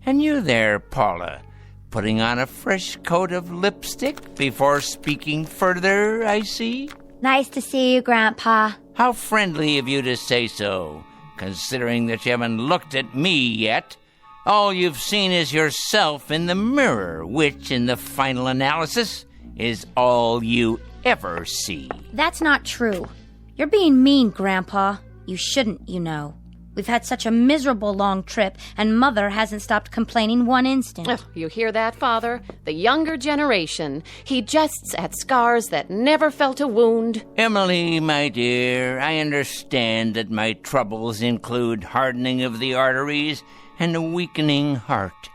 And you there, Paula, putting on a fresh coat of lipstick before speaking further, I see? Nice to see you, Grandpa. How friendly of you to say so, considering that you haven't looked at me yet. All you've seen is yourself in the mirror, which, in the final analysis, is all you ever see. That's not true. You're being mean, Grandpa. You shouldn't, you know. We've had such a miserable long trip, and Mother hasn't stopped complaining one instant. Oh, you hear that, Father? The younger generation. He jests at scars that never felt a wound. Emily, my dear, I understand that my troubles include hardening of the arteries and a weakening heart.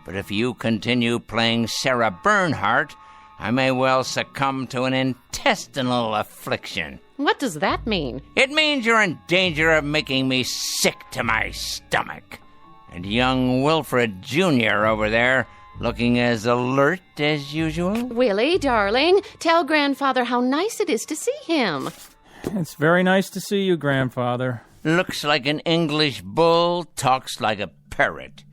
But if you continue playing Sarah Bernhardt, I may well succumb to an intestinal affliction. What does that mean? It means you're in danger of making me sick to my stomach. And young Wilfred Jr. over there, looking as alert as usual. Willie, darling, tell Grandfather how nice it is to see him. It's very nice to see you, Grandfather. Looks like an English bull, talks like a parrot.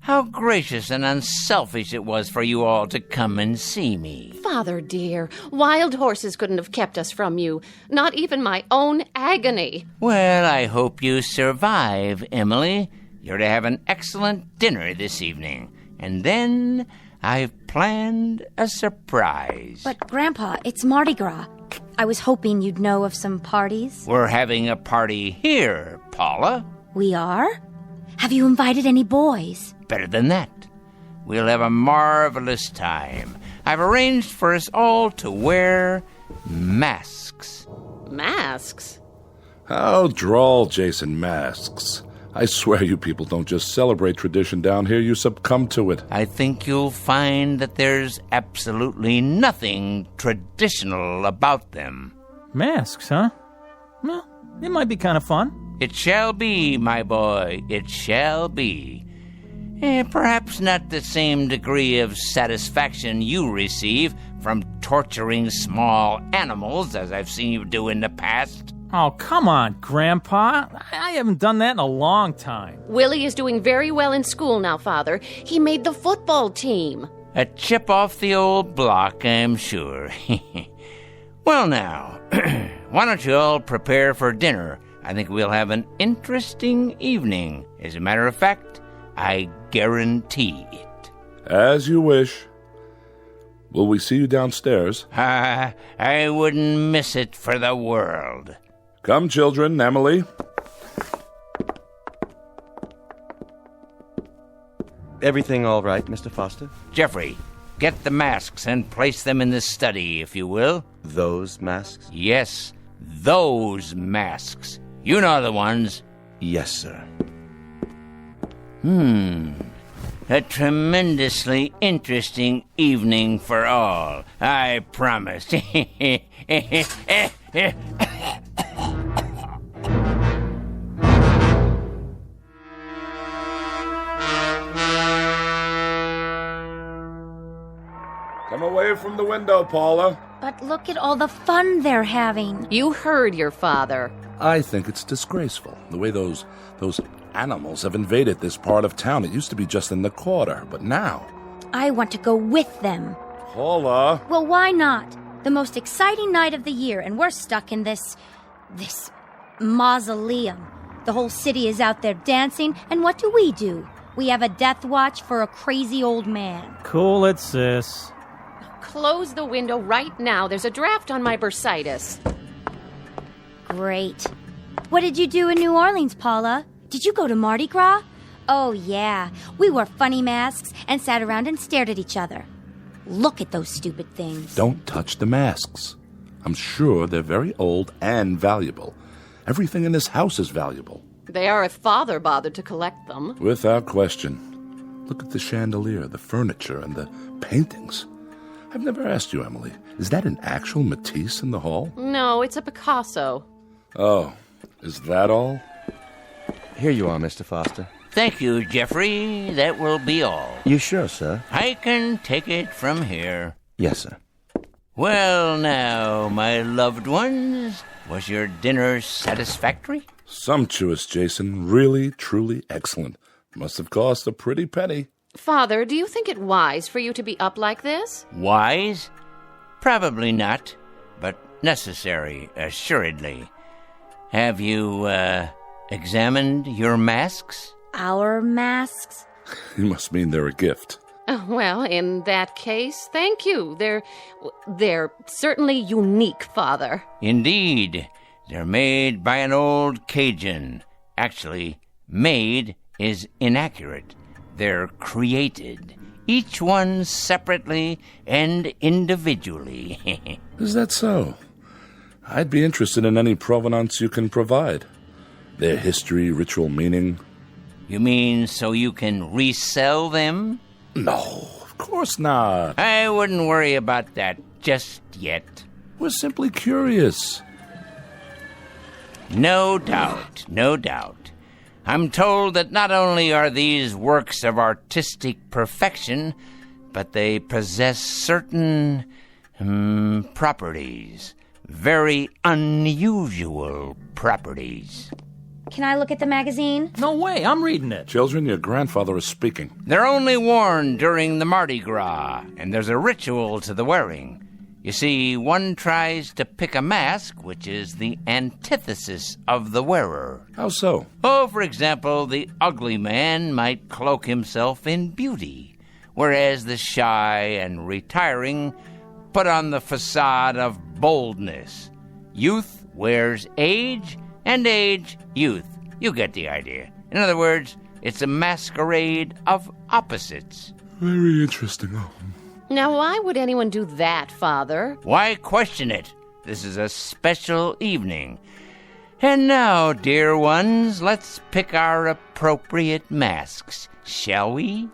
How gracious and unselfish it was for you all to come and see me. Father dear, wild horses couldn't have kept us from you. Not even my own agony. Well, I hope you survive, Emily. You're to have an excellent dinner this evening. And then I've planned a surprise. But, Grandpa, it's Mardi Gras. I was hoping you'd know of some parties. We're having a party here, Paula. We are? Have you invited any boys? Better than that. We'll have a marvelous time. I've arranged for us all to wear masks. Masks? How droll, Jason, masks. I swear you people don't just celebrate tradition down here, you succumb to it. I think you'll find that there's absolutely nothing traditional about them. Masks, huh? Well, it might be kind of fun. It shall be, my boy. It shall be. Perhaps not the same degree of satisfaction you receive from torturing small animals as I've seen you do in the past. Oh, come on, Grandpa. I haven't done that in a long time. Willie is doing very well in school now, Father. He made the football team. A chip off the old block, I'm sure. Well, now, why don't you all prepare for dinner? I think we'll have an interesting evening. As a matter of fact, I guarantee it. As you wish. Will we see you downstairs? I wouldn't miss it for the world. Come, children. Emily. Everything all right, Mr. Foster? Jeffrey, get the masks and place them in the study, if you will. Those masks? Yes, those masks. You know the ones. Yes, sir. A tremendously interesting evening for all, I promise. Come away from the window, Paula. But look at all the fun they're having. You heard your father. I think it's disgraceful, the way those animals have invaded this part of town. It used to be just in the quarter, but now... I want to go with them. Paula! Well, why not? The most exciting night of the year, and we're stuck in this mausoleum. The whole city is out there dancing, and what do? We have a death watch for a crazy old man. Cool it, sis. Close the window right now. There's a draft on my bursitis. Great. What did you do in New Orleans, Paula? Did you go to Mardi Gras? Oh, yeah. We wore funny masks and sat around and stared at each other. Look at those stupid things. Don't touch the masks. I'm sure they're very old and valuable. Everything in this house is valuable. They are if Father bothered to collect them. Without question. Look at the chandelier, the furniture, and the paintings. I've never asked you, Emily. Is that an actual Matisse in the hall? No, it's a Picasso. Oh, is that all? Here you are, Mr. Foster. Thank you, Jeffrey. That will be all. You sure, sir? I can take it from here. Yes, sir. Well, now, my loved ones, was your dinner satisfactory? Sumptuous, Jason. Really, truly excellent. Must have cost a pretty penny. Father, do you think it wise for you to be up like this? Wise? Probably not, but necessary, assuredly. Have you, examined your masks? Our masks? You must mean they're a gift. Well, in that case, thank you. They're certainly unique, Father. Indeed. They're made by an old Cajun. Actually, made is inaccurate. They're created, each one separately and individually. Is that so? I'd be interested in any provenance you can provide. Their history, ritual meaning. You mean so you can resell them? No, of course not. I wouldn't worry about that just yet. We're simply curious. No doubt, no doubt. I'm told that not only are these works of artistic perfection, but they possess certain properties. Very unusual properties. Can I look at the magazine? No way, I'm reading it. Children, your grandfather is speaking. They're only worn during the Mardi Gras, and there's a ritual to the wearing. You see, one tries to pick a mask, which is the antithesis of the wearer. How so? Oh, for example, the ugly man might cloak himself in beauty, whereas the shy and retiring put on the facade of boldness. Youth wears age, and age, youth. You get the idea. In other words, it's a masquerade of opposites. Very interesting. Now, why would anyone do that, Father? Why question it? This is a special evening. And now, dear ones, let's pick our appropriate masks, shall we?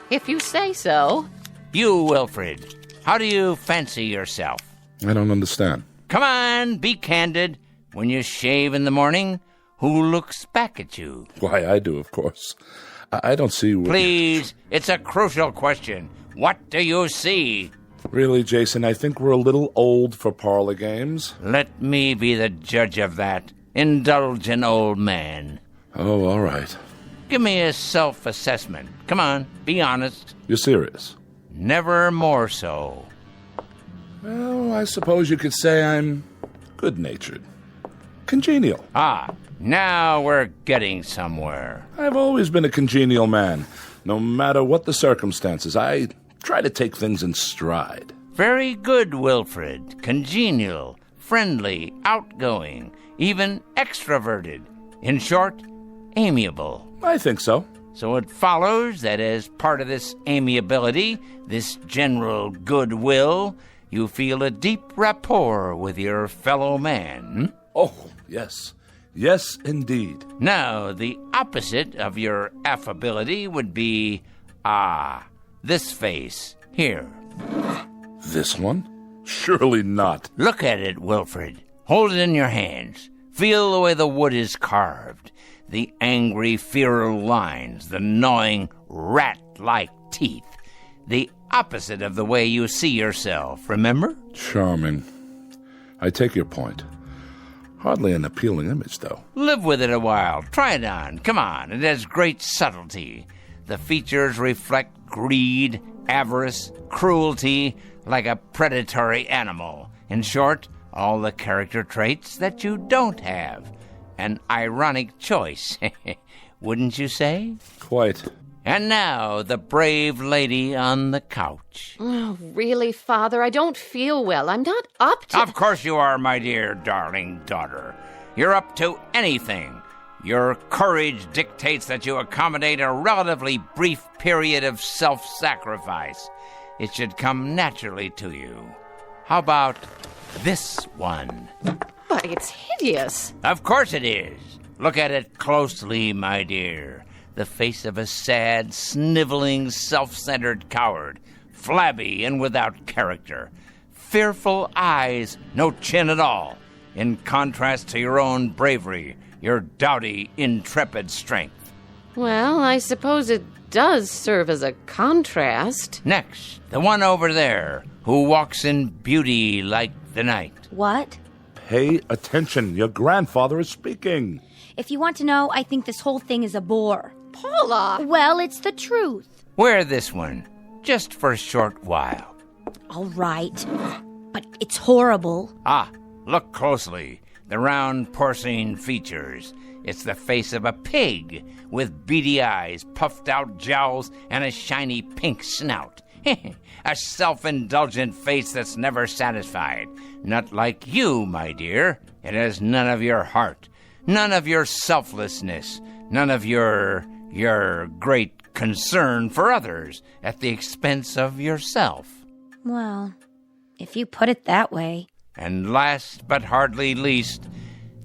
If you say so. You, Wilfred, how do you fancy yourself? I don't understand. Come on, be candid. When you shave in the morning, who looks back at you? Why, I do, of course. I don't see what... Please, it's a crucial question. What do you see? Really, Jason, I think we're a little old for parlor games. Let me be the judge of that. Indulge an old man. Oh, all right. Give me a self-assessment. Come on, be honest. You're serious? Never more so. Well, I suppose you could say I'm good-natured. Congenial. Ah, now we're getting somewhere. I've always been a congenial man. No matter what the circumstances, I try to take things in stride. Very good, Wilfred. Congenial, friendly, outgoing, even extroverted. In short, amiable. I think so. So it follows that as part of this amiability, this general goodwill, you feel a deep rapport with your fellow man. Oh, yes. Yes, indeed. Now, the opposite of your affability would be, this face, here. This one? Surely not. Look at it, Wilfred. Hold it in your hands. Feel the way the wood is carved. The angry, feral lines, the gnawing, rat-like teeth. The opposite of the way you see yourself, remember? Charming. I take your point. Hardly an appealing image, though. Live with it a while. Try it on. Come on. It has great subtlety. The features reflect greed, avarice, cruelty, like a predatory animal. In short, all the character traits that you don't have. An ironic choice, wouldn't you say? Quite. And now, the brave lady on the couch. Oh, really, Father? I don't feel well. I'm not up to... Of course you are, my dear darling daughter. You're up to anything. Your courage dictates that you accommodate a relatively brief period of self-sacrifice. It should come naturally to you. How about this one? But it's hideous. Of course it is. Look at it closely, my dear. The face of a sad, sniveling, self-centered coward. Flabby and without character. Fearful eyes, no chin at all. In contrast to your own bravery, your doughty, intrepid strength. Well, I suppose it does serve as a contrast. Next, the one over there, who walks in beauty like the night. What? Pay attention. Your grandfather is speaking. If you want to know, I think this whole thing is a bore. Paula! Well, it's the truth. Wear this one, just for a short while. All right. But it's horrible. Ah, look closely. The round porcine features. It's the face of a pig, with beady eyes, puffed out jowls, and a shiny pink snout. A self-indulgent face that's never satisfied. Not like you, my dear. It has none of your heart, none of your selflessness, none of your great concern for others at the expense of yourself. Well, if you put it that way. And last but hardly least,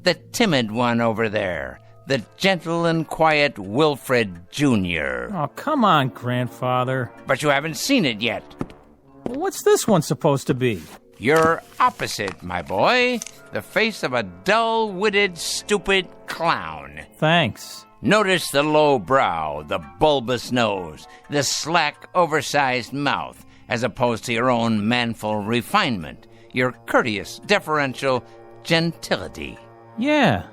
the timid one over there, the gentle and quiet Wilfred Jr. Oh, come on, Grandfather. But you haven't seen it yet. What's this one supposed to be? You're opposite, my boy. The face of a dull-witted, stupid clown. Thanks. Notice the low brow, the bulbous nose, the slack, oversized mouth, as opposed to your own manful refinement, your courteous, deferential gentility. Yeah,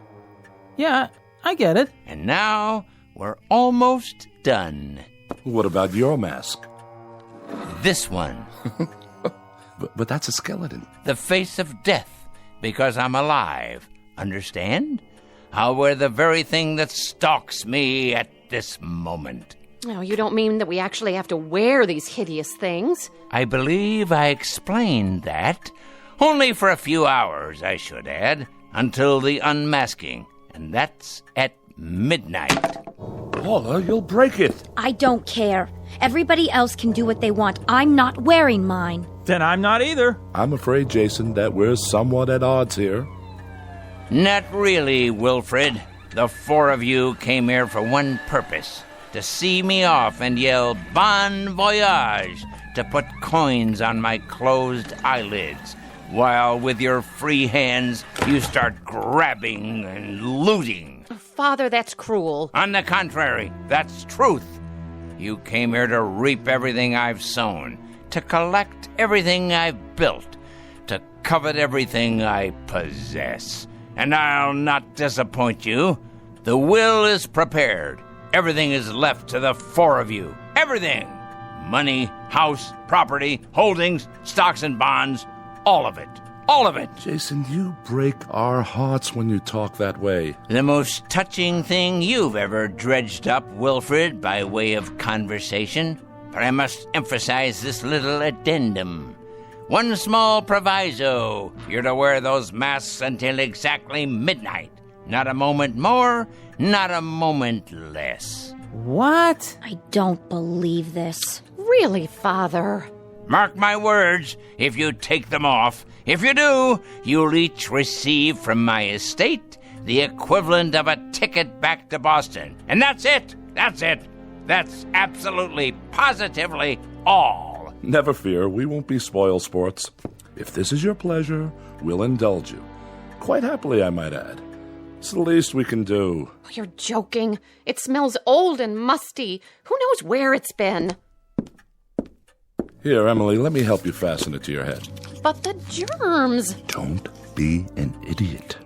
I get it. And now, we're almost done. What about your mask? This one. But that's a skeleton. The face of death, because I'm alive. Understand? I'll wear the very thing that stalks me at this moment. Oh, you don't mean that we actually have to wear these hideous things? I believe I explained that. Only for a few hours, I should add, until the unmasking. And that's at midnight. Paula, you'll break it. I don't care. Everybody else can do what they want. I'm not wearing mine. Then I'm not either. I'm afraid, Jason, that we're somewhat at odds here. Not really, Wilfred. The four of you came here for one purpose. To see me off and yell bon voyage, to put coins on my closed eyelids, while with your free hands you start grabbing and looting. Father, that's cruel. On the contrary, that's truth. You came here to reap everything I've sown, to collect everything I've built, to covet everything I possess. And I'll not disappoint you. The will is prepared. Everything is left to the four of you. Everything. Money, house, property, holdings, stocks and bonds. All of it. All of it. Jason, you break our hearts when you talk that way. The most touching thing you've ever dredged up, Wilfred, by way of conversation. But I must emphasize this little addendum. One small proviso. You're to wear those masks until exactly midnight. Not a moment more, not a moment less. What? I don't believe this. Really, Father? Mark my words, if you take them off, if you do, you'll each receive from my estate the equivalent of a ticket back to Boston. And that's it. That's it. That's absolutely, positively all. Never fear, we won't be spoil sports. If this is your pleasure, we'll indulge you. Quite happily, I might add. It's the least we can do. Oh, you're joking. It smells old and musty. Who knows where it's been? Here, Emily, let me help you fasten it to your head. But the germs. Don't be an idiot.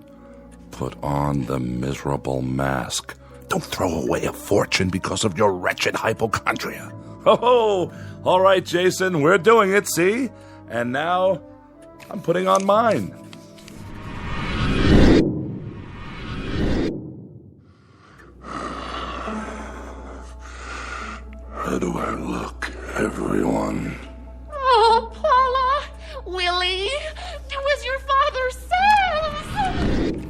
Put on the miserable mask. Don't throw away a fortune because of your wretched hypochondria. Oh, all right, Jason, we're doing it, see? And now, I'm putting on mine. How do I look, everyone? Oh, Paula! Willie! Do as your father says!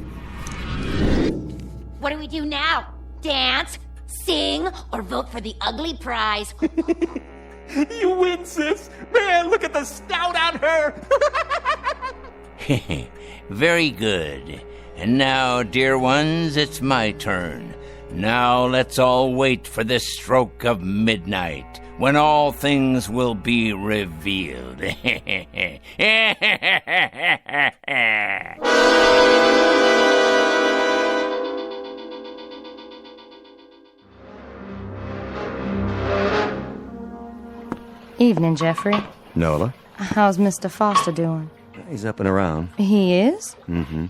What do we do now? Dance, sing, or vote for the ugly prize? You win, sis! Man, look at the snout on her! Very good. And now, dear ones, it's my turn. Now let's all wait for the stroke of midnight, when all things will be revealed. Evening, Jeffrey. Nola? How's Mr. Foster doing? He's up and around. He is? Mm-hmm.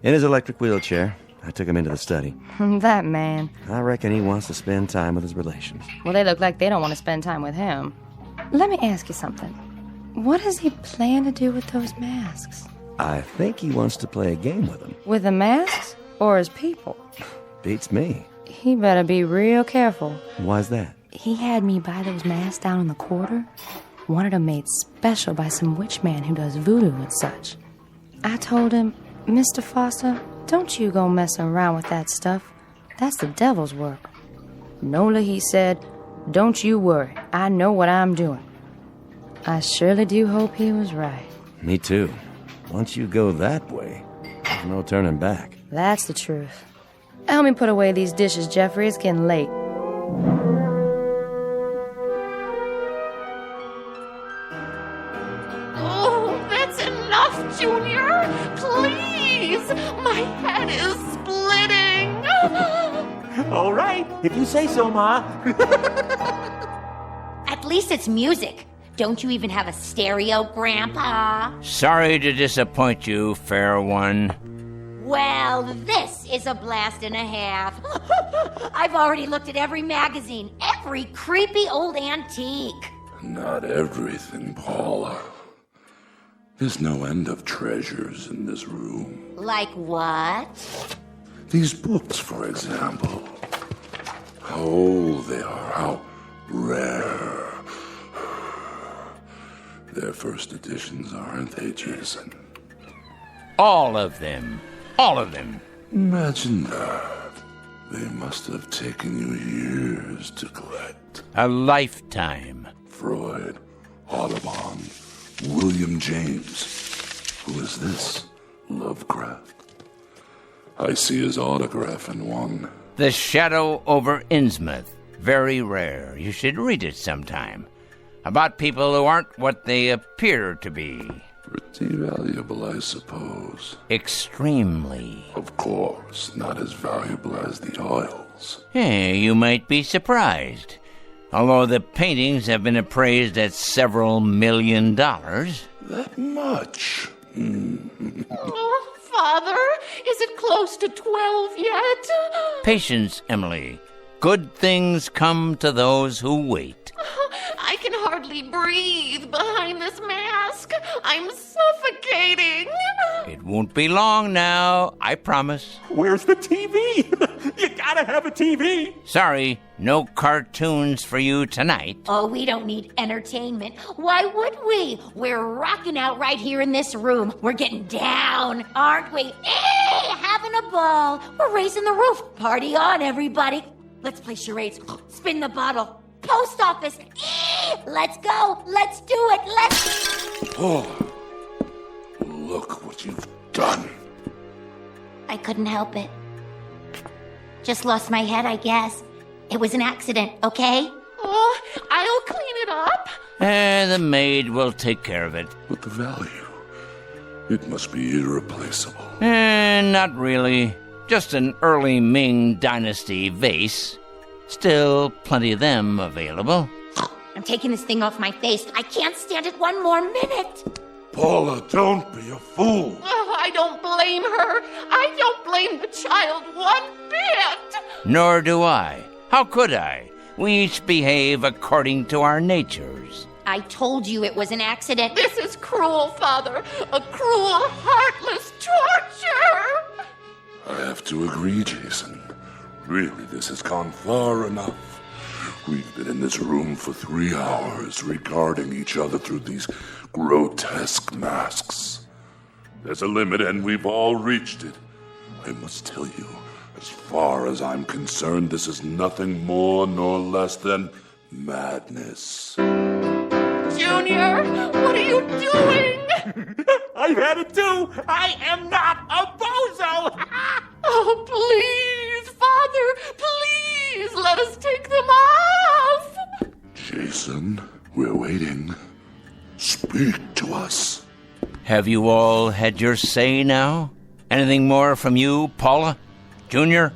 In his electric wheelchair. I took him into the study. That man. I reckon he wants to spend time with his relations. Well, they look like they don't want to spend time with him. Let me ask you something. What does he plan to do with those masks? I think he wants to play a game with them. With the masks or his people? Beats me. He better be real careful. Why's that? He had me buy those masks down in the quarter. Wanted them made special by some witch man who does voodoo and such. I told him, Mr. Foster, don't you go messing around with that stuff. That's the devil's work. Nola, he said, don't you worry. I know what I'm doing. I surely do hope he was right. Me too. Once you go that way, there's no turning back. That's the truth. Help me put away these dishes, Jeffrey. It's getting late. Oh, that's enough, Junior! Please! My head is splitting! All right, if you say so, Ma. At least it's music. Don't you even have a stereo, Grandpa? Sorry to disappoint you, fair one. Well, this is a blast and a half. I've already looked at every magazine, every creepy old antique. Not everything, Paula. There's no end of treasures in this room. Like what? These books, for example. How old they are, how rare. Their first editions, aren't they, Jason? All of them. All of them. Imagine that. They must have taken you years to collect. A lifetime. Freud, Audubon, William James. Who is this? Lovecraft. I see his autograph in one. The Shadow over Innsmouth. Very rare. You should read it sometime. About people who aren't what they appear to be. Pretty valuable, I suppose. Extremely. Of course, not as valuable as the oils. Hey, you might be surprised. Although the paintings have been appraised at several $1 million. That much? Oh, Father, is it close to 12 yet? Patience, Emily. Good things come to those who wait. I can hardly breathe behind this mask. I'm suffocating. It won't be long now, I promise. Where's the TV? You gotta have a TV. Sorry, no cartoons for you tonight. Oh, we don't need entertainment. Why would we? We're rocking out right here in this room. We're getting down, aren't we? Having a ball. We're raising the roof. Party on, everybody. Let's play charades. Spin the bottle. Post office. Let's go. Let's do it. Let's... Oh, look what you've done. I couldn't help it. Just lost my head, I guess. It was an accident, okay? Oh, I'll clean it up. The maid will take care of it. But the value, it must be irreplaceable. Not really. Just an early Ming Dynasty vase. Still plenty of them available. I'm taking this thing off my face. I can't stand it one more minute. Paula, don't be a fool. Oh, I don't blame her. I don't blame the child one bit. Nor do I. How could I? We each behave according to our natures. I told you it was an accident. This is cruel, Father. A cruel, heartless torture. I have to agree, Jason. Really, this has gone far enough. We've been in this room for 3 hours, regarding each other through these grotesque masks. There's a limit, and we've all reached it. I must tell you, as far as I'm concerned, this is nothing more nor less than madness. Junior, what are you doing? I've had it too. I am not a bozo. Oh, please, Father, please, let us take them off. Jason, we're waiting. Speak to us. Have you all had your say now? Anything more from you, Paula? Junior?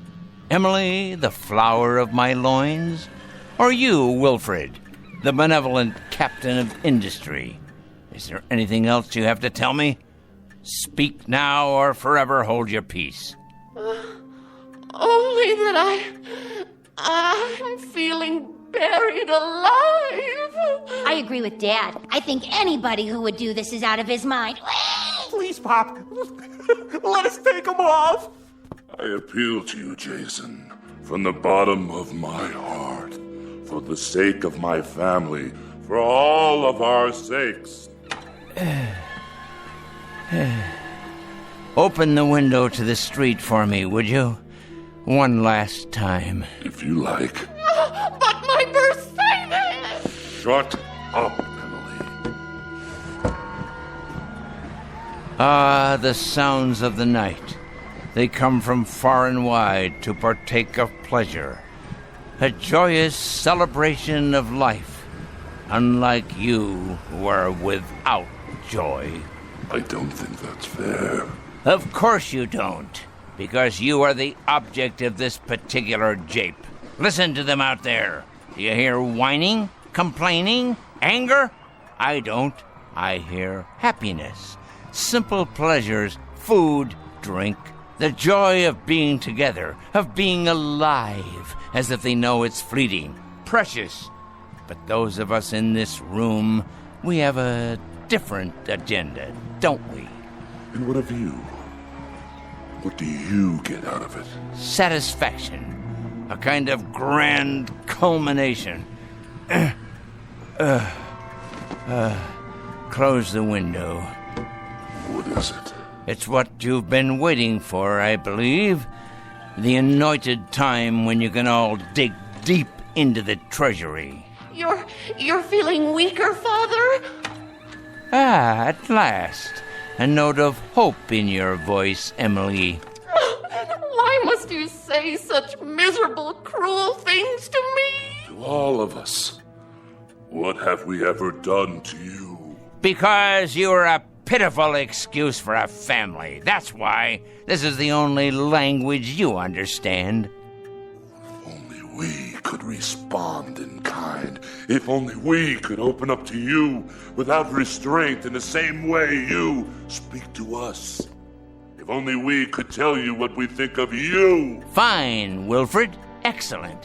Emily, the flower of my loins? Or you, Wilfred, the benevolent captain of industry? Is there anything else you have to tell me? Speak now or forever hold your peace. Only that I'm feeling buried alive. I agree with Dad. I think anybody who would do this is out of his mind. Please, Pop, let us take them off. I appeal to you, Jason, from the bottom of my heart, for the sake of my family, for all of our sakes. Open the window to the street for me, would you? One last time. If you like. But my Mercedes! Shut up, Emily. Ah, the sounds of the night. They come from far and wide to partake of pleasure. A joyous celebration of life, unlike you who are without joy. I don't think that's fair. Of course you don't, because you are the object of this particular jape. Listen to them out there. Do you hear whining, complaining, anger? I don't. I hear happiness, simple pleasures, food, drink, the joy of being together, of being alive, as if they know it's fleeting, precious. But those of us in this room, we have a different agenda, don't we? And what of you? What do you get out of it? Satisfaction. A kind of grand culmination. Close the window. What is it? It's what you've been waiting for, I believe. The anointed time when you can all dig deep into the treasury. You're feeling weaker, Father? Ah, at last. A note of hope in your voice, Emily. Why must you say such miserable, cruel things to me? To all of us. What have we ever done to you? Because you are a pitiful excuse for a family. That's why. This is the only language you understand. If only we could respond in kind. If only we could open up to you without restraint in the same way you speak to us. If only we could tell you what we think of you. Fine, Wilfred. Excellent.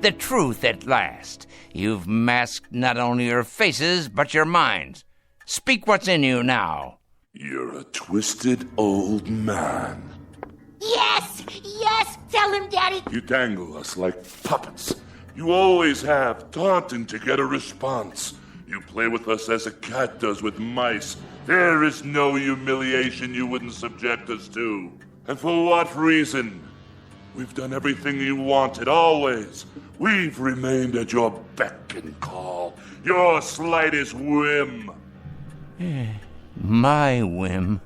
The truth at last. You've masked not only your faces, but your minds. Speak what's in you now. You're a twisted old man. Yes! Yes! Tell him, Daddy! You dangle us like puppets. You always have, taunting to get a response. You play with us as a cat does with mice. There is no humiliation you wouldn't subject us to. And for what reason? We've done everything you wanted, always. We've remained at your beck and call, your slightest whim. My whim?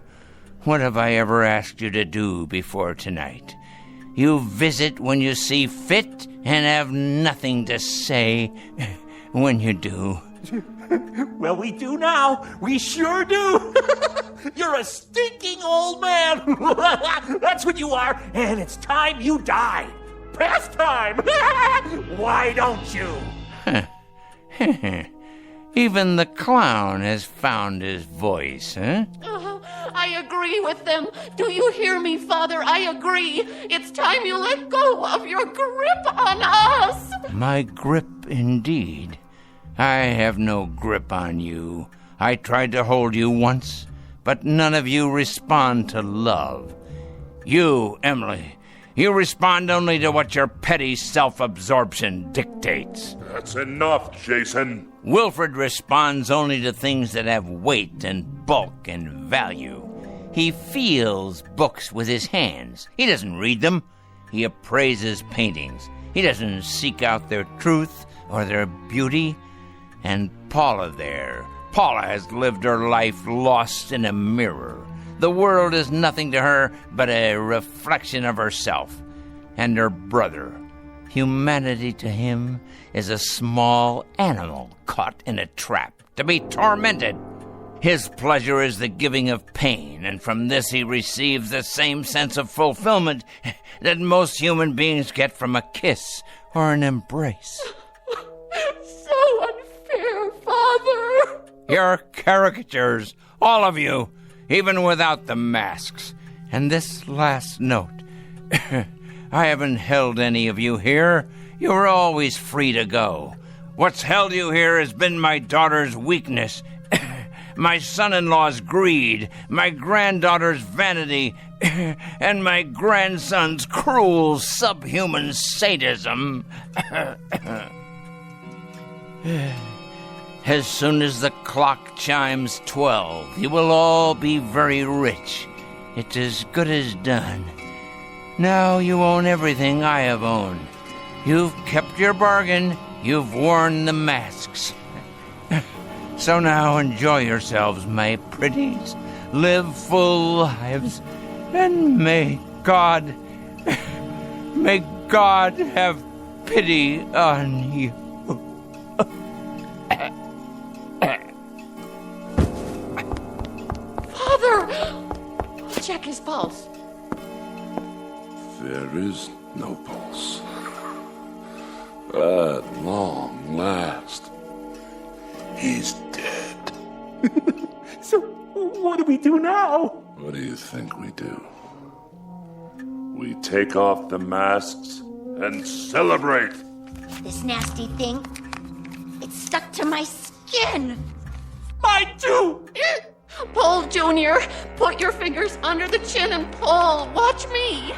What have I ever asked you to do before tonight? You visit when you see fit and have nothing to say when you do. Well, we do now. We sure do. You're a stinking old man. That's what you are, and it's time you die. Past time. Why don't you? Even the clown has found his voice, huh? I agree with them. Do you hear me, Father? I agree. It's time you let go of your grip on us. My grip, indeed. I have no grip on you. I tried to hold you once, but none of you respond to love. You, Emily, You respond only to what your petty self-absorption dictates. That's enough, Jason. Wilfred responds only to things that have weight and bulk and value. He feels books with his hands. He doesn't read them. He appraises paintings. He doesn't seek out their truth or their beauty. And Paula there. Paula has lived her life lost in a mirror. The world is nothing to her but a reflection of herself and her brother. Humanity to him is a small animal caught in a trap to be tormented. His pleasure is the giving of pain, and from this he receives the same sense of fulfillment that most human beings get from a kiss or an embrace. So unfair, Father. You're caricatures, all of you, even without the masks. And this last note. I haven't held any of you here. You were always free to go. What's held you here has been my daughter's weakness, my son-in-law's greed, my granddaughter's vanity, and my grandson's cruel subhuman sadism. As soon as the clock chimes 12, you will all be very rich. It's as good as done. Now you own everything I have owned. You've kept your bargain. You've worn the masks. So now enjoy yourselves, my pretties. Live full lives. And may God have pity on you. Father! Check his pulse. There is no pulse. At long last, he's dead. So, what do we do now? What do you think we do? We take off the masks and celebrate. This nasty thing, it's stuck to my skin. Mine too! Pull, Junior. Put your fingers under the chin and pull. Watch me.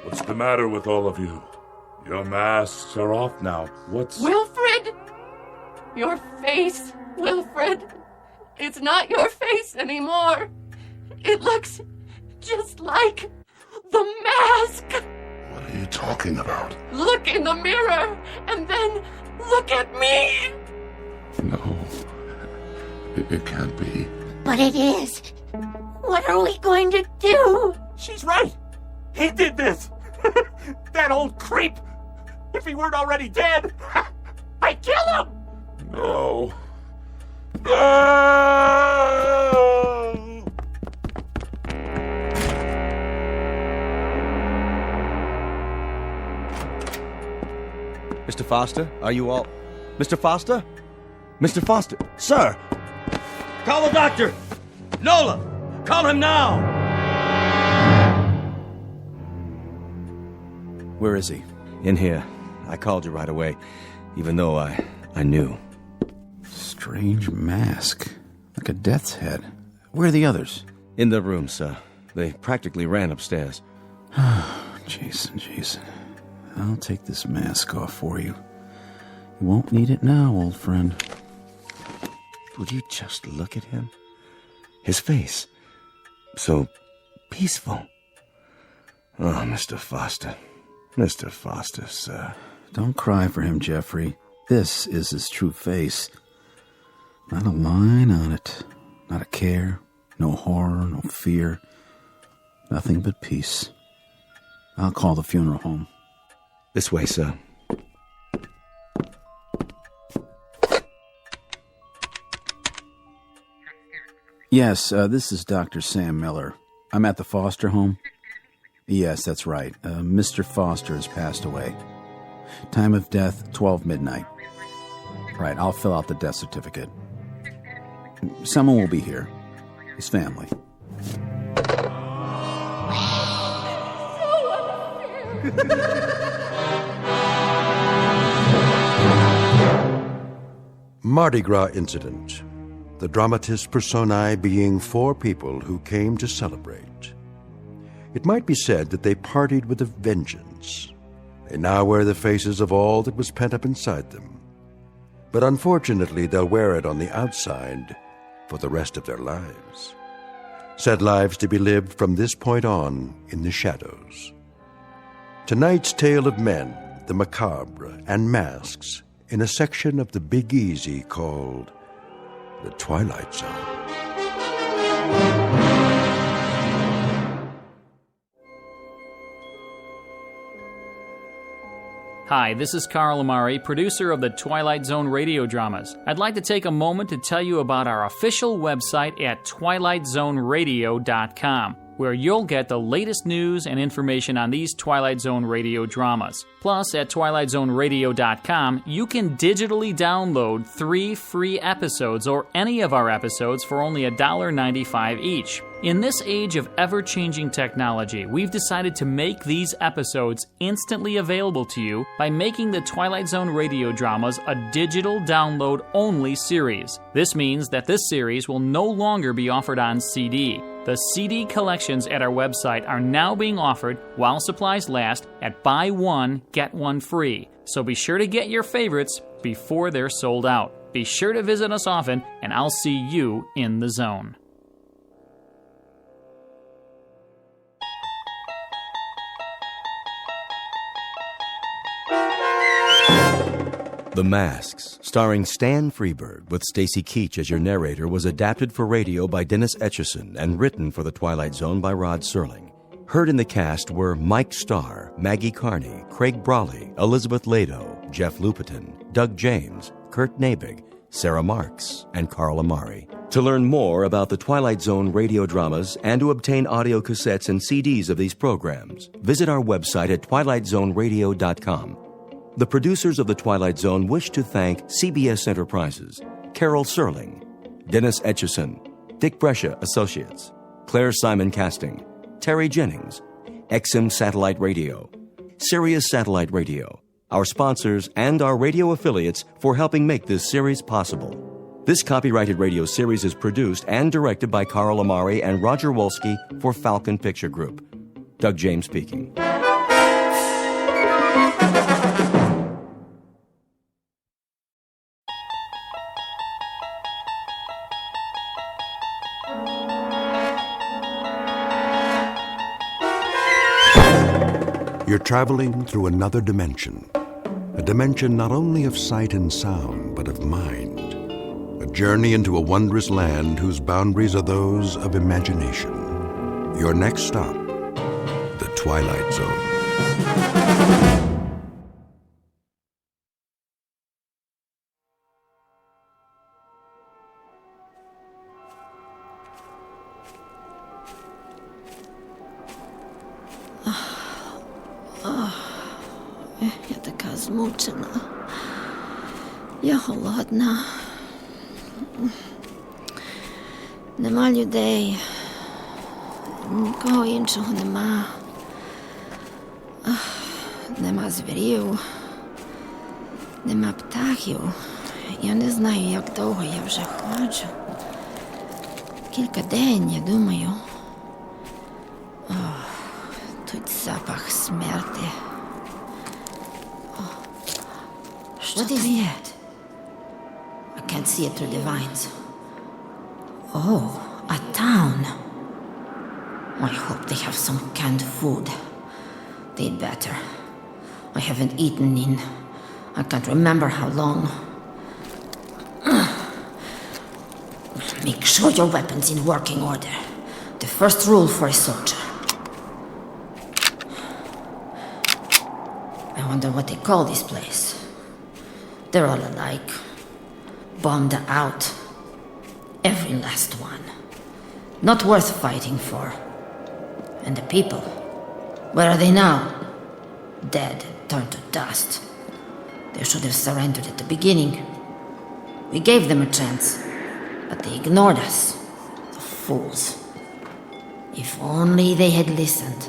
What's the matter with all of you? Your masks are off now. What's... Wilfred! Your face, Wilfred. It's not your face anymore. It looks just like the mask. What are you talking about? Look in the mirror and then look at me. No. It can't be. But it is. What are we going to do? She's right. He did this. That old creep. If he weren't already dead, I'd kill him. No. Mr. Foster, are you all... Mr. Foster? Mr. Foster? Sir! Call the doctor! Nola! Call him now! Where is he? In here. I called you right away, even though I knew. Strange mask. Like a death's head. Where are the others? In the room, sir. They practically ran upstairs. Jason. I'll take this mask off for you. You won't need it now, old friend. Would you just look at him? His face. So peaceful. Oh, Mr. Foster. Mr. Foster, sir. Don't cry for him, Jeffrey. This is his true face. Not a line on it. Not a care. No horror, no fear. Nothing but peace. I'll call the funeral home. This way, sir. Yes, this is Dr. Sam Miller. I'm at the Foster home. Yes, that's right. Mr. Foster has passed away. Time of death, 12 midnight. Right, I'll fill out the death certificate. Someone will be here. His family. Mardi Gras incident. The dramatis personae being four people who came to celebrate. It might be said that they partied with a vengeance. They now wear the faces of all that was pent up inside them. But unfortunately, they'll wear it on the outside for the rest of their lives. Said lives to be lived from this point on in the shadows. Tonight's tale of men, the macabre, and masks in a section of the Big Easy called the Twilight Zone. Hi, this is Carl Amari, producer of the Twilight Zone radio dramas. I'd like to take a moment to tell you about our official website at twilightzoneradio.com, where you'll get the latest news and information on these Twilight Zone radio dramas. Plus, at twilightzoneradio.com, you can digitally download 3 free episodes or any of our episodes for only $1.95 each. In this age of ever-changing technology, we've decided to make these episodes instantly available to you by making the Twilight Zone radio dramas a digital download-only series. This means that this series will no longer be offered on CD. The CD collections at our website are now being offered while supplies last at buy one, get one free. So be sure to get your favorites before they're sold out. Be sure to visit us often, and I'll see you in the zone. The Masks, starring Stan Freberg with Stacy Keach as your narrator, was adapted for radio by Dennis Etchison and written for The Twilight Zone by Rod Serling. Heard in the cast were Mike Starr, Maggie Carney, Craig Brawley, Elizabeth Lado, Jeff Lupetin, Doug James, Kurt Nabig, Sarah Marks, and Carl Amari. To learn more about the Twilight Zone radio dramas and to obtain audio cassettes and CDs of these programs, visit our website at twilightzoneradio.com. The producers of The Twilight Zone wish to thank CBS Enterprises, Carol Serling, Dennis Etchison, Dick Brescia Associates, Claire Simon Casting, Terry Jennings, XM Satellite Radio, Sirius Satellite Radio, our sponsors, and our radio affiliates for helping make this series possible. This copyrighted radio series is produced and directed by Carl Amari and Roger Wolski for Falcon Picture Group. Doug James speaking. You're traveling through another dimension. A dimension not only of sight and sound, but of mind. A journey into a wondrous land whose boundaries are those of imagination. Your next stop, the Twilight Zone. Я така змучена. Я голодна. Нема людей. Нікого іншого нема. Нема звірів. Нема птахів. Я не знаю, як довго я вже ходжу. Кілька день, я думаю. Тут запах смерти. What is that? I can't see it through the vines. Oh, a town. I hope they have some canned food. They'd better. I haven't eaten in... I can't remember how long. Make sure your weapon's in working order. The first rule for a soldier. I wonder what they call this place. They're all alike. Bombed out. Every last one. Not worth fighting for. And the people, where are they now? Dead, turned to dust. They should have surrendered at the beginning. We gave them a chance, but they ignored us. The fools. If only they had listened,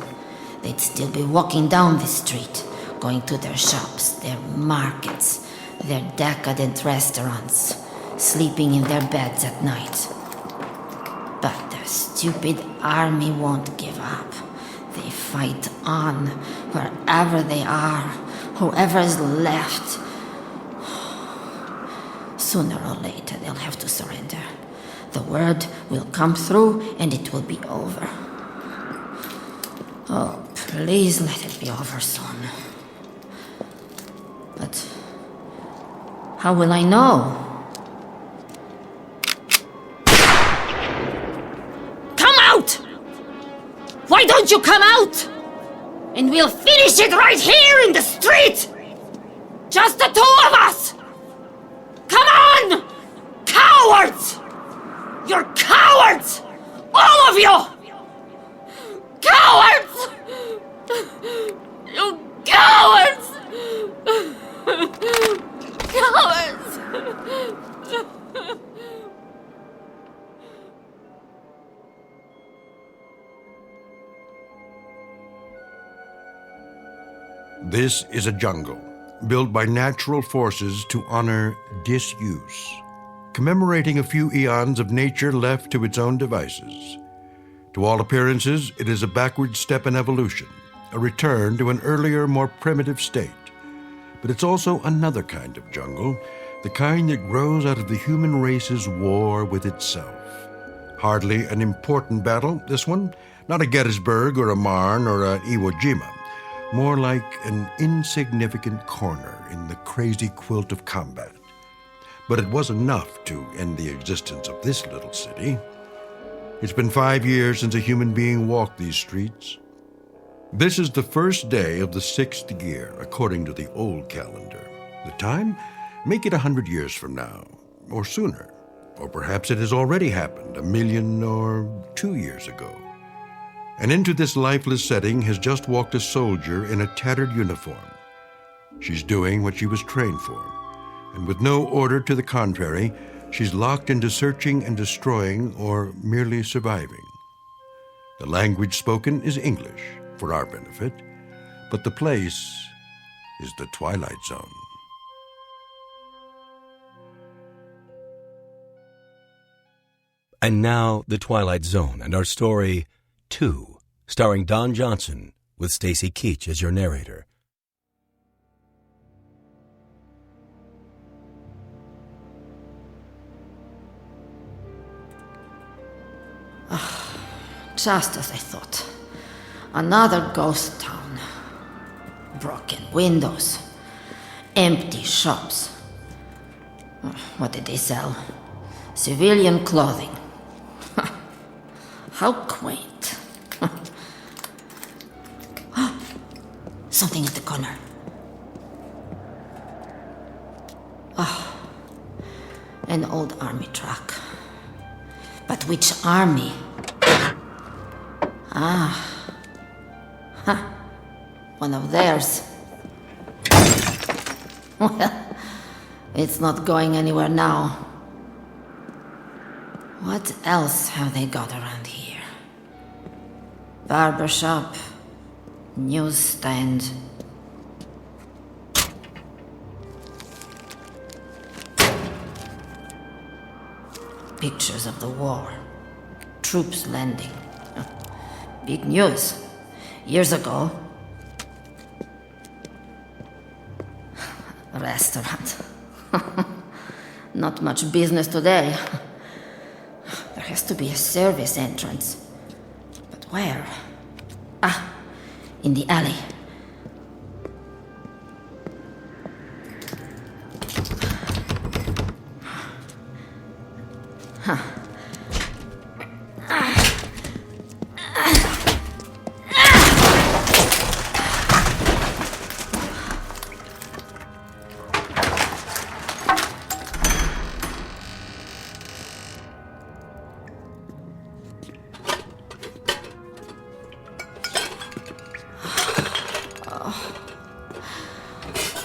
they'd still be walking down this street, going to their shops, their markets, their decadent restaurants, sleeping in their beds at night. But their stupid army won't give up. They fight on wherever they are, whoever is left. Sooner or later, they'll have to surrender. The word will come through and it will be over. Oh, please let it be over soon. But how will I know? Come out! Why don't you come out? And we'll finish it right here in the street! Just the two of us! Come on! Cowards! You're cowards! All of you! Cowards! You cowards! Cowards! This is a jungle built by natural forces to honor disuse, commemorating a few eons of nature left to its own devices. To all appearances, it is a backward step in evolution, a return to an earlier, more primitive state. But it's also another kind of jungle, the kind that grows out of the human race's war with itself. Hardly an important battle, this one. Not a Gettysburg or a Marne or an Iwo Jima. More like an insignificant corner in the crazy quilt of combat. But it was enough to end the existence of this little city. It's been 5 years since a human being walked these streets. This is the first day of the 6th year, according to the old calendar. The time? Make it 100 years from now, or sooner. Or perhaps it has already happened 1 million or 2 years ago. And into this lifeless setting has just walked a soldier in a tattered uniform. She's doing what she was trained for, and with no order to the contrary, she's locked into searching and destroying or merely surviving. The language spoken is English, for our benefit, but the place is the Twilight Zone. And now, The Twilight Zone and our story, 2, starring Don Johnson, with Stacy Keach as your narrator. Just as I thought. Another ghost town. Broken windows. Empty shops. What did they sell? Civilian clothing. How quaint. Something at the corner. Oh, an old army truck. But which army? One of theirs. Well, it's not going anywhere now. What else have they got around here? Barber shop, newsstand. Pictures of the war. Troops landing. Big news. Years ago. Restaurant. Not much business today. There has to be a service entrance. But where? In the alley.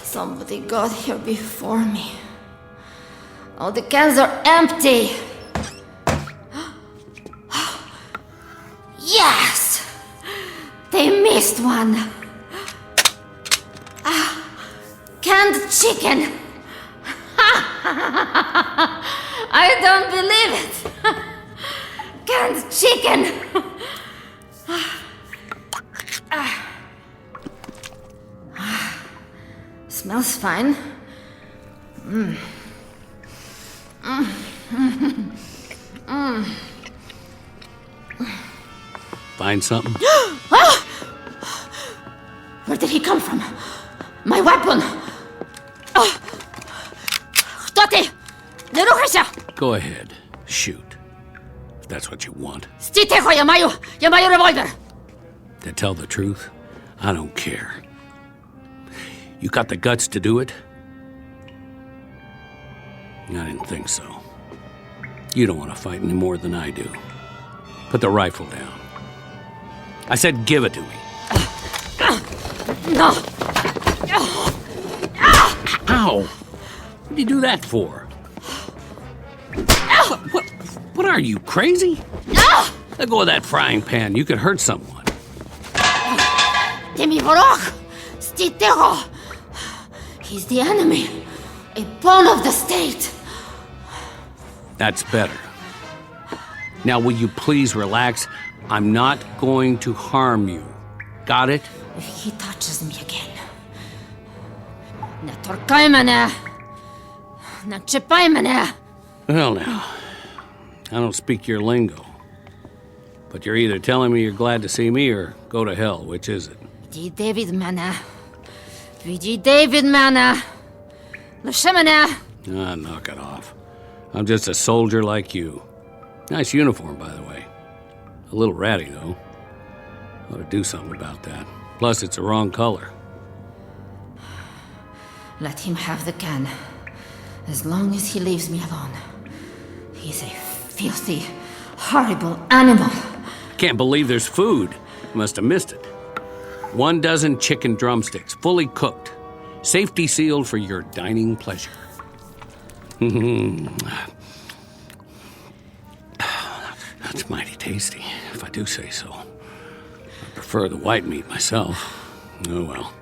Somebody got here before me. Oh, the cans are empty. Yes! They missed one. Canned chicken. I don't believe it. Canned chicken. Smells fine. Find something? Where did he come from? My weapon! Кто ты? Не рухайся! Go ahead. Shoot. If that's what you want. Стій тихо, я маю револьвер! To tell the truth, I don't care. You got the guts to do it? I didn't think so. You don't want to fight any more than I do. Put the rifle down. I said give it to me. No! Ow! What do you do that for? What are you, crazy? Let go of that frying pan. You could hurt someone. Ти мій ворог! Стій тихо! He's the enemy. A pawn of the state. That's better. Now, will you please relax? I'm not going to harm you. Got it? If he touches me again. Не торкай мене! Не чіпай мене! Well, now, I don't speak your lingo. But you're either telling me you're glad to see me or go to hell. Which is it? Відійди від мене. Відійди від мене. Лиши мене. Ah, knock it off. I'm just a soldier like you. Nice uniform, by the way. A little ratty, though. Ought to do something about that. Plus, it's the wrong color. Let him have the gun. As long as he leaves me alone. He's a filthy, horrible animal. Can't believe there's food. Must have missed it. 1 dozen chicken drumsticks, fully cooked. Safety sealed for your dining pleasure. That's mighty tasty, if I do say so. I prefer the white meat myself. Oh well,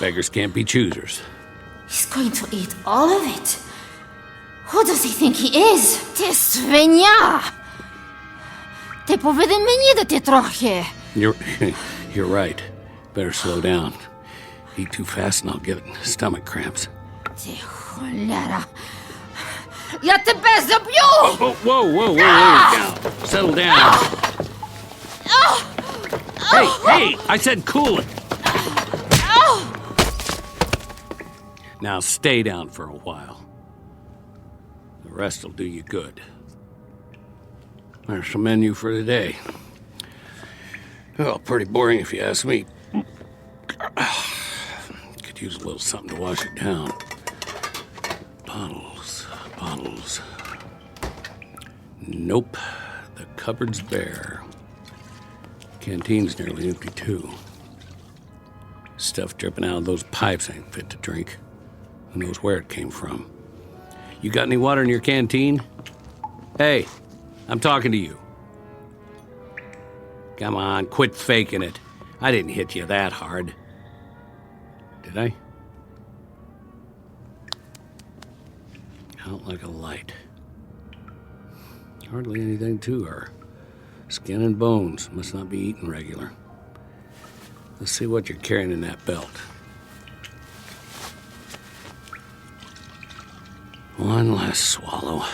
beggars can't be choosers. He's going to eat all of it. Who does he think he is? Ти свиня! Ти повинен мені дати трохи. You're right. Better slow down. Eat too fast and I'll get stomach cramps. Ти холера. Я тебе заб'ю! Whoa, down. Settle down. Hey, I said cool it. Now stay down for a while. The rest will do you good. There's the menu for today. Well, pretty boring if you ask me. Could use a little something to wash it down. Bottles. Nope. The cupboard's bare. Canteen's nearly empty, too. Stuff dripping out of those pipes ain't fit to drink. Who knows where it came from? You got any water in your canteen? Hey, I'm talking to you. Come on, quit faking it. I didn't hit you that hard. Did I? Out like a light. Hardly anything to her. Skin and bones. Must not be eating regular. Let's see what you're carrying in that belt. One last swallow.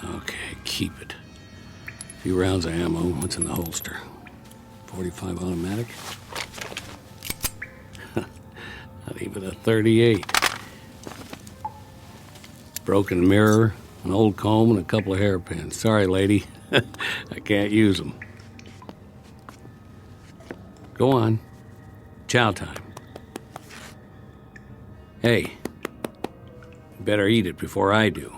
Okay, keep it. A few rounds of ammo. What's in the holster? 45 automatic? Not even a 38. Broken mirror, an old comb, and a couple of hairpins. Sorry, lady. I can't use them. Go on. Chow time. Hey, you better eat it before I do.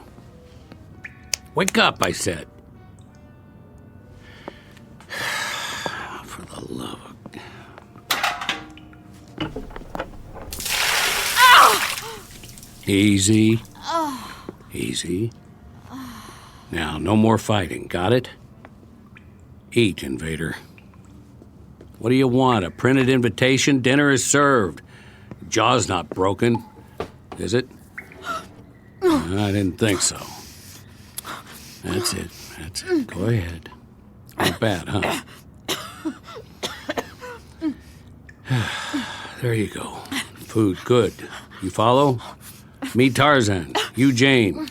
Wake up, I said. For the love of... Easy. Easy. Now, no more fighting, got it? Eat, Invader. What do you want, a printed invitation? Dinner is served. Jaw's not broken, is it? I didn't think so. That's it. Go ahead. Not bad, huh? There you go. Food, good. You follow? Me, Tarzan. You, Jane.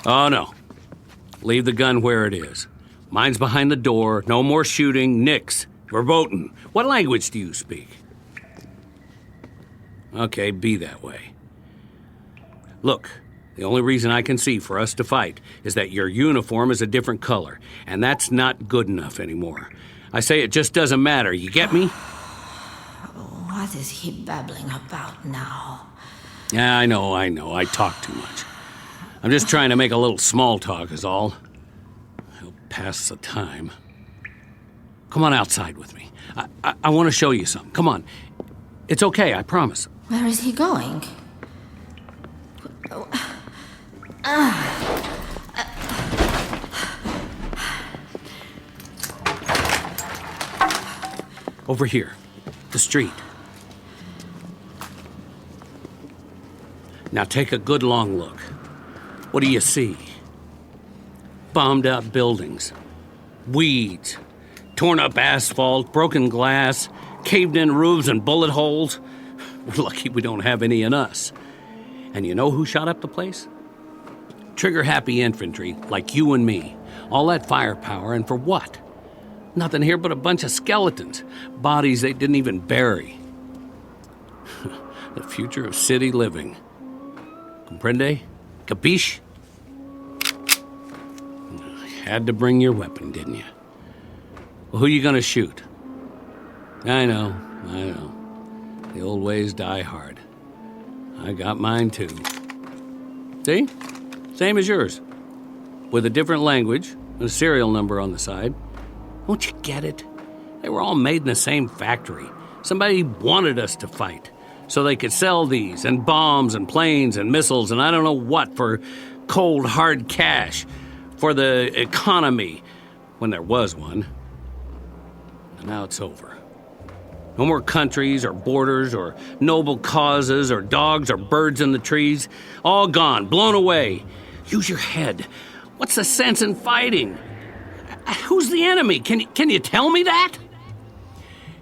Oh, no. Leave the gun where it is. Mine's behind the door. No more shooting. Nix. Verboten. What language do you speak? Okay, be that way. Look, the only reason I can see for us to fight is that your uniform is a different color, and that's not good enough anymore. I say it just doesn't matter. You get me? What is he babbling about now? Yeah, I know. I talk too much. I'm just trying to make a little small talk is all. Help pass the time. Come on outside with me. I want to show you something. Come on. It's okay, I promise. Where is he going? Over here. The street. Now take a good long look. What do you see? Bombed out buildings. Weeds. Torn up asphalt, broken glass, caved in roofs and bullet holes. We're lucky we don't have any in us. And you know who shot up the place? Trigger-happy infantry, like you and me. All that firepower, and for what? Nothing here but a bunch of skeletons. Bodies they didn't even bury. The future of city living. Comprende? Capiche? Had to bring your weapon, didn't you? Well, who you gonna shoot? I know. The old ways die hard. I got mine too. See? Same as yours. With a different language and a serial number on the side. Don't you get it? They were all made in the same factory. Somebody wanted us to fight so they could sell these and bombs and planes and missiles and I don't know what for cold, hard cash for the economy when there was one. And now it's over. No more countries or borders or noble causes or dogs or birds in the trees. All gone, blown away. Use your head. What's the sense in fighting? Who's the enemy? Can you tell me that?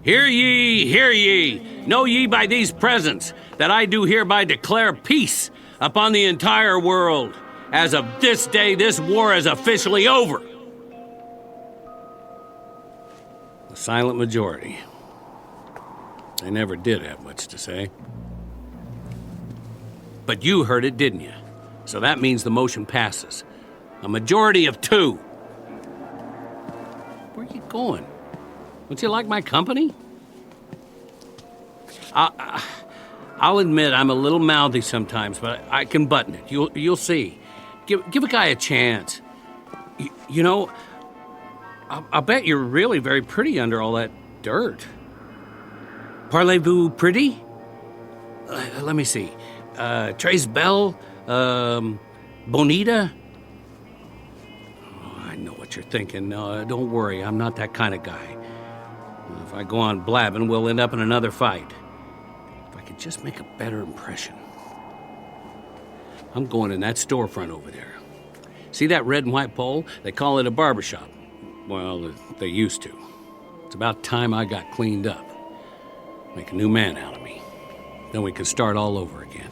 Hear ye, hear ye. Know ye by these presents that I do hereby declare peace upon the entire world. As of this day, this war is officially over. The silent majority. They never did have much to say. But you heard it, didn't you? So that means the motion passes. A majority of 2. Where are you going? Don't you like my company? I'll admit I'm a little mouthy sometimes, but I can button it. You'll see. Give a guy a chance. You know, I'll bet you're really very pretty under all that dirt. Parlez-vous pretty? Let me see. Tres belle? Bonita? Oh, I know what you're thinking. Don't worry, I'm not that kind of guy. If I go on blabbing, we'll end up in another fight. If I could just make a better impression. I'm going in that storefront over there. See that red and white pole? They call it a barbershop. Well, they used to. It's about time I got cleaned up. Make a new man out of me. Then we can start all over again.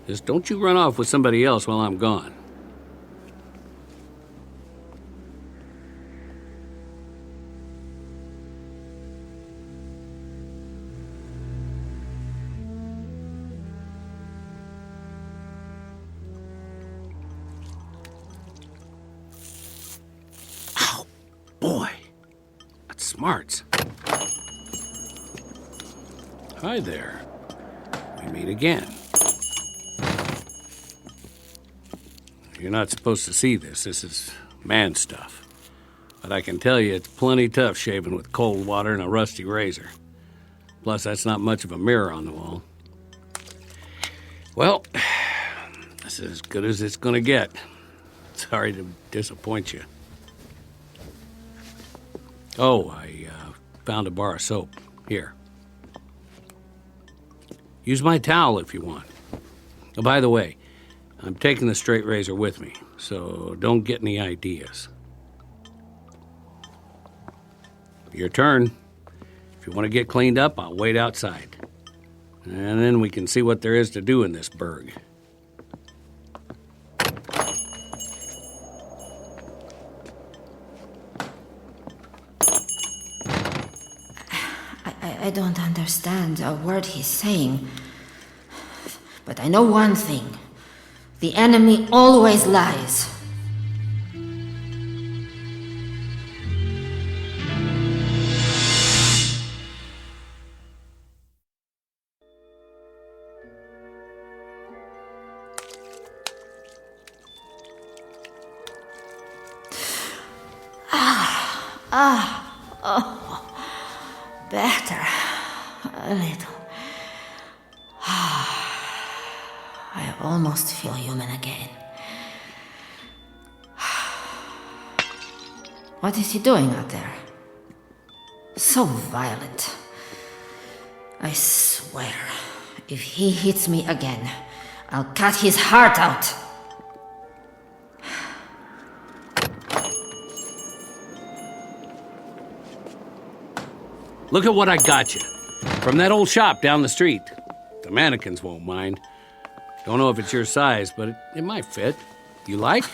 Just don't you run off with somebody else while I'm gone. Oh, boy. That's smarts. Hi there. We meet again. You're not supposed to see this. This is man stuff. But I can tell you it's plenty tough shaving with cold water and a rusty razor. Plus, that's not much of a mirror on the wall. Well, this is as good as it's gonna get. Sorry to disappoint you. Oh, I found a bar of soap. Here. Use my towel if you want. Oh, by the way, I'm taking the straight razor with me, so don't get any ideas. Your turn. If you want to get cleaned up, I'll wait outside. And then we can see what there is to do in this burg. I don't understand a word he's saying. But I know one thing. The enemy always lies. Better. A little. I almost feel human again. What is he doing out there? So violent. I swear, if he hits me again, I'll cut his heart out. Look at what I got you. From that old shop down the street. The mannequins won't mind. Don't know if it's your size, but it might fit. You like?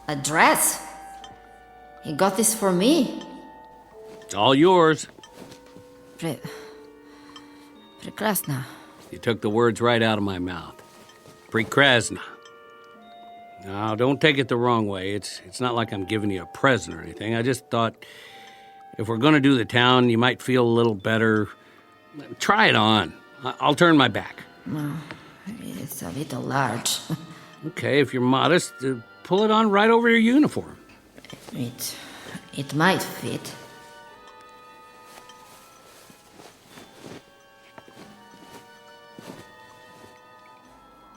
A dress? He got this for me? It's all yours. Прекрасно. You took the words right out of my mouth. Prekrasna. Now, don't take it the wrong way. It's not like I'm giving you a present or anything. I just thought if we're going to do the town, you might feel a little better. Try it on. I'll turn my back. No, it's a little large. Okay, if you're modest, pull it on right over your uniform. It might fit.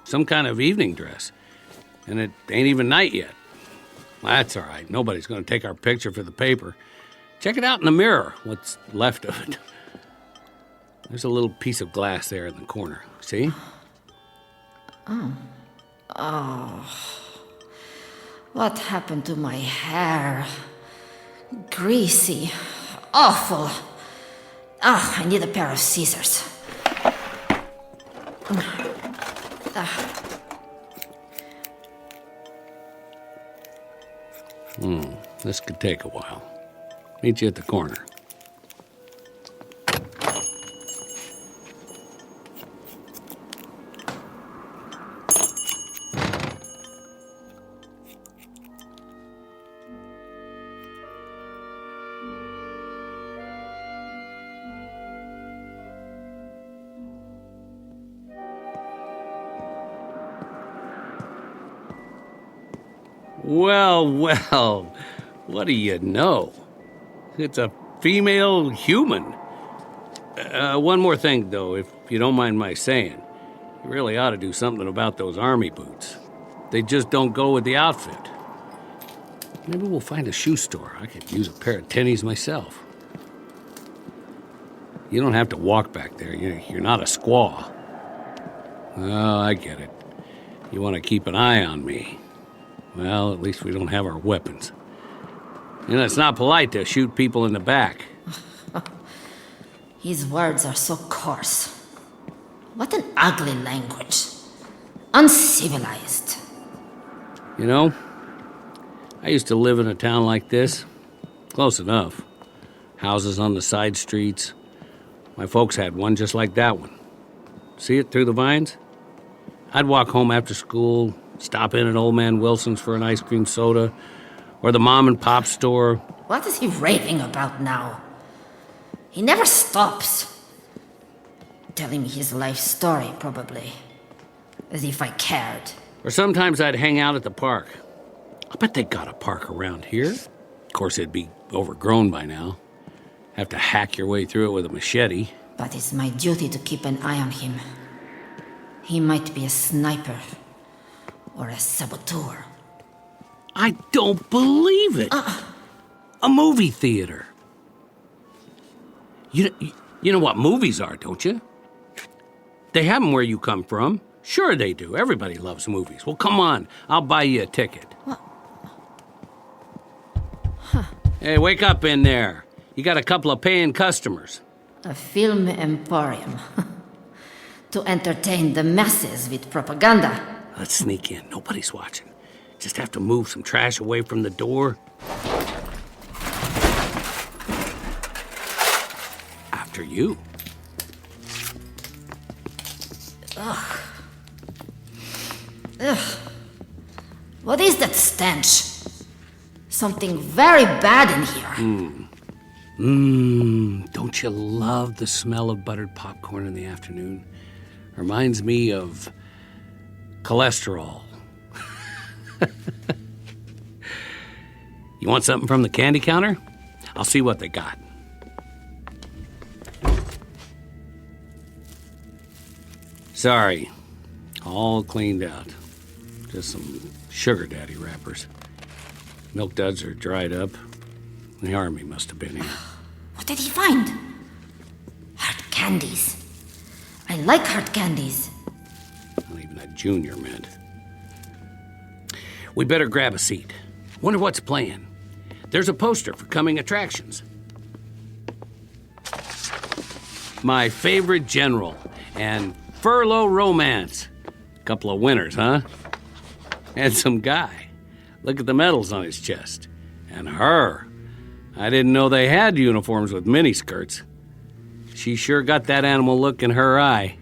Some kind of evening dress. And it ain't even night yet. That's all right. Nobody's going to take our picture for the paper. Check it out in the mirror, what's left of it. There's a little piece of glass there in the corner. See? Oh. What happened to my hair? Greasy. Awful. Oh, I need a pair of scissors. This could take a while. Meet you at the corner. Well, what do you know? It's a female human. One more thing, though, if you don't mind my saying. You really ought to do something about those army boots. They just don't go with the outfit. Maybe we'll find a shoe store. I could use a pair of tennies myself. You don't have to walk back there. You're not a squaw. Oh, I get it. You want to keep an eye on me. Well, at least we don't have our weapons. You know, it's not polite to shoot people in the back. His words are so coarse. What an ugly language. Uncivilized. You know, I used to live in a town like this. Close enough. Houses on the side streets. My folks had one just like that one. See it through the vines? I'd walk home after school, stop in at Old Man Wilson's for an ice cream soda, or the mom and pop store. What is he raving about now? He never stops. Telling me his life story, probably. As if I cared. Or sometimes I'd hang out at the park. I bet they got a park around here. Of course, it'd be overgrown by now. Have to hack your way through it with a machete. But it's my duty to keep an eye on him. He might be a sniper. Or a saboteur. I don't believe it. A movie theater. You know what movies are, don't you? They have them where you come from. Sure they do. Everybody loves movies. Well, come on. I'll buy you a ticket. What? Hey, wake up in there. You got a couple of paying customers. A film emporium. To entertain the masses with propaganda. Let's sneak in. Nobody's watching. Just have to move some trash away from the door. After you. Ugh. Ugh. What is that stench? Something very bad in here. Don't you love the smell of buttered popcorn in the afternoon? Reminds me of cholesterol. You want something from the candy counter? I'll see what they got. Sorry, all cleaned out. Just some sugar daddy wrappers. Milk duds are dried up. The army must have been here. What did he find? Hard candies. I like hard candies. Not even that Junior meant. We better grab a seat. Wonder what's playing. There's a poster for coming attractions. My favorite general and furlough romance. Couple of winners, huh? Handsome guy. Look at the medals on his chest. And her. I didn't know they had uniforms with miniskirts. She sure got that animal look in her eye.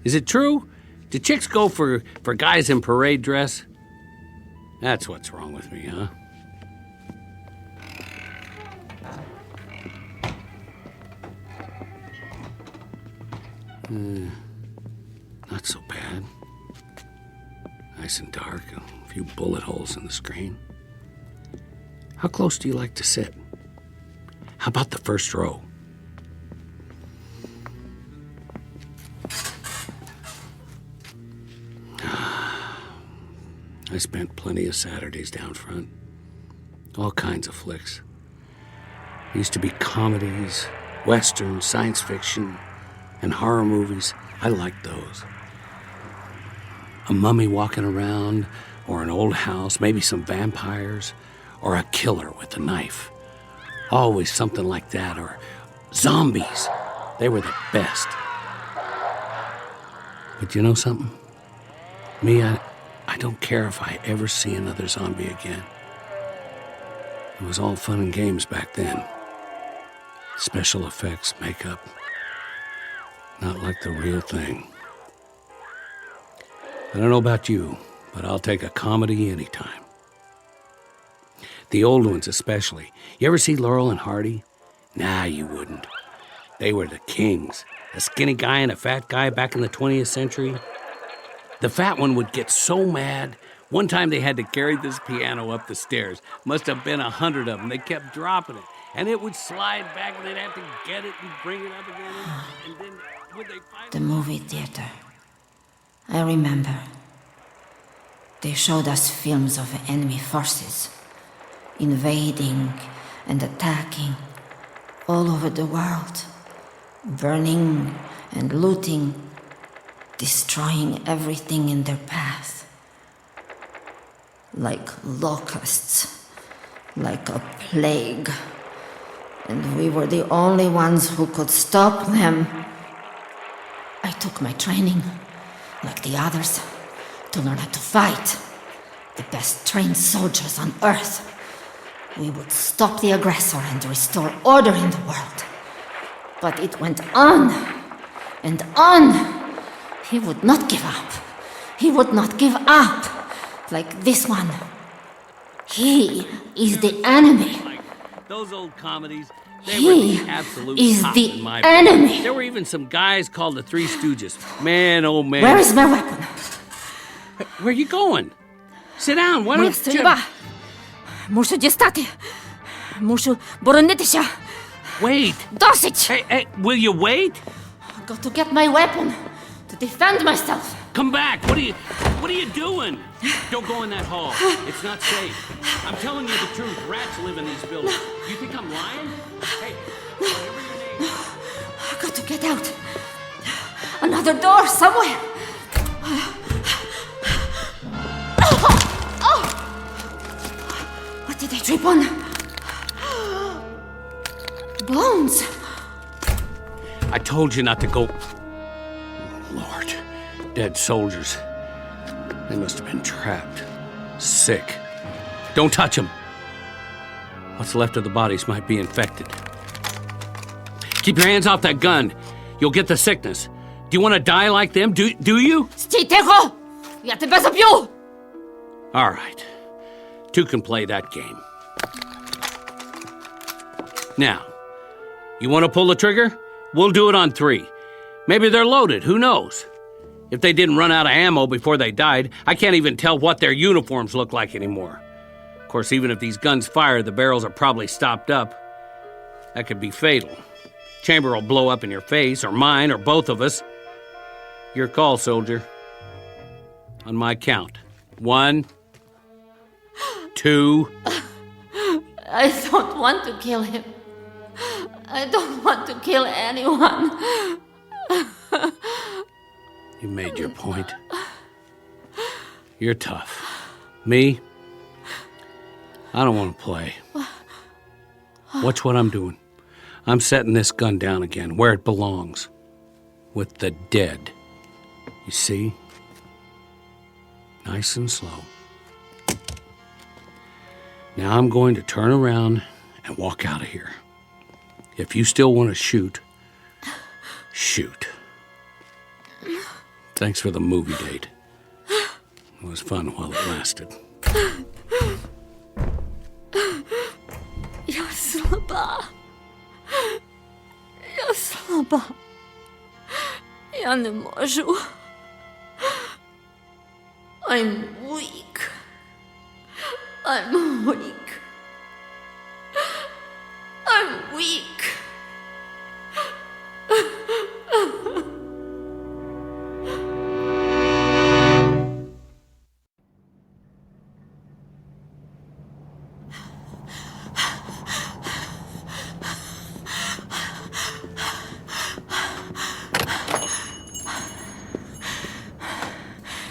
Is it true? Do chicks go for guys in parade dress? That's what's wrong with me, huh? Not so bad. Nice and dark, a few bullet holes in the screen. How close do you like to sit? How about the first row? I spent plenty of Saturdays down front. All kinds of flicks. Used to be comedies, westerns, science fiction, and horror movies. I liked those. A mummy walking around, or an old house, maybe some vampires, or a killer with a knife. Always something like that, or zombies. They were the best. But you know something? Me, I don't care if I ever see another zombie again. It was all fun and games back then. Special effects, makeup. Not like the real thing. I don't know about you, but I'll take a comedy anytime. The old ones especially. You ever see Laurel and Hardy? Nah, you wouldn't. They were the kings. A skinny guy and a fat guy back in the 20th century. The fat one would get so mad. One time they had to carry this piano up the stairs. Must have been 100 of them. They kept dropping it. And it would slide back and they'd have to get it and bring it up again. And then would they finally... The movie theater. I remember. They showed us films of enemy forces. Invading and attacking all over the world. Burning and looting. Destroying everything in their path. Like locusts. Like a plague. And we were the only ones who could stop them. I took my training, like the others, to learn how to fight. The best trained soldiers on Earth. We would stop the aggressor and restore order in the world. But it went on and on. He would not give up. He would not give up. Like this one. He is the enemy. Those old comedies, they He were the absolute is top the in my enemy. book. There were even some guys called the Three Stooges. Man, oh man. Where is my weapon? Where are you going? Sit down. Why Моя don't you... стрільба. Мушу дістати. Мушу боронитися. Wait. Досить. Hey, will you wait? I've got to get my weapon to defend myself. Come back. What are you doing? Don't go in that hall. It's not safe. I'm telling you the truth. Rats live in these buildings. You think I'm lying? Hey, whatever your name is. I've got to get out. Another door somewhere. What did I trip on? bones. I told you not to go. Lord, dead soldiers. They must have been trapped. Sick. Don't touch them. What's left of the bodies might be infected. Keep your hands off that gun. You'll get the sickness. Do you want to die like them? Do you? Стій тихо! Я тебе заб'ю! All right. Two can play that game. Now, you want to pull the trigger? We'll do it on 3. Maybe they're loaded, who knows? If they didn't run out of ammo before they died, I can't even tell what their uniforms look like anymore. Of course, even if these guns fire, the barrels are probably stopped up. That could be fatal. Chamber will blow up in your face, or mine, or both of us. Your call, soldier. On my count. 1, 2... I don't want to kill him. I don't want to kill anyone. You made your point. You're tough. Me? I don't want to play. Watch what I'm doing. I'm setting this gun down again, where it belongs. With the dead. You see? Nice and slow. Now I'm going to turn around and walk out of here. If you still want to shoot, shoot. Thanks for the movie date. It was fun while it lasted. Я слаба. Я слаба. Я не можу. I'm weak. I'm weak. I'm weak.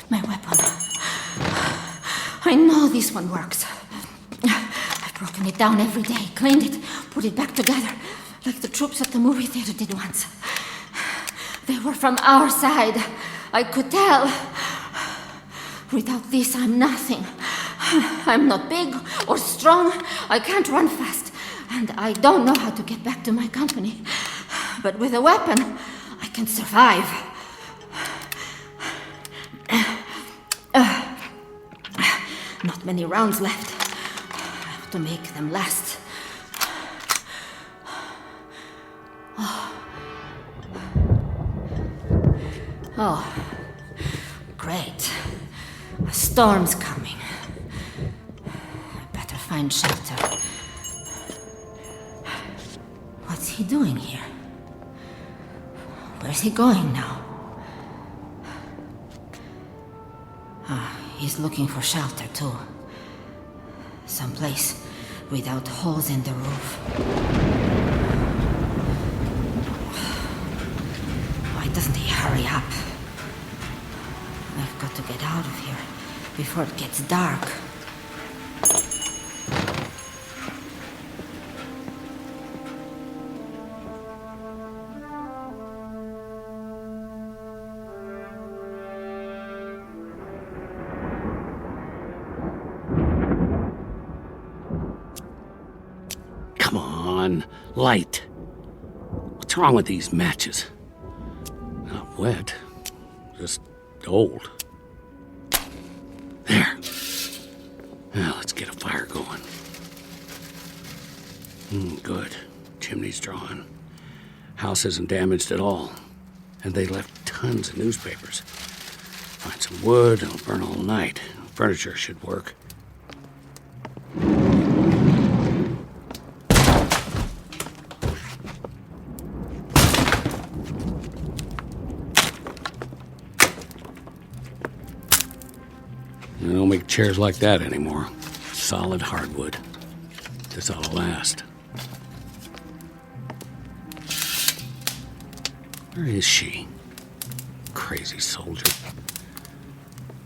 My weapon. I know this one works. I've broken it down every day, cleaned it, put it back together, like the troops at the movie theater did once. They were from our side. I could tell. Without this, I'm nothing. I'm not big or strong. I can't run fast. And I don't know how to get back to my company. But with a weapon, I can survive. Not many rounds left. I have to make them last. Oh, great. A storm's coming. I better find shelter. What's he doing here? Where's he going now? He's looking for shelter, too. Someplace without holes in the roof. Why doesn't he hurry up? I've got to get out of here before it gets dark. Come on, light. What's wrong with these matches? Not wet, just old. There. Now let's get a fire going. Good. Chimney's drawn. House isn't damaged at all. And they left tons of newspapers. Find some wood, it'll burn all night. Furniture should work. They don't make chairs like that anymore. Solid hardwood. This ought to last. Where is she? Crazy soldier.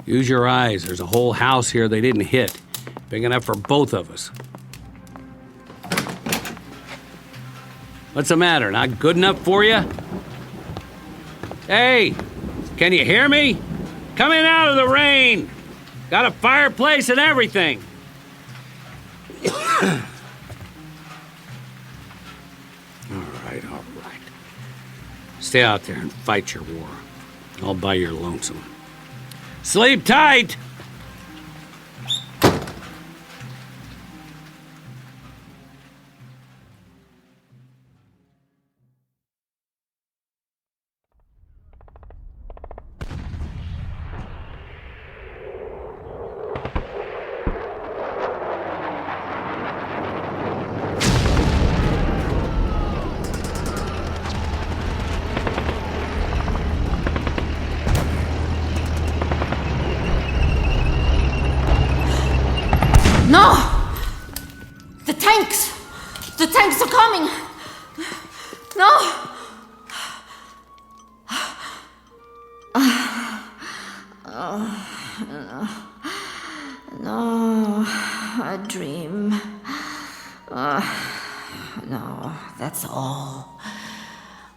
Use your eyes. There's a whole house here they didn't hit. Big enough for both of us. What's the matter? Not good enough for you? Hey, can you hear me? Coming out of the rain. Got a fireplace and everything. All right. Stay out there and fight your war. All by your lonesome. Sleep tight! No! The tanks! The tanks are coming! No! No, a dream. No, that's all.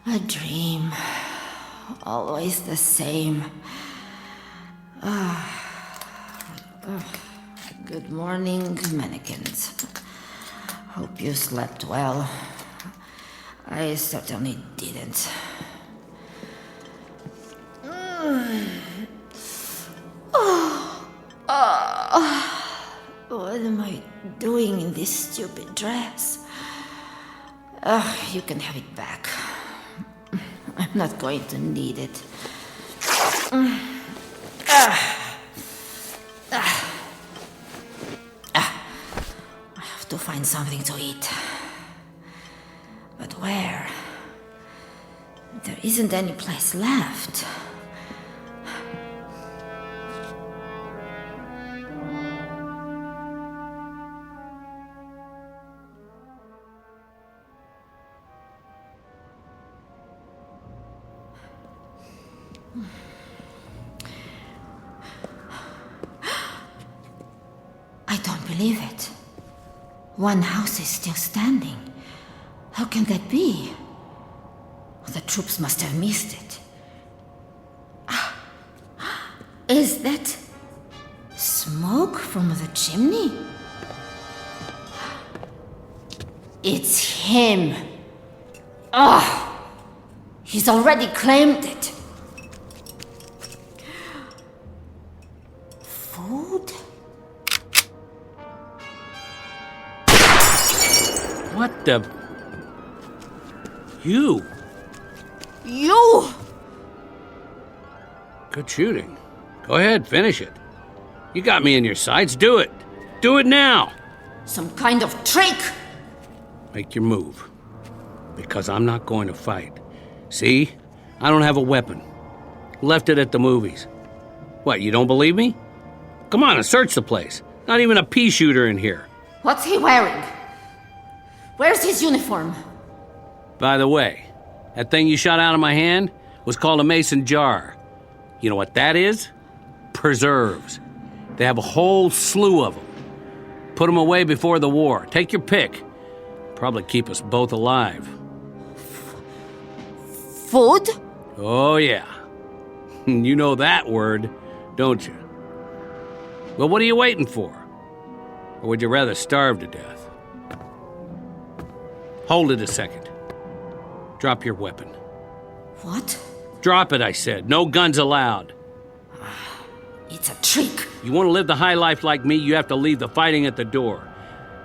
A dream. Always the same. Good morning, mannequins. Hope you slept well. I certainly didn't. What am I doing in this stupid dress? You can have it back. I'm not going to need it. To find something to eat. But where? There isn't any place left. I don't believe it. One house is still standing. How can that be? The troops must have missed it. Is that smoke from the chimney? It's him. He's already claimed it. Food? What the... You? Good shooting. Go ahead, finish it. You got me in your sights. Do it. Do it now. Some kind of trick. Make your move. Because I'm not going to fight. See? I don't have a weapon. Left it at the movies. What, you don't believe me? Come on and search the place. Not even a pea shooter in here. What's he wearing? Where's his uniform? By the way, that thing you shot out of my hand was called a mason jar. You know what that is? Preserves. They have a whole slew of them. Put them away before the war. Take your pick. Probably keep us both alive. Food? Oh, yeah. You know that word, don't you? Well, what are you waiting for? Or would you rather starve to death? Hold it a second. Drop your weapon. What? Drop it, I said. No guns allowed. It's a trick. You want to live the high life like me, you have to leave the fighting at the door.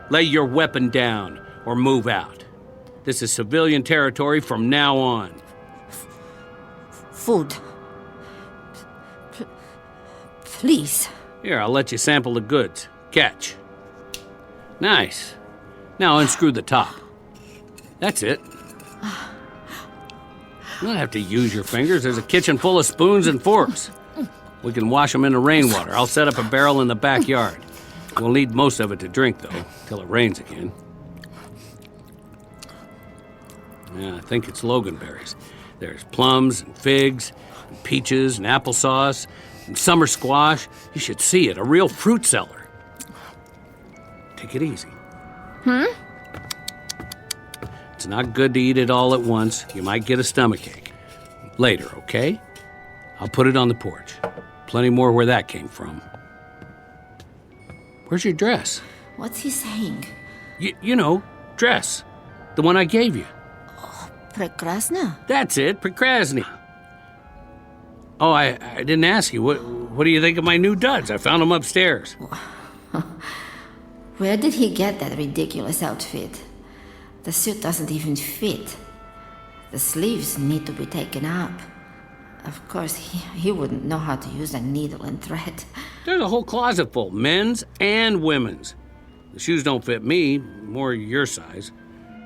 Lay your weapon down or move out. This is civilian territory from now on. Food. Please. Here, I'll let you sample the goods. Catch. Nice. Now unscrew the top. That's it. You don't have to use your fingers. There's a kitchen full of spoons and forks. We can wash them in the rainwater. I'll set up a barrel in the backyard. We'll need most of it to drink, though, till it rains again. Yeah, I think it's loganberries. There's plums and figs and peaches and applesauce and summer squash. You should see it, a real fruit cellar. Take it easy. It's not good to eat it all at once. You might get a stomachache. Later, okay? I'll put it on the porch. Plenty more where that came from. Where's your dress? What's he saying? You know, dress. The one I gave you. Prekrasna? That's it, Prekrasny. Oh, I didn't ask you. What do you think of my new duds? I found them upstairs. Where did he get that ridiculous outfit? The suit doesn't even fit. The sleeves need to be taken up. Of course, he wouldn't know how to use a needle and thread. There's a whole closet full, men's and women's. The shoes don't fit me, more your size.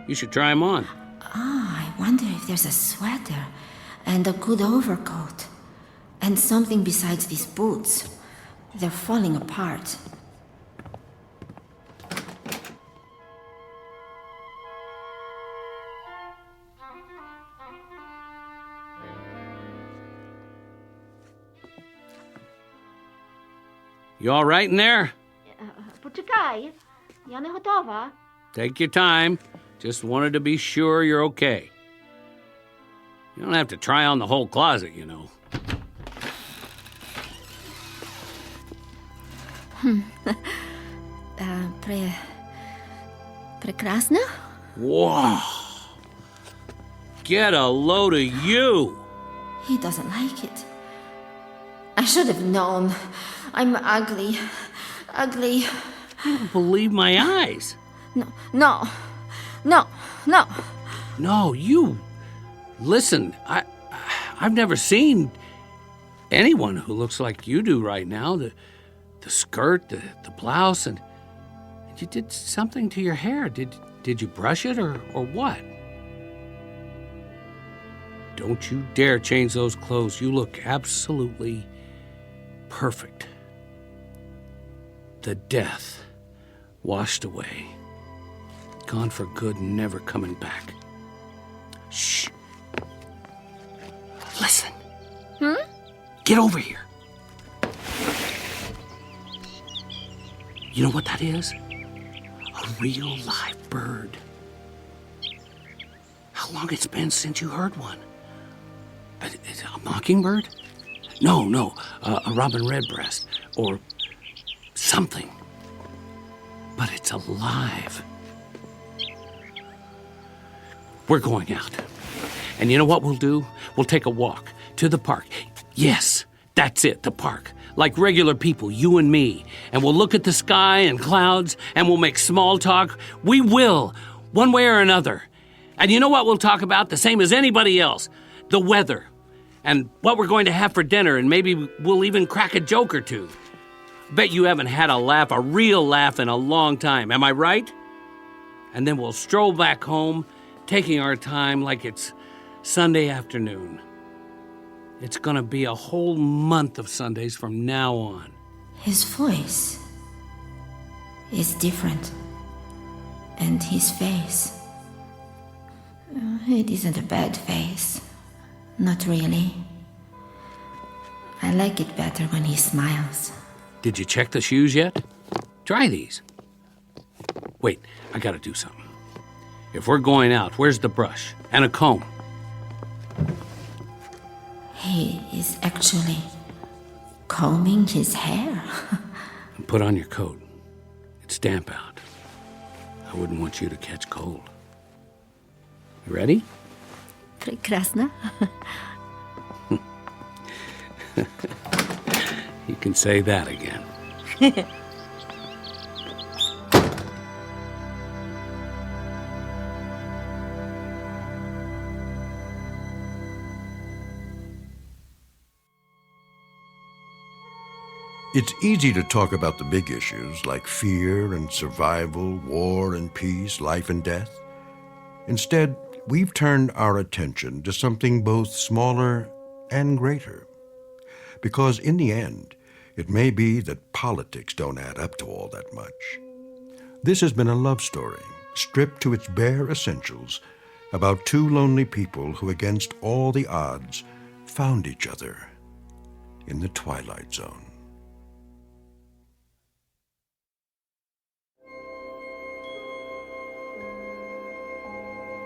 You should try them on. I wonder if there's a sweater and a good overcoat. And something besides these boots. They're falling apart. You all right in there? Poczekaj, ja nie gotowa. Take your time. Just wanted to be sure you're okay. You don't have to try on the whole closet, you know. Prekrasna? Whoa! Get a load of you! He doesn't like it. I should have known. I'm ugly. Ugly. I don't believe my eyes. No. No, you. Listen, I've never seen anyone who looks like you do right now. The skirt, the blouse, and you did something to your hair. Did you brush it or what? Don't you dare change those clothes. You look absolutely perfect. The death washed away. Gone for good and never coming back. Shh. Listen. Get over here. You know what that is? A real live bird. How long it's been since you heard one? A mockingbird? No, a robin redbreast or something. But it's alive. We're going out. And you know what we'll do? We'll take a walk to the park. Yes, that's it, the park. Like regular people, you and me. And we'll look at the sky and clouds, and we'll make small talk. We will, one way or another. And you know what we'll talk about? The same as anybody else. The weather. And what we're going to have for dinner, and maybe we'll even crack a joke or two. Bet you haven't had a real laugh in a long time. Am I right? And then we'll stroll back home, taking our time like it's Sunday afternoon. It's gonna be a whole month of Sundays from now on. His voice is different. And his face. It isn't a bad face. Not really. I like it better when he smiles. Did you check the shoes yet? Try these. Wait, I gotta do something. If we're going out, where's the brush and a comb? He is actually combing his hair. And put on your coat. It's damp out. I wouldn't want you to catch cold. You ready? Prekrasna. You can say that again. It's easy to talk about the big issues like fear and survival, war and peace, life and death. Instead, we've turned our attention to something both smaller and greater. Because in the end, it may be that politics don't add up to all that much. This has been a love story, stripped to its bare essentials, about two lonely people who, against all the odds, found each other in the Twilight Zone.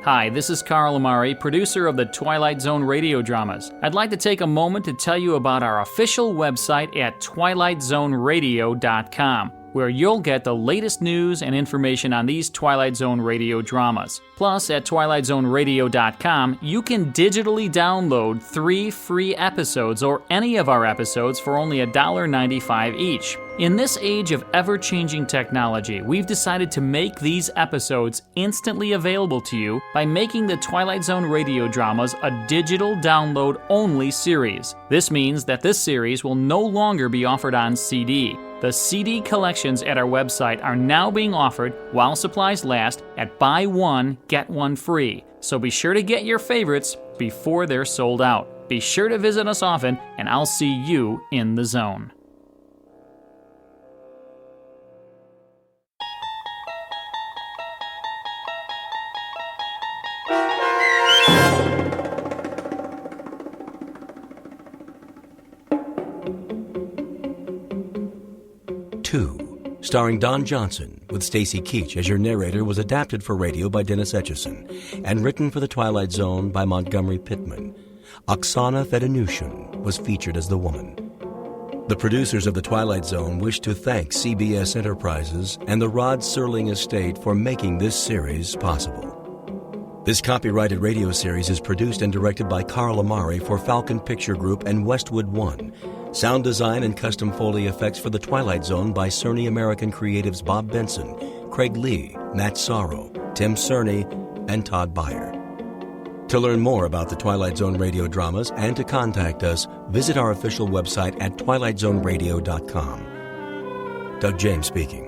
Hi, this is Carl Amari, producer of the Twilight Zone radio dramas. I'd like to take a moment to tell you about our official website at twilightzoneradio.com, where you'll get the latest news and information on these Twilight Zone radio dramas. Plus, at twilightzoneradio.com, you can digitally download 3 free episodes or any of our episodes for only $1.95 each. In this age of ever-changing technology, we've decided to make these episodes instantly available to you by making the Twilight Zone radio dramas a digital download-only series. This means that this series will no longer be offered on CD. The CD collections at our website are now being offered, while supplies last, at buy one, get one free. So be sure to get your favorites before they're sold out. Be sure to visit us often, and I'll see you in the zone. Starring Don Johnson, with Stacy Keach as your narrator, was adapted for radio by Dennis Etchison and written for The Twilight Zone by Montgomery Pittman. Oksana Fedonushyn was featured as the woman. The producers of The Twilight Zone wish to thank CBS Enterprises and the Rod Serling Estate for making this series possible. This copyrighted radio series is produced and directed by Carl Amari for Falcon Picture Group and Westwood One. Sound design and custom Foley effects for The Twilight Zone by Cerny American Creatives Bob Benson, Craig Lee, Matt Sorrow, Tim Cerny, and Todd Beyer. To learn more about the Twilight Zone radio dramas and to contact us, visit our official website at twilightzoneradio.com. Doug James speaking.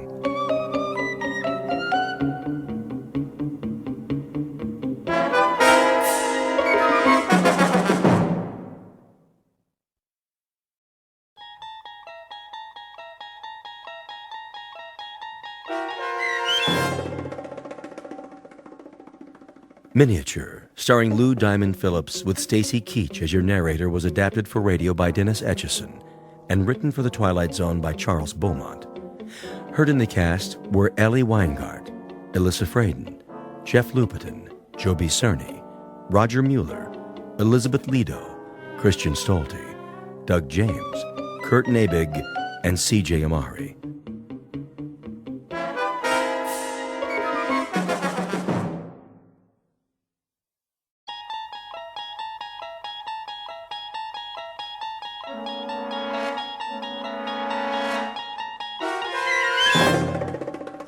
Miniature, starring Lou Diamond Phillips with Stacy Keach as your narrator, was adapted for radio by Dennis Etchison and written for The Twilight Zone by Charles Beaumont. Heard in the cast were Ellie Weingart, Alyssa Fraden, Jeff Lupetin, Joby Cerny, Roger Mueller, Elizabeth Lido, Christian Stolte, Doug James, Kurt Nabig, and C.J. Amari.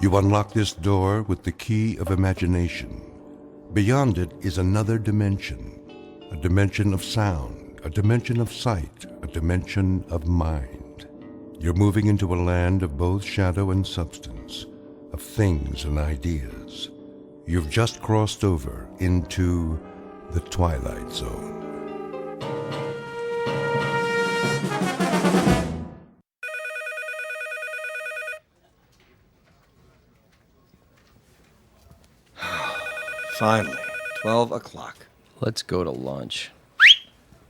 You unlock this door with the key of imagination. Beyond it is another dimension, a dimension of sound, a dimension of sight, a dimension of mind. You're moving into a land of both shadow and substance, of things and ideas. You've just crossed over into the Twilight Zone. Finally, 12 o'clock. Let's go to lunch.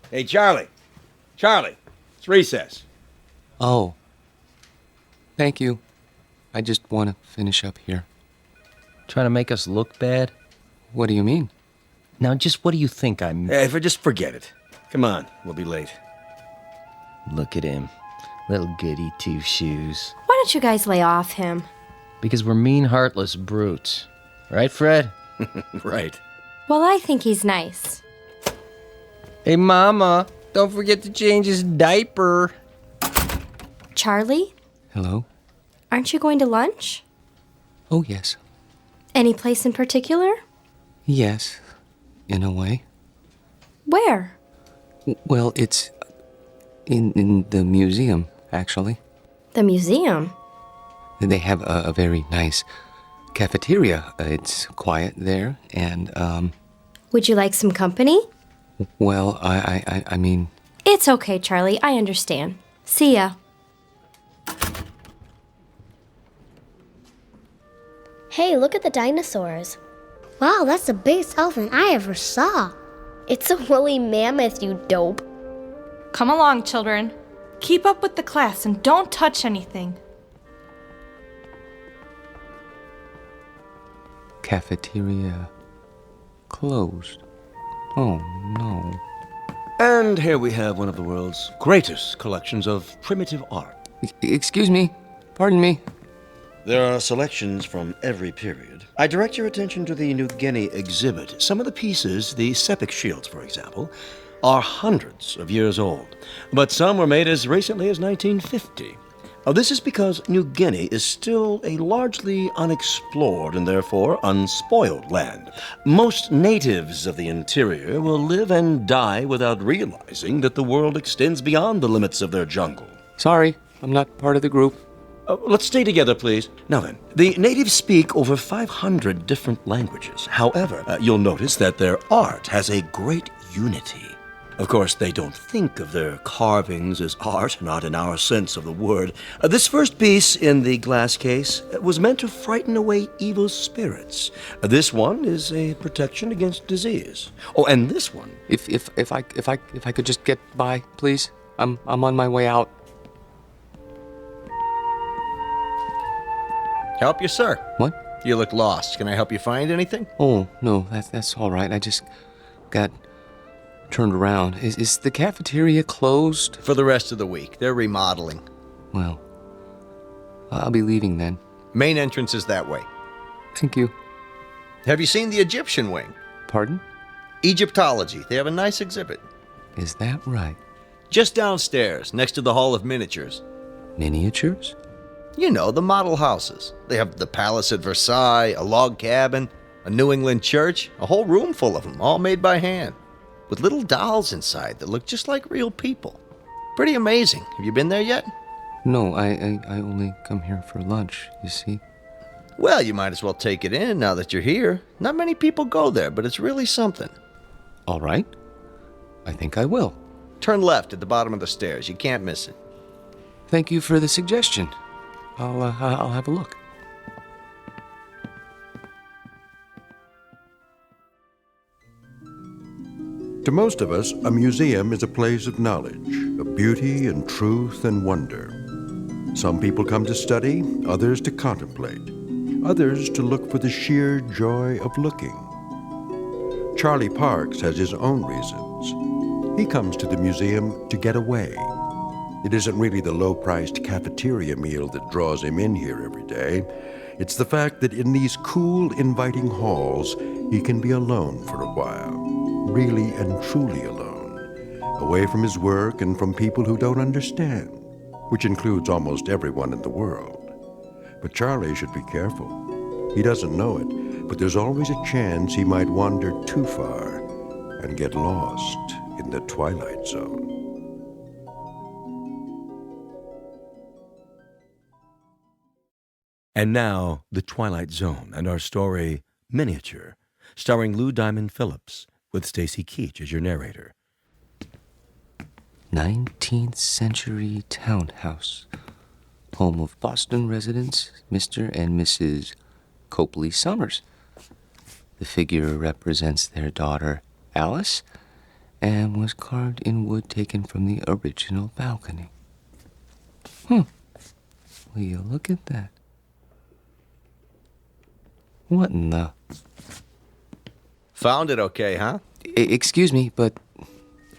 Hey, Charlie! Charlie! It's recess. Oh. Thank you. I just want to finish up here. Trying to make us look bad? What do you mean? Now, just what do you think I'm... Hey, just forget it. Come on, we'll be late. Look at him. Little goody two-shoes. Why don't you guys lay off him? Because we're mean, heartless brutes. Right, Fred? Right. Well, I think he's nice. Hey, Mama, don't forget to change his diaper. Charlie? Hello? Aren't you going to lunch? Oh, yes. Any place in particular? Yes, in a way. Where? Well, it's in the museum, actually. The museum? They have a very nice cafeteria. It's quiet there, and, Would you like some company? well, I mean... It's okay, Charlie. I understand. See ya. Hey, look at the dinosaurs. Wow, that's the biggest elephant I ever saw. It's a woolly mammoth, you dope. Come along, children. Keep up with the class and don't touch anything. Cafeteria closed. Oh, no. And here we have one of the world's greatest collections of primitive art. Excuse me. Pardon me. There are selections from every period. I direct your attention to the New Guinea exhibit. Some of the pieces, the sepik shields, for example, are hundreds of years old, but some were made as recently as 1950. This is because New Guinea is still a largely unexplored and therefore unspoiled land. Most natives of the interior will live and die without realizing that the world extends beyond the limits of their jungle. Sorry, I'm not part of the group. Let's stay together, please. Now then, the natives speak over 500 different languages. However, you'll notice that their art has a great unity. Of course, they don't think of their carvings as art, not in our sense of the word. This first piece in the glass case was meant to frighten away evil spirits. This one is a protection against disease. Oh, and this one. If I could just get by, please. I'm on my way out. Help you, sir. What? You look lost. Can I help you find anything? Oh, no, that's all right. I just got turned around. Is the cafeteria closed? For the rest of the week. They're remodeling. Well, I'll be leaving then. Main entrance is that way. Thank you. Have you seen the Egyptian wing? Pardon? Egyptology. They have a nice exhibit. Is that right? Just downstairs, next to the Hall of Miniatures. Miniatures? You know, the model houses. They have the palace at Versailles, a log cabin, a New England church, a whole room full of them, all made by hand, with little dolls inside that look just like real people. Pretty amazing. Have you been there yet? No, I only come here for lunch, you see. Well, you might as well take it in now that you're here. Not many people go there, but it's really something. All right. I think I will. Turn left at the bottom of the stairs. You can't miss it. Thank you for the suggestion. I'll have a look. To most of us, a museum is a place of knowledge, of beauty and truth and wonder. Some people come to study, others to contemplate, others to look for the sheer joy of looking. Charlie Parks has his own reasons. He comes to the museum to get away. It isn't really the low-priced cafeteria meal that draws him in here every day. It's the fact that in these cool, inviting halls, he can be alone for a while. Really and truly alone. Away from his work and from people who don't understand, which includes almost everyone in the world. But Charlie should be careful. He doesn't know it, but there's always a chance he might wander too far and get lost in the Twilight Zone. And now, The Twilight Zone and our story, Miniature, starring Lou Diamond Phillips, with Stacy Keach as your narrator. 19th century townhouse, home of Boston residents Mr. and Mrs. Copley Summers. The figure represents their daughter, Alice, and was carved in wood taken from the original balcony. Will you look at that? What in the... Found it okay, huh? Excuse me, but...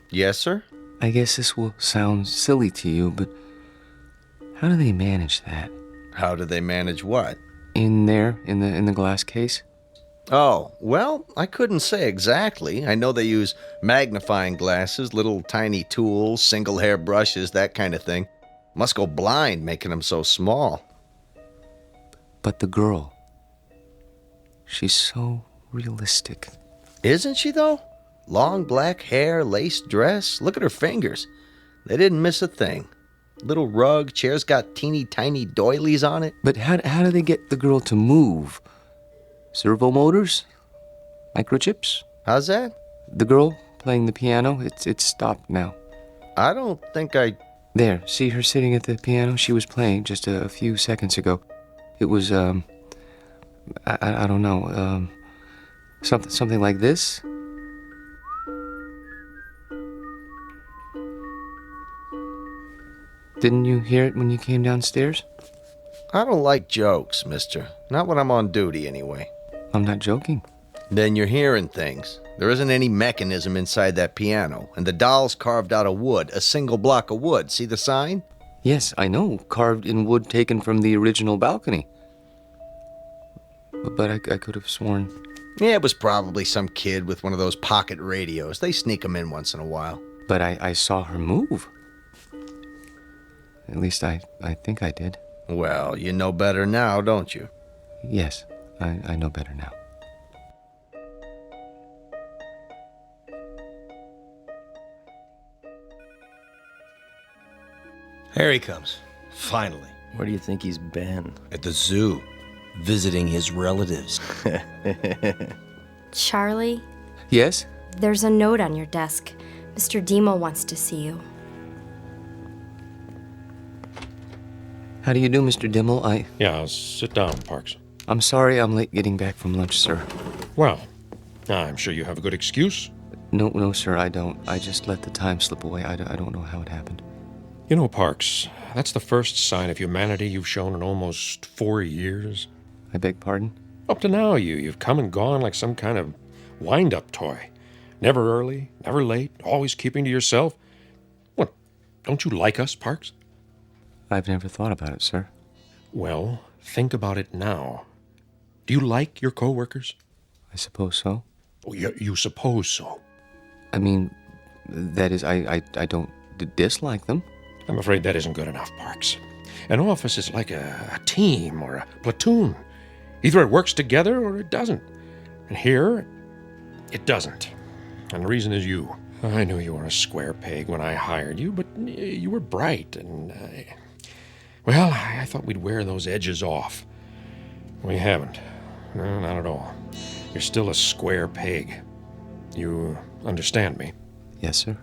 Yes, sir? I guess this will sound silly to you, but how do they manage that? How do they manage what? In there, in the glass case? Oh, well, I couldn't say exactly. I know they use magnifying glasses, little tiny tools, single hair brushes, that kind of thing. Must go blind making them so small. But the girl, she's so realistic. Isn't she, though? Long black hair, lace dress. Look at her fingers. They didn't miss a thing. Little rug, chair's got teeny tiny doilies on it. But how do they get the girl to move? Servo motors? Microchips? How's that? The girl playing the piano, it's stopped now. I don't think I... There, see her sitting at the piano? She was playing just a few seconds ago. It was, I don't know, something like this? Didn't you hear it when you came downstairs? I don't like jokes, mister. Not when I'm on duty, anyway. I'm not joking. Then you're hearing things. There isn't any mechanism inside that piano, and the doll's carved out of wood, a single block of wood. See the sign? Yes, I know, carved in wood taken from the original balcony. But I could have sworn... Yeah, it was probably some kid with one of those pocket radios. They sneak them in once in a while. But I saw her move. At least I think I did. Well, you know better now, don't you? Yes, I know better now. Here he comes. Finally. Where do you think he's been? At the zoo. Visiting his relatives. Charlie, Yes? there's a note on your desk. Mr. Demo wants to see you. How do you do, Mr. Dimmel? Yeah, sit down, Parks. I'm sorry I'm late getting back from lunch, sir. Well, I'm sure you have a good excuse. No, sir, I don't. I just let the time slip away. I don't know how it happened. You know, Parks, that's the first sign of humanity you've shown in almost 4 years. I beg pardon? Up to now, you've come and gone like some kind of wind-up toy. Never early, never late, always keeping to yourself. What, don't you like us, Parks? I've never thought about it, sir. Well, think about it now. Do you like your co-workers? I suppose so. Oh, you suppose so? I mean, that is, I don't dislike them. I'm afraid that isn't good enough, Parks. An office is like a team or a platoon. Either it works together or it doesn't. And here, it doesn't. And the reason is you. I knew you were a square peg when I hired you, but you were bright, and well, I thought we'd wear those edges off. We haven't. No, not at all. You're still a square peg. You understand me? Yes, sir.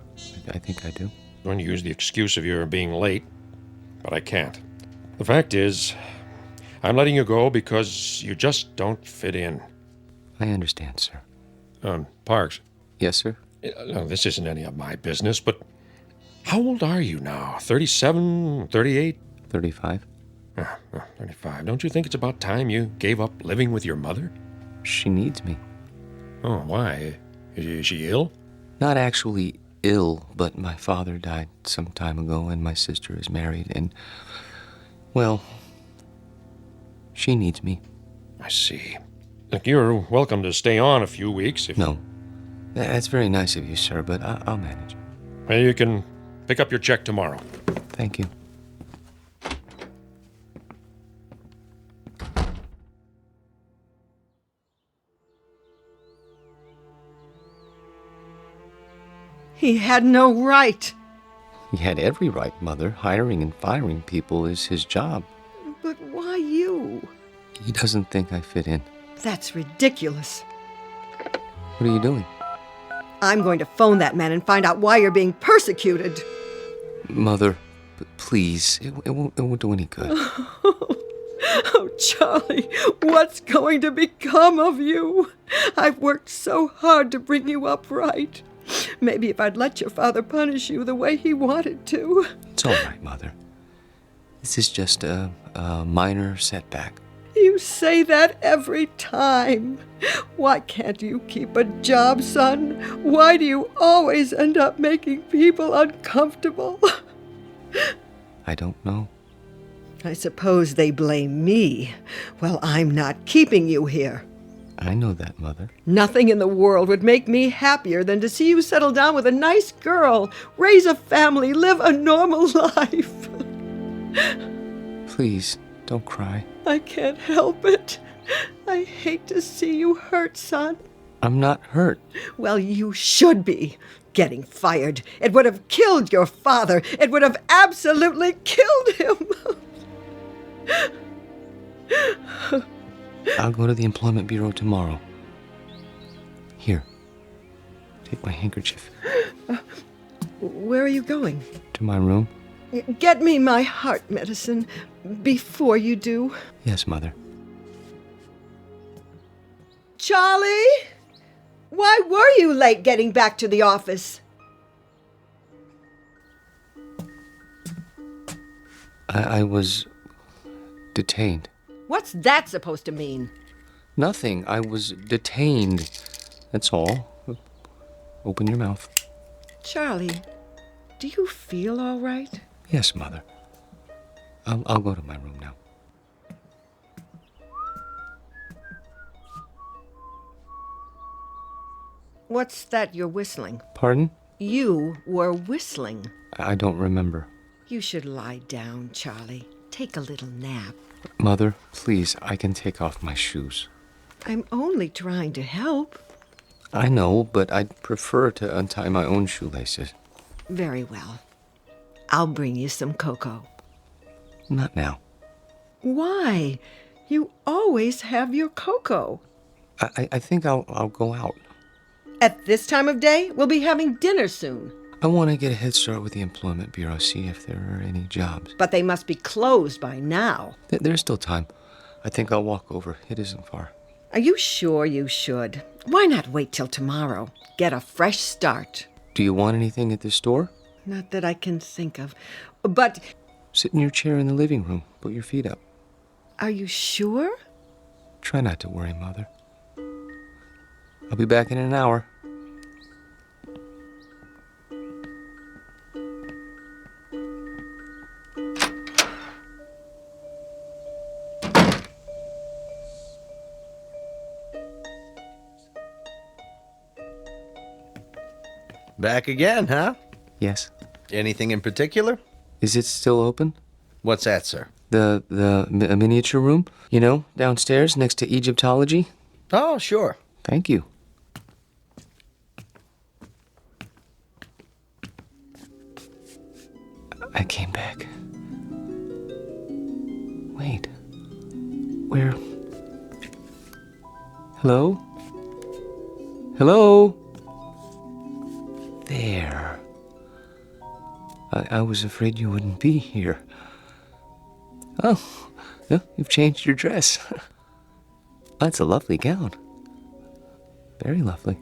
I think I do. I'm going to use the excuse of your being late, but I can't. The fact is, I'm letting you go because you just don't fit in. I understand, sir. Parks. Yes, sir? No, this isn't any of my business, but how old are you now? 37, 38? 35. 35. Don't you think it's about time you gave up living with your mother? She needs me. Oh, why? Is she ill? Not actually ill, but my father died some time ago, and my sister is married, and, well, she needs me. I see. Look, you're welcome to stay on a few weeks if... No. That's very nice of you, sir, but I'll manage. Well, you can pick up your check tomorrow. Thank you. He had no right. He had every right, Mother. Hiring and firing people is his job. But why you? He doesn't think I fit in. That's ridiculous. What are you doing? I'm going to phone that man and find out why you're being persecuted. Mother, please, it won't do any good. Oh, Charlie, what's going to become of you? I've worked so hard to bring you up right. Maybe if I'd let your father punish you the way he wanted to. It's all right, Mother. This is just a minor setback. You say that every time. Why can't you keep a job, son? Why do you always end up making people uncomfortable? I don't know. I suppose they blame me. Well, I'm not keeping you here. I know that, Mother. Nothing in the world would make me happier than to see you settle down with a nice girl, raise a family, live a normal life. Please, don't cry. I can't help it. I hate to see you hurt, son. I'm not hurt. Well, you should be. Getting fired. It would have killed your father. It would have absolutely killed him. I'll go to the Employment Bureau tomorrow. Here, take my handkerchief. Where are you going? To my room? Get me my heart medicine before you do. Yes, Mother. Charlie? Why were you late getting back to the office? I was detained. What's that supposed to mean? Nothing. I was detained. That's all. Open your mouth. Charlie, do you feel all right? Yes, Mother. I'll go to my room now. What's that you're whistling? Pardon? You were whistling. I don't remember. You should lie down, Charlie. Take a little nap. Mother, please, I can take off my shoes. I'm only trying to help. I know, but I'd prefer to untie my own shoelaces. Very well. I'll bring you some cocoa. Not now. Why? You always have your cocoa. I think I'll go out. At this time of day, we'll be having dinner soon. I want to get a head start with the Employment Bureau, see if there are any jobs. But they must be closed by now. There's still time. I think I'll walk over. It isn't far. Are you sure you should? Why not wait till tomorrow? Get a fresh start. Do you want anything at the store? Not that I can think of. But... Sit in your chair in the living room. Put your feet up. Are you sure? Try not to worry, Mother. I'll be back in an hour. Back again, huh? Yes. Anything in particular? Is it still open? What's that, sir? A miniature room? You know, downstairs next to Egyptology? Oh, sure. Thank you. I came back. Wait. Where? Hello? Hello? There. I was afraid you wouldn't be here. Oh, yeah, you've changed your dress. That's a lovely gown. Very lovely.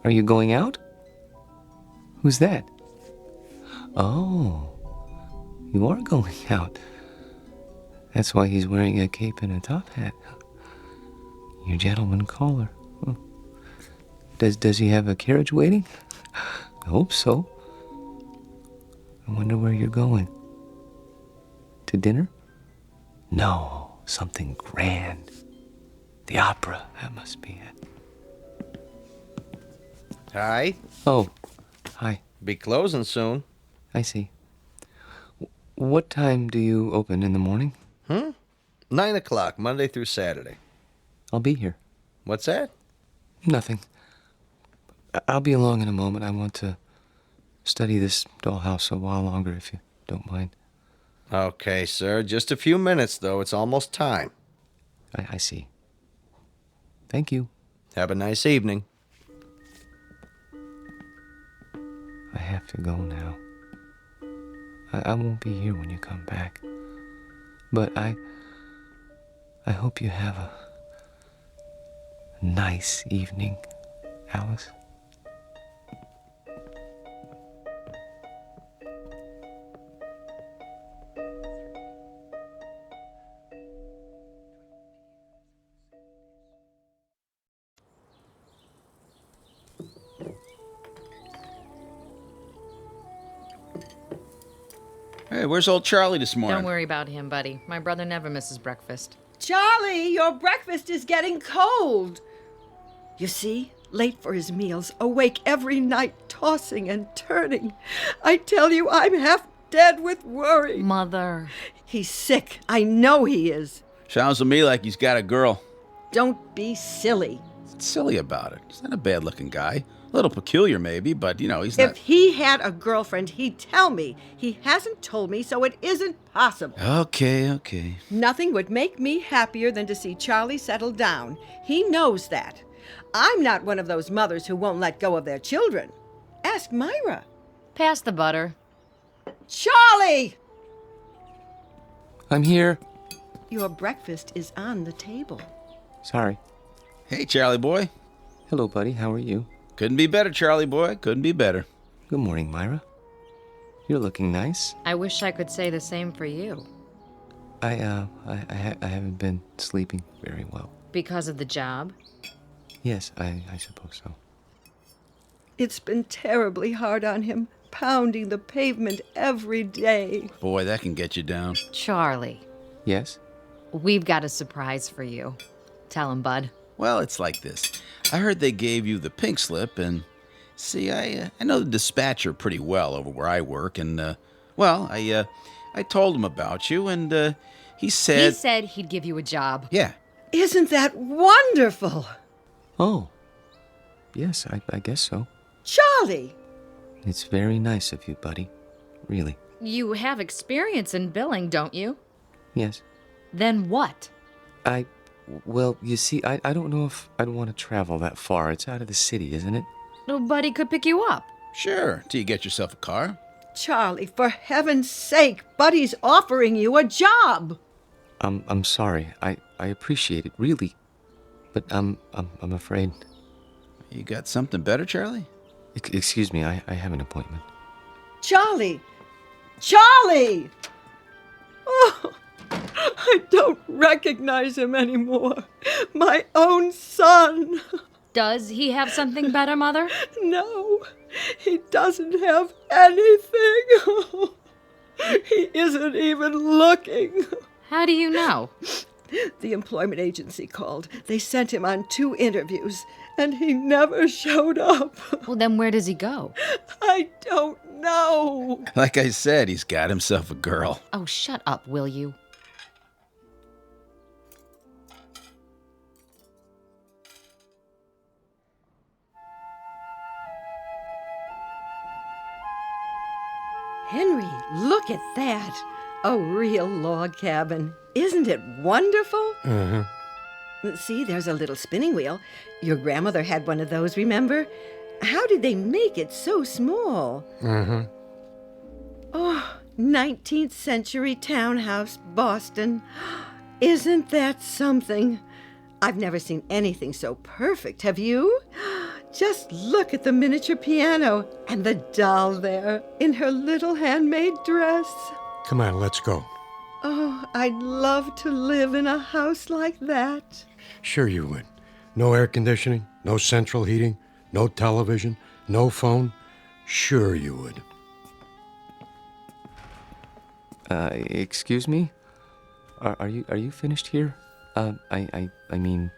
Are you going out? Who's that? Oh, you are going out. That's why he's wearing a cape and a top hat. Your gentleman caller. Oh. Does he have a carriage waiting? I hope so. I wonder where you're going. To dinner? No, something grand. The opera, that must be it. Hi. Oh, hi. Be closing soon. I see. What time do you open in the morning? 9 o'clock, Monday through Saturday. I'll be here. What's that? Nothing. I'll be along in a moment. I want to study this dollhouse a while longer, if you don't mind. Okay, sir. Just a few minutes, though. It's almost time. I see. Thank you. Have a nice evening. I have to go now. I won't be here when you come back. But I hope you have a nice evening, Alice. Hey, where's old Charlie this morning? Don't worry about him, buddy. My brother never misses breakfast. Charlie, your breakfast is getting cold. You see, late for his meals, awake every night, tossing and turning. I tell you, I'm half dead with worry. Mother. He's sick. I know he is. Sounds to me like he's got a girl. Don't be silly. What's silly about it? He's not a bad-looking guy. A little peculiar, maybe, but, you know, he's not... If he had a girlfriend, he'd tell me. He hasn't told me, so it isn't possible. Okay. Nothing would make me happier than to see Charlie settle down. He knows that. I'm not one of those mothers who won't let go of their children. Ask Myra. Pass the butter. Charlie! I'm here. Your breakfast is on the table. Sorry. Hey, Charlie boy. Hello, buddy. How are you? Couldn't be better, Charlie boy. Couldn't be better. Good morning, Myra. You're looking nice. I wish I could say the same for you. I haven't been sleeping very well. Because of the job? Yes, I suppose so. It's been terribly hard on him, pounding the pavement every day. Boy, that can get you down. Charlie, Yes? we've got a surprise for you. Tell him, bud. Well, it's like this. I heard they gave you the pink slip, and see, I know the dispatcher pretty well over where I work, and I told him about you, and he said He said he'd give you a job. Yeah. Isn't that wonderful? Oh. Yes, I guess so. Charlie! It's very nice of you, buddy. Really. You have experience in billing, don't you? Yes. Then what? Well, you see, I don't know if I'd want to travel that far. It's out of the city, isn't it? Nobody could pick you up. Sure, till you get yourself a car. Charlie, for heaven's sake, Buddy's offering you a job. I'm sorry. I appreciate it, really. But I'm afraid. You got something better, Charlie? Excuse me, I have an appointment. Charlie! Charlie! Oh, I don't recognize him anymore. My own son. Does he have something better, Mother? No, he doesn't have anything. He isn't even looking. How do you know? The employment agency called. They sent him on 2 interviews, and he never showed up. Well, then where does he go? I don't know. Like I said, he's got himself a girl. Oh, shut up, will you? Henry, look at that. A real log cabin. Isn't it wonderful? Uh-huh. See, there's a little spinning wheel. Your grandmother had one of those, remember? How did they make it so small? Uh-huh. Oh, 19th century townhouse, Boston. Isn't that something? I've never seen anything so perfect, have you? Just look at the miniature piano and the doll there in her little handmade dress. Come on, let's go. Oh, I'd love to live in a house like that. Sure you would. No air conditioning, no central heating, no television, no phone. Sure you would. Excuse me? Are you finished here? I mean...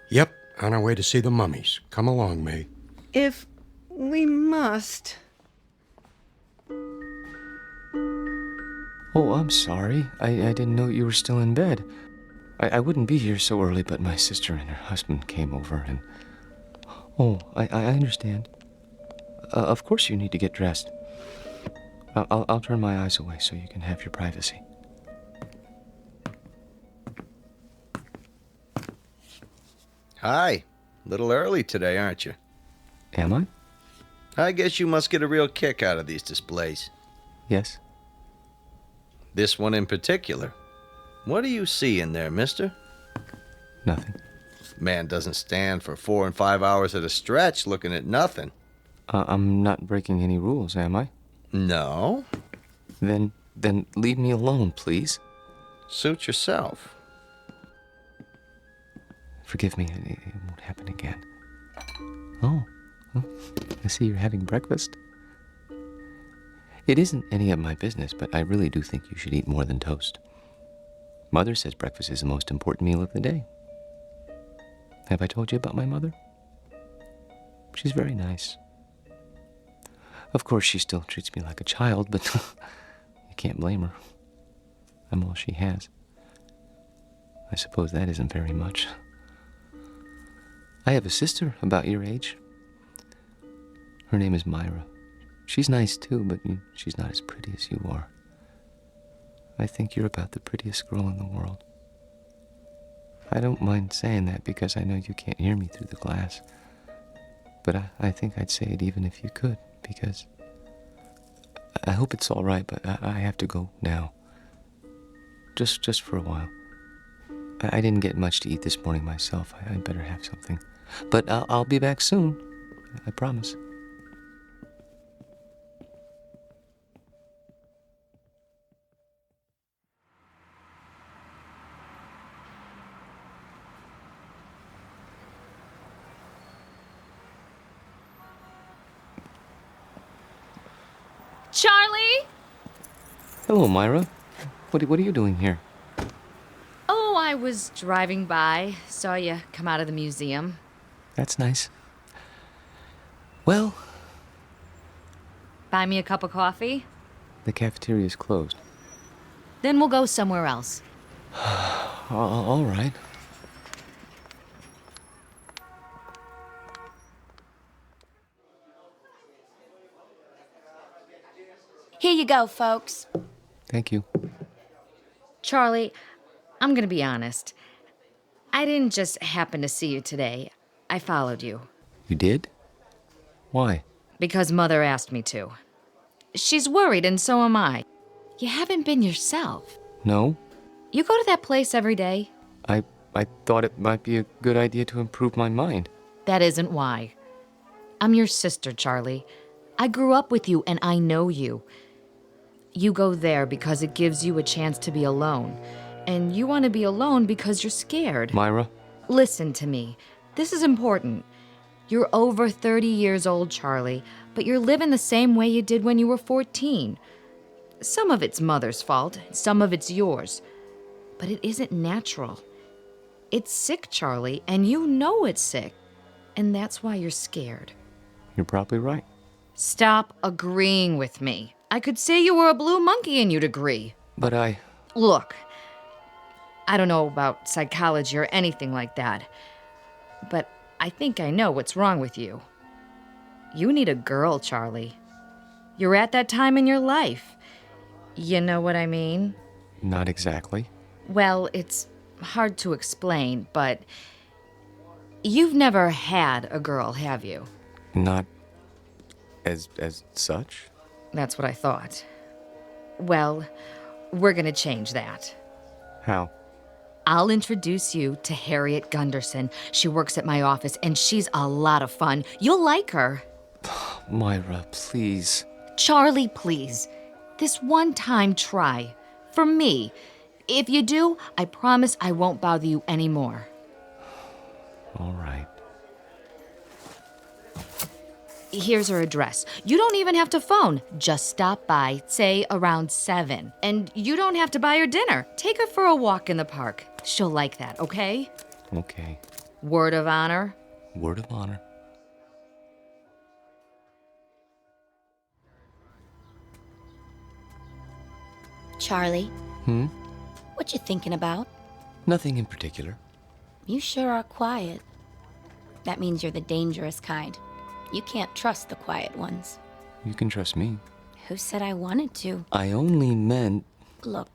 Yep, on our way to see the mummies. Come along, May. If we must. Oh, I'm sorry. I didn't know you were still in bed. I wouldn't be here so early, but my sister and her husband came over and... Oh, I understand. Of course you need to get dressed. I'll turn my eyes away so you can have your privacy. Hi. Little early today, aren't you? Am I? I guess you must get a real kick out of these displays. Yes. This one in particular. What do you see in there, mister? Nothing. Man doesn't stand for 4 and 5 hours at a stretch looking at nothing. I'm not breaking any rules, am I? No. Then leave me alone, please. Suit yourself. Forgive me, it won't happen again. Oh, I see you're having breakfast. It isn't any of my business, but I really do think you should eat more than toast. Mother says breakfast is the most important meal of the day. Have I told you about my mother? She's very nice. Of course, she still treats me like a child, but you can't blame her. I'm all she has. I suppose that isn't very much. I have a sister about your age. Her name is Myra. She's nice too, but she's not as pretty as you are. I think you're about the prettiest girl in the world. I don't mind saying that because I know you can't hear me through the glass. But I think I'd say it even if you could, because I hope it's all right, but I have to go now. Just for a while. I didn't get much to eat this morning myself. I'd better have something. But I'll be back soon. I promise. Charlie? Hello, Myra. What are you doing here? Oh, I was driving by. Saw you come out of the museum. That's nice. Well, Buy me a cup of coffee? the cafeteria's closed. Then we'll go somewhere else. All right. Here you go, folks. Thank you. Charlie, I'm gonna be honest. I didn't just happen to see you today. I followed you. You did? Why? Because Mother asked me to. She's worried, and so am I. You haven't been yourself. No? You go to that place every day? I thought it might be a good idea to improve my mind. That isn't why. I'm your sister, Charlie. I grew up with you, and I know you. You go there because it gives you a chance to be alone. And you want to be alone because you're scared. Myra? Listen to me. This is important. You're over 30 years old, Charlie, but you're living the same way you did when you were 14. Some of it's Mother's fault, some of it's yours. But it isn't natural. It's sick, Charlie, and you know it's sick. And that's why you're scared. You're probably right. Stop agreeing with me. I could say you were a blue monkey and you'd agree. But Look, I don't know about psychology or anything like that, but I think I know what's wrong with you. You need a girl, Charlie. You're at that time in your life. You know what I mean? Not exactly. Well, it's hard to explain, but you've never had a girl, have you? Not as such? That's what I thought. Well, we're gonna change that. How? I'll introduce you to Harriet Gunderson. She works at my office, and she's a lot of fun. You'll like her. Myra, please. Charlie, please. This one time, try. For me. If you do, I promise I won't bother you anymore. All right. Here's her address. You don't even have to phone. Just stop by, say around 7. And you don't have to buy her dinner. Take her for a walk in the park. She'll like that, okay? Okay. Word of honor? Word of honor. Charlie, Hmm? what you thinking about? Nothing in particular. You sure are quiet. That means you're the dangerous kind. You can't trust the quiet ones. You can trust me. Who said I wanted to? I only meant... Look,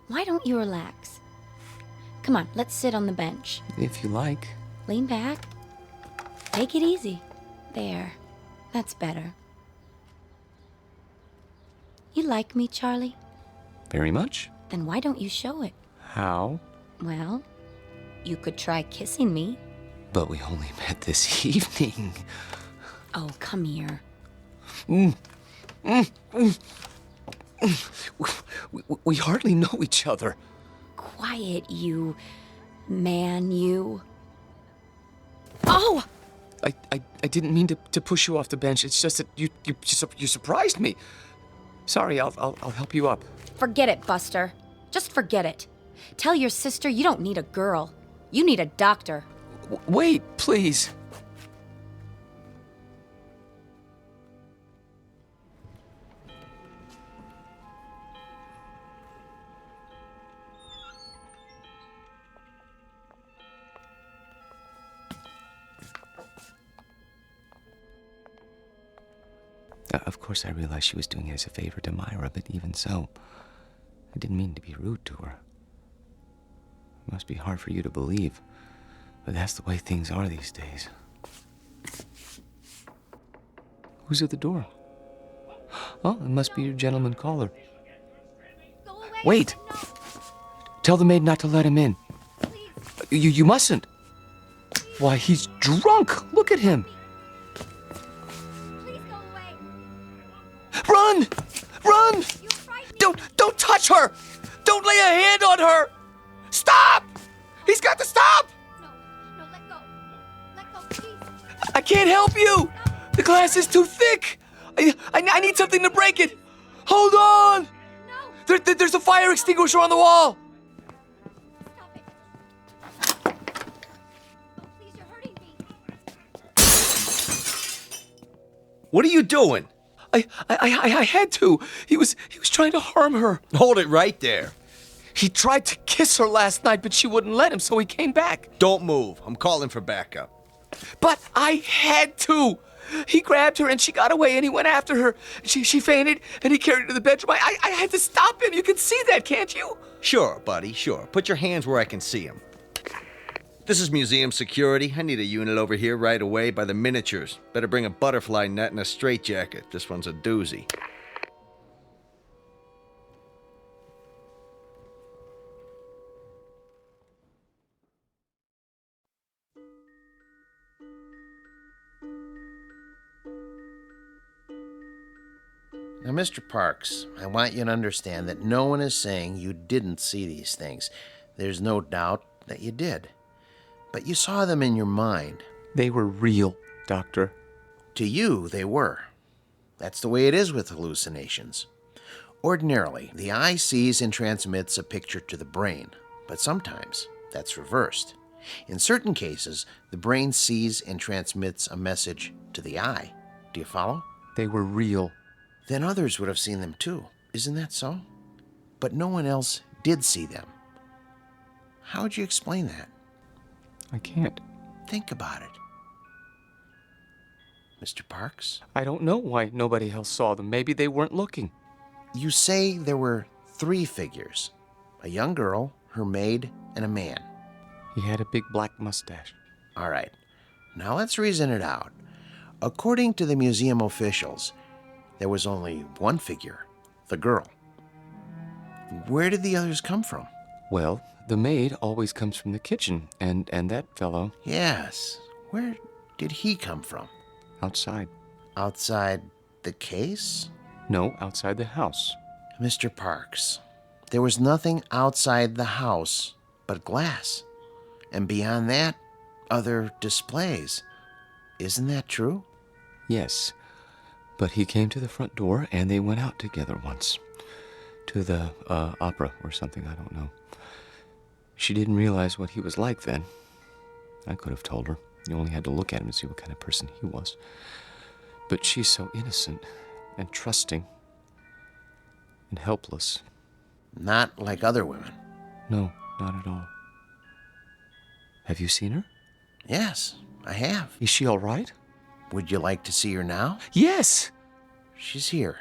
why don't you relax? Come on, let's sit on the bench. If you like. Lean back. Take it easy. There. That's better. You like me, Charlie? Very much. Then why don't you show it? How? Well, you could try kissing me. But we only met this evening. Oh, come here. We hardly know each other. Quiet, you man, you. Oh! I didn't mean to push you off the bench. It's just that you surprised me. Sorry, I'll help you up. Forget it, Buster. Just forget it. Tell your sister you don't need a girl. You need a doctor. Wait, please. Of course, I realized she was doing it as a favor to Myra, but even so, I didn't mean to be rude to her. It must be hard for you to believe, but that's the way things are these days. Who's at the door? Oh, it must be your gentleman caller. Wait! Tell the maid not to let him in. You mustn't. Why, he's drunk! Look at him! Run! Run! Don't touch her! Don't lay a hand on her! Stop! He's got to stop! No, let go. Let go, please. I can't help you! The glass is too thick! I need something to break it! Hold on! No! There's a fire extinguisher on the wall! What are you doing? I had to. He was trying to harm her. Hold it right there. He tried to kiss her last night, but she wouldn't let him, so he came back. Don't move. I'm calling for backup. But I had to. He grabbed her and she got away and he went after her. She fainted and he carried her to the bedroom. I had to stop him. You can see that, can't you? Sure, buddy, sure. Put your hands where I can see them. This is museum security. I need a unit over here right away by the miniatures. Better bring a butterfly net and a straitjacket. This one's a doozy. Now, Mr. Parks, I want you to understand that no one is saying you didn't see these things. There's no doubt that you did. But you saw them in your mind. They were real, Doctor. To you, they were. That's the way it is with hallucinations. Ordinarily, the eye sees and transmits a picture to the brain, but sometimes that's reversed. In certain cases, the brain sees and transmits a message to the eye. Do you follow? They were real. Then others would have seen them too. Isn't that so? But no one else did see them. How would you explain that? I can't. Think about it. Mr. Parks? I don't know why nobody else saw them. Maybe they weren't looking. You say there were 3 figures. A young girl, her maid, and a man. He had a big black mustache. All right. Now let's reason it out. According to the museum officials, there was only one figure, the girl. Where did the others come from? Well, the maid always comes from the kitchen, and that fellow... Yes. Where did he come from? Outside. Outside the case? No, outside the house. Mr. Parks, there was nothing outside the house but glass. And beyond that, other displays. Isn't that true? Yes. But he came to the front door, and they went out together once. To the opera or something, I don't know. She didn't realize what he was like then. I could have told her. You only had to look at him to see what kind of person he was. But she's so innocent and trusting and helpless. Not like other women. No, not at all. Have you seen her? Yes, I have. Is she all right? Would you like to see her now? Yes! She's here.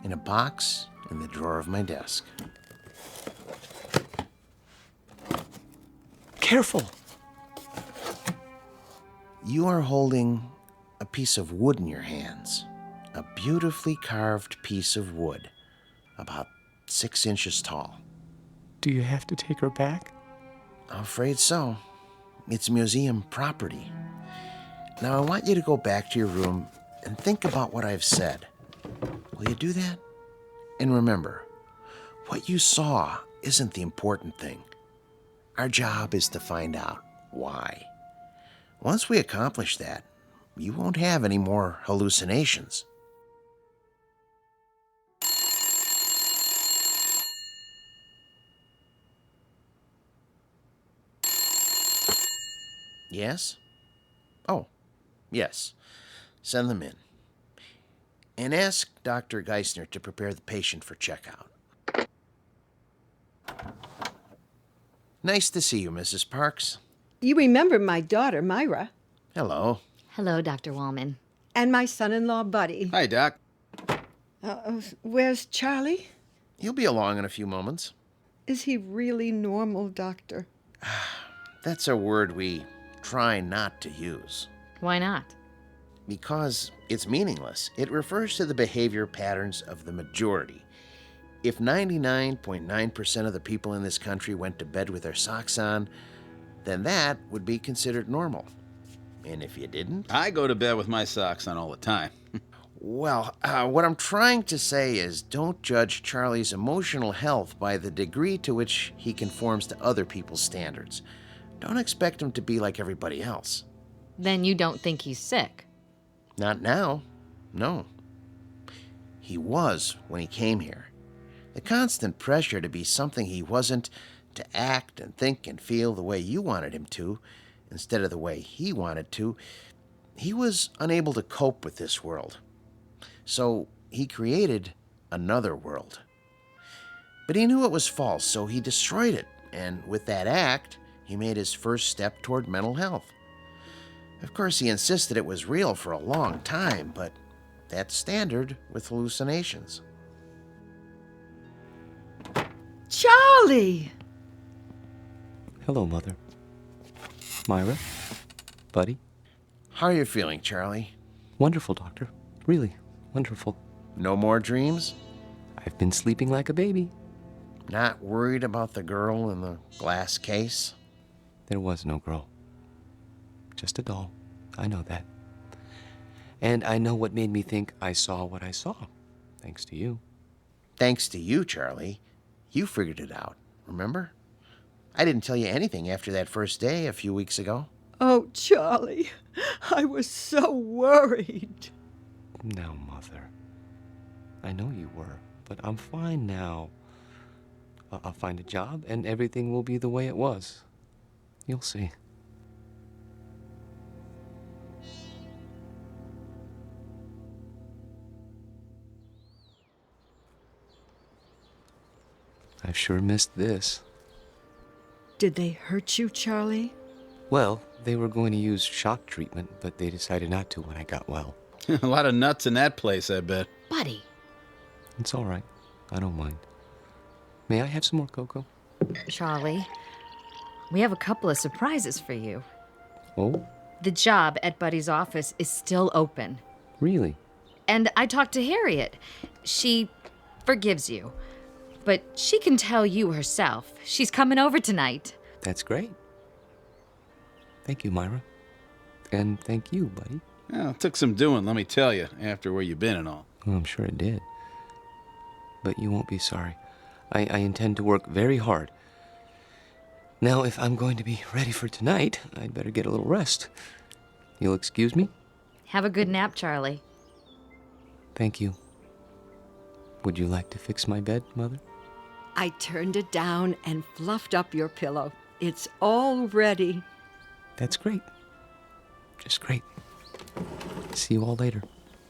In a box in the drawer of my desk. Careful! You are holding a piece of wood in your hands. A beautifully carved piece of wood. About 6 inches tall. Do you have to take her back? I'm afraid so. It's museum property. Now I want you to go back to your room and think about what I've said. Will you do that? And remember, what you saw isn't the important thing. Our job is to find out why. Once we accomplish that, you won't have any more hallucinations. Yes? Oh, yes. Send them in. And ask Dr. Geisner to prepare the patient for checkout. Nice to see you, Mrs. Parks. You remember my daughter, Myra. Hello. Hello, Dr. Wallman. And my son-in-law, Buddy. Hi, Doc. Where's Charlie? He'll be along in a few moments. Is he really normal, Doctor? That's a word we try not to use. Why not? Because it's meaningless. It refers to the behavior patterns of the majority. If 99.9% of the people in this country went to bed with their socks on, then that would be considered normal. And if you didn't? I go to bed with my socks on all the time. Well, what I'm trying to say is don't judge Charlie's emotional health by the degree to which he conforms to other people's standards. Don't expect him to be like everybody else. Then you don't think he's sick? Not now. No. he was when he came here. The constant pressure to be something he wasn't, to act and think and feel the way you wanted him to, instead of the way he wanted to, he was unable to cope with this world. So he created another world. But he knew it was false, so he destroyed it, and with that act, he made his first step toward mental health. Of course, he insisted it was real for a long time, but that's standard with hallucinations. Charlie! Hello, Mother. Myra? Buddy? How are you feeling, Charlie? Wonderful, Doctor. Really wonderful. No more dreams? I've been sleeping like a baby. Not worried about the girl in the glass case? There was no girl. Just a doll. I know that. And I know what made me think I saw what I saw. Thanks to you. Thanks to you, Charlie. You figured it out, remember? I didn't tell you anything after that first day a few weeks ago. Oh, Charlie, I was so worried. No, Mother. I know you were, but I'm fine now. I'll find a job and everything will be the way it was. You'll see. I've sure missed this. Did they hurt you, Charlie? Well, they were going to use shock treatment, but they decided not to when I got well. A lot of nuts in that place, I bet. Buddy. It's all right. I don't mind. May I have some more cocoa? Charlie, we have a couple of surprises for you. Oh? The job at Buddy's office is still open. Really? And I talked to Harriet. She forgives you. But she can tell you herself. She's coming over tonight. That's great. Thank you, Myra. And thank you, Buddy. Well, it took some doing, let me tell you, after where you've been and all. Well, I'm sure it did. But you won't be sorry. I intend to work very hard. Now, if I'm going to be ready for tonight, I'd better get a little rest. You'll excuse me? Have a good nap, Charlie. Thank you. Would you like to fix my bed, Mother? I turned it down and fluffed up your pillow. It's all ready. That's great. Just great. See you all later.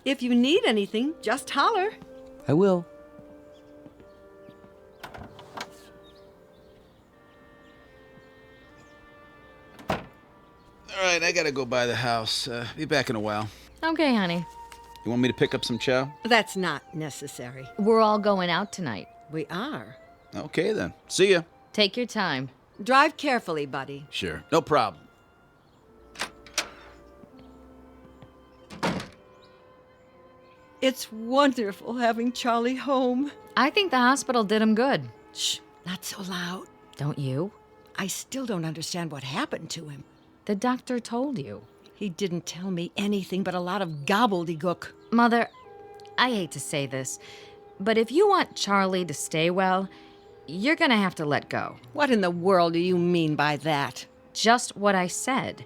If you need anything, just holler. I will. All right, I gotta go by the house. Be back in a while. Okay, honey. You want me to pick up some chow? That's not necessary. We're all going out tonight. We are. Okay, then. See ya. Take your time. Drive carefully, buddy. Sure. No problem. It's wonderful having Charlie home. I think the hospital did him good. Shh, not so loud. Don't you? I still don't understand what happened to him. The doctor told you. He didn't tell me anything but a lot of gobbledygook. Mother, I hate to say this, but if you want Charlie to stay well, you're gonna have to let go. What in the world do you mean by that? Just what I said.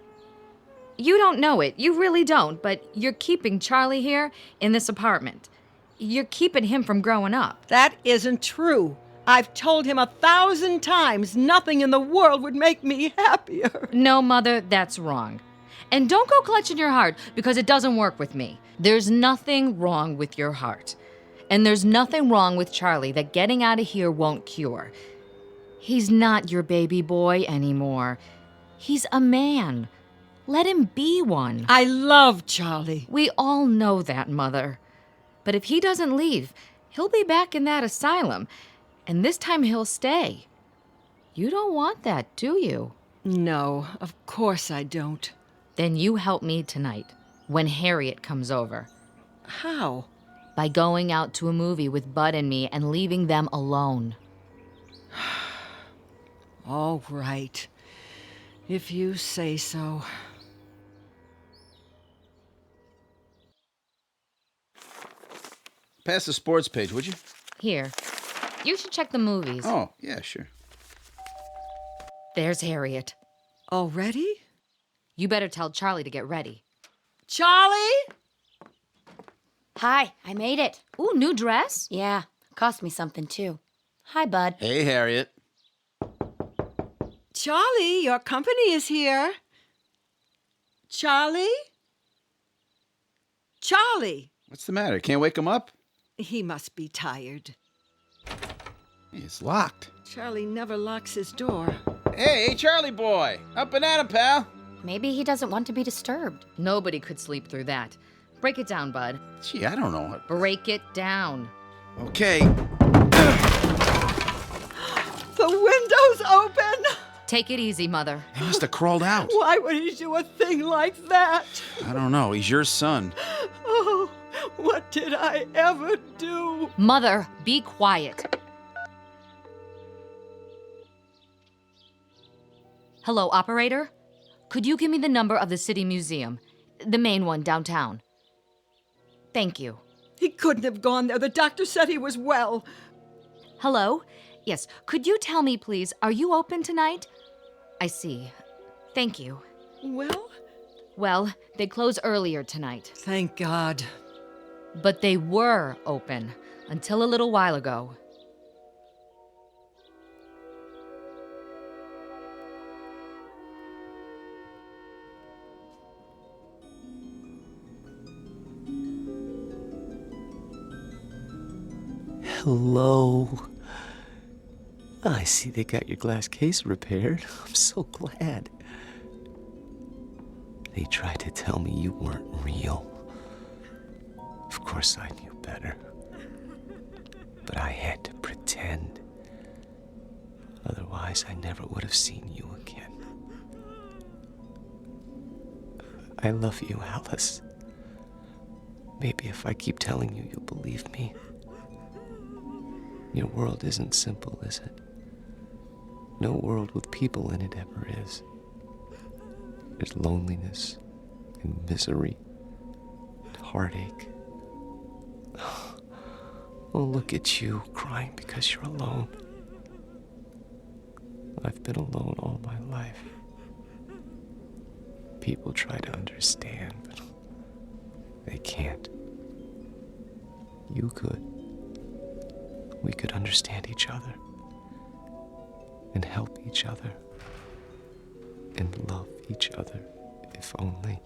You don't know it, you really don't, but you're keeping Charlie here in this apartment. You're keeping him from growing up. That isn't true. I've told him 1,000 times nothing in the world would make me happier. No, Mother, that's wrong. And don't go clutching your heart, because it doesn't work with me. There's nothing wrong with your heart. And there's nothing wrong with Charlie that getting out of here won't cure. He's not your baby boy anymore. He's a man. Let him be one. I love Charlie. We all know that, Mother. But if he doesn't leave, he'll be back in that asylum. And this time he'll stay. You don't want that, do you? No, of course I don't. Then you help me tonight, when Harriet comes over. How? By going out to a movie with Bud and me and leaving them alone. All right. If you say so. Pass the sports page, would you? Here. You should check the movies. Oh, yeah, sure. There's Harriet. Already? You better tell Charlie to get ready. Charlie? Hi, I made it. Ooh, new dress? Yeah, cost me something too. Hi, bud. Hey, Harriet. Charlie, your company is here. Charlie? Charlie! What's the matter? Can't wake him up? He must be tired. It's locked. Charlie never locks his door. Hey, Charlie boy. Up and at him, pal. Maybe he doesn't want to be disturbed. Nobody could sleep through that. Break it down, bud. Gee, I don't know. Break it down. Okay. The window's open! Take it easy, Mother. He must have crawled out. Why would he do a thing like that? I don't know. He's your son. Oh, what did I ever do? Mother, be quiet. Hello, operator? Could you give me the number of the City Museum? The main one downtown. Thank you. He couldn't have gone there. The doctor said he was well. Hello? Yes, could you tell me, please, are you open tonight? I see. Thank you. Well? Well, they close earlier tonight. Thank God. But they were open until a little while ago. Hello. I see they got your glass case repaired. I'm so glad. They tried to tell me you weren't real. Of course I knew better. But I had to pretend. Otherwise, I never would have seen you again. I love you, Alice. Maybe if I keep telling you, you'll believe me. Your world isn't simple, is it? No world with people in it ever is. There's loneliness and misery and heartache. Oh, look at you, crying because you're alone. I've been alone all my life. People try to understand, but they can't. You could. We could understand each other and help each other and love each other, if only.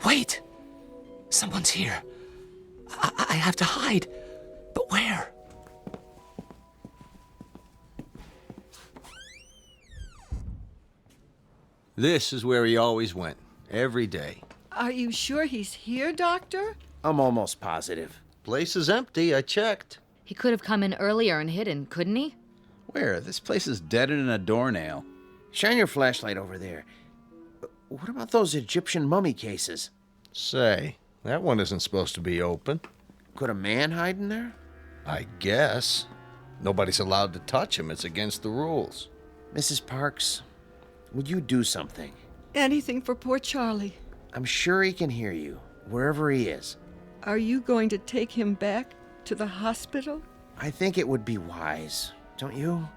Wait! Someone's here. I have to hide. But where? This is where he always went, every day. Are you sure he's here, Doctor? I'm almost positive. Place is empty, I checked. He could have come in earlier and hidden, couldn't he? Where? This place is deader than a doornail. Shine your flashlight over there. What about those Egyptian mummy cases? Say, that one isn't supposed to be open. Could a man hide in there? I guess. Nobody's allowed to touch him. It's against the rules. Mrs. Parks, would you do something? Anything for poor Charlie. I'm sure he can hear you, wherever he is. Are you going to take him back to the hospital? I think it would be wise, don't you?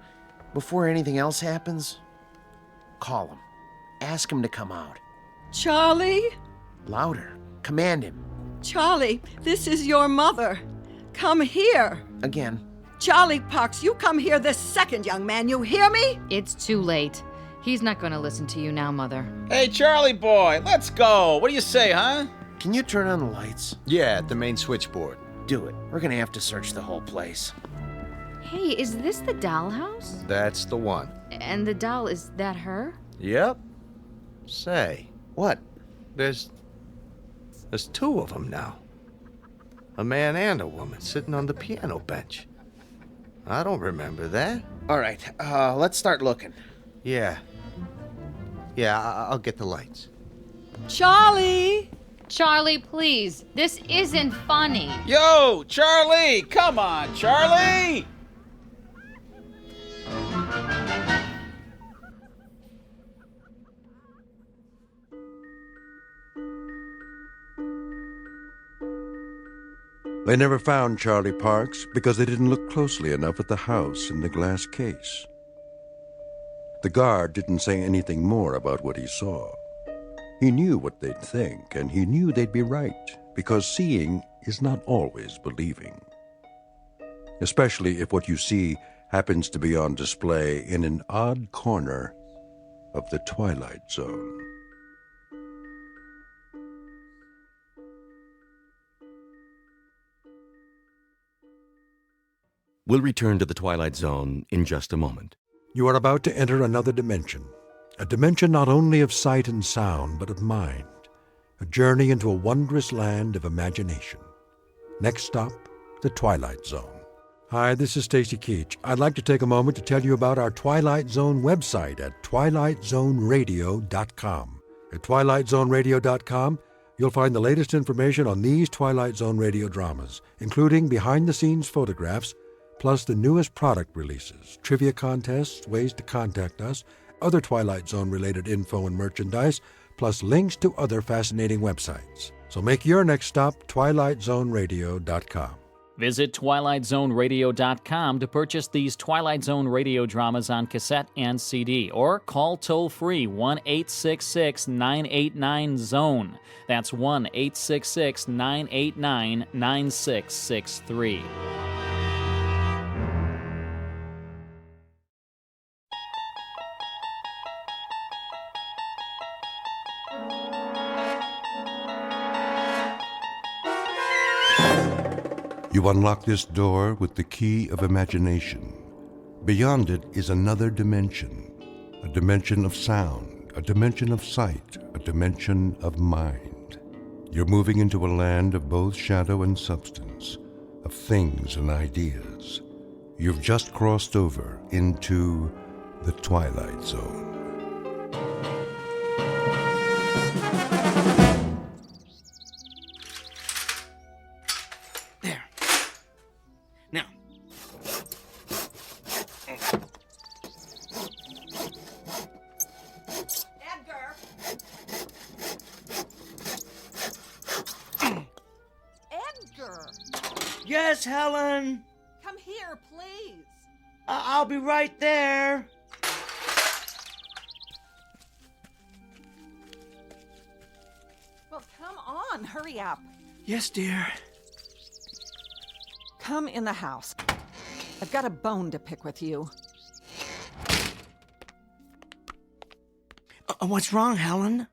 Before anything else happens, call him. Ask him to come out. Charlie? Louder. Command him. Charlie, this is your mother. Come here. Again. Charlie Parks, you come here this second, young man. You hear me? It's too late. He's not going to listen to you now, Mother. Hey, Charlie boy, let's go. What do you say, huh? Can you turn on the lights? Yeah, at the main switchboard. Do it. We're gonna have to search the whole place. Hey, is this the dollhouse? That's the one. And the doll, is that her? Yep. Say. What? There's two of them now. A man and a woman sitting on the piano bench. I don't remember that. All right, let's start looking. Yeah. Yeah, I'll get the lights. Charlie! Charlie, please. This isn't funny. Yo, Charlie! Come on, Charlie! They never found Charlie Parks because they didn't look closely enough at the house in the glass case. The guard didn't say anything more about what he saw. He knew what they'd think, and he knew they'd be right, because seeing is not always believing, especially if what you see happens to be on display in an odd corner of the Twilight Zone. We'll return to the Twilight Zone in just a moment. You are about to enter another dimension, a dimension not only of sight and sound, but of mind, a journey into a wondrous land of imagination. Next stop, the Twilight Zone. Hi, this is Stacy Keach. I'd like to take a moment to tell you about our Twilight Zone website at twilightzoneradio.com. At twilightzoneradio.com, you'll find the latest information on these Twilight Zone radio dramas, including behind-the-scenes photographs, plus the newest product releases, trivia contests, ways to contact us, other Twilight Zone-related info and merchandise, plus links to other fascinating websites. So make your next stop twilightzoneradio.com. Visit twilightzoneradio.com to purchase these Twilight Zone radio dramas on cassette and CD, or call toll-free 1-866-989-ZONE. That's 1-866-989-9663. You unlock this door with the key of imagination. Beyond it is another dimension, a dimension of sound, a dimension of sight, a dimension of mind. You're moving into a land of both shadow and substance, of things and ideas. You've just crossed over into the Twilight Zone. Yes, Helen? Come here, please. I'll be right there. Well, come on, hurry up. Yes, dear. Come in the house. I've got a bone to pick with you. What's wrong, Helen?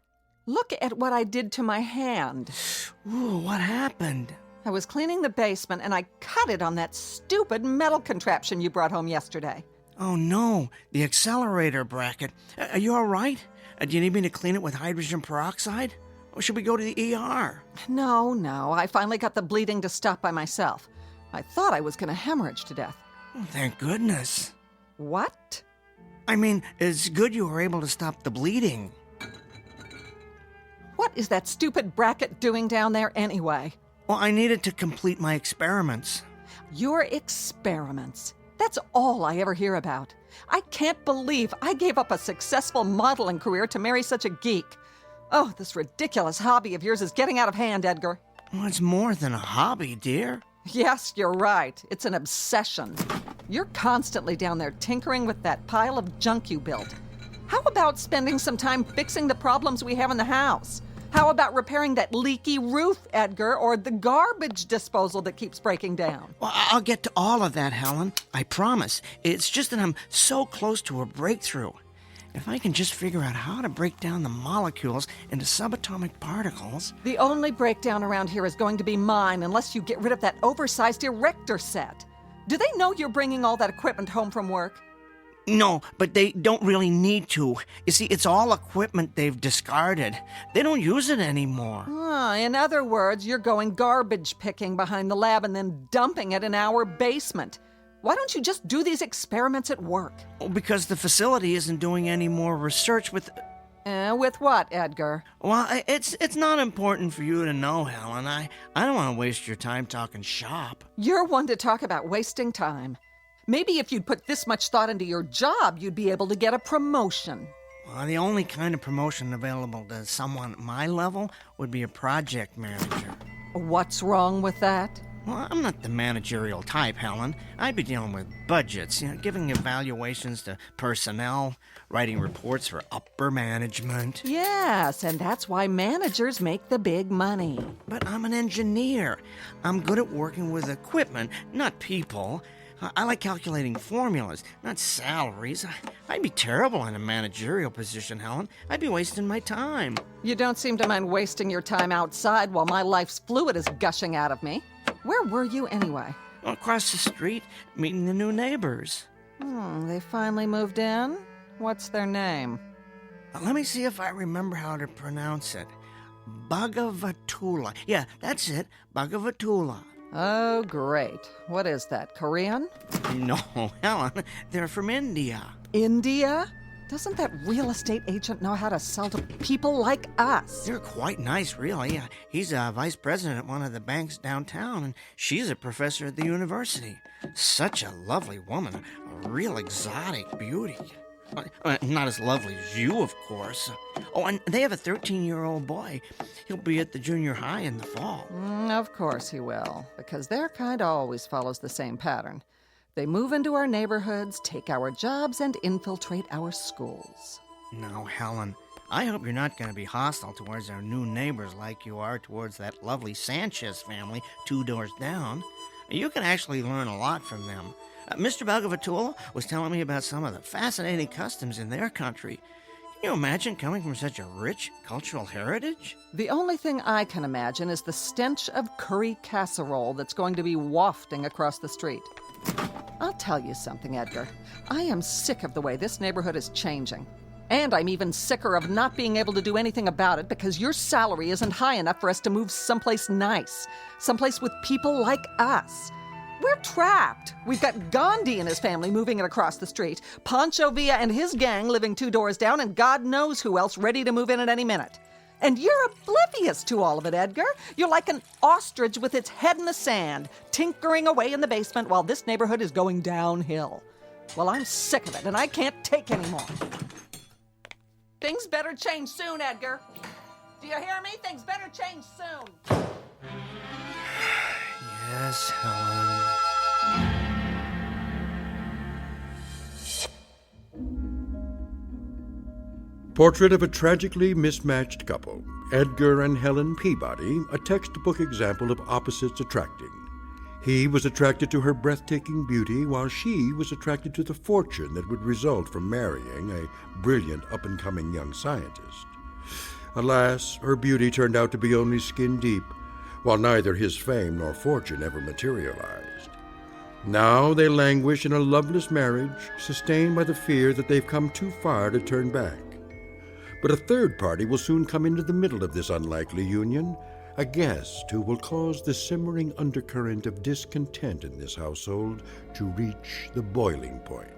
Look at what I did to my hand. Ooh, what happened? I was cleaning the basement and I cut it on that stupid metal contraption you brought home yesterday. Oh, no. The accelerator bracket. Are you all right? Do you need me to clean it with hydrogen peroxide? Or should we go to the ER? No. I finally got the bleeding to stop by myself. I thought I was going to hemorrhage to death. Oh, thank goodness. What? I mean, it's good you were able to stop the bleeding. What is that stupid bracket doing down there anyway? Well, I needed to complete my experiments. Your experiments? That's all I ever hear about. I can't believe I gave up a successful modeling career to marry such a geek. Oh, this ridiculous hobby of yours is getting out of hand, Edgar. Well, it's more than a hobby, dear. Yes, you're right. It's an obsession. You're constantly down there tinkering with that pile of junk you built. How about spending some time fixing the problems we have in the house? How about repairing that leaky roof, Edgar, or the garbage disposal that keeps breaking down? Well, I'll get to all of that, Helen. I promise. It's just that I'm so close to a breakthrough. If I can just figure out how to break down the molecules into subatomic particles... The only breakdown around here is going to be mine unless you get rid of that oversized erector set. Do they know you're bringing all that equipment home from work? No, but they don't really need to. You see, it's all equipment they've discarded. They don't use it anymore. In other words, you're going garbage picking behind the lab and then dumping it in our basement. Why don't you just do these experiments at work? Because the facility isn't doing any more research with... With what, Edgar? Well, it's not important for you to know, Helen. I don't want to waste your time talking shop. You're one to talk about wasting time. Maybe if you'd put this much thought into your job, you'd be able to get a promotion. Well, the only kind of promotion available to someone at my level would be a project manager. What's wrong with that? Well, I'm not the managerial type, Helen. I'd be dealing with budgets, giving evaluations to personnel, writing reports for upper management. Yes, and that's why managers make the big money. But I'm an engineer. I'm good at working with equipment, not people. I like calculating formulas, not salaries. I'd be terrible in a managerial position, Helen. I'd be wasting my time. You don't seem to mind wasting your time outside while my life's fluid is gushing out of me. Where were you anyway? Across the street, meeting the new neighbors. They finally moved in? What's their name? Let me see if I remember how to pronounce it. Bhagavatula. Yeah, that's it. Bhagavatula. Oh, great. What is that, Korean? No, Helen. They're from India. India? Doesn't that real estate agent know how to sell to people like us? They're quite nice, really. He's a vice president at one of the banks downtown, and she's a professor at the university. Such a lovely woman. A real exotic beauty. Not as lovely as you, of course. Oh, and they have a 13-year-old boy. He'll be at the junior high in the fall. Of course he will, because their kind always follows the same pattern. They move into our neighborhoods, take our jobs, and infiltrate our schools. Now, Helen, I hope you're not going to be hostile towards our new neighbors like you are towards that lovely Sanchez family 2 doors down. You can actually learn a lot from them. Mr. Bhagavatula was telling me about some of the fascinating customs in their country. Can you imagine coming from such a rich cultural heritage? The only thing I can imagine is the stench of curry casserole that's going to be wafting across the street. I'll tell you something, Edgar. I am sick of the way this neighborhood is changing. And I'm even sicker of not being able to do anything about it because your salary isn't high enough for us to move someplace nice, someplace with people like us. We're trapped. We've got Gandhi and his family moving it across the street, Pancho Villa and his gang living 2 doors down, and God knows who else ready to move in at any minute. And you're oblivious to all of it, Edgar. You're like an ostrich with its head in the sand, tinkering away in the basement while this neighborhood is going downhill. Well, I'm sick of it, and I can't take any more. Things better change soon, Edgar. Do you hear me? Things better change soon. Yes, Helen. Portrait of a tragically mismatched couple, Edgar and Helen Peabody, a textbook example of opposites attracting. He was attracted to her breathtaking beauty, while she was attracted to the fortune that would result from marrying a brilliant up-and-coming young scientist. Alas, her beauty turned out to be only skin deep, while neither his fame nor fortune ever materialized. Now they languish in a loveless marriage, sustained by the fear that they've come too far to turn back. But a third party will soon come into the middle of this unlikely union, a guest who will cause the simmering undercurrent of discontent in this household to reach the boiling point.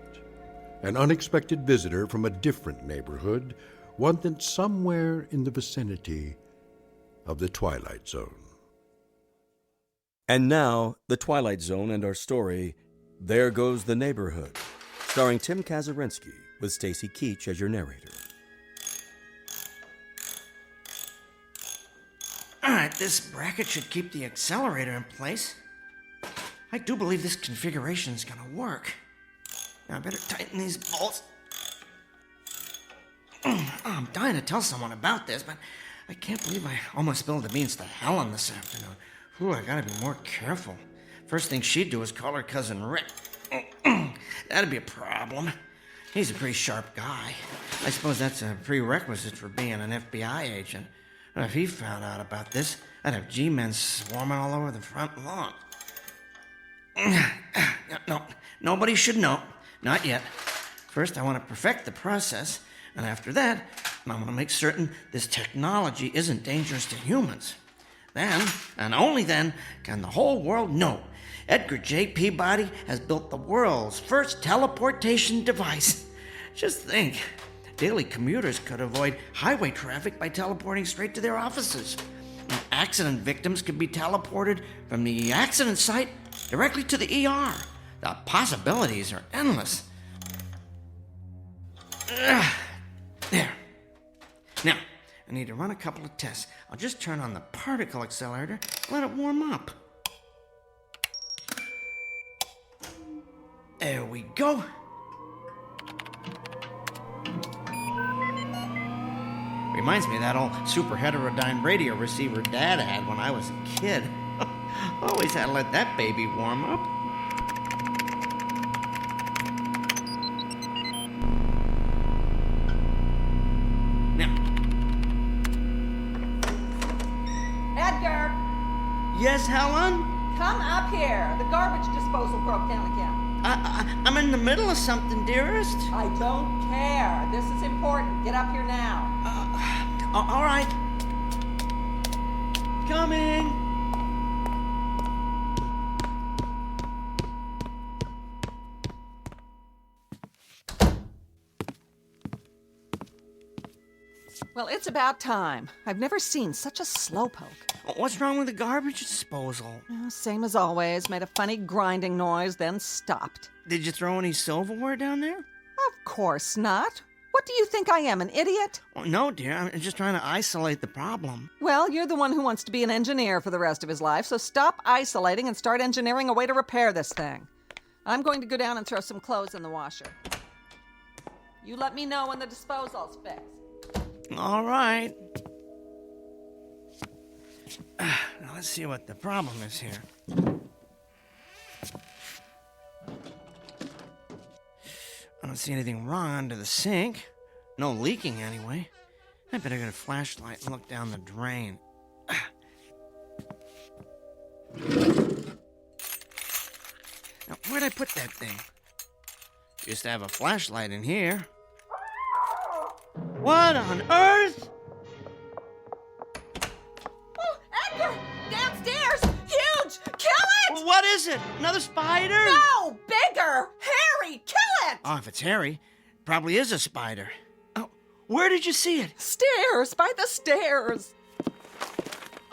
An unexpected visitor from a different neighborhood, one that's somewhere in the vicinity of the Twilight Zone. And now, The Twilight Zone and our story, There Goes the Neighborhood, starring Tim Kazurinsky with Stacy Keach as your narrator. All right, this bracket should keep the accelerator in place. I do believe this configuration is going to work. Now I better tighten these bolts. I'm dying to tell someone about this, but I can't believe I almost spilled the beans to Helen this afternoon. Ooh, I gotta be more careful. First thing she'd do is call her cousin Rick. That'd be a problem. He's a pretty sharp guy. I suppose that's a prerequisite for being an FBI agent. If he found out about this, I'd have G-men swarming all over the front lawn. No, nobody should know. Not yet. First, I want to perfect the process, and after that, I want to make certain this technology isn't dangerous to humans. Then, and only then, can the whole world know Edgar J. Peabody has built the world's first teleportation device. Just think, daily commuters could avoid highway traffic by teleporting straight to their offices. Accident victims could be teleported from the accident site directly to the ER. The possibilities are endless. There. Now, I need to run a couple of tests. I'll just turn on the particle accelerator and let it warm up. There we go. Reminds me of that old super heterodyne radio receiver Dad had when I was a kid. Always had to let that baby warm up. Edgar! Yes, Helen? Come up here. The garbage disposal broke down again. I'm in the middle of something, dearest. I don't care. This is important. Get up here now. All right. Coming. Well, it's about time. I've never seen such a slowpoke. What's wrong with the garbage disposal? Same as always. Made a funny grinding noise, then stopped. Did you throw any silverware down there? Of course not. What do you think I am, an idiot? Oh, no, dear. I'm just trying to isolate the problem. Well, you're the one who wants to be an engineer for the rest of his life, so stop isolating and start engineering a way to repair this thing. I'm going to go down and throw some clothes in the washer. You let me know when the disposal's fixed. All right. Now let's see what the problem is here. I don't see anything wrong under the sink. No leaking anyway. I better get a flashlight and look down the drain. Now, where'd I put that thing? Used to have a flashlight in here. What on earth? Oh, Edgar! Downstairs! Huge! Kill it! What is it? Another spider? No! Bigger! Harry! Kill it! Oh, if it's hairy, it probably is a spider. Oh, where did you see it? Stairs! By the stairs!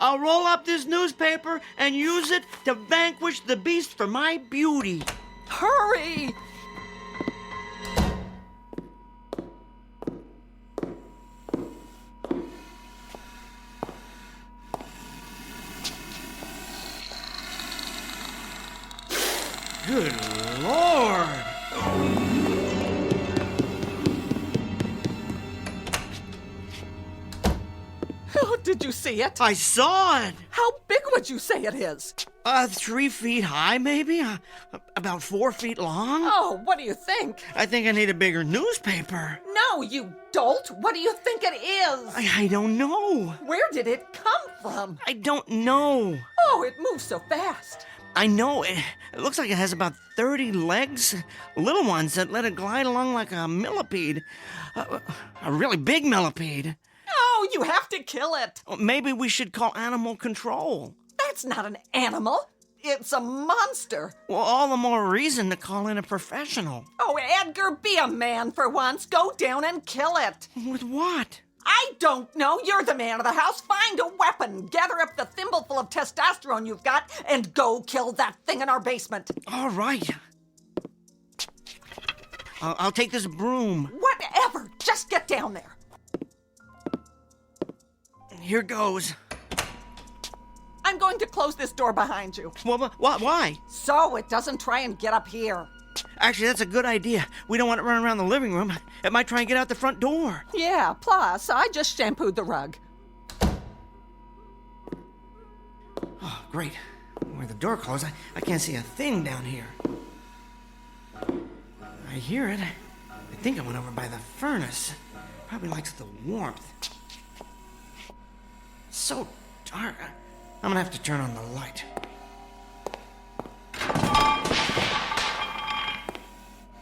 I'll roll up this newspaper and use it to vanquish the beast for my beauty. Hurry! Good Lord! Oh, did you see it? I saw it! How big would you say it is? 3 feet high, maybe? About 4 feet long? Oh, what do you think? I think I need a bigger newspaper. No, you dolt! What do you think it is? I don't know. Where did it come from? I don't know. Oh, it moves so fast. I know. It looks like it has about 30 legs. Little ones that let it glide along like a millipede. A really big millipede. Oh, you have to kill it. Maybe we should call animal control. That's not an animal. It's a monster. Well, all the more reason to call in a professional. Oh, Edgar, be a man for once. Go down and kill it. With what? I don't know. You're the man of the house. Find a weapon. Gather up the thimbleful of testosterone you've got and go kill that thing in our basement. All right. I'll take this broom. Whatever. Just get down there. Here goes. I'm going to close this door behind you. Why? So it doesn't try and get up here. Actually, that's a good idea. We don't want it running around the living room. It might try and get out the front door. Yeah, plus, I just shampooed the rug. Oh, great. Where the door closed, I can't see a thing down here. I hear it. I think it went over by the furnace. Probably likes the warmth. It's so dark. I'm gonna have to turn on the light.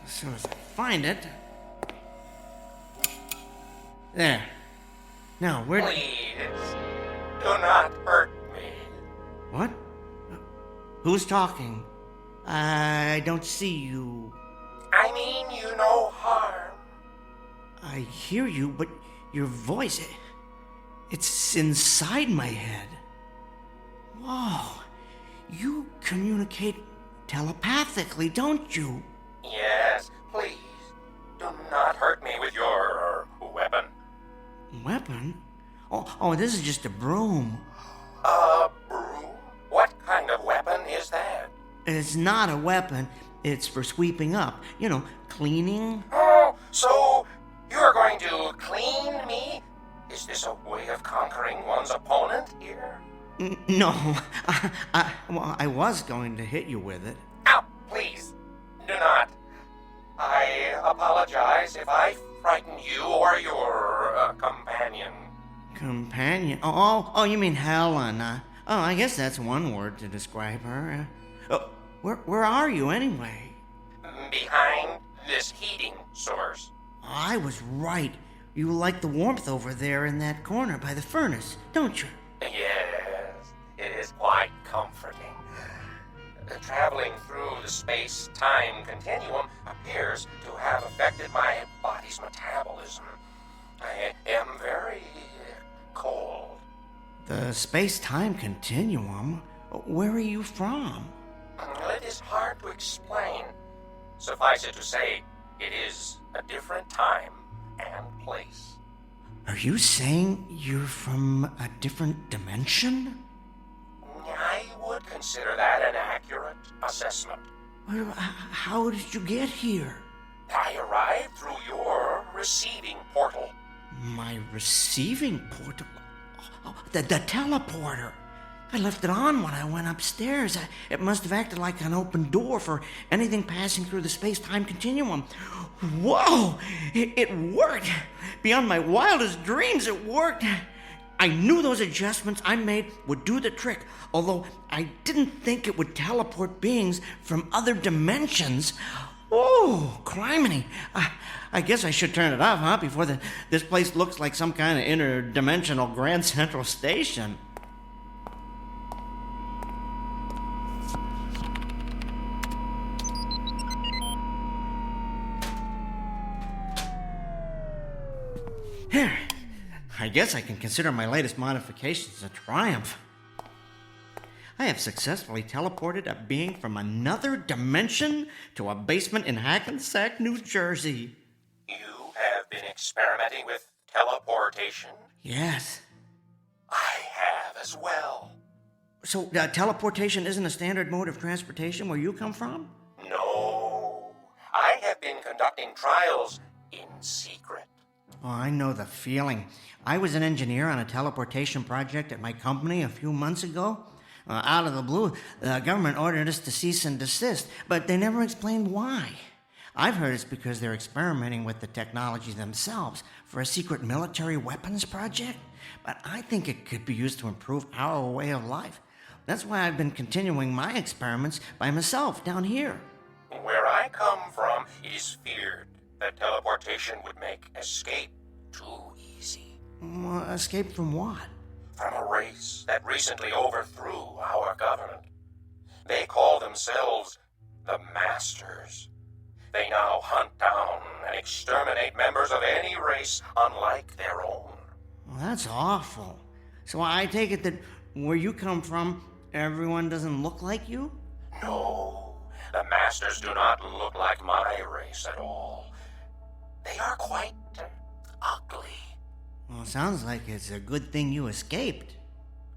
As soon as I find it. There. Now, where Please, do not hurt me. What? Who's talking? I don't see you. I mean you no harm. I hear you, but your voice, it's inside my head. Whoa. You communicate telepathically, don't you? Yes, please. Do not hurt me with your weapon. Weapon? Oh, this is just a broom. A broom? What kind of weapon is that? It's not a weapon. It's for sweeping up. You know, cleaning. Oh, so you're going to clean me? Is this a way of conquering one's opponent here? No, I was going to hit you with it. Ow, please, do not. I apologize if I frighten you or your companion. Companion? Oh, you mean Helen. I guess that's one word to describe her. Where are you anyway? Behind this heating source. I was right. You like the warmth over there in that corner by the furnace, don't you? Yes, it is quite comforting. Traveling through the space-time continuum appears to have affected my body's metabolism. I am very cold. The space-time continuum? Where are you from? Well, it is hard to explain. Suffice it to say, it is a different time and place. Are you saying you're from a different dimension? I would consider that an accurate assessment. Well, how did you get here? I arrived through your receiving portal. My receiving portal? Oh, the teleporter. I left it on when I went upstairs. It must have acted like an open door for anything passing through the space-time continuum. Whoa! It worked! Beyond my wildest dreams, it worked! I knew those adjustments I made would do the trick, although I didn't think it would teleport beings from other dimensions. Oh, criminy. I guess I should turn it off, huh? Before this place looks like some kind of interdimensional Grand Central Station. Here. I guess I can consider my latest modifications a triumph. I have successfully teleported a being from another dimension to a basement in Hackensack, New Jersey. You have been experimenting with teleportation? Yes. I have as well. So, teleportation isn't a standard mode of transportation where you come from? No. I have been conducting trials in secret. Oh, I know the feeling. I was an engineer on a teleportation project at my company a few months ago. Out of the blue, the government ordered us to cease and desist, but they never explained why. I've heard it's because they're experimenting with the technology themselves for a secret military weapons project, but I think it could be used to improve our way of life. That's why I've been continuing my experiments by myself down here. Where I come from, it is feared that teleportation would make escape too easy. Escape from what? From a race that recently overthrew our government. They call themselves the Masters. They now hunt down and exterminate members of any race unlike their own. Well, that's awful. So I take it that where you come from, everyone doesn't look like you? No, the Masters do not look like my race at all. They are quite ugly. Well, sounds like it's a good thing you escaped.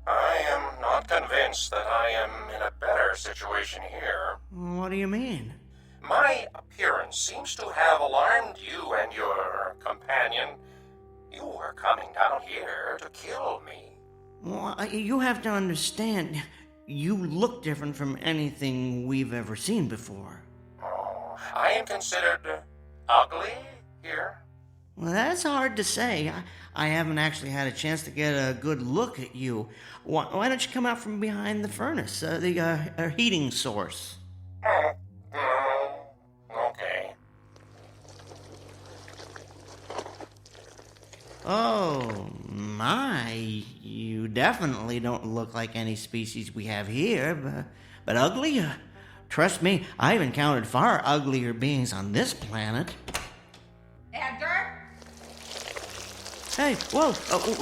I am not convinced that I am in a better situation here. What do you mean? My appearance seems to have alarmed you and your companion. You were coming down here to kill me. Well, you have to understand, you look different from anything we've ever seen before. Oh, I am considered ugly here? Well, that's hard to say. I haven't actually had a chance to get a good look at you. Why don't you come out from behind the furnace, the heating source? Okay. Oh, my. You definitely don't look like any species we have here, but ugly? Trust me, I've encountered far uglier beings on this planet. Edgar? Hey, whoa,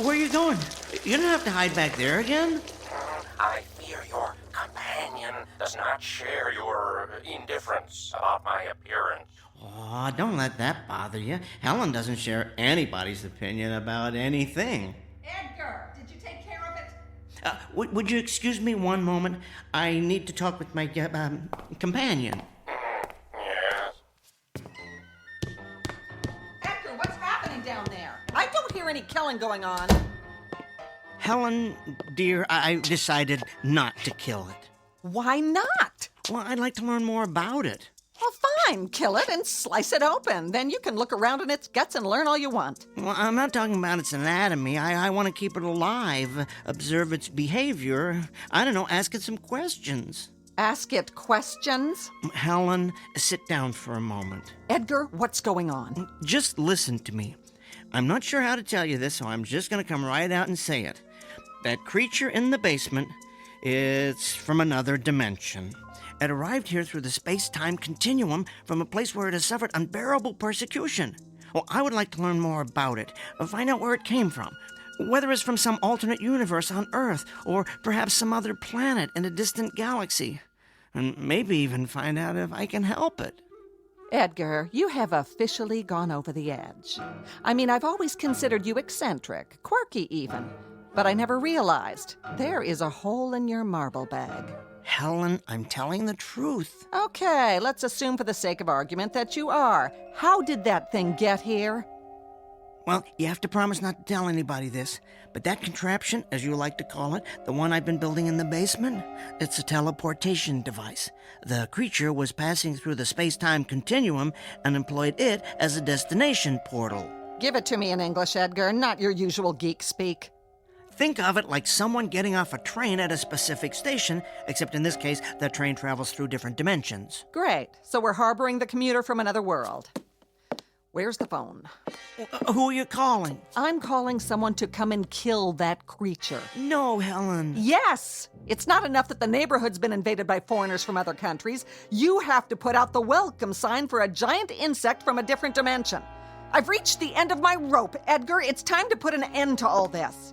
where are you going? You don't have to hide back there again. I fear your companion does not share your indifference about my appearance. Oh, don't let that bother you. Helen doesn't share anybody's opinion about anything. Edgar, did you take care of it? Would you excuse me one moment? I need to talk with my companion. hear any killing going on. Helen, dear, I decided not to kill it. Why not? Well, I'd like to learn more about it. Well, fine. Kill it and slice it open. Then you can look around in its guts and learn all you want. Well, I'm not talking about its anatomy. I want to keep it alive, observe its behavior. I don't know, ask it some questions. Ask it questions? Helen, sit down for a moment. Edgar, what's going on? Just listen to me. I'm not sure how to tell you this, so I'm just going to come right out and say it. That creature in the basement, it's from another dimension. It arrived here through the space-time continuum from a place where it has suffered unbearable persecution. Well, I would like to learn more about it, find out where it came from, whether it's from some alternate universe on Earth, or perhaps some other planet in a distant galaxy, and maybe even find out if I can help it. Edgar, you have officially gone over the edge. I mean, I've always considered you eccentric, quirky even, but I never realized there is a hole in your marble bag. Helen, I'm telling the truth. Okay, let's assume for the sake of argument that you are. How did that thing get here? Well, you have to promise not to tell anybody this, but that contraption, as you like to call it, the one I've been building in the basement, it's a teleportation device. The creature was passing through the space-time continuum and employed it as a destination portal. Give it to me in English, Edgar, not your usual geek speak. Think of it like someone getting off a train at a specific station, except in this case, the train travels through different dimensions. Great. So we're harboring the commuter from another world. Where's the phone? Who are you calling? I'm calling someone to come and kill that creature. No, Helen. Yes! It's not enough that the neighborhood's been invaded by foreigners from other countries. You have to put out the welcome sign for a giant insect from a different dimension. I've reached the end of my rope, Edgar. It's time to put an end to all this.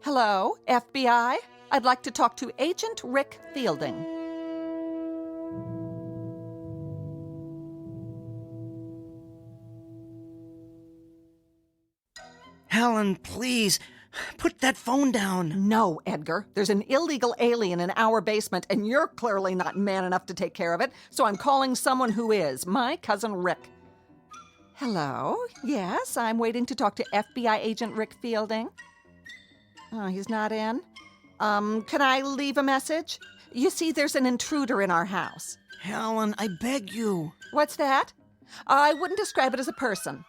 Hello, FBI? I'd like to talk to Agent Rick Fielding. Helen, please, put that phone down. No, Edgar. There's an illegal alien in our basement, and you're clearly not man enough to take care of it, so I'm calling someone who is, my cousin Rick. Hello? Yes, I'm waiting to talk to FBI Agent Rick Fielding. Oh, he's not in? Can I leave a message? You see, there's an intruder in our house. Helen, I beg you. What's that? I wouldn't describe it as a person.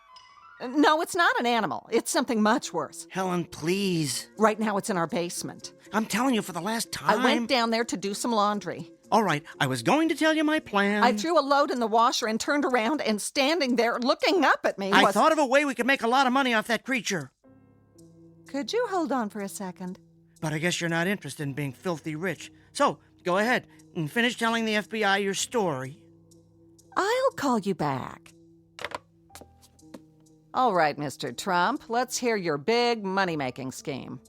No, it's not an animal. It's something much worse. Helen, please. Right now it's in our basement. I'm telling you for the last time. I went down there to do some laundry. All right, I was going to tell you my plan. I threw a load in the washer and turned around, and standing there looking up at me I thought of a way we could make a lot of money off that creature. Could you hold on for a second? But I guess you're not interested in being filthy rich. So, go ahead and finish telling the FBI your story. I'll call you back. All right, Mr. Trump, let's hear your big money-making scheme.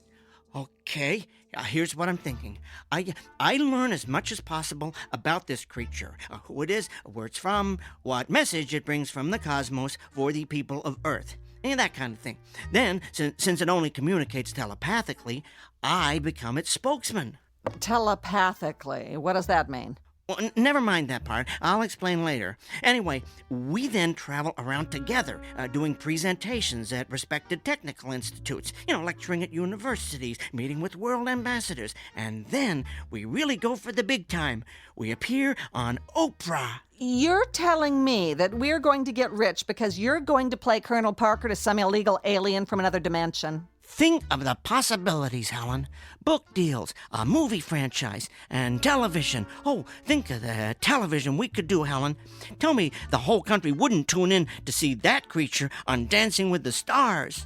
Okay, here's what I'm thinking. I learn as much as possible about this creature, who it is, where it's from, what message it brings from the cosmos for the people of Earth. That kind of thing. Then, since it only communicates telepathically, I become its spokesman. Telepathically? What does that mean? Well, never mind that part. I'll explain later. Anyway, we then travel around together, doing presentations at respected technical institutes, lecturing at universities, meeting with world ambassadors, and then we really go for the big time. We appear on Oprah. You're telling me that we're going to get rich because you're going to play Colonel Parker to some illegal alien from another dimension? Think of the possibilities, Helen. Book deals, a movie franchise, and television. Oh, think of the television we could do, Helen. Tell me the whole country wouldn't tune in to see that creature on Dancing with the Stars.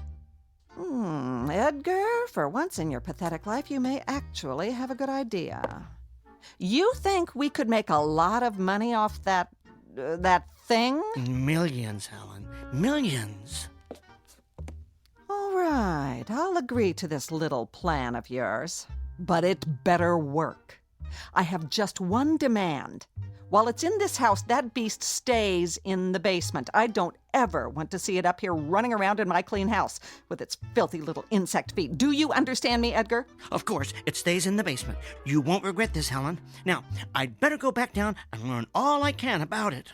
Edgar, for once in your pathetic life, you may actually have a good idea. You think we could make a lot of money off that thing? Millions, Helen. Millions. All right, I'll agree to this little plan of yours. But it better work. I have just one demand. While it's in this house, that beast stays in the basement. I don't ever want to see it up here running around in my clean house with its filthy little insect feet. Do you understand me, Edgar? Of course, it stays in the basement. You won't regret this, Helen. Now, I'd better go back down and learn all I can about it.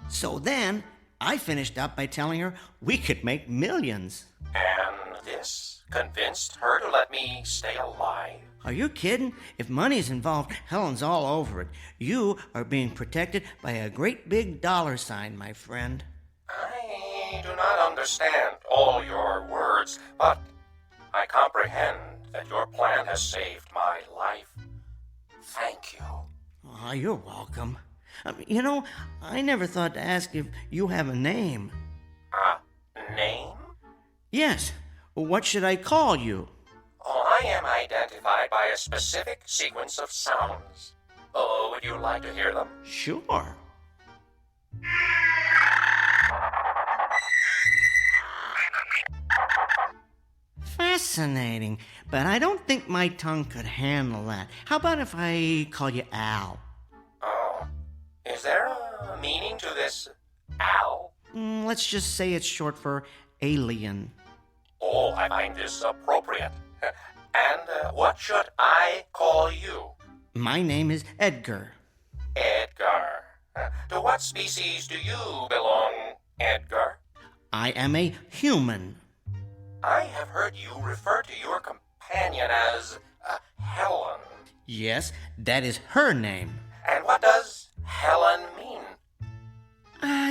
So then, I finished up by telling her we could make millions. And this convinced her to let me stay alive. Are you kidding? If money's involved, Helen's all over it. You are being protected by a great big dollar sign, my friend. I do not understand all your words, but I comprehend that your plan has saved my life. Thank you. Oh, you're welcome. You know, I never thought to ask if you have a name. A name? Yes. What should I call you? Oh, I am identified by a specific sequence of sounds. Oh, would you like to hear them? Sure. Fascinating, but I don't think my tongue could handle that. How about if I call you Al? Oh, is there a meaning to this Al? Let's just say it's short for alien. Oh, I find this appropriate. And what should I call you? My name is Edgar. Edgar. To what species do you belong, Edgar? I am a human. I have heard you refer to your companion as Helen. Yes, that is her name. And what does Helen mean?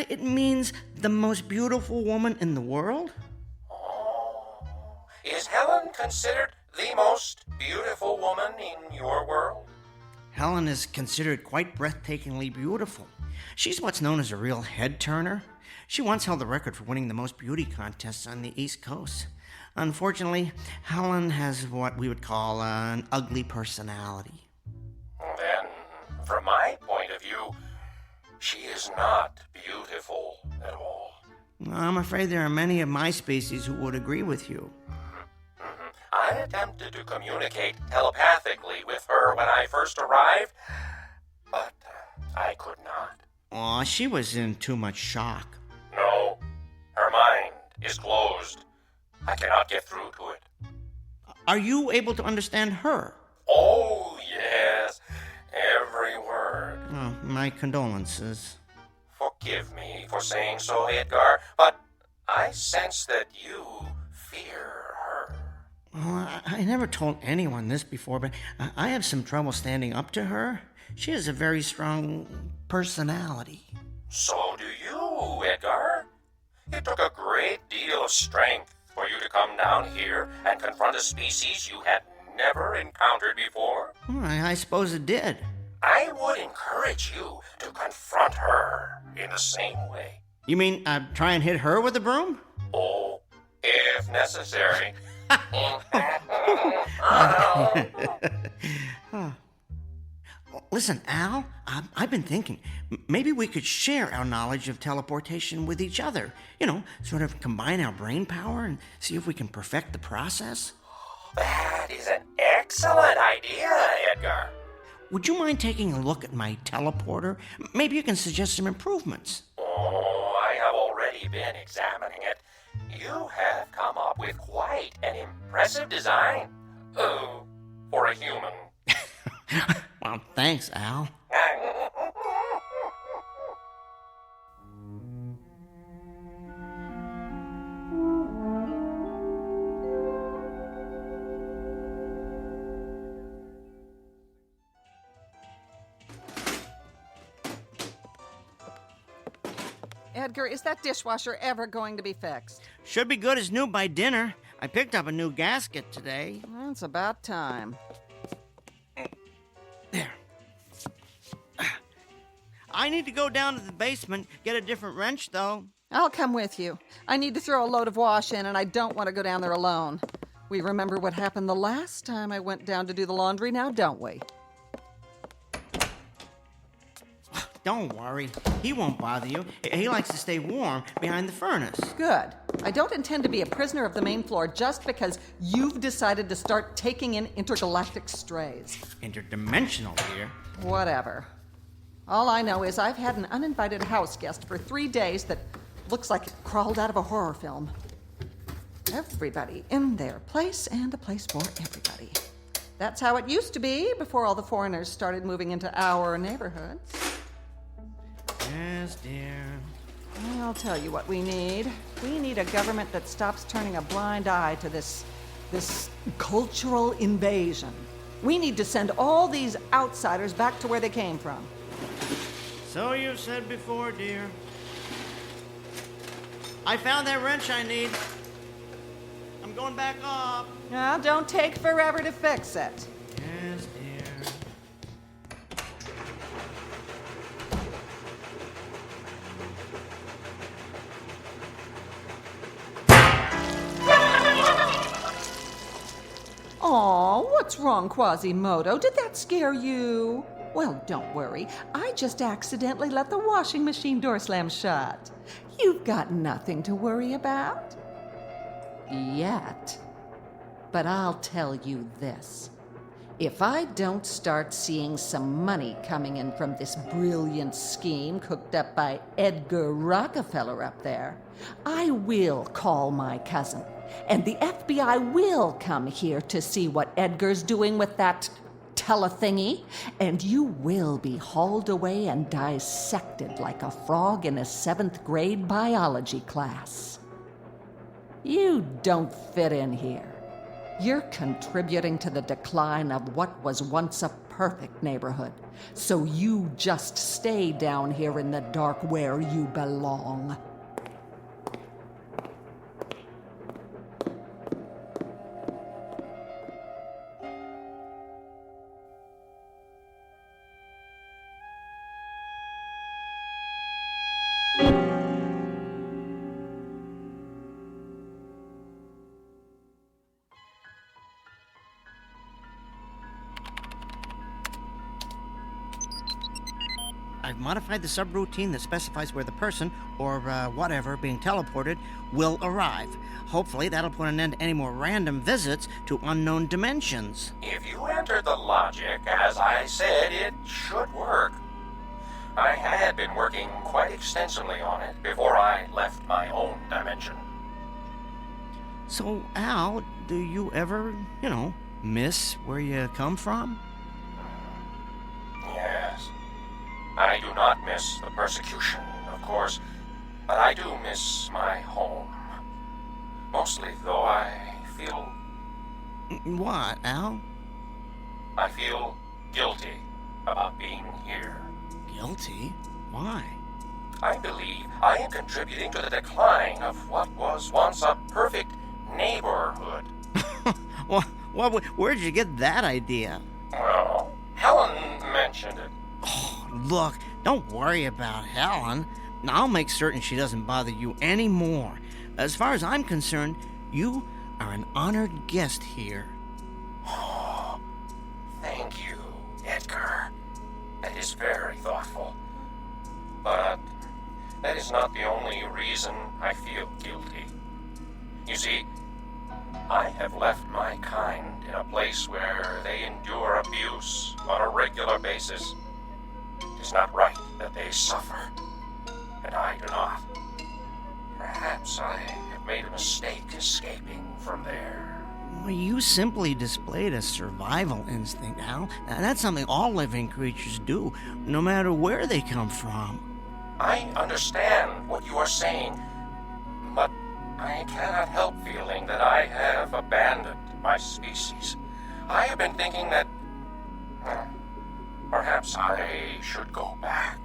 It means the most beautiful woman in the world. Oh, is Helen considered the most beautiful woman in your world? Helen is considered quite breathtakingly beautiful. She's what's known as a real head-turner. She once held the record for winning the most beauty contests on the East Coast. Unfortunately, Helen has what we would call an ugly personality. Then, from my point of view, she is not beautiful at all. I'm afraid there are many of my species who would agree with you. I attempted to communicate telepathically with her when I first arrived, but I could not. Aw, she was in too much shock. No, her mind is closed. I cannot get through to it. Are you able to understand her? Oh, yes, every word. Oh, my condolences. Forgive me for saying so, Edgar, but I sense that you fear her. Well, I never told anyone this before, but I have some trouble standing up to her. She has a very strong personality. So do you, Edgar. It took a great deal of strength for you to come down here and confront a species you had never encountered before. I suppose it did. I would encourage you to confront her in the same way. You mean try and hit her with a broom? Oh, if necessary. Listen, Al, I've been thinking, maybe we could share our knowledge of teleportation with each other. You know, sort of combine our brain power and see if we can perfect the process. That is an excellent idea, Edgar. Would you mind taking a look at my teleporter? Maybe you can suggest some improvements. Oh, I have already been examining it. You have come up with quite an impressive design. Oh, for a human. Well, thanks, Al. Edgar, is that dishwasher ever going to be fixed? Should be good as new by dinner. I picked up a new gasket today. It's about time. There. I need to go down to the basement, get a different wrench, though. I'll come with you. I need to throw a load of wash in, and I don't want to go down there alone. We remember what happened the last time I went down to do the laundry now, don't we? don't worry. He won't bother you. He likes to stay warm behind the furnace. Good. I don't intend to be a prisoner of the main floor just because you've decided to start taking in intergalactic strays. Interdimensional, dear. Whatever. All I know is I've had an uninvited house guest for 3 days that looks like it crawled out of a horror film. Everybody in their place and a place for everybody. That's how it used to be before all the foreigners started moving into our neighborhoods. Yes, dear. I'll tell you what we need. We need a government that stops turning a blind eye to this cultural invasion. We need to send all these outsiders back to where they came from. So you've said before, dear. I found that wrench I need. I'm going back up. Now, don't take forever to fix it. Yes, dear. Aw, what's wrong, Quasimodo? Did that scare you? Well, don't worry. I just accidentally let the washing machine door slam shut. You've got nothing to worry about. Yet. But I'll tell you this. If I don't start seeing some money coming in from this brilliant scheme cooked up by Edgar Rockefeller up there, I will call my cousin. And the FBI will come here to see what Edgar's doing with that telethingy, and you will be hauled away and dissected like a frog in a 7th grade biology class. You don't fit in here. You're contributing to the decline of what was once a perfect neighborhood. So you just stay down here in the dark where you belong. I've modified the subroutine that specifies where the person, or whatever, being teleported will arrive. Hopefully that'll put an end to any more random visits to unknown dimensions. If you entered the logic as I said, it should work. I had been working quite extensively on it before I left my own dimension. So, Al, do you ever, miss where you come from? Yes. I do not miss the persecution, of course, but I do miss my home. Mostly, though, I feel... What, Al? I feel guilty about being here. Guilty? Why? I believe I am contributing to the decline of what was once a perfect neighborhood. Where'd you get that idea? Well, Helen mentioned it. Look, don't worry about Helen. I'll make certain she doesn't bother you anymore. As far as I'm concerned, you are an honored guest here. Oh, thank you, Edgar. That is very thoughtful. But that is not the only reason I feel guilty. You see, I have left my kind in a place where they endure abuse on a regular basis. It is not right that they suffer, and I do not. Perhaps I have made a mistake escaping from there. Well, you simply displayed a survival instinct, Al. That's something all living creatures do, no matter where they come from. I understand what you are saying, but I cannot help feeling that I have abandoned my species. I have been thinking that... perhaps I should go back.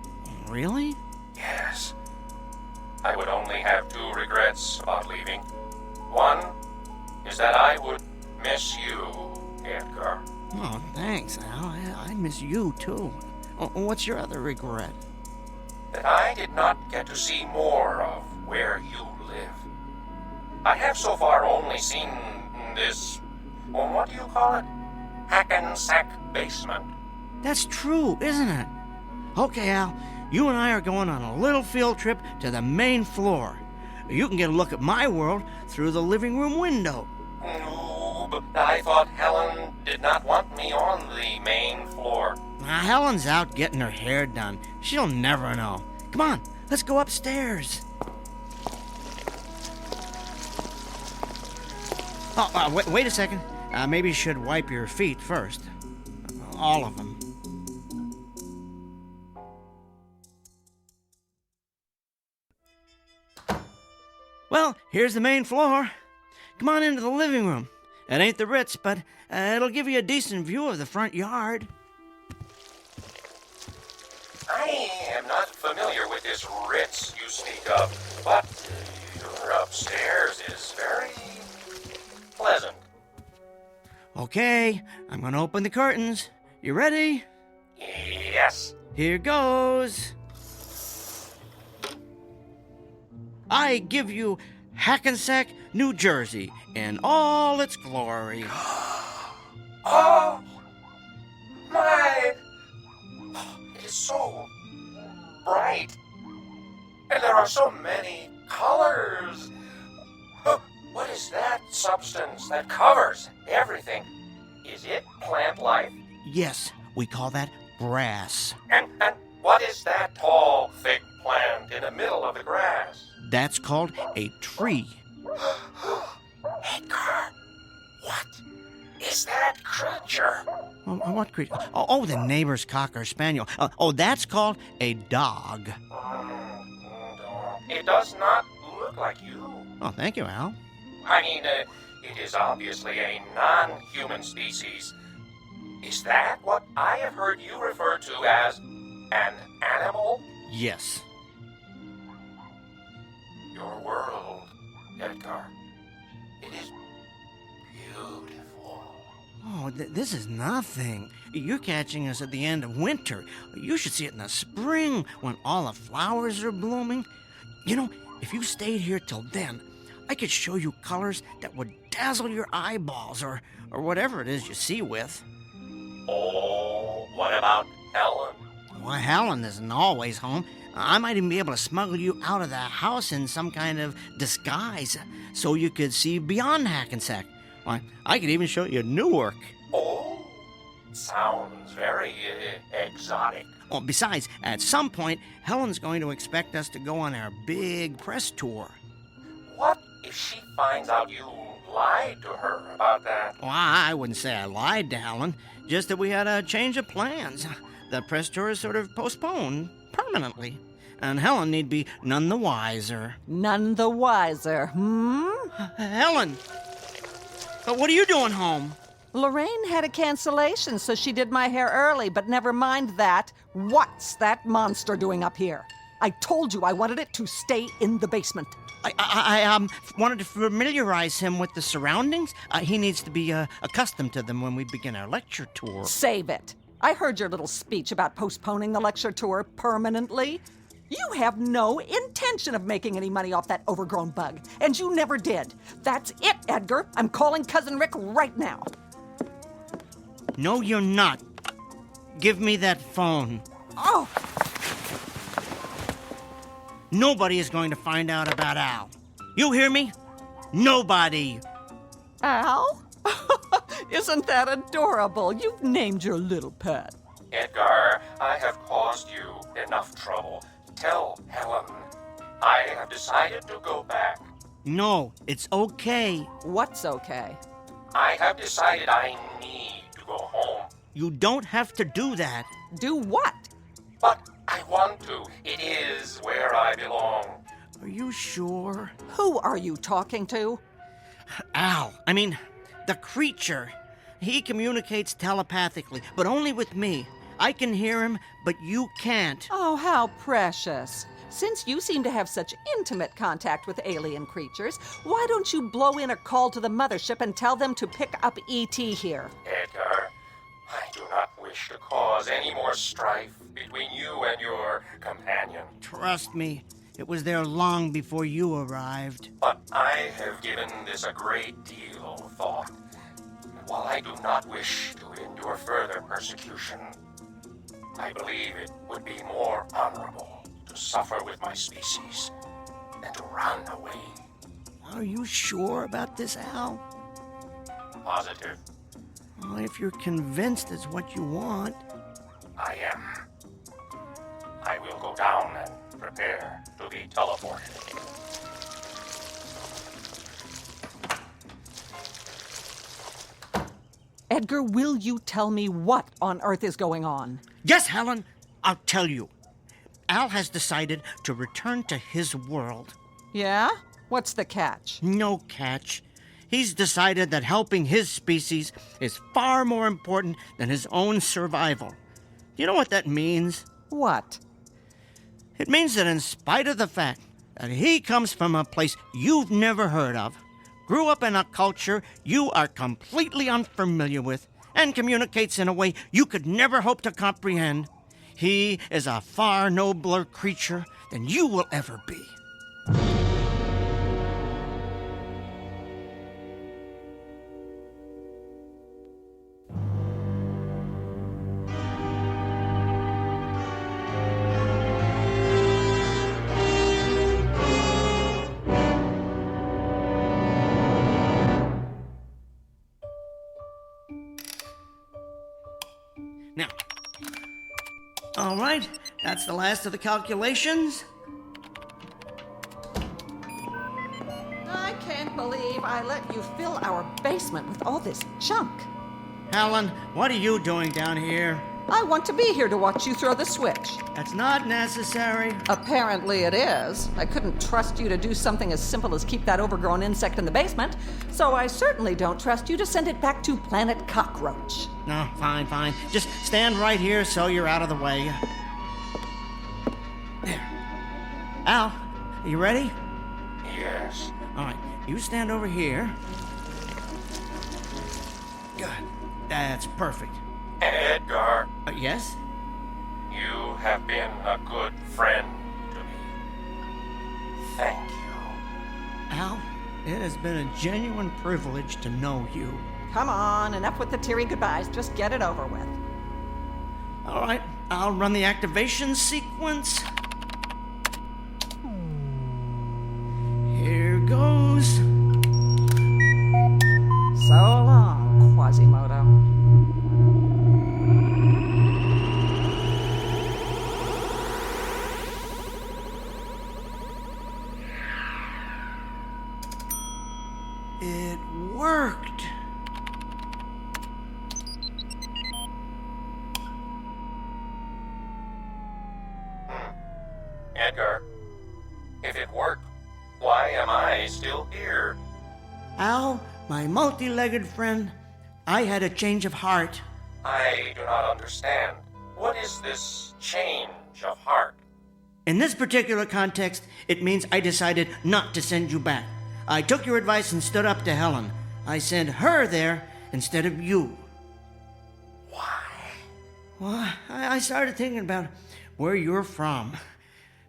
Really? Yes. I would only have 2 regrets about leaving. One is that I would miss you, Edgar. Oh, thanks, Al. I miss you, too. What's your other regret? That I did not get to see more of where you live. I have so far only seen this... well, what do you call it? Hack-and-sack basement. That's true, isn't it? Okay, Al. you and I are going on a little field trip to the main floor. You can get a look at my world through the living room window. No, but I thought Helen did not want me on the main floor. Helen's out getting her hair done. She'll never know. Come on, let's go upstairs. Wait a second. Maybe you should wipe your feet first. All of them. Well, here's the main floor. Come on into the living room. It ain't the Ritz, but it'll give you a decent view of the front yard. I am not familiar with this Ritz you speak of, but your upstairs is very pleasant. Okay, I'm gonna open the curtains. You ready? Yes. Here goes. I give you Hackensack, New Jersey, in all its glory. Oh, my! It is so bright, and there are so many colors. What is that substance that covers everything? Is it plant life? Yes, we call that brass. And what is that tall, thick plant in the middle of the grass? That's called a tree. Edgar, what is that creature? What creature? Oh, the neighbor's cocker spaniel. That's called a dog. It does not look like you. Oh, thank you, Al. I mean, it is obviously a non-human species. Is that what I have heard you refer to as an animal? Yes. Your world, Edgar, it is beautiful. Oh, this is nothing. You're catching us at the end of winter. You should see it in the spring when all the flowers are blooming. You know, if you stayed here till then, I could show you colors that would dazzle your eyeballs or whatever it is you see with. Oh, what about Helen? Well, Helen isn't always home. I might even be able to smuggle you out of the house in some kind of disguise so you could see beyond Hackensack. Why, I could even show you Newark. Oh, sounds very exotic. Oh, besides, at some point, Helen's going to expect us to go on our big press tour. What if she finds out you lied to her about that? Well, I wouldn't say I lied to Helen, just that we had a change of plans. The press tour is sort of postponed permanently, and Helen need be none the wiser. None the wiser, Helen! What are you doing home? Lorraine had a cancellation, so she did my hair early, but never mind that. What's that monster doing up here? I told you I wanted it to stay in the basement. I wanted to familiarize him with the surroundings. He needs to be accustomed to them when we begin our lecture tour. Save it. I heard your little speech about postponing the lecture tour permanently. You have no intention of making any money off that overgrown bug, and you never did. That's it, Edgar. I'm calling Cousin Rick right now. No, you're not. Give me that phone. Oh! Nobody is going to find out about Al. You hear me? Nobody. Al? Isn't that adorable? You've named your little pet. Edgar, I have caused you enough trouble. Tell Helen I have decided to go back. No, it's okay. What's okay? I have decided I need to go home. You don't have to do that. Do what? But I want to. It is where I belong. Are you sure? Who are you talking to? Al. I mean, the creature. He communicates telepathically, but only with me. I can hear him, but you can't. Oh, how precious. Since you seem to have such intimate contact with alien creatures, why don't you blow in a call to the mothership and tell them to pick up E.T. here? Edgar, I do not wish to cause any more strife between you and your companion. Trust me, it was there long before you arrived. But I have given this a great deal of thought. While I do not wish to endure further persecution, I believe it would be more honorable to suffer with my species than to run away. Are you sure about this, Al? Positive. Well, if you're convinced it's what you want. I am. I will go down and prepare to be teleported. Edgar, will you tell me what on earth is going on? Yes, Helen, I'll tell you. Al has decided to return to his world. Yeah? What's the catch? No catch. He's decided that helping his species is far more important than his own survival. You know what that means? What? It means that in spite of the fact that he comes from a place you've never heard of, grew up in a culture you are completely unfamiliar with, and communicates in a way you could never hope to comprehend, he is a far nobler creature than you will ever be. Now, all right, that's the last of the calculations. I can't believe I let you fill our basement with all this junk. Helen, what are you doing down here? I want to be here to watch you throw the switch. That's not necessary. Apparently it is. I couldn't trust you to do something as simple as keep that overgrown insect in the basement, so I certainly don't trust you to send it back to Planet Cockroach. No, fine. Just stand right here so you're out of the way. There. Al, are you ready? Yes. All right, you stand over here. Good. That's perfect. Edgar. Yes? You have been a good friend to me. Thank you. Al, it has been a genuine privilege to know you. Come on, enough with the teary goodbyes. Just get it over with. All right, I'll run the activation sequence. Here goes. So long, Quasimodo. It worked. Edgar, if it worked, why am I still here? Al, my multi-legged friend, I had a change of heart. I do not understand. What is this change of heart? In this particular context, it means I decided not to send you back. I took your advice and stood up to Helen. I sent her there instead of you. Why? Well, I started thinking about where you're from.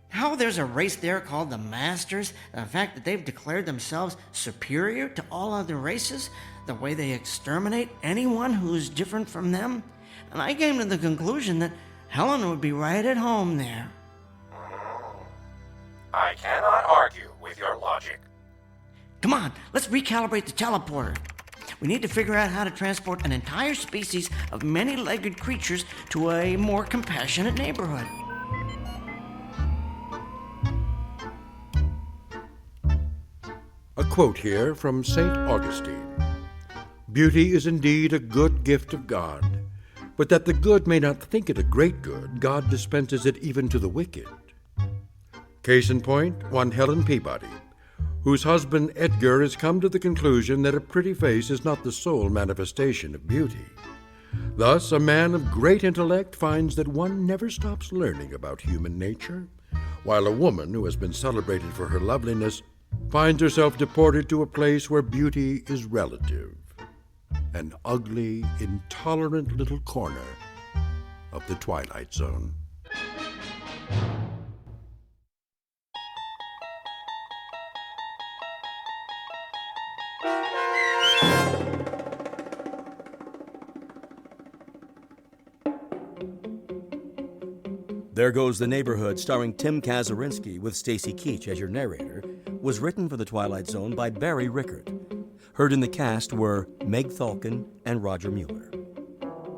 How there's a race there called the Masters, the fact that they've declared themselves superior to all other races, the way they exterminate anyone who's different from them. And I came to the conclusion that Helen would be right at home there. I cannot argue with your logic. Come on, let's recalibrate the teleporter. We need to figure out how to transport an entire species of many-legged creatures to a more compassionate neighborhood. A quote here from St. Augustine. Beauty is indeed a good gift of God, but that the good may not think it a great good, God dispenses it even to the wicked. Case in point, one Helen Peabody, whose husband Edgar has come to the conclusion that a pretty face is not the sole manifestation of beauty. Thus, a man of great intellect finds that one never stops learning about human nature, while a woman who has been celebrated for her loveliness finds herself deported to a place where beauty is relative, an ugly, intolerant little corner of the Twilight Zone. There Goes the Neighborhood, starring Tim Kazurinsky with Stacy Keach as your narrator, was written for The Twilight Zone by Barry Rickard. Heard in the cast were Meg Thalkin and Roger Mueller.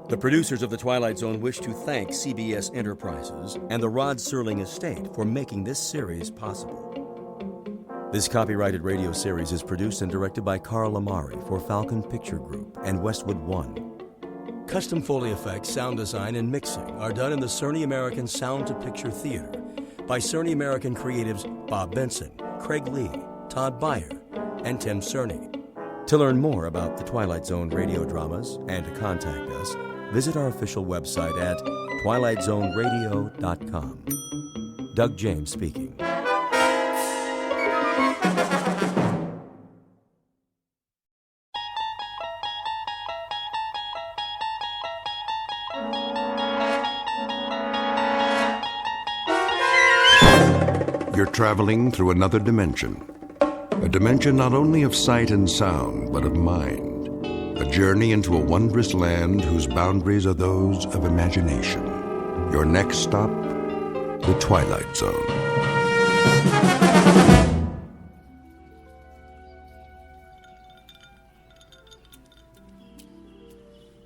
The producers of The Twilight Zone wish to thank CBS Enterprises and the Rod Serling Estate for making this series possible. This copyrighted radio series is produced and directed by Carl Amari for Falcon Picture Group and Westwood One. Custom Foley effects, sound design, and mixing are done in the Cerny American Sound to Picture Theater by Cerny American creatives Bob Benson, Craig Lee, Todd Beyer, and Tim Cerny. To learn more about the Twilight Zone radio dramas and to contact us, visit our official website at twilightzoneradio.com. Doug James speaking. You're traveling through another dimension. A dimension not only of sight and sound, but of mind. A journey into a wondrous land whose boundaries are those of imagination. Your next stop, the Twilight Zone.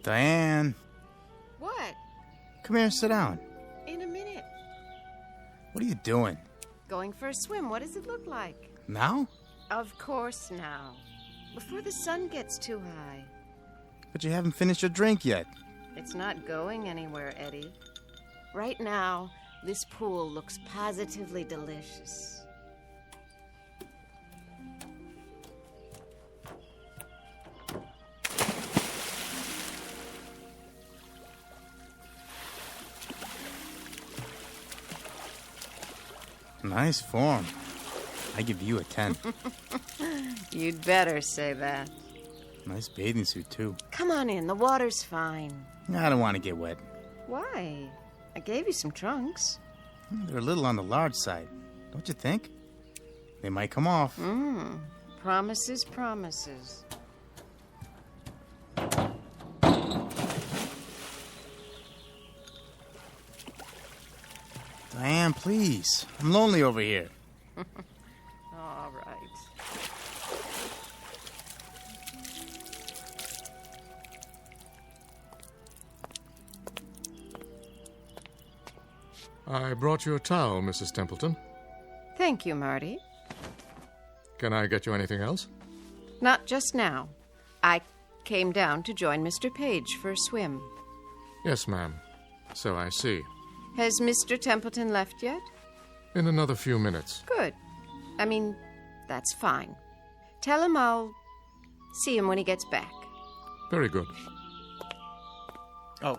Diane, What? come here and sit down. In a minute. What are you doing? Going for a swim. What does it look like? Now? Of course now. Before the sun gets too high. But you haven't finished your drink yet. It's not going anywhere, Eddie. Right now, this pool looks positively delicious. Nice form. I give you a 10. You'd better say that. Nice bathing suit, too. Come on in, the water's fine. I don't want to get wet. Why? I gave you some trunks. They're a little on the large side, don't you think? They might come off. Promises, promises. Diane, please. I'm lonely over here. All right. I brought you a towel, Mrs. Templeton. Thank you, Marty. Can I get you anything else? Not just now. I came down to join Mr. Page for a swim. Yes, ma'am. So I see. Has Mr. Templeton left yet? In another few minutes. Good. I mean, that's fine. Tell him I'll see him when he gets back. Very good. Oh,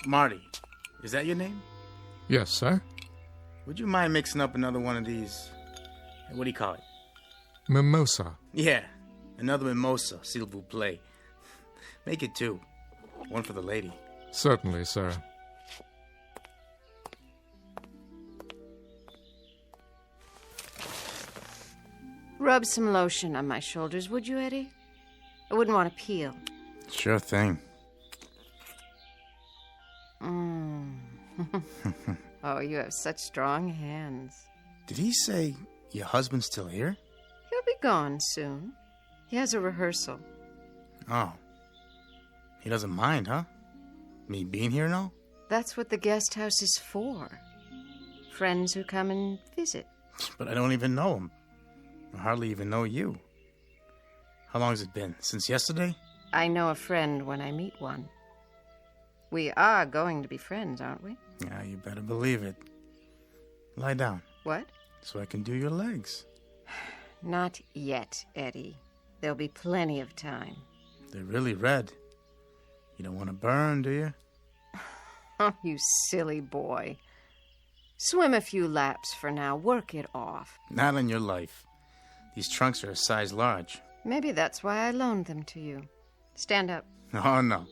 Marty. Is that your name? Yes, sir. Would you mind mixing up another one of these? What do you call it? Mimosa. Yeah, another mimosa, s'il vous plaît. Make it two. One for the lady. Certainly, sir. Rub some lotion on my shoulders, would you, Eddie? I wouldn't want to peel. Sure thing. Oh, you have such strong hands. Did he say your husband's still here? He'll be gone soon. He has a rehearsal. Oh. He doesn't mind, huh? Me being here and all? That's what the guest house is for. Friends who come and visit. But I don't even know him. I hardly even know you. How long has it been? Since yesterday? I know a friend when I meet one. We are going to be friends, aren't we? Yeah, you better believe it. Lie down. What? So I can do your legs. Not yet, Eddie. There'll be plenty of time. They're really red. You don't want to burn, do you? Oh, you silly boy. Swim a few laps for now. Work it off. Not on your life. These trunks are a size large. Maybe that's why I loaned them to you. Stand up. Oh, no.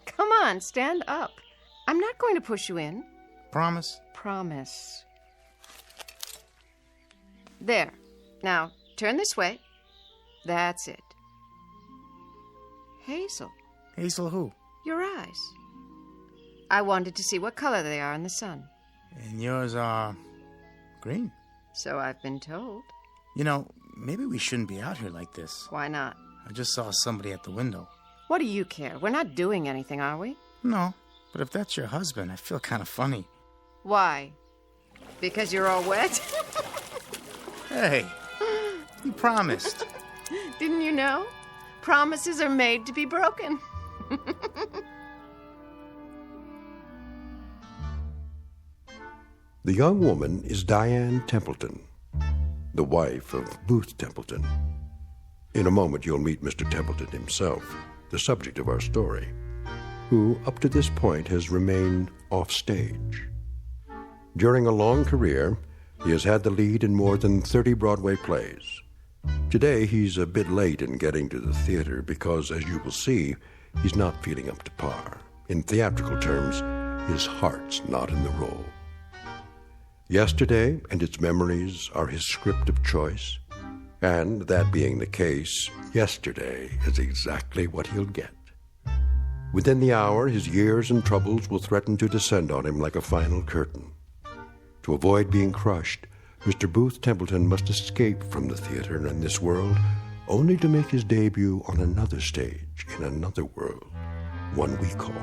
Come on, stand up. I'm not going to push you in. Promise? Promise. There. Now, turn this way. That's it. Hazel. Hazel who? Your eyes. I wanted to see what color they are in the sun. And yours are green. So I've been told. You know, maybe we shouldn't be out here like this. Why not? I just saw somebody at the window. What do you care? We're not doing anything, are we? No, but if that's your husband, I feel kind of funny. Why? Because you're all wet? Hey, you promised. Didn't you know? Promises are made to be broken. The young woman is Diane Templeton, the wife of Booth Templeton. In a moment, you'll meet Mr. Templeton himself, the subject of our story, who, up to this point, has remained off-stage. During a long career, he has had the lead in more than 30 Broadway plays. Today, he's a bit late in getting to the theater because, as you will see, he's not feeling up to par. In theatrical terms, his heart's not in the role. Yesterday and its memories are his script of choice, and that being the case, yesterday is exactly what he'll get. Within the hour, his years and troubles will threaten to descend on him like a final curtain. To avoid being crushed, Mr. Booth Templeton must escape from the theater and this world, only to make his debut on another stage in another world, one we call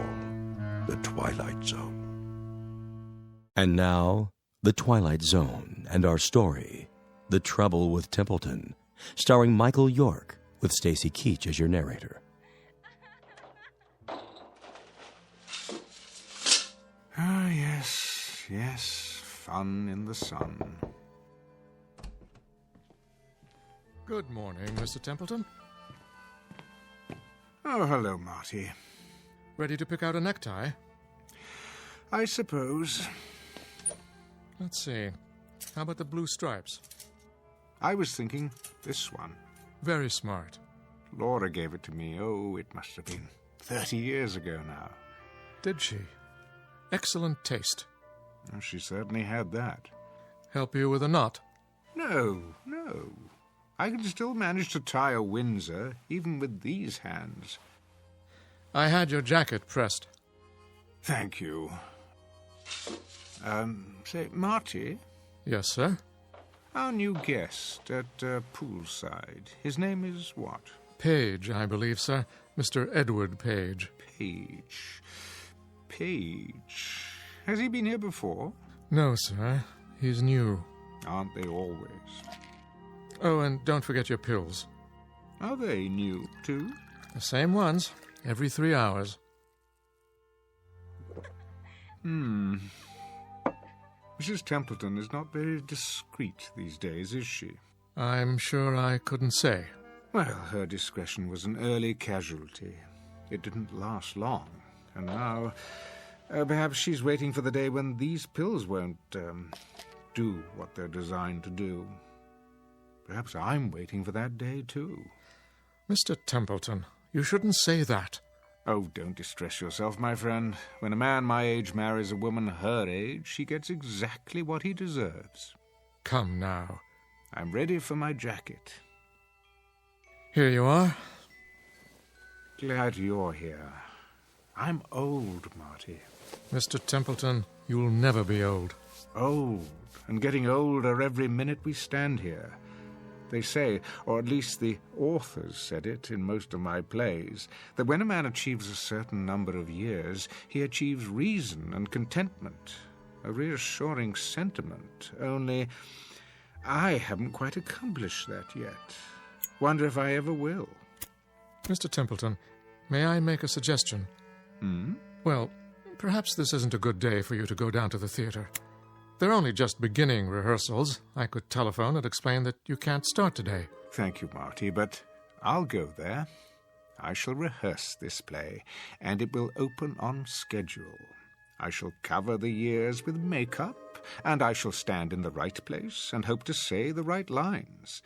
the Twilight Zone. And now, The Twilight Zone and our story, The Trouble with Templeton, starring Michael York, with Stacy Keach as your narrator. Ah, yes, yes, fun in the sun. Good morning, Mr. Templeton. Oh, hello, Marty. Ready to pick out a necktie? I suppose. Let's see. How about the blue stripes? I was thinking this one. Very smart. Laura gave it to me. Oh, it must have been 30 years ago now. Did she? Excellent taste. Oh, she certainly had that. Help you with a knot? No. I can still manage to tie a Windsor, even with these hands. I had your jacket pressed. Thank you. Say, Marty? Yes, sir? Our new guest at poolside. His name is what? Page, I believe, sir. Mr. Edward Page. Page. Has he been here before? No, sir. He's new. Aren't they always? Oh, and don't forget your pills. Are they new, too? The same ones. Every 3 hours. Mrs. Templeton is not very discreet these days, is she? I'm sure I couldn't say. Well, her discretion was an early casualty. It didn't last long. And now, perhaps she's waiting for the day when these pills won't do what they're designed to do. Perhaps I'm waiting for that day, too. Mr. Templeton, you shouldn't say that. Oh, don't distress yourself, my friend. When a man my age marries a woman her age, she gets exactly what he deserves. Come now. I'm ready for my jacket. Here you are. Glad you're here. I'm old, Marty. Mr. Templeton, you'll never be old. Old, and getting older every minute we stand here. They say, or at least the authors said it in most of my plays, that when a man achieves a certain number of years, he achieves reason and contentment, a reassuring sentiment, only I haven't quite accomplished that yet. Wonder if I ever will. Mr. Templeton, may I make a suggestion? Well, perhaps this isn't a good day for you to go down to the theater. They're only just beginning rehearsals. I could telephone and explain that you can't start today. Thank you, Marty, but I'll go there. I shall rehearse this play, and it will open on schedule. I shall cover the years with makeup, and I shall stand in the right place and hope to say the right lines.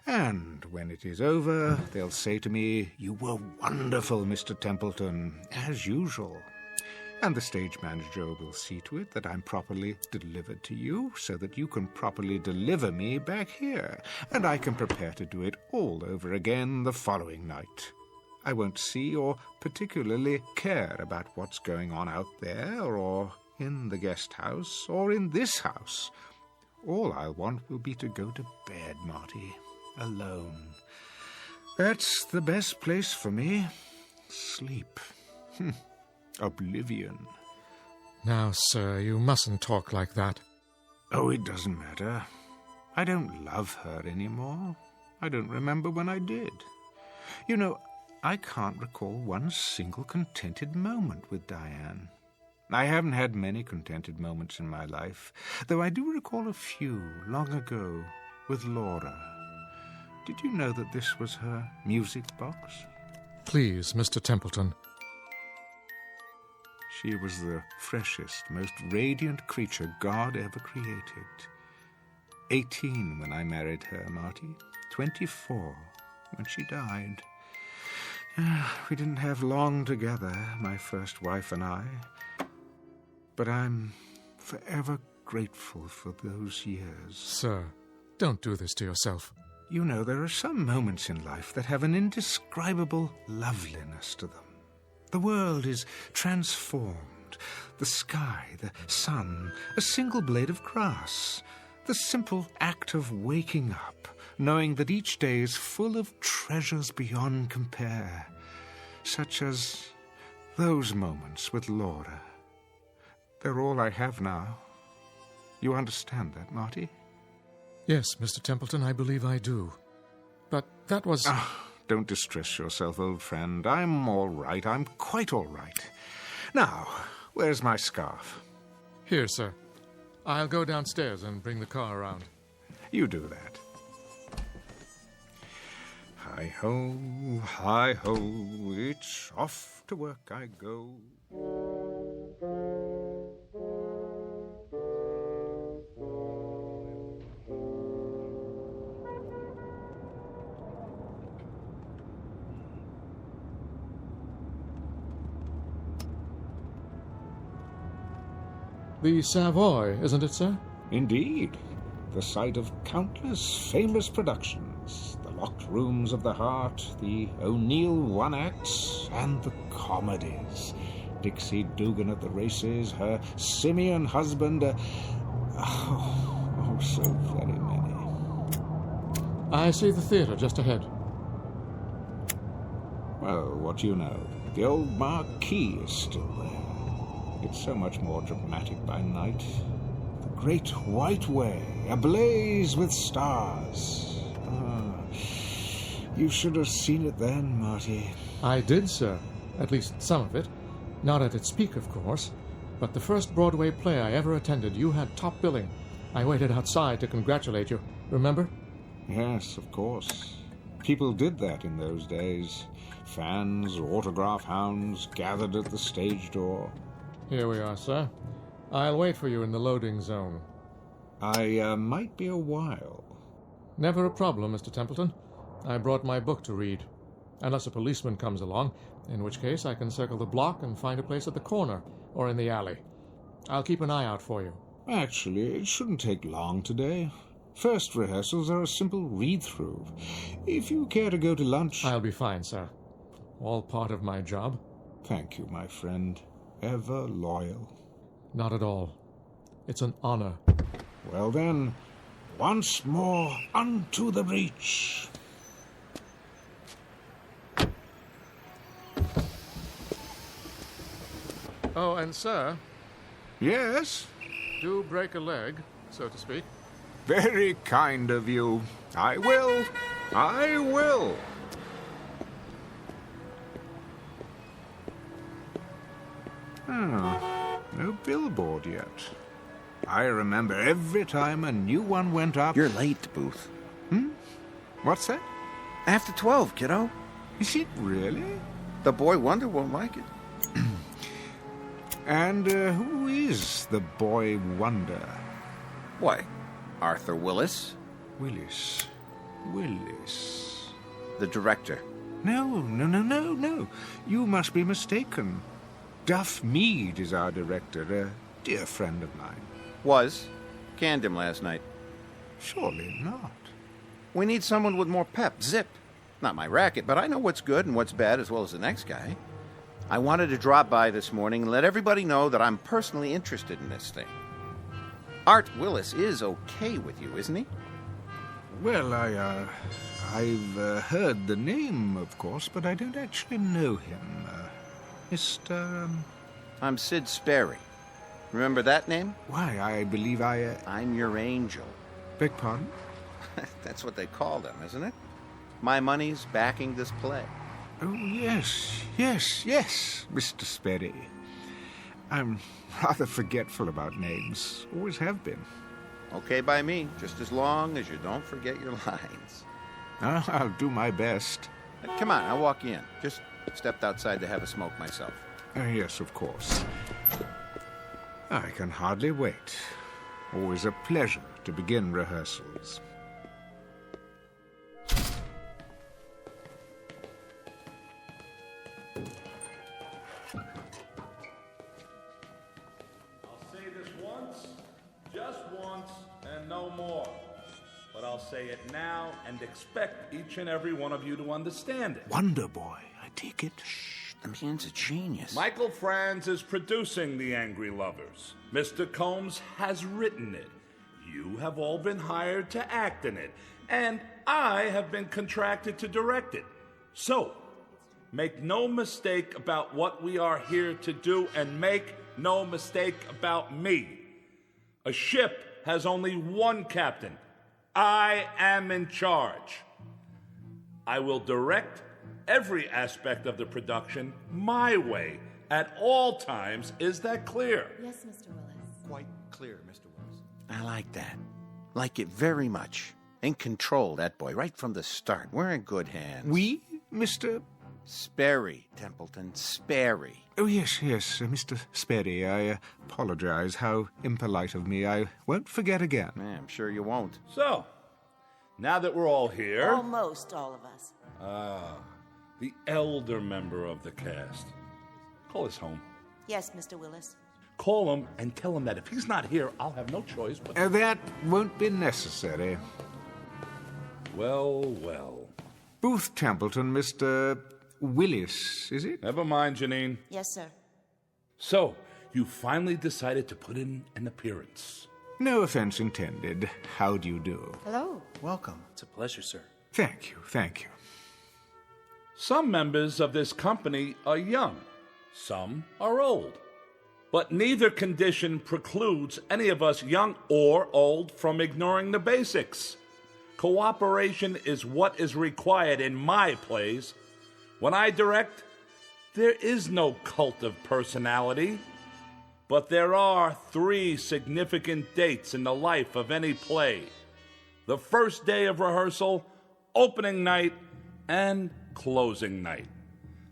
And when it is over, they'll say to me, "You were wonderful, Mr. Templeton, as usual." And the stage manager will see to it that I'm properly delivered to you, so that you can properly deliver me back here, and I can prepare to do it all over again the following night. I won't see or particularly care about what's going on out there or in the guest house or in this house. All I'll want will be to go to bed, Marty, alone. That's the best place for me. Sleep. Oblivion. Now, sir, you mustn't talk like that. Oh, it doesn't matter. I don't love her anymore. I don't remember when I did. You know, I can't recall one single contented moment with Diane. I haven't had many contented moments in my life, though I do recall a few long ago with Laura. Did you know that this was her music box? Please, Mr. Templeton. She was the freshest, most radiant creature God ever created. 18 when I married her, Marty. 24 when she died. We didn't have long together, my first wife and I. But I'm forever grateful for those years. Sir, don't do this to yourself. You know, there are some moments in life that have an indescribable loveliness to them. The world is transformed. The sky, the sun, a single blade of grass. The simple act of waking up, knowing that each day is full of treasures beyond compare, such as those moments with Laura. They're all I have now. You understand that, Marty? Yes, Mr. Templeton, I believe I do. But that was... Don't distress yourself, old friend. I'm all right. I'm quite all right. Now, where's my scarf? Here, sir. I'll go downstairs and bring the car around. You do that. Hi-ho, hi-ho, it's off to work I go. The Savoy, isn't it, sir? Indeed. The site of countless famous productions. The Locked Rooms of the Heart, the O'Neill One-Acts, and the comedies. Dixie Dugan at the races, her simian husband, so very many. I see the theatre just ahead. Well, what do you know? The old marquee is still there. It's so much more dramatic by night. The Great White Way, ablaze with stars. You should have seen it then, Marty. I did, sir. At least some of it. Not at its peak, of course. But the first Broadway play I ever attended, you had top billing. I waited outside to congratulate you. Remember? Yes, of course. People did that in those days. Fans, autograph hounds, gathered at the stage door. Here we are, sir. I'll wait for you in the loading zone. I might be a while. Never a problem, Mr. Templeton. I brought my book to read. Unless a policeman comes along, in which case I can circle the block and find a place at the corner or in the alley. I'll keep an eye out for you. Actually, it shouldn't take long today. First rehearsals are a simple read-through. If you care to go to lunch... I'll be fine, sir. All part of my job. Thank you, my friend. Ever loyal. Not at all. It's an honor. Well then, once more unto the breach. Oh, and sir... Yes? Do break a leg, so to speak. Very kind of you. I will. I will. No billboard yet. I remember every time a new one went up... You're late, Booth. What's that? After 12, kiddo. Is it really? The boy wonder won't like it. And who is the boy wonder? Why, Arthur Willis. Willis. The director. No. You must be mistaken. Duff Mead is our director, a dear friend of mine. Was. Canned him last night. Surely not. We need someone with more pep, zip. Not my racket, but I know what's good and what's bad as well as the next guy. I wanted to drop by this morning and let everybody know that I'm personally interested in this thing. Art Willis is okay with you, isn't he? Well, I've heard the name, of course, but I don't actually know him. Mr. I'm Sid Sperry. Remember that name? Why, I believe I'm your angel. Beg pardon? That's what they call them, isn't it? My money's backing this play. Oh, yes, Mr. Sperry. I'm rather forgetful about names. Always have been. Okay by me, just as long as you don't forget your lines. I'll do my best. Come on, I'll walk you in. Just stepped outside to have a smoke myself. Yes, of course. I can hardly wait. Always a pleasure to begin rehearsals. No more. But I'll say it now and expect each and every one of you to understand it. Wonder Boy, I take it. Shh, the man's a genius. Michael Franz is producing The Angry Lovers. Mr. Combs has written it. You have all been hired to act in it. And I have been contracted to direct it. So, make no mistake about what we are here to do, and make no mistake about me. A ship has only one captain. I am in charge. I will direct every aspect of the production my way at all times. Is that clear? Yes, Mr. Willis. Quite clear, Mr. Willis. I like that. Like it very much. In control, that boy, right from the start. We're in good hands. We, Mr. Sperry, Templeton, Sperry. Oh, yes, Mr. Sperry. I apologize. How impolite of me. I won't forget again. I'm sure you won't. So, now that we're all here... Almost all of us. The elder member of the cast. Call us home. Yes, Mr. Willis. Call him and tell him that if he's not here, I'll have no choice but... That won't be necessary. Well. Booth Templeton, Mr. Willis, is it? Never mind, Janine. Yes, sir. So, you finally decided to put in an appearance. No offense intended. How do you do? Hello. Welcome. It's a pleasure, sir. Thank you. Some members of this company are young. Some are old. But neither condition precludes any of us, young or old, from ignoring the basics. Cooperation is what is required in my plays. When I direct, there is no cult of personality. But there are 3 significant dates in the life of any play: the first day of rehearsal, opening night, and closing night.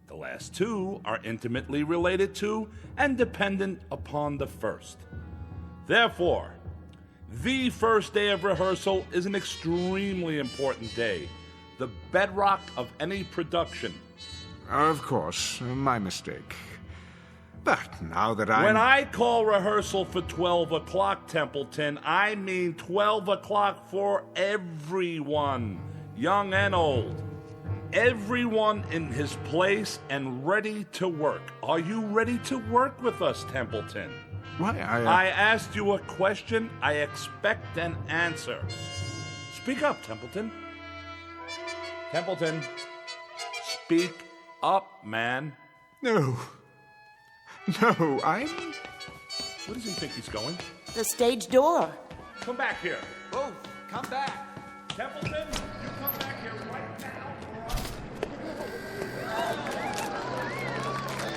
The last 2 are intimately related to and dependent upon the first. Therefore, the first day of rehearsal is an extremely important day, the bedrock of any production. Of course, my mistake. But now that When I call rehearsal for 12 o'clock, Templeton, I mean 12 o'clock for everyone, young and old. Everyone in his place and ready to work. Are you ready to work with us, Templeton? Why, I asked you a question. I expect an answer. Speak up, Templeton. Templeton, speak up, man. No, I'm... Where does he think he's going? The stage door. Come back here. Both, come back. Templeton, you come back here right now.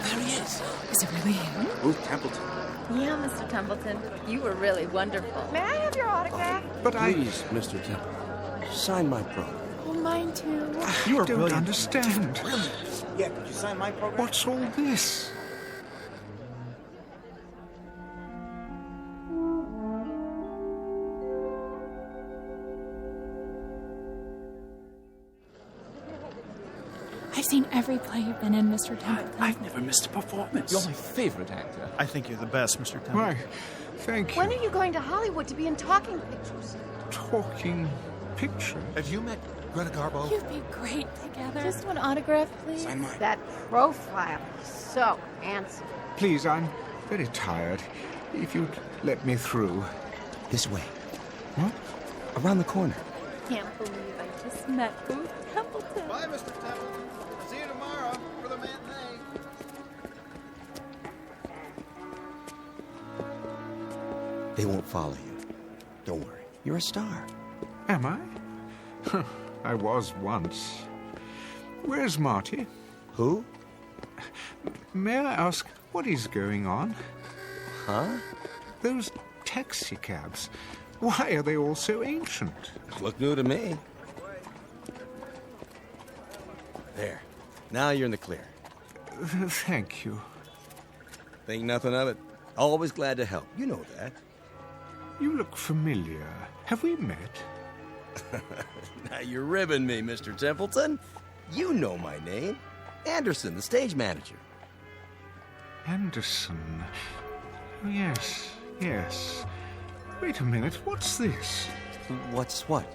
There he is. Is it really him? Booth Templeton. Yeah, Mr. Templeton. You were really wonderful. May I have your autograph? But Please, Mr. Templeton, sign my program. Oh, mine too. You don't understand. Yeah, could you sign my program? What's all this? I've seen every play you've been in, Mr. Templeton. I've never missed a performance. You're my favorite actor. I think you're the best, Mr. Templeton. Why, thank you. When are you going to Hollywood to be in talking pictures? Talking picture? Have you met Greta Garbo. You'd be great together. Just one autograph, please. Sign mine. That profile is so handsome. Please, I'm very tired. If you'd let me through. This way. What? Around the corner. Can't believe I just met Booth Templeton. Bye, Mr. Templeton. See you tomorrow for the matinee. They won't follow you. Don't worry. You're a star. Am I? I was once. Where's Marty? Who? May I ask what is going on? Huh? Those taxi cabs. Why are they all so ancient? Look new to me. There. Now you're in the clear. Thank you. Think nothing of it. Always glad to help. You know that. You look familiar. Have we met? Now you're ribbing me, Mr. Templeton. You know my name. Anderson, the stage manager. Anderson. Oh, yes, yes. Wait a minute, what's this? What's what?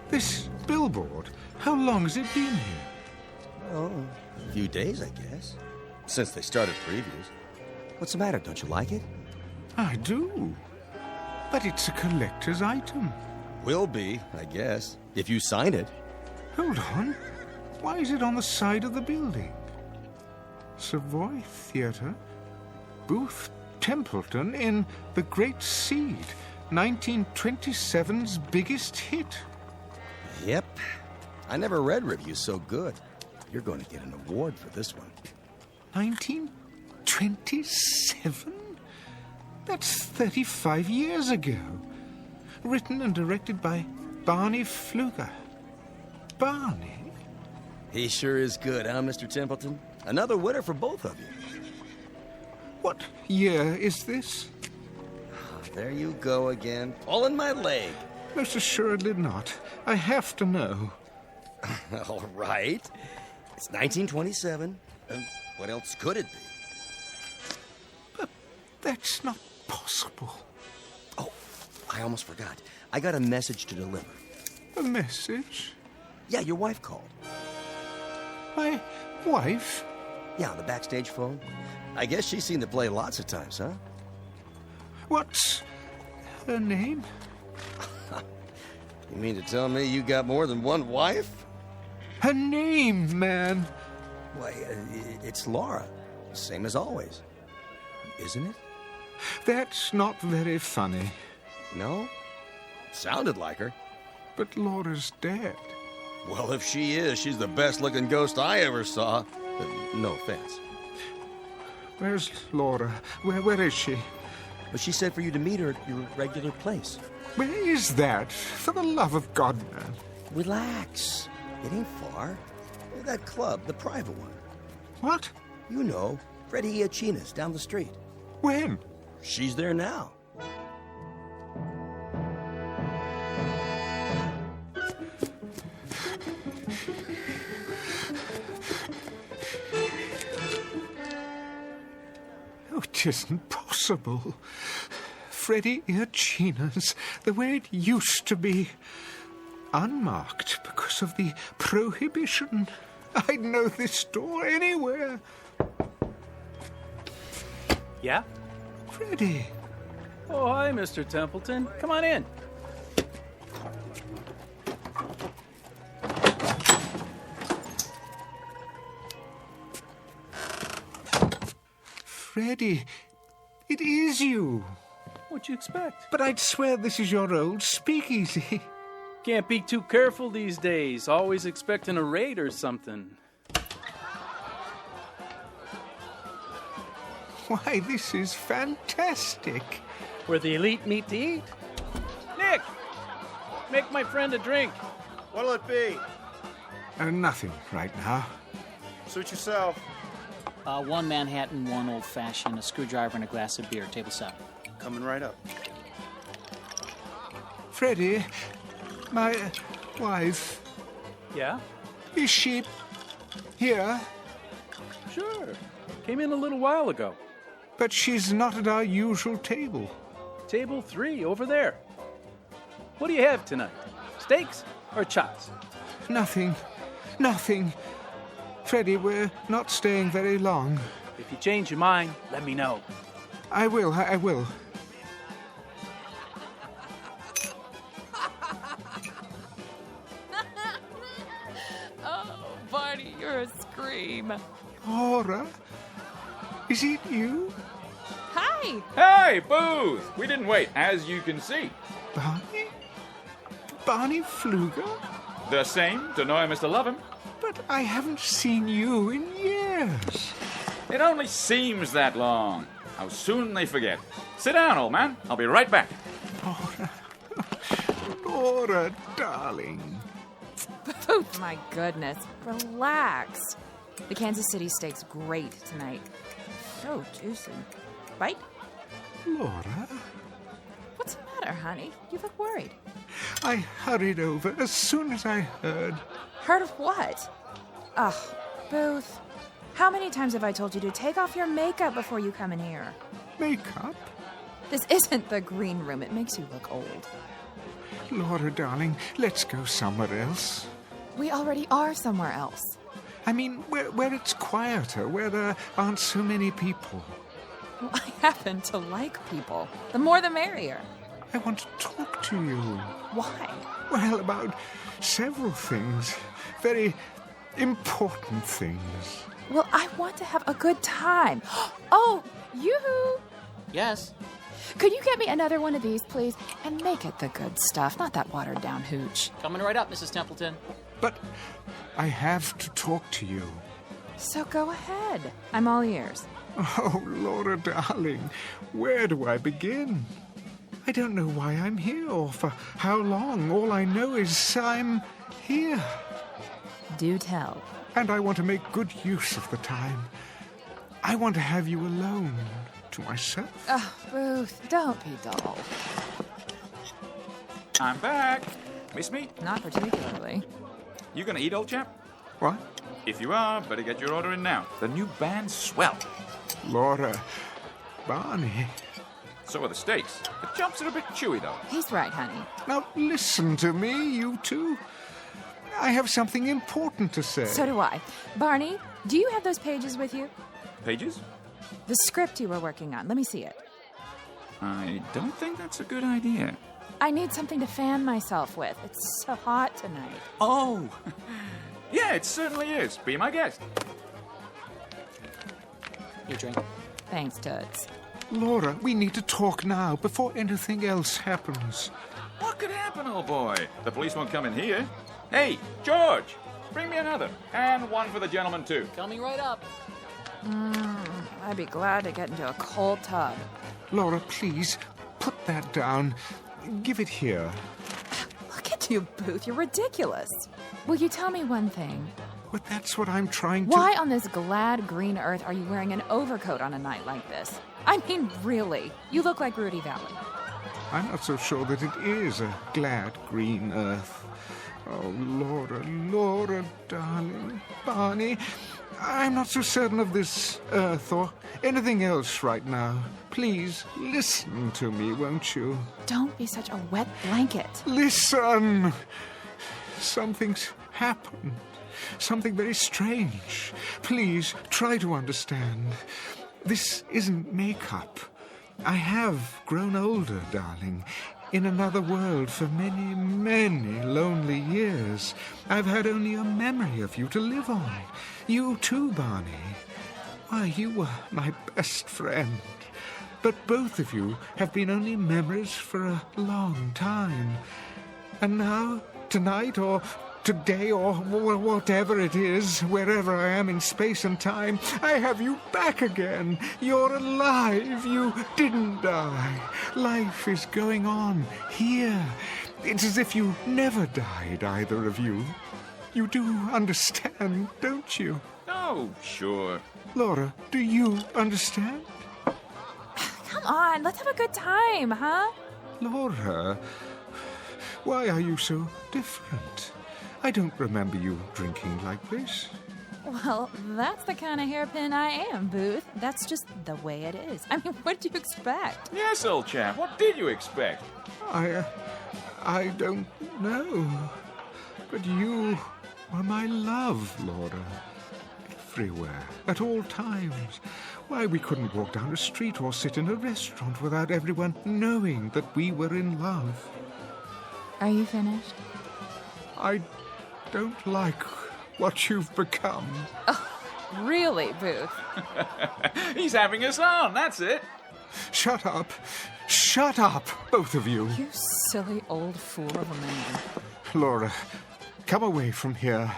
This billboard. How long has it been here? Oh, a few days, I guess. Since they started previews. What's the matter? Don't you like it? I do. But it's a collector's item. Will be, I guess, if you sign it. Hold on. Why is it on the side of the building? Savoy Theatre, Booth Templeton in The Great Seed, 1927's biggest hit. Yep. I never read reviews so good. You're going to get an award for this one. 1927? That's 35 years ago. Written and directed by Barney Pfluger. Barney? He sure is good, huh, Mr. Templeton? Another winner for both of you. What year is this? There you go again, pulling my leg. Most assuredly not. I have to know. All right. It's 1927. What else could it be? But that's not possible. Oh, I almost forgot. I got a message to deliver. A message? Yeah, your wife called. My wife? Yeah, on the backstage phone. I guess she's seen the play lots of times, huh? What's her name? You mean to tell me you got more than one wife? Her name, man. Why, it's Laura. Same as always. Isn't it? That's not very funny. No? Sounded like her. But Laura's dead. Well, if she is, she's the best-looking ghost I ever saw. No offense. Where's Laura? Where is she? But she said for you to meet her at your regular place. Where is that? For the love of God, man. Relax. It ain't far. That club, the private one. What? You know, Freddie Iachina's down the street. When? She's there now. Oh, it isn't possible. Freddie Iachina's the way it used to be. Unmarked because of the prohibition. I'd know this store anywhere. Yeah? Freddie. Oh, hi, Mr. Templeton. Come on in. Freddie, it is you. What'd you expect? But I'd swear this is your old speakeasy. Can't be too careful these days. Always expecting a raid or something. Why, this is fantastic. Where the elite meet to eat. Nick! Make my friend a drink. What'll it be? Nothing right now. Suit yourself. One Manhattan, one old-fashioned, a screwdriver, and a glass of beer. Table 7. Coming right up. Freddie, my wife. Yeah? Is she here? Sure. Came in a little while ago. But she's not at our usual table. Table 3, over there. What do you have tonight? Steaks or chops? Nothing. Nothing. Freddie, we're not staying very long. If you change your mind, let me know. I will. Oh, Barney, you're a scream. Laura? Is it you? Hi! Hey, Booth! We didn't wait, as you can see. Barney? Barney Pfluger? The same, to know him is to love him. But I haven't seen you in years. It only seems that long. How soon they forget. Sit down, old man. I'll be right back. Laura, darling. Oh, my goodness. Relax. The Kansas City steak's great tonight. So juicy. Right? Laura? What's the matter, honey? You look worried. I hurried over as soon as I heard. Heard of what? Ugh, Booth. How many times have I told you to take off your makeup before you come in here? Makeup? This isn't the green room. It makes you look old. Laura, darling, let's go somewhere else. We already are somewhere else. I mean, where it's quieter, where there aren't so many people. Well, I happen to like people. The more the merrier. I want to talk to you. Why? Well, about several things. Very important things. Well, I want to have a good time. Oh, yoo-hoo! Yes? Could you get me another one of these, please? And make it the good stuff, not that watered-down hooch. Coming right up, Mrs. Templeton. But I have to talk to you. So go ahead. I'm all ears. Oh, Laura, darling, where do I begin? I don't know why I'm here or for how long. All I know is I'm here. Do tell. And I want to make good use of the time. I want to have you alone to myself. Oh, Booth, don't be dull. I'm back. Miss me? Not particularly. You gonna eat, old chap? What? If you are, better get your order in now. The new band's swell. Laura, Barney. So are the steaks. The chops are a bit chewy, though. He's right, honey. Now listen to me, you two. I have something important to say. So do I. Barney, do you have those pages with you? Pages? The script you were working on. Let me see it. I don't think that's a good idea. I need something to fan myself with. It's so hot tonight. Oh! Yeah, it certainly is. Be my guest. Your drink. Thanks, Toots. Laura, we need to talk now before anything else happens. What could happen, old boy? The police won't come in here. Hey, George! Bring me another. And one for the gentleman, too. Coming right up. I'd be glad to get into a cold tub. Laura, please, put that down. Give it here. Look at you, Booth. You're ridiculous. Will you tell me one thing? But that's what I'm trying to... Why on this glad green earth are you wearing an overcoat on a night like this? I mean, really. You look like Rudy Valley. I'm not so sure that it is a glad green earth. Oh, Laura, darling. Barney, I'm not so certain of this earth or anything else right now. Please, listen to me, won't you? Don't be such a wet blanket. Listen! Something's happened. Something very strange. Please, try to understand. This isn't makeup. I have grown older, darling. In another world for many, many lonely years. I've had only a memory of you to live on. You too, Barney. Why, you were my best friend. But both of you have been only memories for a long time. And now, tonight, or today, or whatever it is, wherever I am in space and time, I have you back again. You're alive. You didn't die. Life is going on here. It's as if you never died, either of you. You do understand, don't you? Oh, sure. Laura, do you understand? Come on, let's have a good time, huh? Laura, why are you so different? I don't remember you drinking like this. Well, that's the kind of hairpin I am, Booth. That's just the way it is. I mean, what did you expect? Yes, old chap. What did you expect? I don't know. But you Well, my love, Laura. Everywhere, at all times. Why, we couldn't walk down a street or sit in a restaurant without everyone knowing that we were in love. Are you finished? I don't like what you've become. Oh, really, Booth? He's having us on, that's it. Shut up. Shut up, both of you. You silly old fool of a man. Laura, come away from here.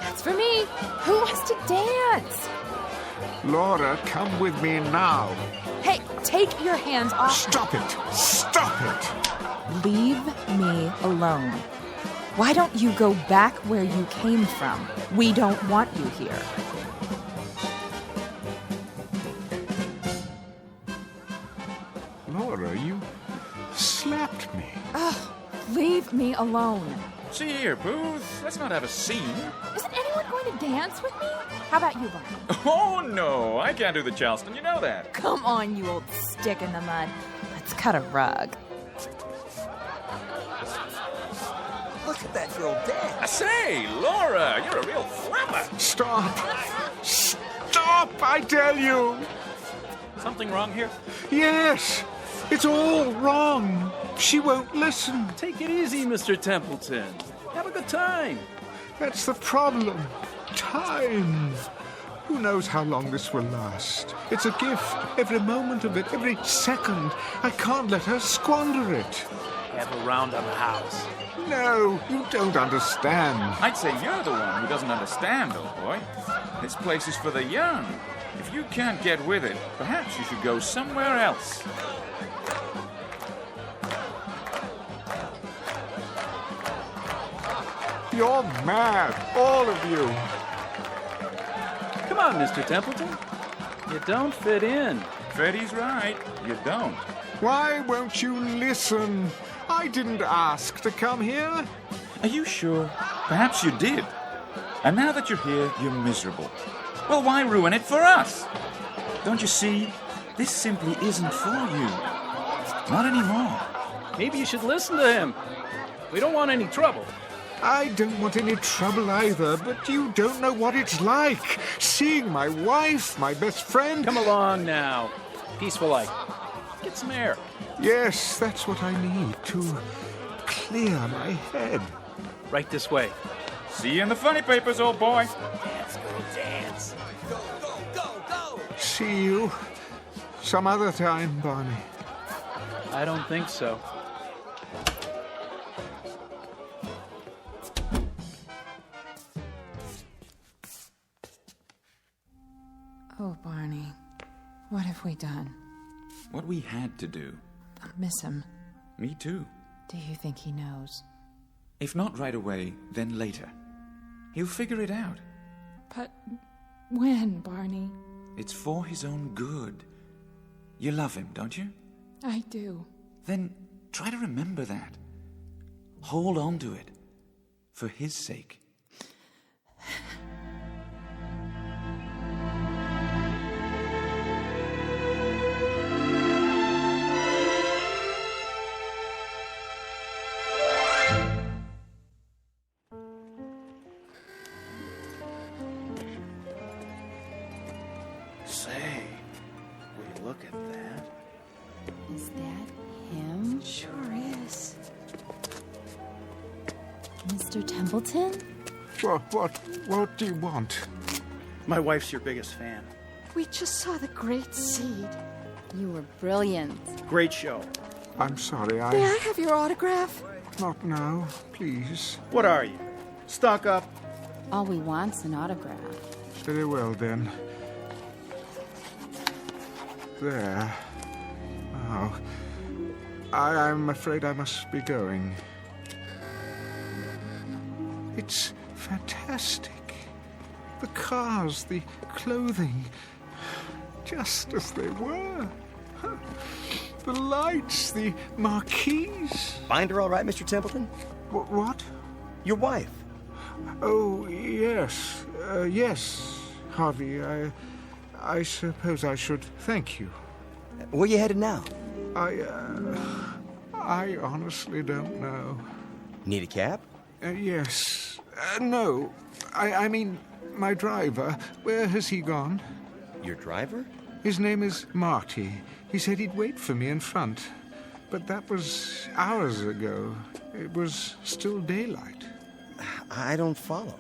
That's for me. Who wants to dance? Laura, come with me now. Hey, take your hands off. Stop it. Stop it. Leave me alone. Why don't you go back where you came from? We don't want you here. Laura, you slapped me. Oh, leave me alone. See here, Booth. Let's not have a scene. Isn't anyone going to dance with me? How about you, Barney? Oh, no. I can't do the Charleston. You know that. Come on, you old stick in the mud. Let's cut a rug. Look at that girl dance. I say, Laura, you're a real flapper. Stop. Stop, I tell you. Something wrong here? Yes. It's all wrong. She won't listen. Take it easy, Mr. Templeton. Have a good time. That's the problem. Time. Who knows how long this will last? It's a gift. Every moment of it, every second. I can't let her squander it. Have a round on the house. No, you don't understand. I'd say you're the one who doesn't understand, old boy. This place is for the young. If you can't get with it, perhaps you should go somewhere else. You're mad, all of you. Come on, Mr. Templeton. You don't fit in. Freddie's right. You don't. Why won't you listen? I didn't ask to come here. Are you sure? Perhaps you did. And now that you're here, you're miserable. Well, why ruin it for us? Don't you see? This simply isn't for you. Not anymore. Maybe you should listen to him. We don't want any trouble. I don't want any trouble either, but you don't know what it's like. Seeing my wife, my best friend... Come along now. Peaceful life. Get some air. Yes, that's what I need to clear my head. Right this way. See you in the funny papers, old boy. Let's go dance. Go, go, go, go. See you some other time, Barney. I don't think so. Oh, Barney, what have we done? What we had to do. I miss him. Me too. Do you think he knows? If not right away, then later. He'll figure it out. But when, Barney? It's for his own good. You love him, don't you? I do. Then try to remember that. Hold on to it. For his sake. Say, will you look at that? Is that him? Sure is. Mr. Templeton? What do you want? My wife's your biggest fan. We just saw the great seed. You were brilliant. Great show. I'm sorry, May I have your autograph? Not now, please. What are you? Stuck up? All we want's an autograph. Very well, then. There. Now, I'm afraid I must be going. It's fantastic. The cars, the clothing, just as they were. The lights, the marquees. Find her all right, Mr. Templeton? What? Your wife. Oh, yes. Yes, Harvey. I suppose I should thank you. Where you headed now? I honestly don't know. Need a cab? Yes. No. I mean, my driver. Where has he gone? Your driver? His name is Marty. He said he'd wait for me in front. But that was hours ago. It was still daylight. I don't follow.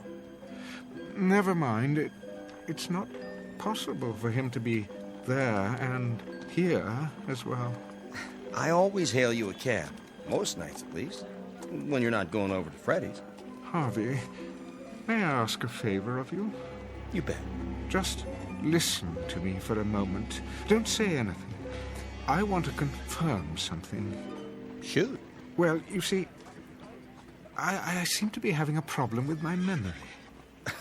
Never mind. It's not possible for him to be there and here as well. I always hail you a cab. Most nights, at least. When you're not going over to Freddy's. Harvey, may I ask a favor of you? You bet. Just listen to me for a moment. Don't say anything. I want to confirm something. Shoot. Well, you see, I seem to be having a problem with my memory.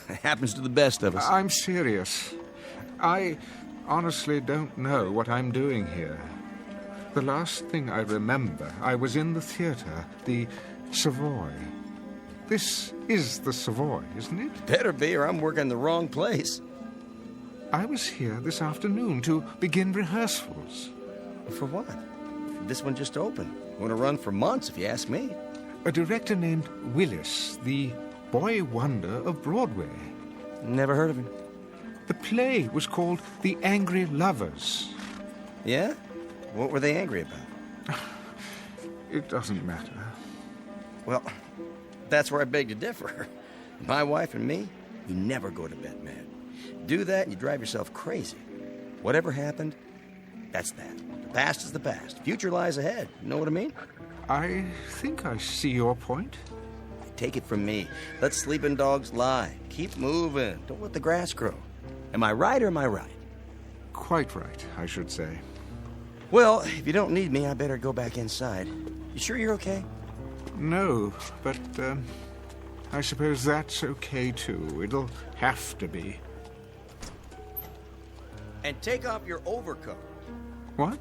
It happens to the best of us. I'm serious. I honestly don't know what I'm doing here. The last thing I remember, I was in the theater, the Savoy. This is the Savoy, isn't it? Better be, or I'm working the wrong place. I was here this afternoon to begin rehearsals. For what? This one just opened. Going to run for months, if you ask me. A director named Willis, the boy wonder of Broadway. Never heard of him. The play was called The Angry Lovers. Yeah? What were they angry about? It doesn't matter. Well, that's where I beg to differ. My wife and me, we never go to bed mad. Do that and you drive yourself crazy. Whatever happened, that's that. The past is the past. Future lies ahead. You know what I mean? I think I see your point. Take it from me. Let sleeping dogs lie. Keep moving. Don't let the grass grow. Am I right or am I right? Quite right, I should say. Well, if you don't need me, I better go back inside. You sure you're okay? No, but I suppose that's okay too. It'll have to be. And take off your overcoat. What?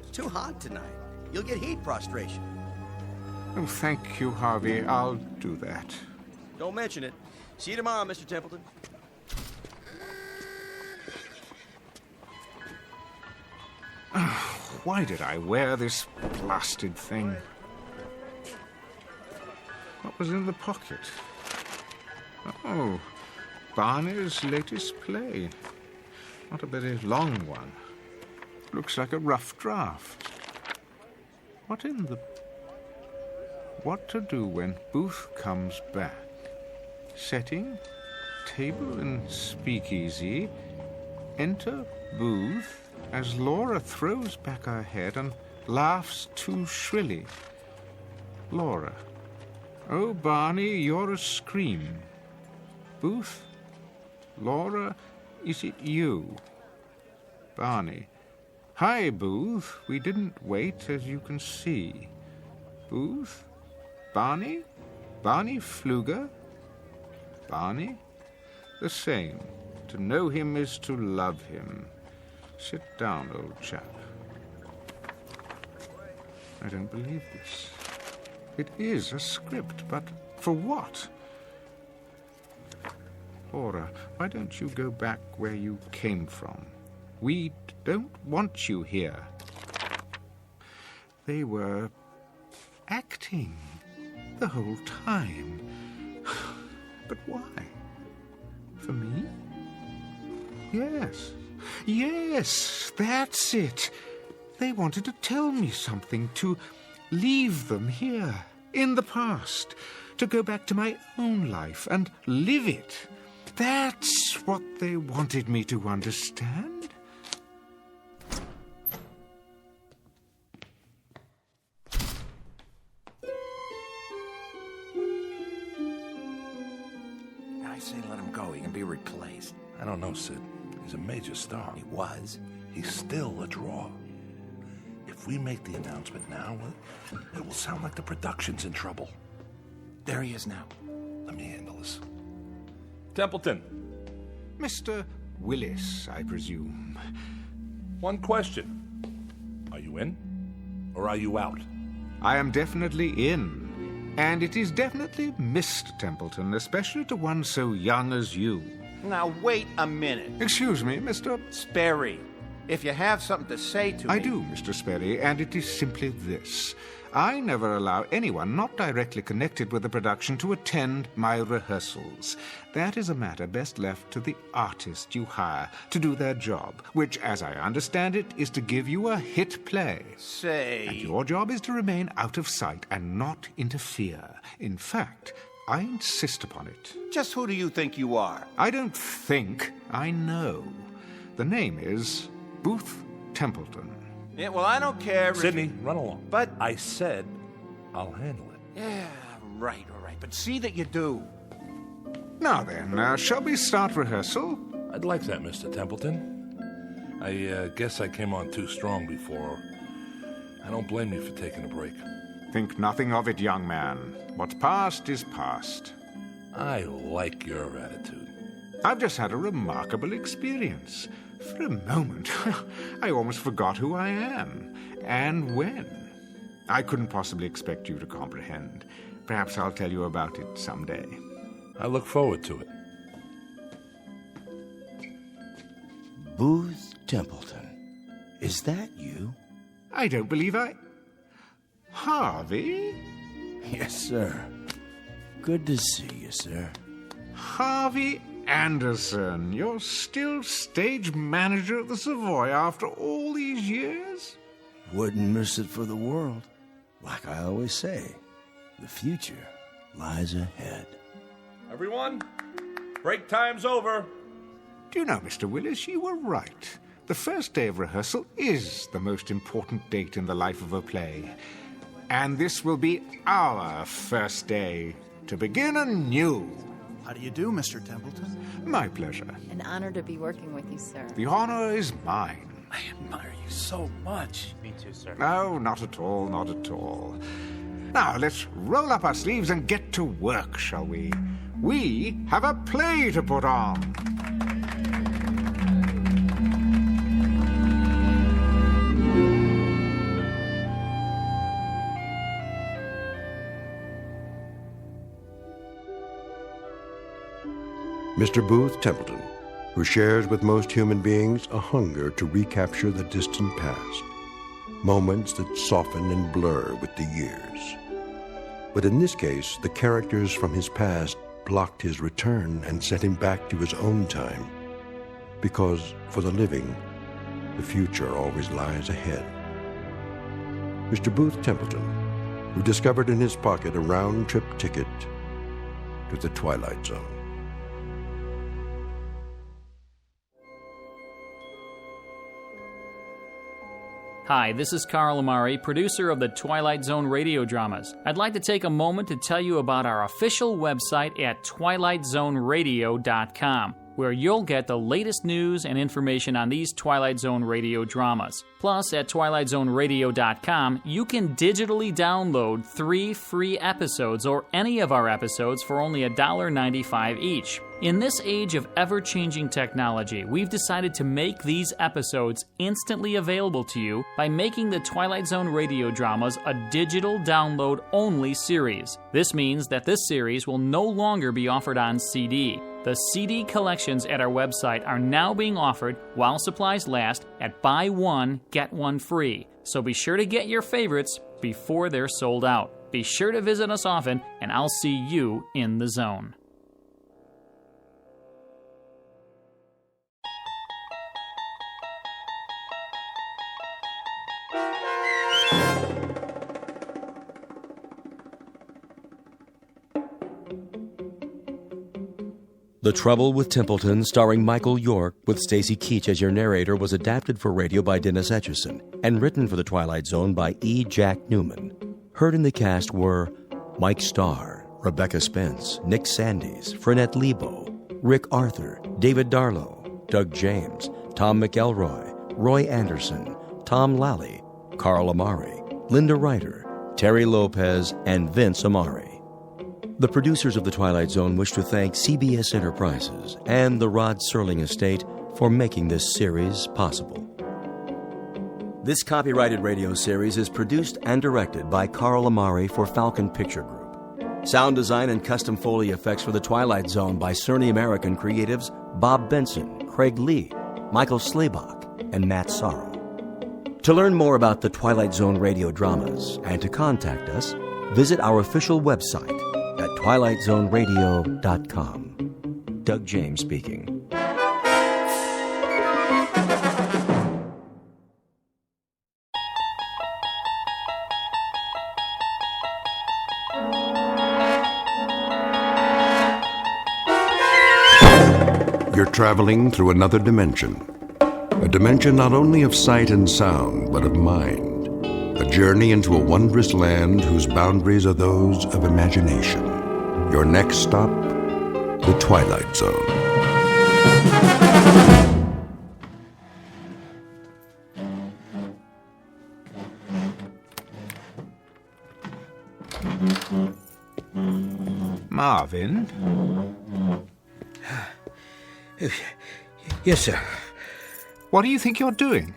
It's too hot tonight. You'll get heat prostration. Oh, thank you, Harvey. I'll do that. Don't mention it. See you tomorrow, Mr. Templeton. Why did I wear this blasted thing? What was in the pocket? Oh, Barney's latest play. Not a very long one. Looks like a rough draft. What in the... What to do when Booth comes back? Setting, table and speakeasy. Enter Booth as Laura throws back her head and laughs too shrilly. Laura. Oh, Barney, you're a scream. Booth. Laura, is it you? Barney. Hi, Booth. We didn't wait, as you can see. Booth? Barney? Barney Pfluger? Barney? The same. To know him is to love him. Sit down, old chap. I don't believe this. It is a script, but for what? Laura, why don't you go back where you came from? We don't want you here. They were acting the whole time. But why? For me? Yes. Yes, that's it. They wanted to tell me something, to leave them here, in the past, to go back to my own life and live it. That's what they wanted me to understand. I say let him go. He can be replaced. I don't know, Sid. He's a major star. He was. He's still a draw. If we make the announcement now, it will sound like the production's in trouble. There he is now. Let me handle this. Templeton. Mr. Willis, I presume. One question. Are you in? Or are you out? I am definitely in. And it is definitely Mr. Templeton, especially to one so young as you. Now, wait a minute. Excuse me, Mr. Sperry. If you have something to say to me... I do, Mr. Sperry, and it is simply this. I never allow anyone not directly connected with the production to attend my rehearsals. That is a matter best left to the artist you hire to do their job, which, as I understand it, is to give you a hit play. Say... And your job is to remain out of sight and not interfere. In fact, I insist upon it. Just who do you think you are? I don't think, I know. The name is Booth Templeton. Yeah, well, I don't care. Sidney, run along. But I said I'll handle it. yeah, right, all right. But see that you do. Now then, shall we start rehearsal? I'd like that, Mr. Templeton. I guess I came on too strong before. I don't blame you for taking a break. Think nothing of it, young man. What's past is past. I like your attitude. I've just had a remarkable experience. For a moment, I almost forgot who I am and when. I couldn't possibly expect you to comprehend. Perhaps I'll tell you about it someday. I look forward to it. Booth Templeton. Is that you? I don't believe Harvey? Yes, sir. Good to see you, sir. Harvey Anderson, you're still stage manager at the Savoy after all these years? Wouldn't miss it for the world. Like I always say, the future lies ahead. Everyone, break time's over. Do you know, Mr. Willis, you were right. The first day of rehearsal is the most important date in the life of a play. And this will be our first day to begin anew. How do you do, Mr. Templeton? My pleasure. An honor to be working with you, sir. The honor is mine. I admire you so much. Me too, sir. No, not at all, not at all. Now, let's roll up our sleeves and get to work, shall we? We have a play to put on. Mr. Booth Templeton, who shares with most human beings a hunger to recapture the distant past, moments that soften and blur with the years. But in this case, the characters from his past blocked his return and sent him back to his own time, because for the living, the future always lies ahead. Mr. Booth Templeton, who discovered in his pocket a round-trip ticket to the Twilight Zone. Hi, this is Carl Amari, producer of the Twilight Zone radio dramas. I'd like to take a moment to tell you about our official website at twilightzoneradio.com, where you'll get the latest news and information on these Twilight Zone radio dramas. Plus, at twilightzoneradio.com, you can digitally download 3 free episodes or any of our episodes for only $1.95 each. In this age of ever-changing technology, we've decided to make these episodes instantly available to you by making the Twilight Zone radio dramas a digital download-only series. This means that this series will no longer be offered on CD. The CD collections at our website are now being offered, while supplies last, at buy one, get one free. So be sure to get your favorites before they're sold out. Be sure to visit us often, and I'll see you in the zone. The Trouble with Templeton, starring Michael York, with Stacy Keach as your narrator, was adapted for radio by Dennis Etchison and written for The Twilight Zone by E. Jack Newman. Heard in the cast were Mike Starr, Rebecca Spence, Nick Sandys, Frenette Lebo, Rick Arthur, David Darlow, Doug James, Tom McElroy, Roy Anderson, Tom Lally, Carl Amari, Linda Ryder, Terry Lopez, and Vince Amari. The producers of The Twilight Zone wish to thank CBS Enterprises and the Rod Serling Estate for making this series possible. This copyrighted radio series is produced and directed by Carl Amari for Falcon Picture Group. Sound design and custom Foley effects for The Twilight Zone by Cerny American creatives Bob Benson, Craig Lee, Michael Slaybach, and Matt Sorrow. To learn more about the Twilight Zone radio dramas and to contact us, visit our official website at twilightzoneradio.com. Doug James speaking. You're traveling through another dimension. A dimension not only of sight and sound, but of mind. A journey into a wondrous land whose boundaries are those of imagination. Your next stop, the Twilight Zone. Marvin? Yes, sir. What do you think you're doing?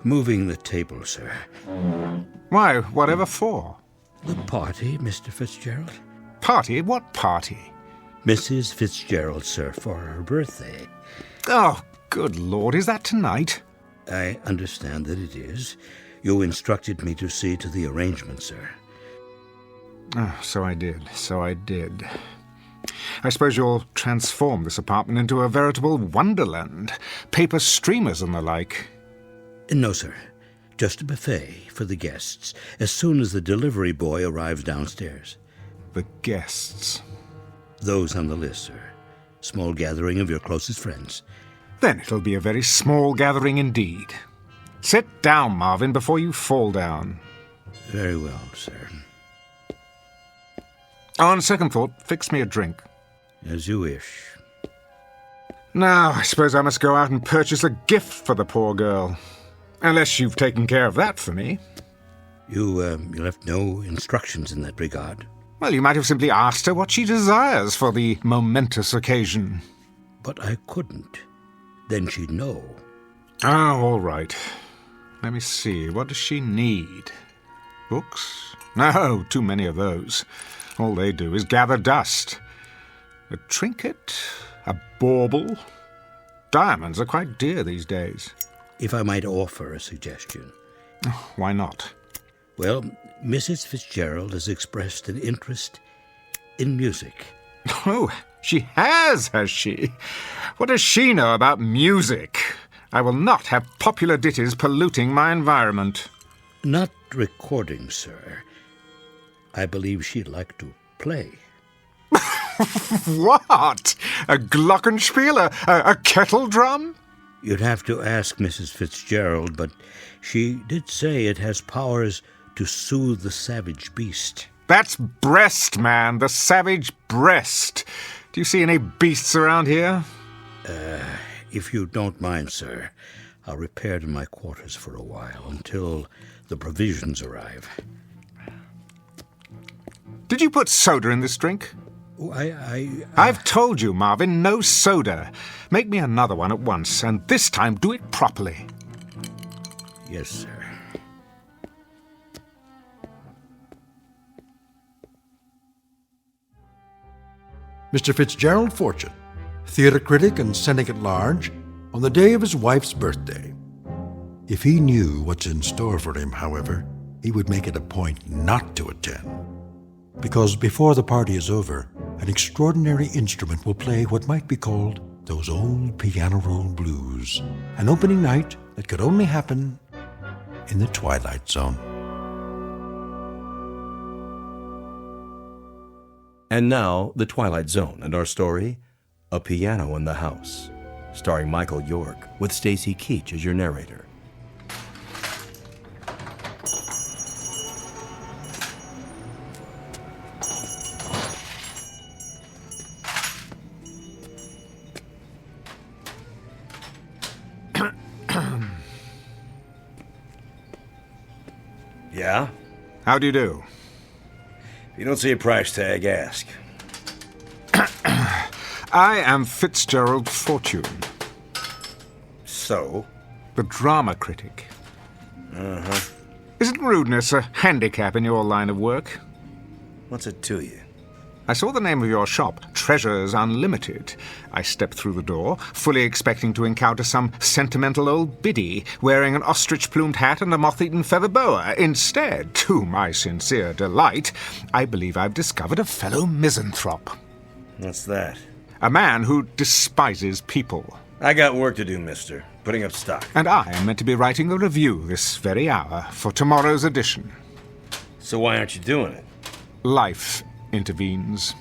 Moving the table, sir. Why, whatever for? The party, Mr. Fitzgerald. Party? What party? Mrs. Fitzgerald, sir, for her birthday. Oh, good Lord, is that tonight? I understand that it is. You instructed me to see to the arrangement, sir. Oh, so I did. I suppose you'll transform this apartment into a veritable wonderland. Paper streamers and the like. No, sir. Just a buffet for the guests, as soon as the delivery boy arrives downstairs. The guests? Those on the list, sir. Small gathering of your closest friends. Then it'll be a very small gathering indeed. Sit down, Marvin, before you fall down. Very well, sir. On second thought, fix me a drink. As you wish. Now, I suppose I must go out and purchase a gift for the poor girl. Unless you've taken care of that for me. You left no instructions in that regard. Well, you might have simply asked her what she desires for the momentous occasion. But I couldn't. Then she'd know. Oh, all right. Let me see. What does she need? Books? No, too many of those. All they do is gather dust. A trinket? A bauble? Diamonds are quite dear these days. If I might offer a suggestion. Why not? Well, Mrs. Fitzgerald has expressed an interest in music. Oh, she has she? What does she know about music? I will not have popular ditties polluting my environment. Not recording, sir. I believe she'd like to play. What? A glockenspiel? A kettle drum? You'd have to ask Mrs. Fitzgerald, but she did say it has powers to soothe the savage beast. That's breast, man, the savage breast. Do you see any beasts around here? If you don't mind, sir, I'll repair to my quarters for a while until the provisions arrive. Did you put soda in this drink? I've told you, Marvin, no soda. Make me another one at once, and this time do it properly. Yes, sir. Mr. Fitzgerald Fortune, theater critic and cynic at large, on the day of his wife's birthday. If he knew what's in store for him, however, he would make it a point not to attend. Because before the party is over, an extraordinary instrument will play what might be called those old piano roll blues, an opening night that could only happen in the Twilight Zone. And now, The Twilight Zone and our story, A Piano in the House, starring Michael York with Stacy Keach as your narrator. Yeah? How do you do? If you don't see a price tag, ask. I am Fitzgerald Fortune. So? The drama critic. Uh-huh. Isn't rudeness a handicap in your line of work? What's it to you? I saw the name of your shop, Treasures Unlimited. I stepped through the door, fully expecting to encounter some sentimental old biddy wearing an ostrich-plumed hat and a moth-eaten feather boa. Instead, to my sincere delight, I believe I've discovered a fellow misanthrope. What's that? A man who despises people. I got work to do, mister. Putting up stock. And I am meant to be writing a review this very hour for tomorrow's edition. So why aren't you doing it? Life intervenes.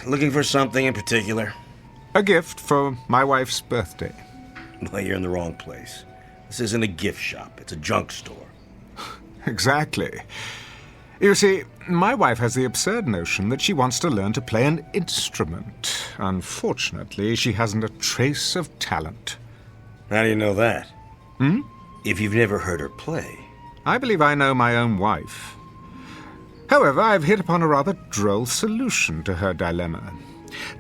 Looking for something in particular? A gift for my wife's birthday. Well, you're in the wrong place. This isn't a gift shop. It's a junk store. Exactly. You see, my wife has the absurd notion that she wants to learn to play an instrument. Unfortunately, she hasn't a trace of talent. How do you know that? Hmm? If you've never heard her play. I believe I know my own wife. However, I've hit upon a rather droll solution to her dilemma.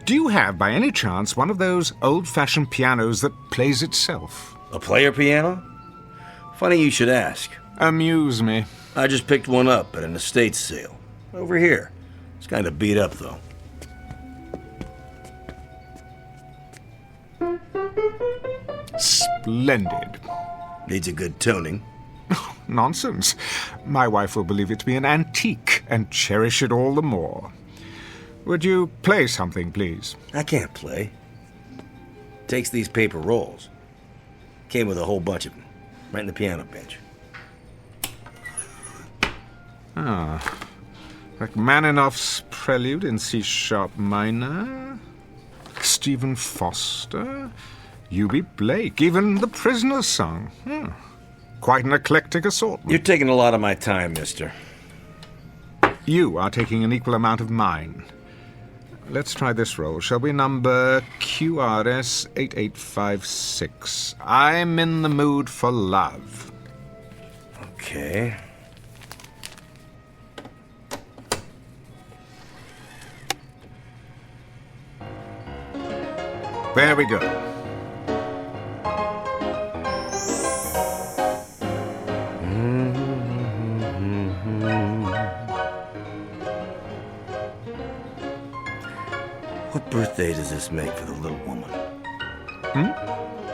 Do you have, by any chance, one of those old-fashioned pianos that plays itself? A player piano? Funny you should ask. Amuse me. I just picked one up at an estate sale. Over here. It's kind of beat up, though. Splendid. Needs a good tuning. Nonsense. My wife will believe it to be an antique and cherish it all the more. Would you play something, please? I can't play. Takes these paper rolls. Came with a whole bunch of them. Right in the piano bench. Rachmaninoff's Prelude in C-sharp minor. Stephen Foster. U.B. Blake. Even The Prisoner's Song. Quite an eclectic assortment. You're taking a lot of my time, mister. You are taking an equal amount of mine. Let's try this roll, shall we? Number QRS 8856. I'm in the mood for love. Okay. There we go. What birthday does this make for the little woman?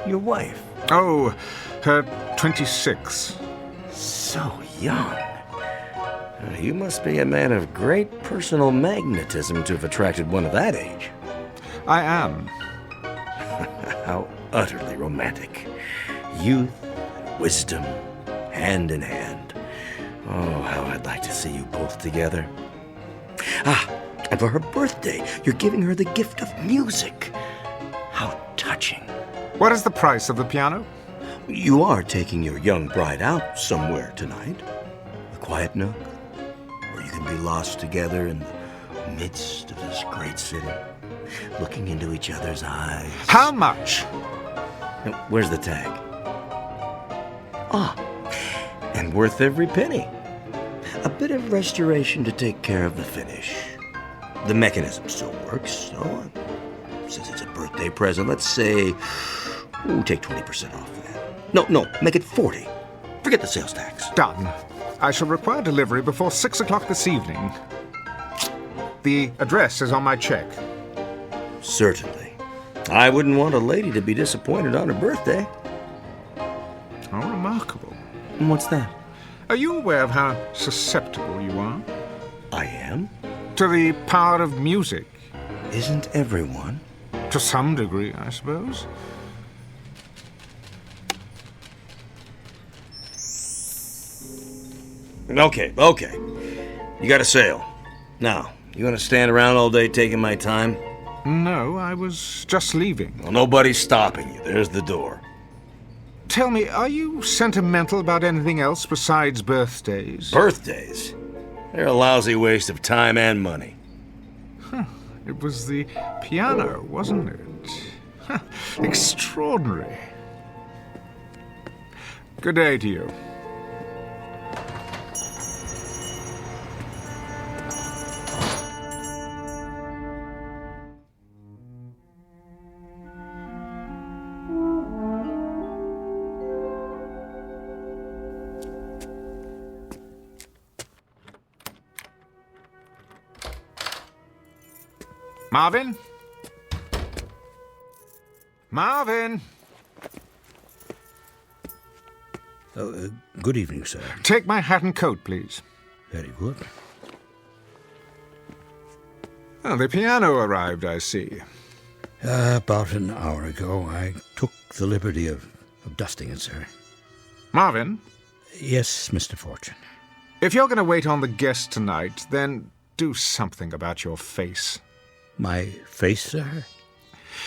Your wife. Oh, her 26. So young. You must be a man of great personal magnetism to have attracted one of that age. I am. How utterly romantic. Youth, wisdom, hand in hand. Oh, how I'd like to see you both together. And for her birthday, you're giving her the gift of music. How touching. What is the price of the piano? You are taking your young bride out somewhere tonight. A quiet nook, where you can be lost together in the midst of this great city, looking into each other's eyes. How much? Where's the tag? And worth every penny. A bit of restoration to take care of the finish. The mechanism still works, so since it's a birthday present, let's say, take 20% off that. No, make it 40. Forget the sales tax. Done. I shall require delivery before 6 o'clock this evening. The address is on my check. Certainly. I wouldn't want a lady to be disappointed on her birthday. How remarkable. And what's that? Are you aware of how susceptible you are? I am? To the power of music. Isn't everyone? To some degree, I suppose. Okay. You got a sale. Now, you gonna stand around all day taking my time? No, I was just leaving. Well, nobody's stopping you. There's the door. Tell me, are you sentimental about anything else besides birthdays? Birthdays? They're a lousy waste of time and money. It was the piano, wasn't it? Extraordinary. Good day to you. Marvin? Marvin! Good evening, sir. Take my hat and coat, please. Very good. Oh, the piano arrived, I see. About an hour ago, I took the liberty of dusting it, sir. Marvin? Yes, Mr. Fortune. If you're going to wait on the guest tonight, then do something about your face. My face, sir?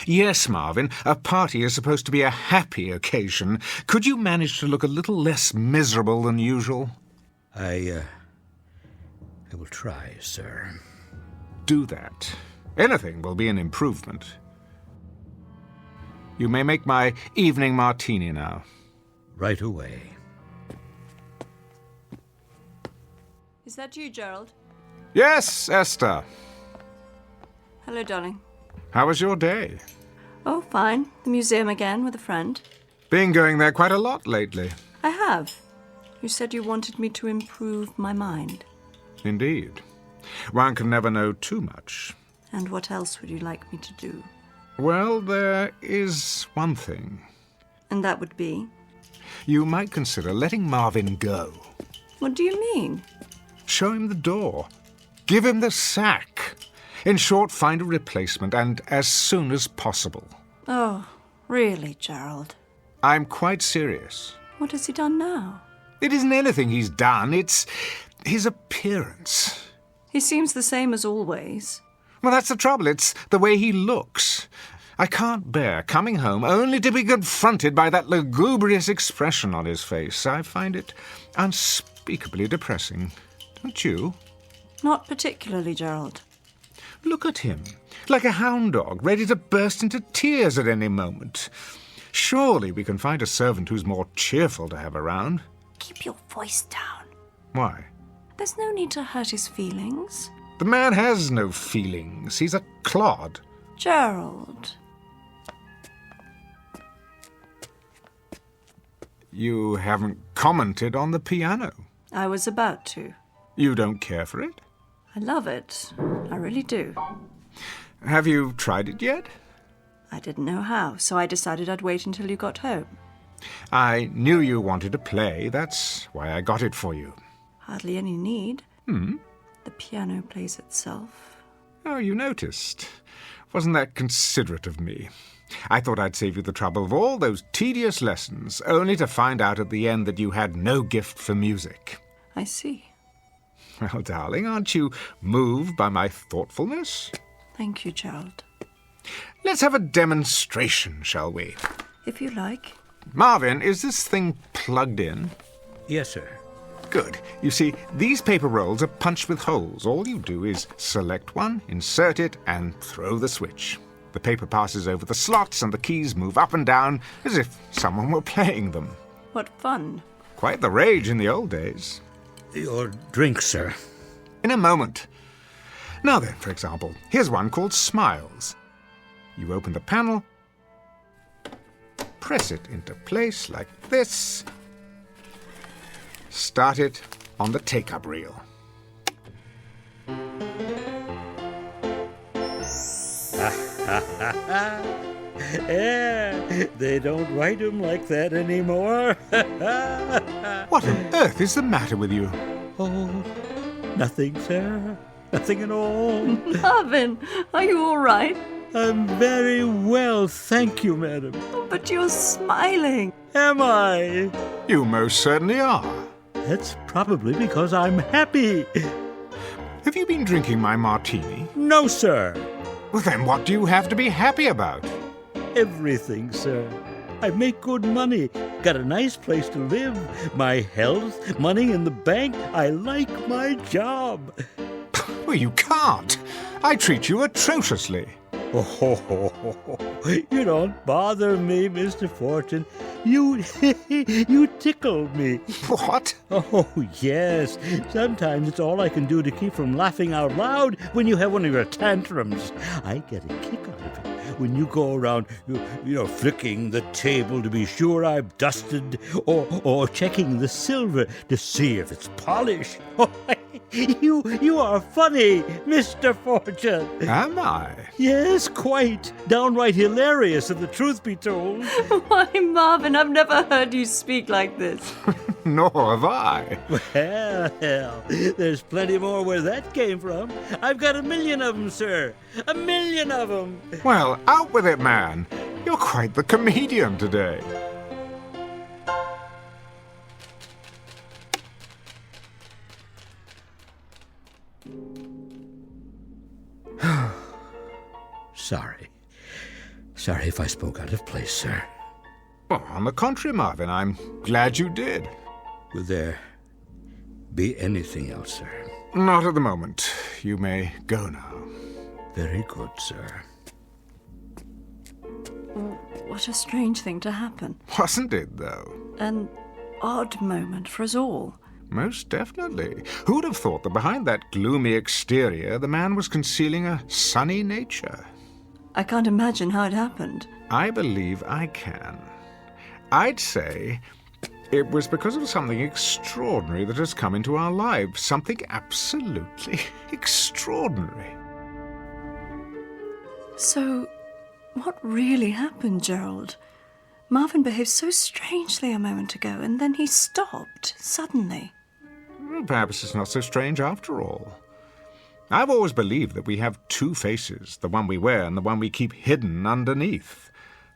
Yes, Marvin, a party is supposed to be a happy occasion. Could you manage to look a little less miserable than usual? I will try, sir. Do that. Anything will be an improvement. You may make my evening martini now. Right away. Is that you, Gerald? Yes, Esther. Hello, darling. How was your day? Oh, fine. The museum again with a friend. Been going there quite a lot lately. I have. You said you wanted me to improve my mind. Indeed. One can never know too much. And what else would you like me to do? Well, there is one thing. And that would be? You might consider letting Marvin go. What do you mean? Show him the door. Give him the sack. In short, find a replacement, and as soon as possible. Oh, really, Gerald? I'm quite serious. What has he done now? It isn't anything he's done. It's his appearance. He seems the same as always. Well, that's the trouble. It's the way he looks. I can't bear coming home only to be confronted by that lugubrious expression on his face. I find it unspeakably depressing. Don't you? Not particularly, Gerald. Look at him, like a hound dog, ready to burst into tears at any moment. Surely we can find a servant who's more cheerful to have around. Keep your voice down. Why? There's no need to hurt his feelings. The man has no feelings. He's a clod. Gerald. You haven't commented on the piano. I was about to. You don't care for it? I love it. I really do. Have you tried it yet? I didn't know how, so I decided I'd wait until you got home. I knew you wanted to play. That's why I got it for you. Hardly any need. Hmm? The piano plays itself. Oh, you noticed. Wasn't that considerate of me? I thought I'd save you the trouble of all those tedious lessons, only to find out at the end that you had no gift for music. I see. Well, darling, aren't you moved by my thoughtfulness? Thank you, Gerald. Let's have a demonstration, shall we? If you like. Marvin, is this thing plugged in? Yes, sir. Good. You see, these paper rolls are punched with holes. All you do is select one, insert it, and throw the switch. The paper passes over the slots, and the keys move up and down as if someone were playing them. What fun. Quite the rage in the old days. Your drink, sir. In a moment. Now then, for example, here's one called Smiles. You open the panel, press it into place like this, start it on the take-up reel. Yeah, they don't write them like that anymore. What on earth is the matter with you? Oh, nothing, sir. Nothing at all. Marvin, are you all right? I'm very well, thank you, madam. Oh, but you're smiling. Am I? You most certainly are. That's probably because I'm happy. Have you been drinking my martini? No, sir. Well, then what do you have to be happy about? Everything, sir. I make good money, got a nice place to live, my health, money in the bank. I like my job. Well, you can't. I treat you atrociously. Oh, you don't bother me, Mr. Fortune. You tickle me. What? Oh, yes. Sometimes it's all I can do to keep from laughing out loud when you have one of your tantrums. I get a kick out of it when you go around, flicking the table to be sure I've dusted, or checking the silver to see if it's polished. You are funny, Mr. Fortune. Am I? Yes, quite. Downright hilarious, if the truth be told. Why, Marvin, I've never heard you speak like this. Nor have I. Well, there's plenty more where that came from. I've got 1,000,000 of them, sir. 1,000,000 of them. Well, out with it, man. You're quite the comedian today. Sorry if I spoke out of place, sir. Oh, on the contrary, Marvin, I'm glad you did. Will there be anything else, sir? Not at the moment. You may go now. Very good, sir. What a strange thing to happen. Wasn't it, though? An odd moment for us all. Most definitely. Who'd have thought that behind that gloomy exterior the man was concealing a sunny nature? I can't imagine how it happened. I believe I can. I'd say it was because of something extraordinary that has come into our lives. Something absolutely extraordinary. So, what really happened, Gerald? Marvin behaved so strangely a moment ago, and then he stopped, suddenly. Well, perhaps it's not so strange after all. I've always believed that we have two faces, the one we wear and the one we keep hidden underneath.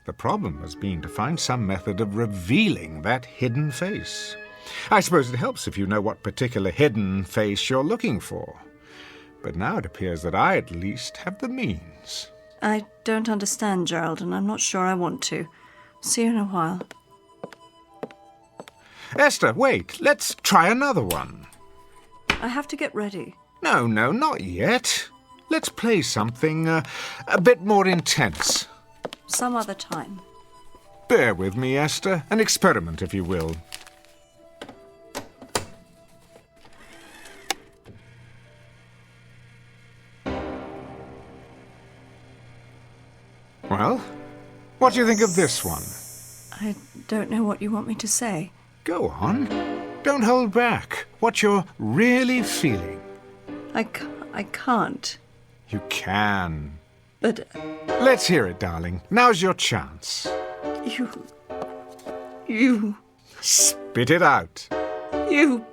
The problem has been to find some method of revealing that hidden face. I suppose it helps if you know what particular hidden face you're looking for. But now it appears that I, at least, have the means. I don't understand, Gerald, and I'm not sure I want to. See you in a while. Esther, wait. Let's try another one. I have to get ready. No, not yet. Let's play something a bit more intense. Some other time. Bear with me, Esther. An experiment, if you will. Well, what do you think of this one? I don't know what you want me to say. Go on. Don't hold back. What you're really feeling. I can't. You can. But... Let's hear it, darling. Now's your chance. You... Spit it out. You...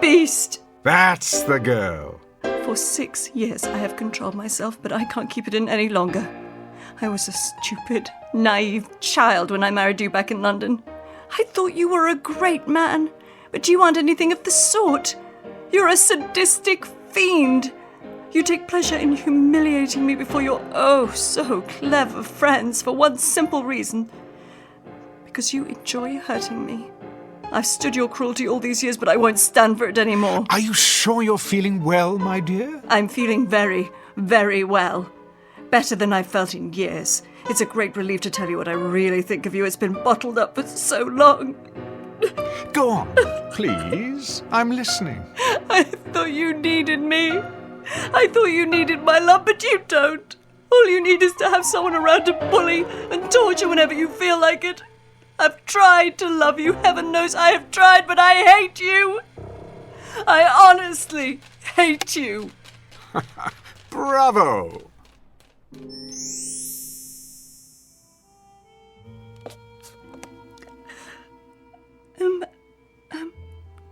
beast. That's the girl. For 6 years I have controlled myself, but I can't keep it in any longer. I was a stupid, naive child when I married you back in London. I thought you were a great man, but you aren't anything of the sort. You're a sadistic fiend. You take pleasure in humiliating me before your oh-so-clever friends for one simple reason. Because you enjoy hurting me. I've stood your cruelty all these years, but I won't stand for it anymore. Are you sure you're feeling well, my dear? I'm feeling very, very well. Better than I've felt in years. It's a great relief to tell you what I really think of you. It's been bottled up for so long. Go on, please. I'm listening. I thought you needed me. I thought you needed my love, but you don't. All you need is to have someone around to bully and torture whenever you feel like it. I've tried to love you, heaven knows I have tried, but I hate you. I honestly hate you. Bravo! I'm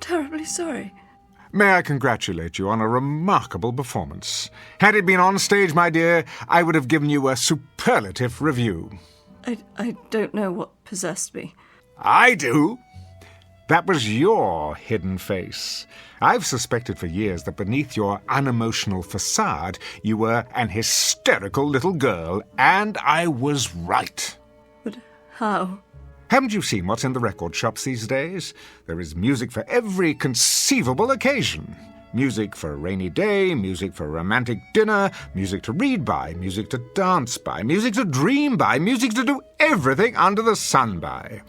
terribly sorry. May I congratulate you on a remarkable performance. Had it been on stage, my dear, I would have given you a superlative review. I don't know what possessed me. I do. That was your hidden face. I've suspected for years that beneath your unemotional facade, you were an hysterical little girl, and I was right. But how? Haven't you seen what's in the record shops these days? There is music for every conceivable occasion. Music for a rainy day, music for a romantic dinner, music to read by, music to dance by, music to dream by, music to do everything under the sun by.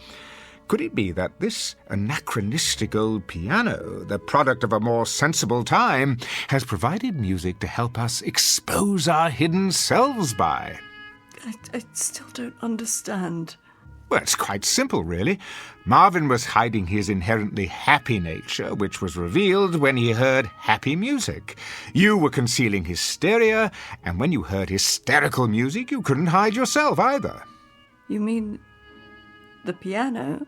Could it be that this anachronistic old piano, the product of a more sensible time, has provided music to help us expose our hidden selves by? I still don't understand. Well, it's quite simple, really. Marvin was hiding his inherently happy nature, which was revealed when he heard happy music. You were concealing hysteria, and when you heard hysterical music, you couldn't hide yourself either. You mean the piano?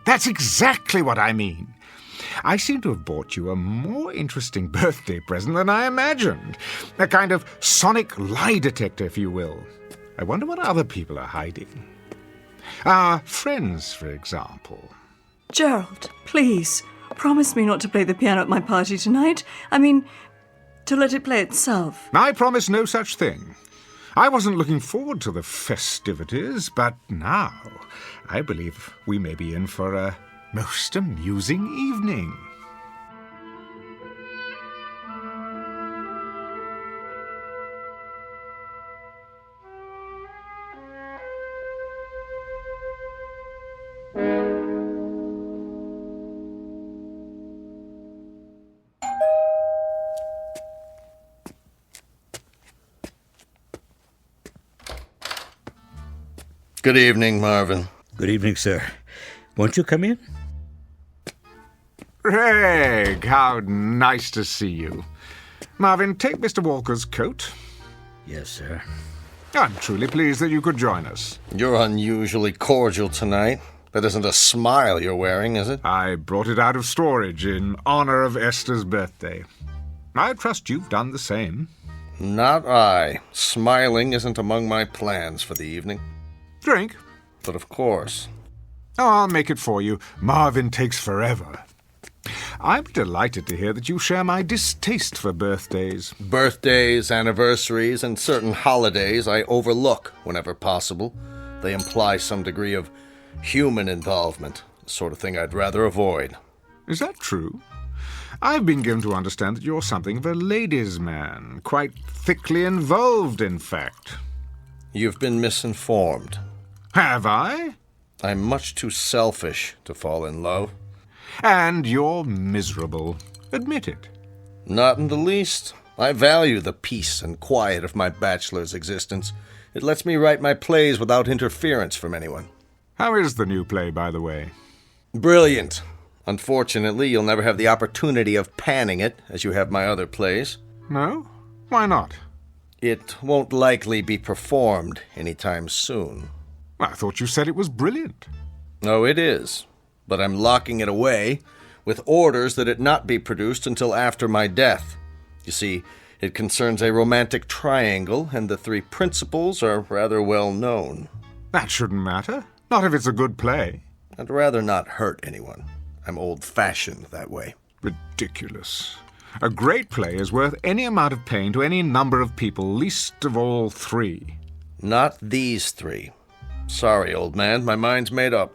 That's exactly what I mean. I seem to have bought you a more interesting birthday present than I imagined. A kind of sonic lie detector, if you will. I wonder what other people are hiding. Our friends, for example. Gerald, please, promise me not to play the piano at my party tonight. I mean, to let it play itself. I promise no such thing. I wasn't looking forward to the festivities, but now I believe we may be in for a most amusing evening. Good evening, Marvin. Good evening, sir. Won't you come in? Craig, how nice to see you. Marvin, take Mr. Walker's coat. Yes, sir. I'm truly pleased that you could join us. You're unusually cordial tonight. That isn't a smile you're wearing, is it? I brought it out of storage in honor of Esther's birthday. I trust you've done the same. Not I. Smiling isn't among my plans for the evening. Drink? But of course. Oh, I'll make it for you. Marvin takes forever. I'm delighted to hear that you share my distaste for birthdays. Birthdays, anniversaries, and certain holidays I overlook whenever possible. They imply some degree of human involvement, the sort of thing I'd rather avoid. Is that true? I've been given to understand that you're something of a ladies' man, quite thickly involved, in fact. You've been misinformed. Have I? I'm much too selfish to fall in love. And you're miserable. Admit it. Not in the least. I value the peace and quiet of my bachelor's existence. It lets me write my plays without interference from anyone. How is the new play, by the way? Brilliant. Unfortunately, you'll never have the opportunity of panning it, as you have my other plays. No? Why not? It won't likely be performed anytime soon. I thought you said it was brilliant. Oh, it is. But I'm locking it away with orders that it not be produced until after my death. You see, it concerns a romantic triangle, and the three principals are rather well known. That shouldn't matter. Not if it's a good play. I'd rather not hurt anyone. I'm old-fashioned that way. Ridiculous. A great play is worth any amount of pain to any number of people, least of all three. Not these three. Sorry, old man, my mind's made up.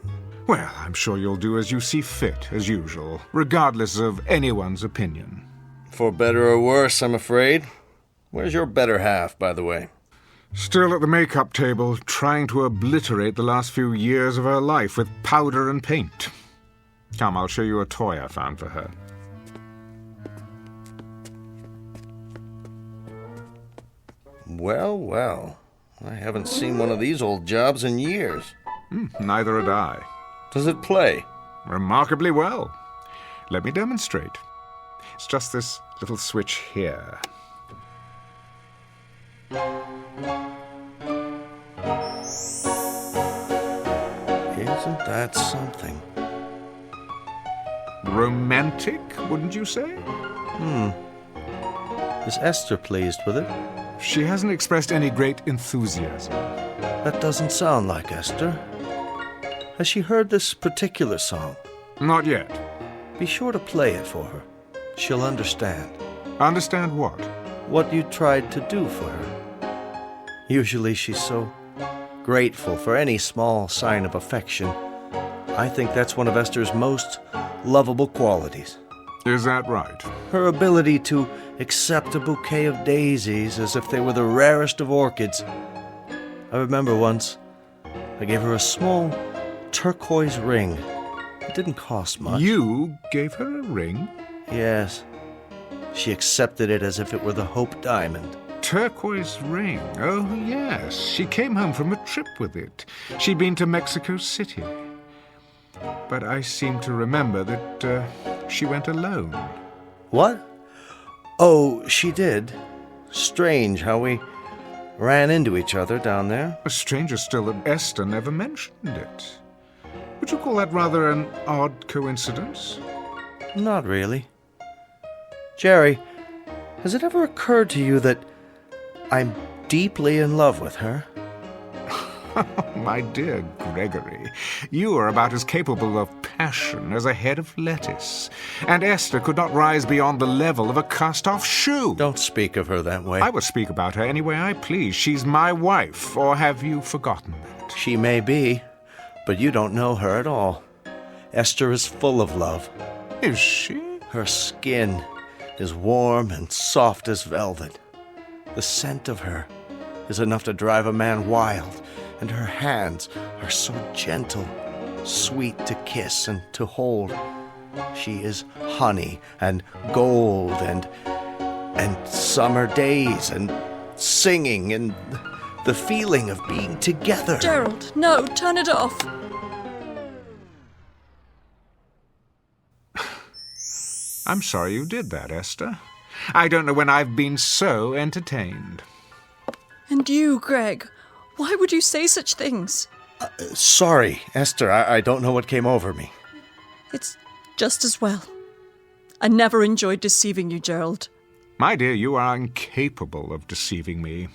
Well, I'm sure you'll do as you see fit, as usual, regardless of anyone's opinion. For better or worse, I'm afraid. Where's your better half, by the way? Still at the makeup table, trying to obliterate the last few years of her life with powder and paint. Come, I'll show you a toy I found for her. Well, well. I haven't seen one of these old jobs in years. Neither had I. Does it play? Remarkably well. Let me demonstrate. It's just this little switch here. Isn't that something? Romantic, wouldn't you say? Is Esther pleased with it? She hasn't expressed any great enthusiasm. That doesn't sound like Esther. Has she heard this particular song? Not yet. Be sure to play it for her. She'll understand. Understand what? What you tried to do for her. Usually she's so grateful for any small sign of affection. I think that's one of Esther's most lovable qualities. Is that right? Her ability to accept a bouquet of daisies as if they were the rarest of orchids. I remember once I gave her a small turquoise ring. It didn't cost much. You gave her a ring? Yes. She accepted it as if it were the Hope Diamond. turquoise ring. Oh, yes. She came home from a trip with it. She'd been to Mexico City. But I seem to remember that she went alone. What? Oh, she did. Strange how we ran into each other down there. Stranger still that Esther never mentioned it. Would you call that rather an odd coincidence? Not really. Jerry, has it ever occurred to you that I'm deeply in love with her? My dear Gregory, you are about as capable of passion as a head of lettuce, and Esther could not rise beyond the level of a cast-off shoe. Don't speak of her that way. I will speak about her any way I please. She's my wife, or have you forgotten that? She may be, but you don't know her at all. Esther is full of love. Is she? Her skin is warm and soft as velvet. The scent of her is enough to drive a man wild, and her hands are so gentle, sweet to kiss and to hold. She is honey and gold and summer days and singing and the feeling of being together. Gerald, no, turn it off. I'm sorry you did that, Esther. I don't know when I've been so entertained. And you, Greg, why would you say such things? Sorry, Esther, I don't know what came over me. It's just as well. I never enjoyed deceiving you, Gerald. My dear, you are incapable of deceiving me.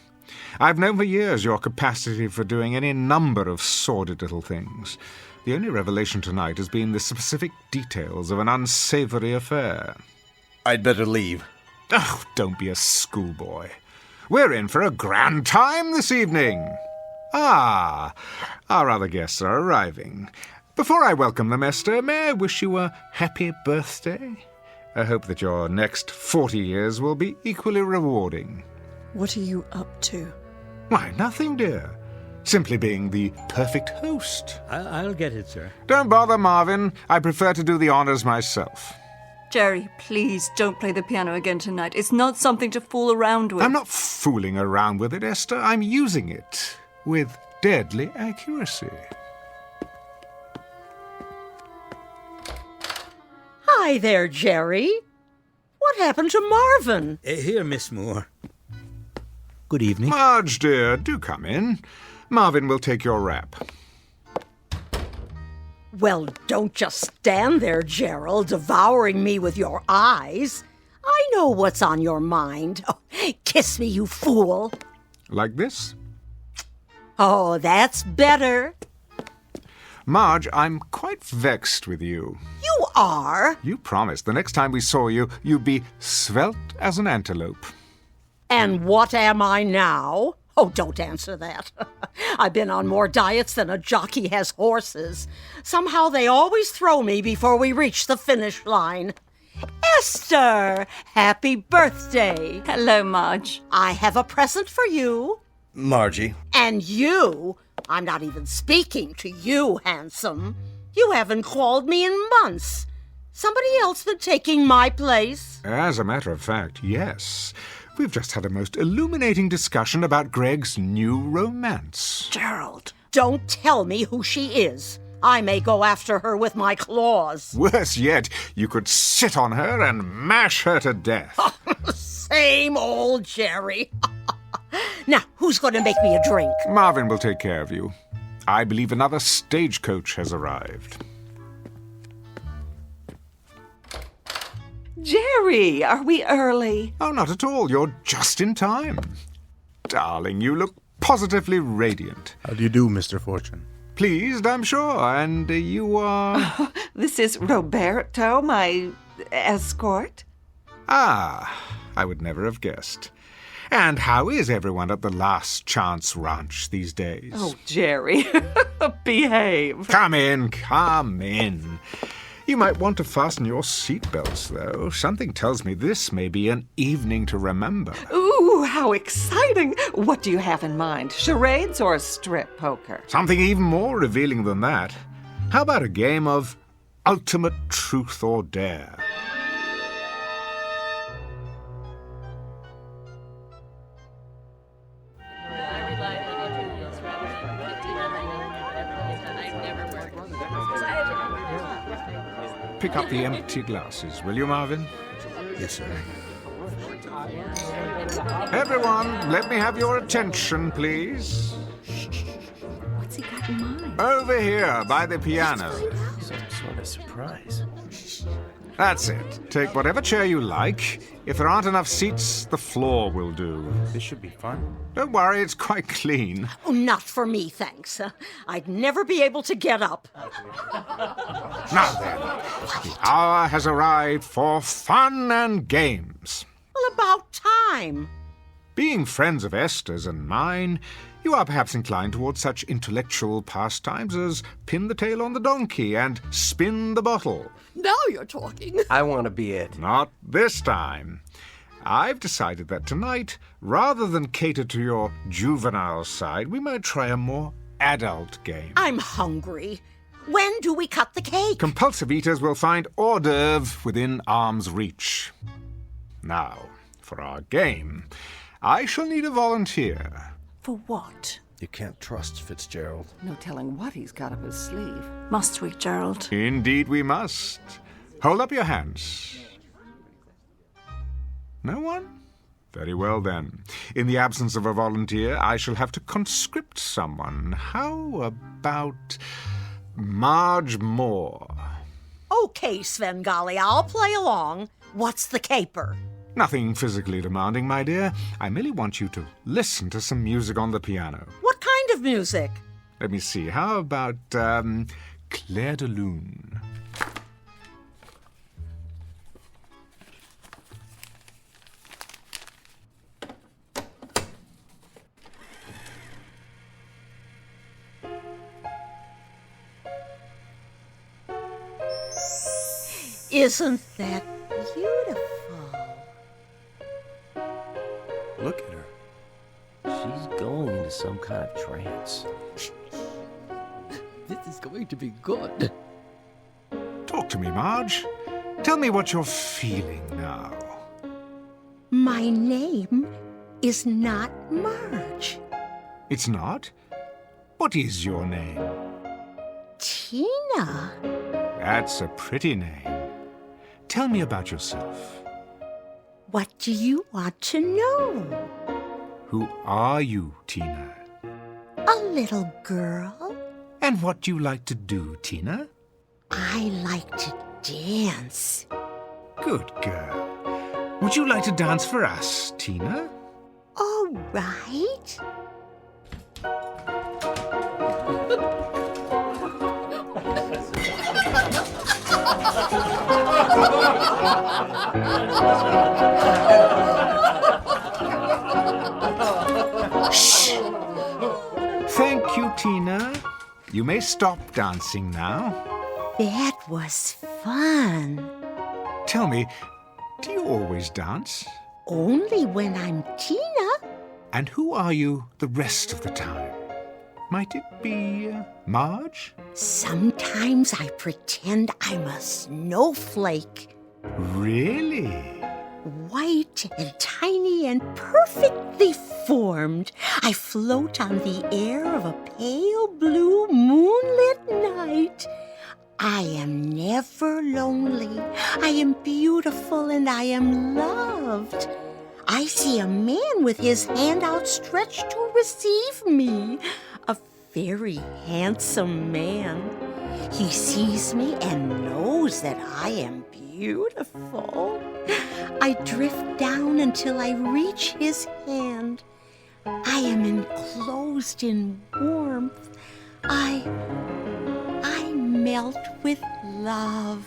I've known for years your capacity for doing any number of sordid little things. The only revelation tonight has been the specific details of an unsavory affair. I'd better leave. Oh, don't be a schoolboy. We're in for a grand time this evening. Ah, our other guests are arriving. Before I welcome them, Esther, may I wish you a happy birthday? I hope that your next 40 years will be equally rewarding. What are you up to? Why, nothing, dear. Simply being the perfect host. I'll get it, sir. Don't bother, Marvin. I prefer to do the honors myself. Jerry, please don't play the piano again tonight. It's not something to fool around with. I'm not fooling around with it, Esther. I'm using it with deadly accuracy. Hi there, Jerry. What happened to Marvin? Here, Miss Moore. Good evening. Marge, dear, do come in. Marvin will take your wrap. Well, don't just stand there, Gerald, devouring me with your eyes. I know what's on your mind. Oh, kiss me, you fool. Like this? Oh, that's better. Marge, I'm quite vexed with you. You are? You promised the next time we saw you, you'd be svelte as an antelope. And what am I now? Oh, don't answer that. I've been on more diets than a jockey has horses. Somehow they always throw me before we reach the finish line. Esther, happy birthday. Hello, Marge. I have a present for you. Margie. And you. I'm not even speaking to you, handsome. You haven't called me in months. Somebody else been taking my place? As a matter of fact, yes. We've just had a most illuminating discussion about Greg's new romance. Gerald, don't tell me who she is. I may go after her with my claws. Worse yet, you could sit on her and mash her to death. Same old Jerry. Now, who's going to make me a drink? Marvin will take care of you. I believe another stagecoach has arrived. Jerry, are we early? Oh, not at all. You're just in time. Darling, you look positively radiant. How do you do, Mr. Fortune? Pleased, I'm sure. And you are... Oh, this is Roberto, my escort. Ah, I would never have guessed. And how is everyone at the Last Chance Ranch these days? Oh, Jerry, behave. Come in, come in. You might want to fasten your seatbelts, though. Something tells me this may be an evening to remember. Ooh, how exciting. What do you have in mind? Charades or strip poker? Something even more revealing than that. How about a game of ultimate truth or dare? pick up the empty glasses, will you, Marvin? Yes, sir. Everyone, let me have your attention, please. What's he got in mind? Over here, by the piano. Some sort of surprise. That's it. Take whatever chair you like. If there aren't enough seats, the floor will do. This should be fun. Don't worry, it's quite clean. Oh, not for me, thanks. I'd never be able to get up. Now then, the hour has arrived for fun and games. Well, about time. Being friends of Esther's and mine, you are perhaps inclined towards such intellectual pastimes as pin the tail on the donkey and spin the bottle. Now you're talking. I want to be it. Not this time. I've decided that tonight, rather than cater to your juvenile side, we might try a more adult game. I'm hungry. When do we cut the cake? Compulsive eaters will find hors d'oeuvre within arm's reach. Now, for our game, I shall need a volunteer. For what? You can't trust Fitzgerald. No telling what he's got up his sleeve. Must we, Gerald? Indeed we must. Hold up your hands. No one? Very well then. In the absence of a volunteer, I shall have to conscript someone. How about Marge Moore? Okay, Svengali, I'll play along. What's the caper? Nothing physically demanding, my dear. I merely want you to listen to some music on the piano. What kind of music? Let me see. How about Claire de Lune? Isn't that beautiful? Look at her. She's going into some kind of trance. This is going to be good. Talk to me, Marge. Tell me what you're feeling now. My name is not Marge. It's not? What is your name? Tina. That's a pretty name. Tell me about yourself. What do you want to know? Who are you, Tina? A little girl. And what do you like to do, Tina? I like to dance. Good girl. Would you like to dance for us, Tina? All right. Shh! Thank you, Tina. You may stop dancing now. That was fun. Tell me, do you always dance? Only when I'm Tina. And who are you the rest of the time? Might it be Marge? Sometimes I pretend I'm a snowflake. Really? White and tiny and perfectly formed. I float on the air of a pale blue moonlit night. I am never lonely. I am beautiful and I am loved. I see a man with his hand outstretched to receive me. A very handsome man. He sees me and knows that I am beautiful. I drift down until I reach his hand. I am enclosed in warmth. I melt with love.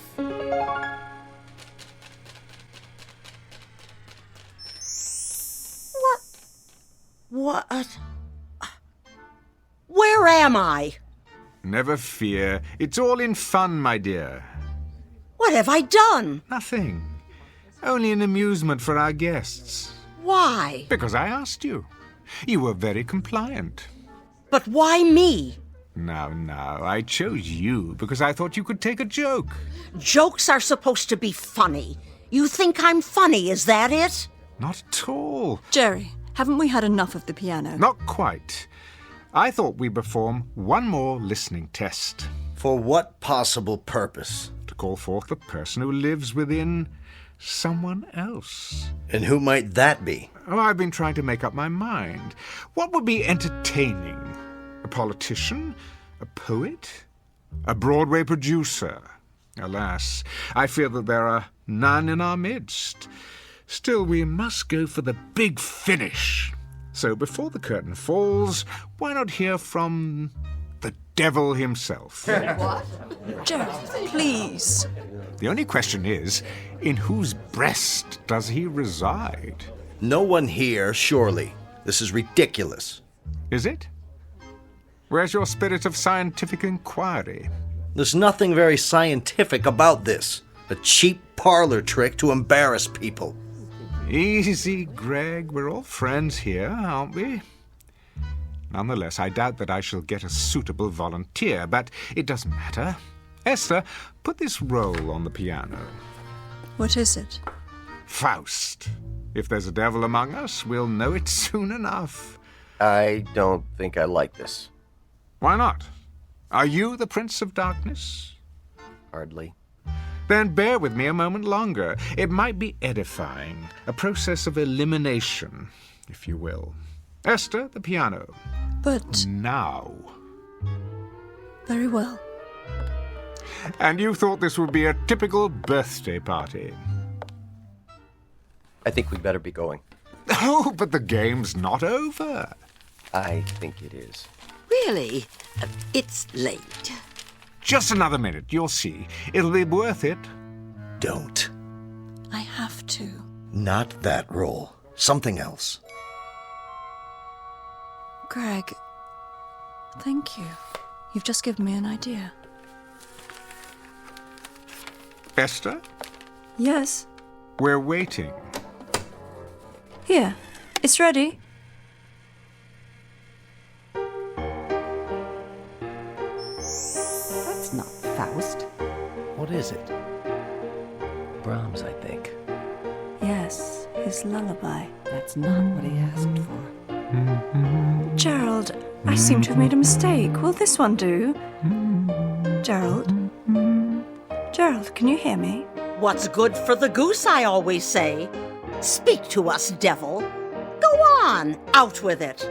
What? Where am I? Never fear. It's all in fun, my dear. What have I done? Nothing. Only an amusement for our guests. Why? Because I asked you. You were very compliant. But why me? Now, I chose you because I thought you could take a joke. Jokes are supposed to be funny. You think I'm funny, is that it? Not at all. Jerry, haven't we had enough of the piano? Not quite. I thought we'd perform one more listening test. For what possible purpose? to call forth the person who lives within someone else. And who might that be? Oh, I've been trying to make up my mind. What would be entertaining? A politician? A poet? A Broadway producer? Alas, I fear that there are none in our midst. Still, we must go for the big finish. So before the curtain falls, why not hear from the devil himself? What? Gerald, please. The only question is, in whose breast does he reside? No one here, surely. This is ridiculous. Is it? Where's your spirit of scientific inquiry? There's nothing very scientific about this. A cheap parlor trick to embarrass people. Easy, Greg. We're all friends here, aren't we? Nonetheless, I doubt that I shall get a suitable volunteer, but it doesn't matter. Esther, put this roll on the piano. What is it? Faust. If there's a devil among us, we'll know it soon enough. I don't think I like this. Why not? Are you the Prince of Darkness? Hardly. Then bear with me a moment longer. It might be edifying, a process of elimination, if you will. Esther, the piano. But... Now. Very well. And you thought this would be a typical birthday party? I think we'd better be going. Oh, but the game's not over. I think it is. Really? It's late. Just another minute, you'll see. It'll be worth it. Don't. I have to. Not that role. Something else. Greg, thank you. You've just given me an idea. Esther? Yes? We're waiting. Here, it's ready. That's not Faust. What is it? Brahms, I think. Yes, his lullaby. That's not what he asked for. Gerald, I seem to have made a mistake. Will this one do? Gerald? Gerald, can you hear me? What's good for the goose, I always say. Speak to us, devil. Go on, out with it.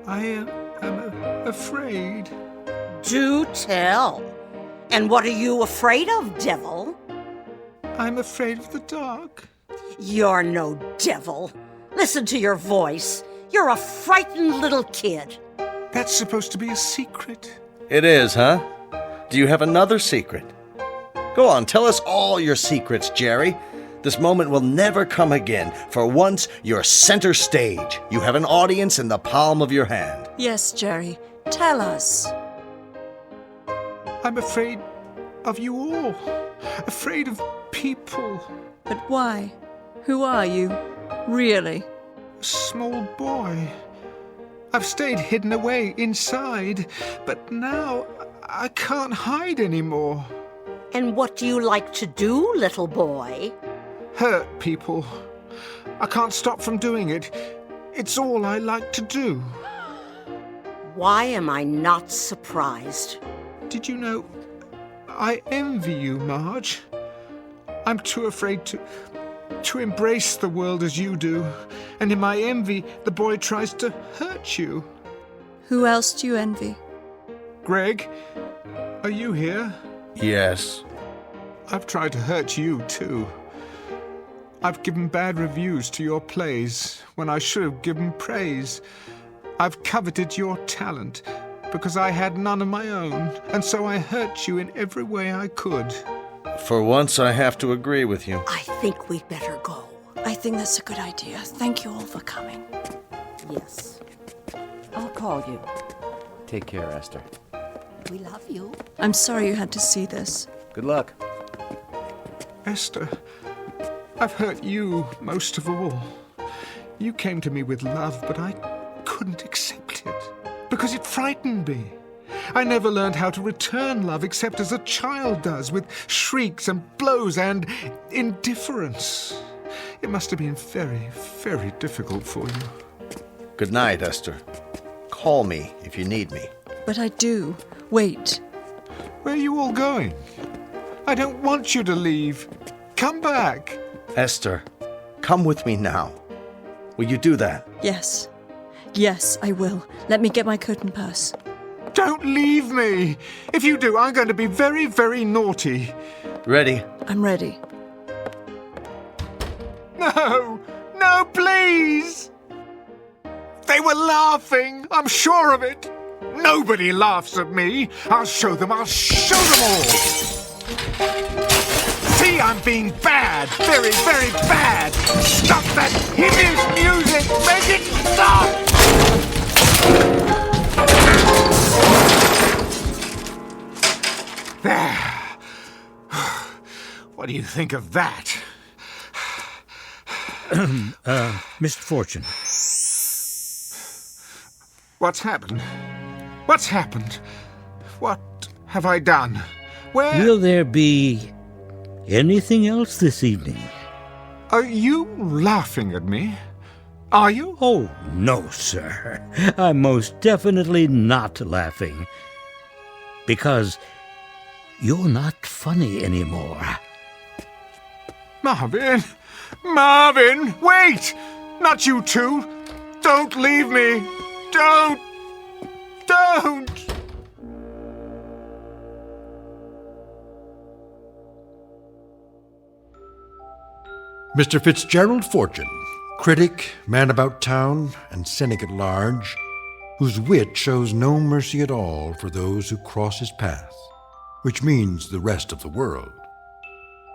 I am afraid. Do tell. And what are you afraid of, devil? I'm afraid of the dark. You're no devil. Listen to your voice. You're a frightened little kid. That's supposed to be a secret. It is, huh? Do you have another secret? Go on, tell us all your secrets, Jerry. This moment will never come again. For once, you're center stage. You have an audience in the palm of your hand. Yes, Jerry. Tell us. I'm afraid of you all. Afraid of people. But why? Who are you? Really? A small boy. I've stayed hidden away inside, but now I can't hide anymore. And what do you like to do, little boy? Hurt people. I can't stop from doing it. It's all I like to do. Why am I not surprised? Did you know I envy you, Marge? I'm too afraid to embrace the world as you do. And in my envy, the boy tries to hurt you. Who else do you envy? Greg, are you here? Yes. I've tried to hurt you, too. I've given bad reviews to your plays when I should have given praise. I've coveted your talent because I had none of my own, and so I hurt you in every way I could. For once, I have to agree with you. I think we'd better go. I think that's a good idea. Thank you all for coming. Yes. I'll call you. Take care, Esther. We love you. I'm sorry you had to see this. Good luck. Esther, I've hurt you most of all. You came to me with love, but I couldn't accept it because it frightened me. I never learned how to return love except as a child does, with shrieks and blows and indifference. It must have been very, very difficult for you. Good night, Esther. Call me if you need me. But I do. Wait. Where are you all going? I don't want you to leave. Come back. Esther, come with me now. Will you do that? Yes. Yes, I will. Let me get my coat and purse. Don't leave me. If you do, I'm going to be very, very naughty. Ready? I'm ready. No! No, please! They were laughing. I'm sure of it. Nobody laughs at me. I'll show them. I'll show them all. See, I'm being bad. Very, very bad. Stop that hideous music. Make it stop! There. What do you think of that? Mr. Fortune. What's happened? What's happened? What have I done? Where... Will there be anything else this evening? Are you laughing at me? Are you? Oh, no, sir. I'm most definitely not laughing. Because you're not funny anymore. Marvin! Marvin! Wait! Not you two! Don't leave me! Don't! Don't! Mr. Fitzgerald Fortune, critic, man about town, and cynic at large, whose wit shows no mercy at all for those who cross his path, which means the rest of the world.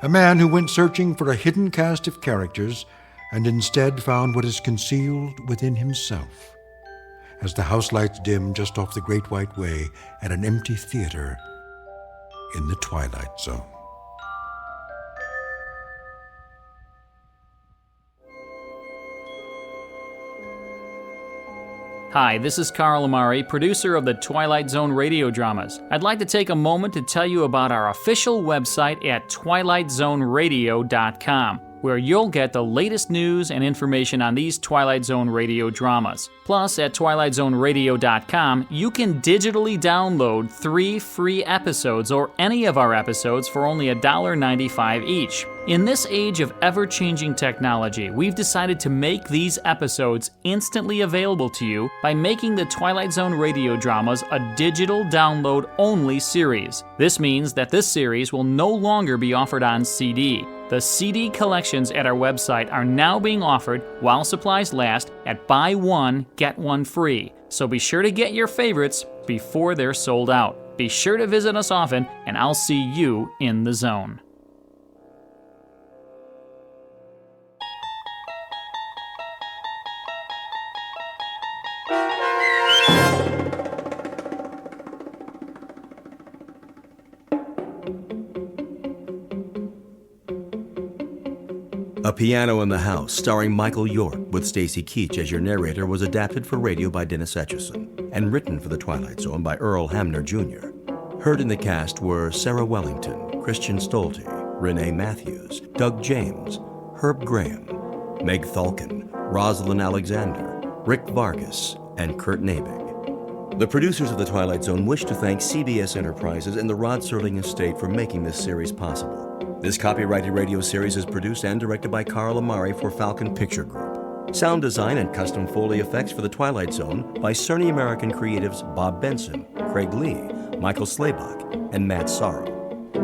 A man who went searching for a hidden cast of characters and instead found what is concealed within himself. As the house lights dim just off the Great White Way at an empty theater in the Twilight Zone. Hi, this is Carl Amari, producer of the Twilight Zone radio dramas. I'd like to take a moment to tell you about our official website at twilightzoneradio.com, where you'll get the latest news and information on these Twilight Zone radio dramas. Plus, at twilightzoneradio.com, you can digitally download 3 free episodes or any of our episodes for only $1.95 each. In this age of ever-changing technology, we've decided to make these episodes instantly available to you by making the Twilight Zone radio dramas a digital download-only series. This means that this series will no longer be offered on CD. The CD collections at our website are now being offered, while supplies last, at buy one, get one free. So be sure to get your favorites before they're sold out. Be sure to visit us often, and I'll see you in the zone. A Piano in the House, starring Michael York, with Stacy Keach as your narrator, was adapted for radio by Dennis Etchison and written for The Twilight Zone by Earl Hamner Jr. Heard in the cast were Sarah Wellington, Christian Stolte, Renee Matthews, Doug James, Herb Graham, Meg Thalken, Rosalind Alexander, Rick Vargas, and Kurt Nabig. The producers of The Twilight Zone wish to thank CBS Enterprises and the Rod Serling Estate for making this series possible. This copyrighted radio series is produced and directed by Carl Amari for Falcon Picture Group. Sound design and custom Foley effects for The Twilight Zone by Cerny American creatives Bob Benson, Craig Lee, Michael Slaybach, and Matt Sorrow.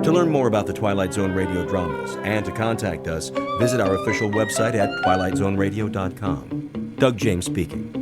To learn more about the Twilight Zone radio dramas and to contact us, visit our official website at twilightzoneradio.com. Doug James speaking.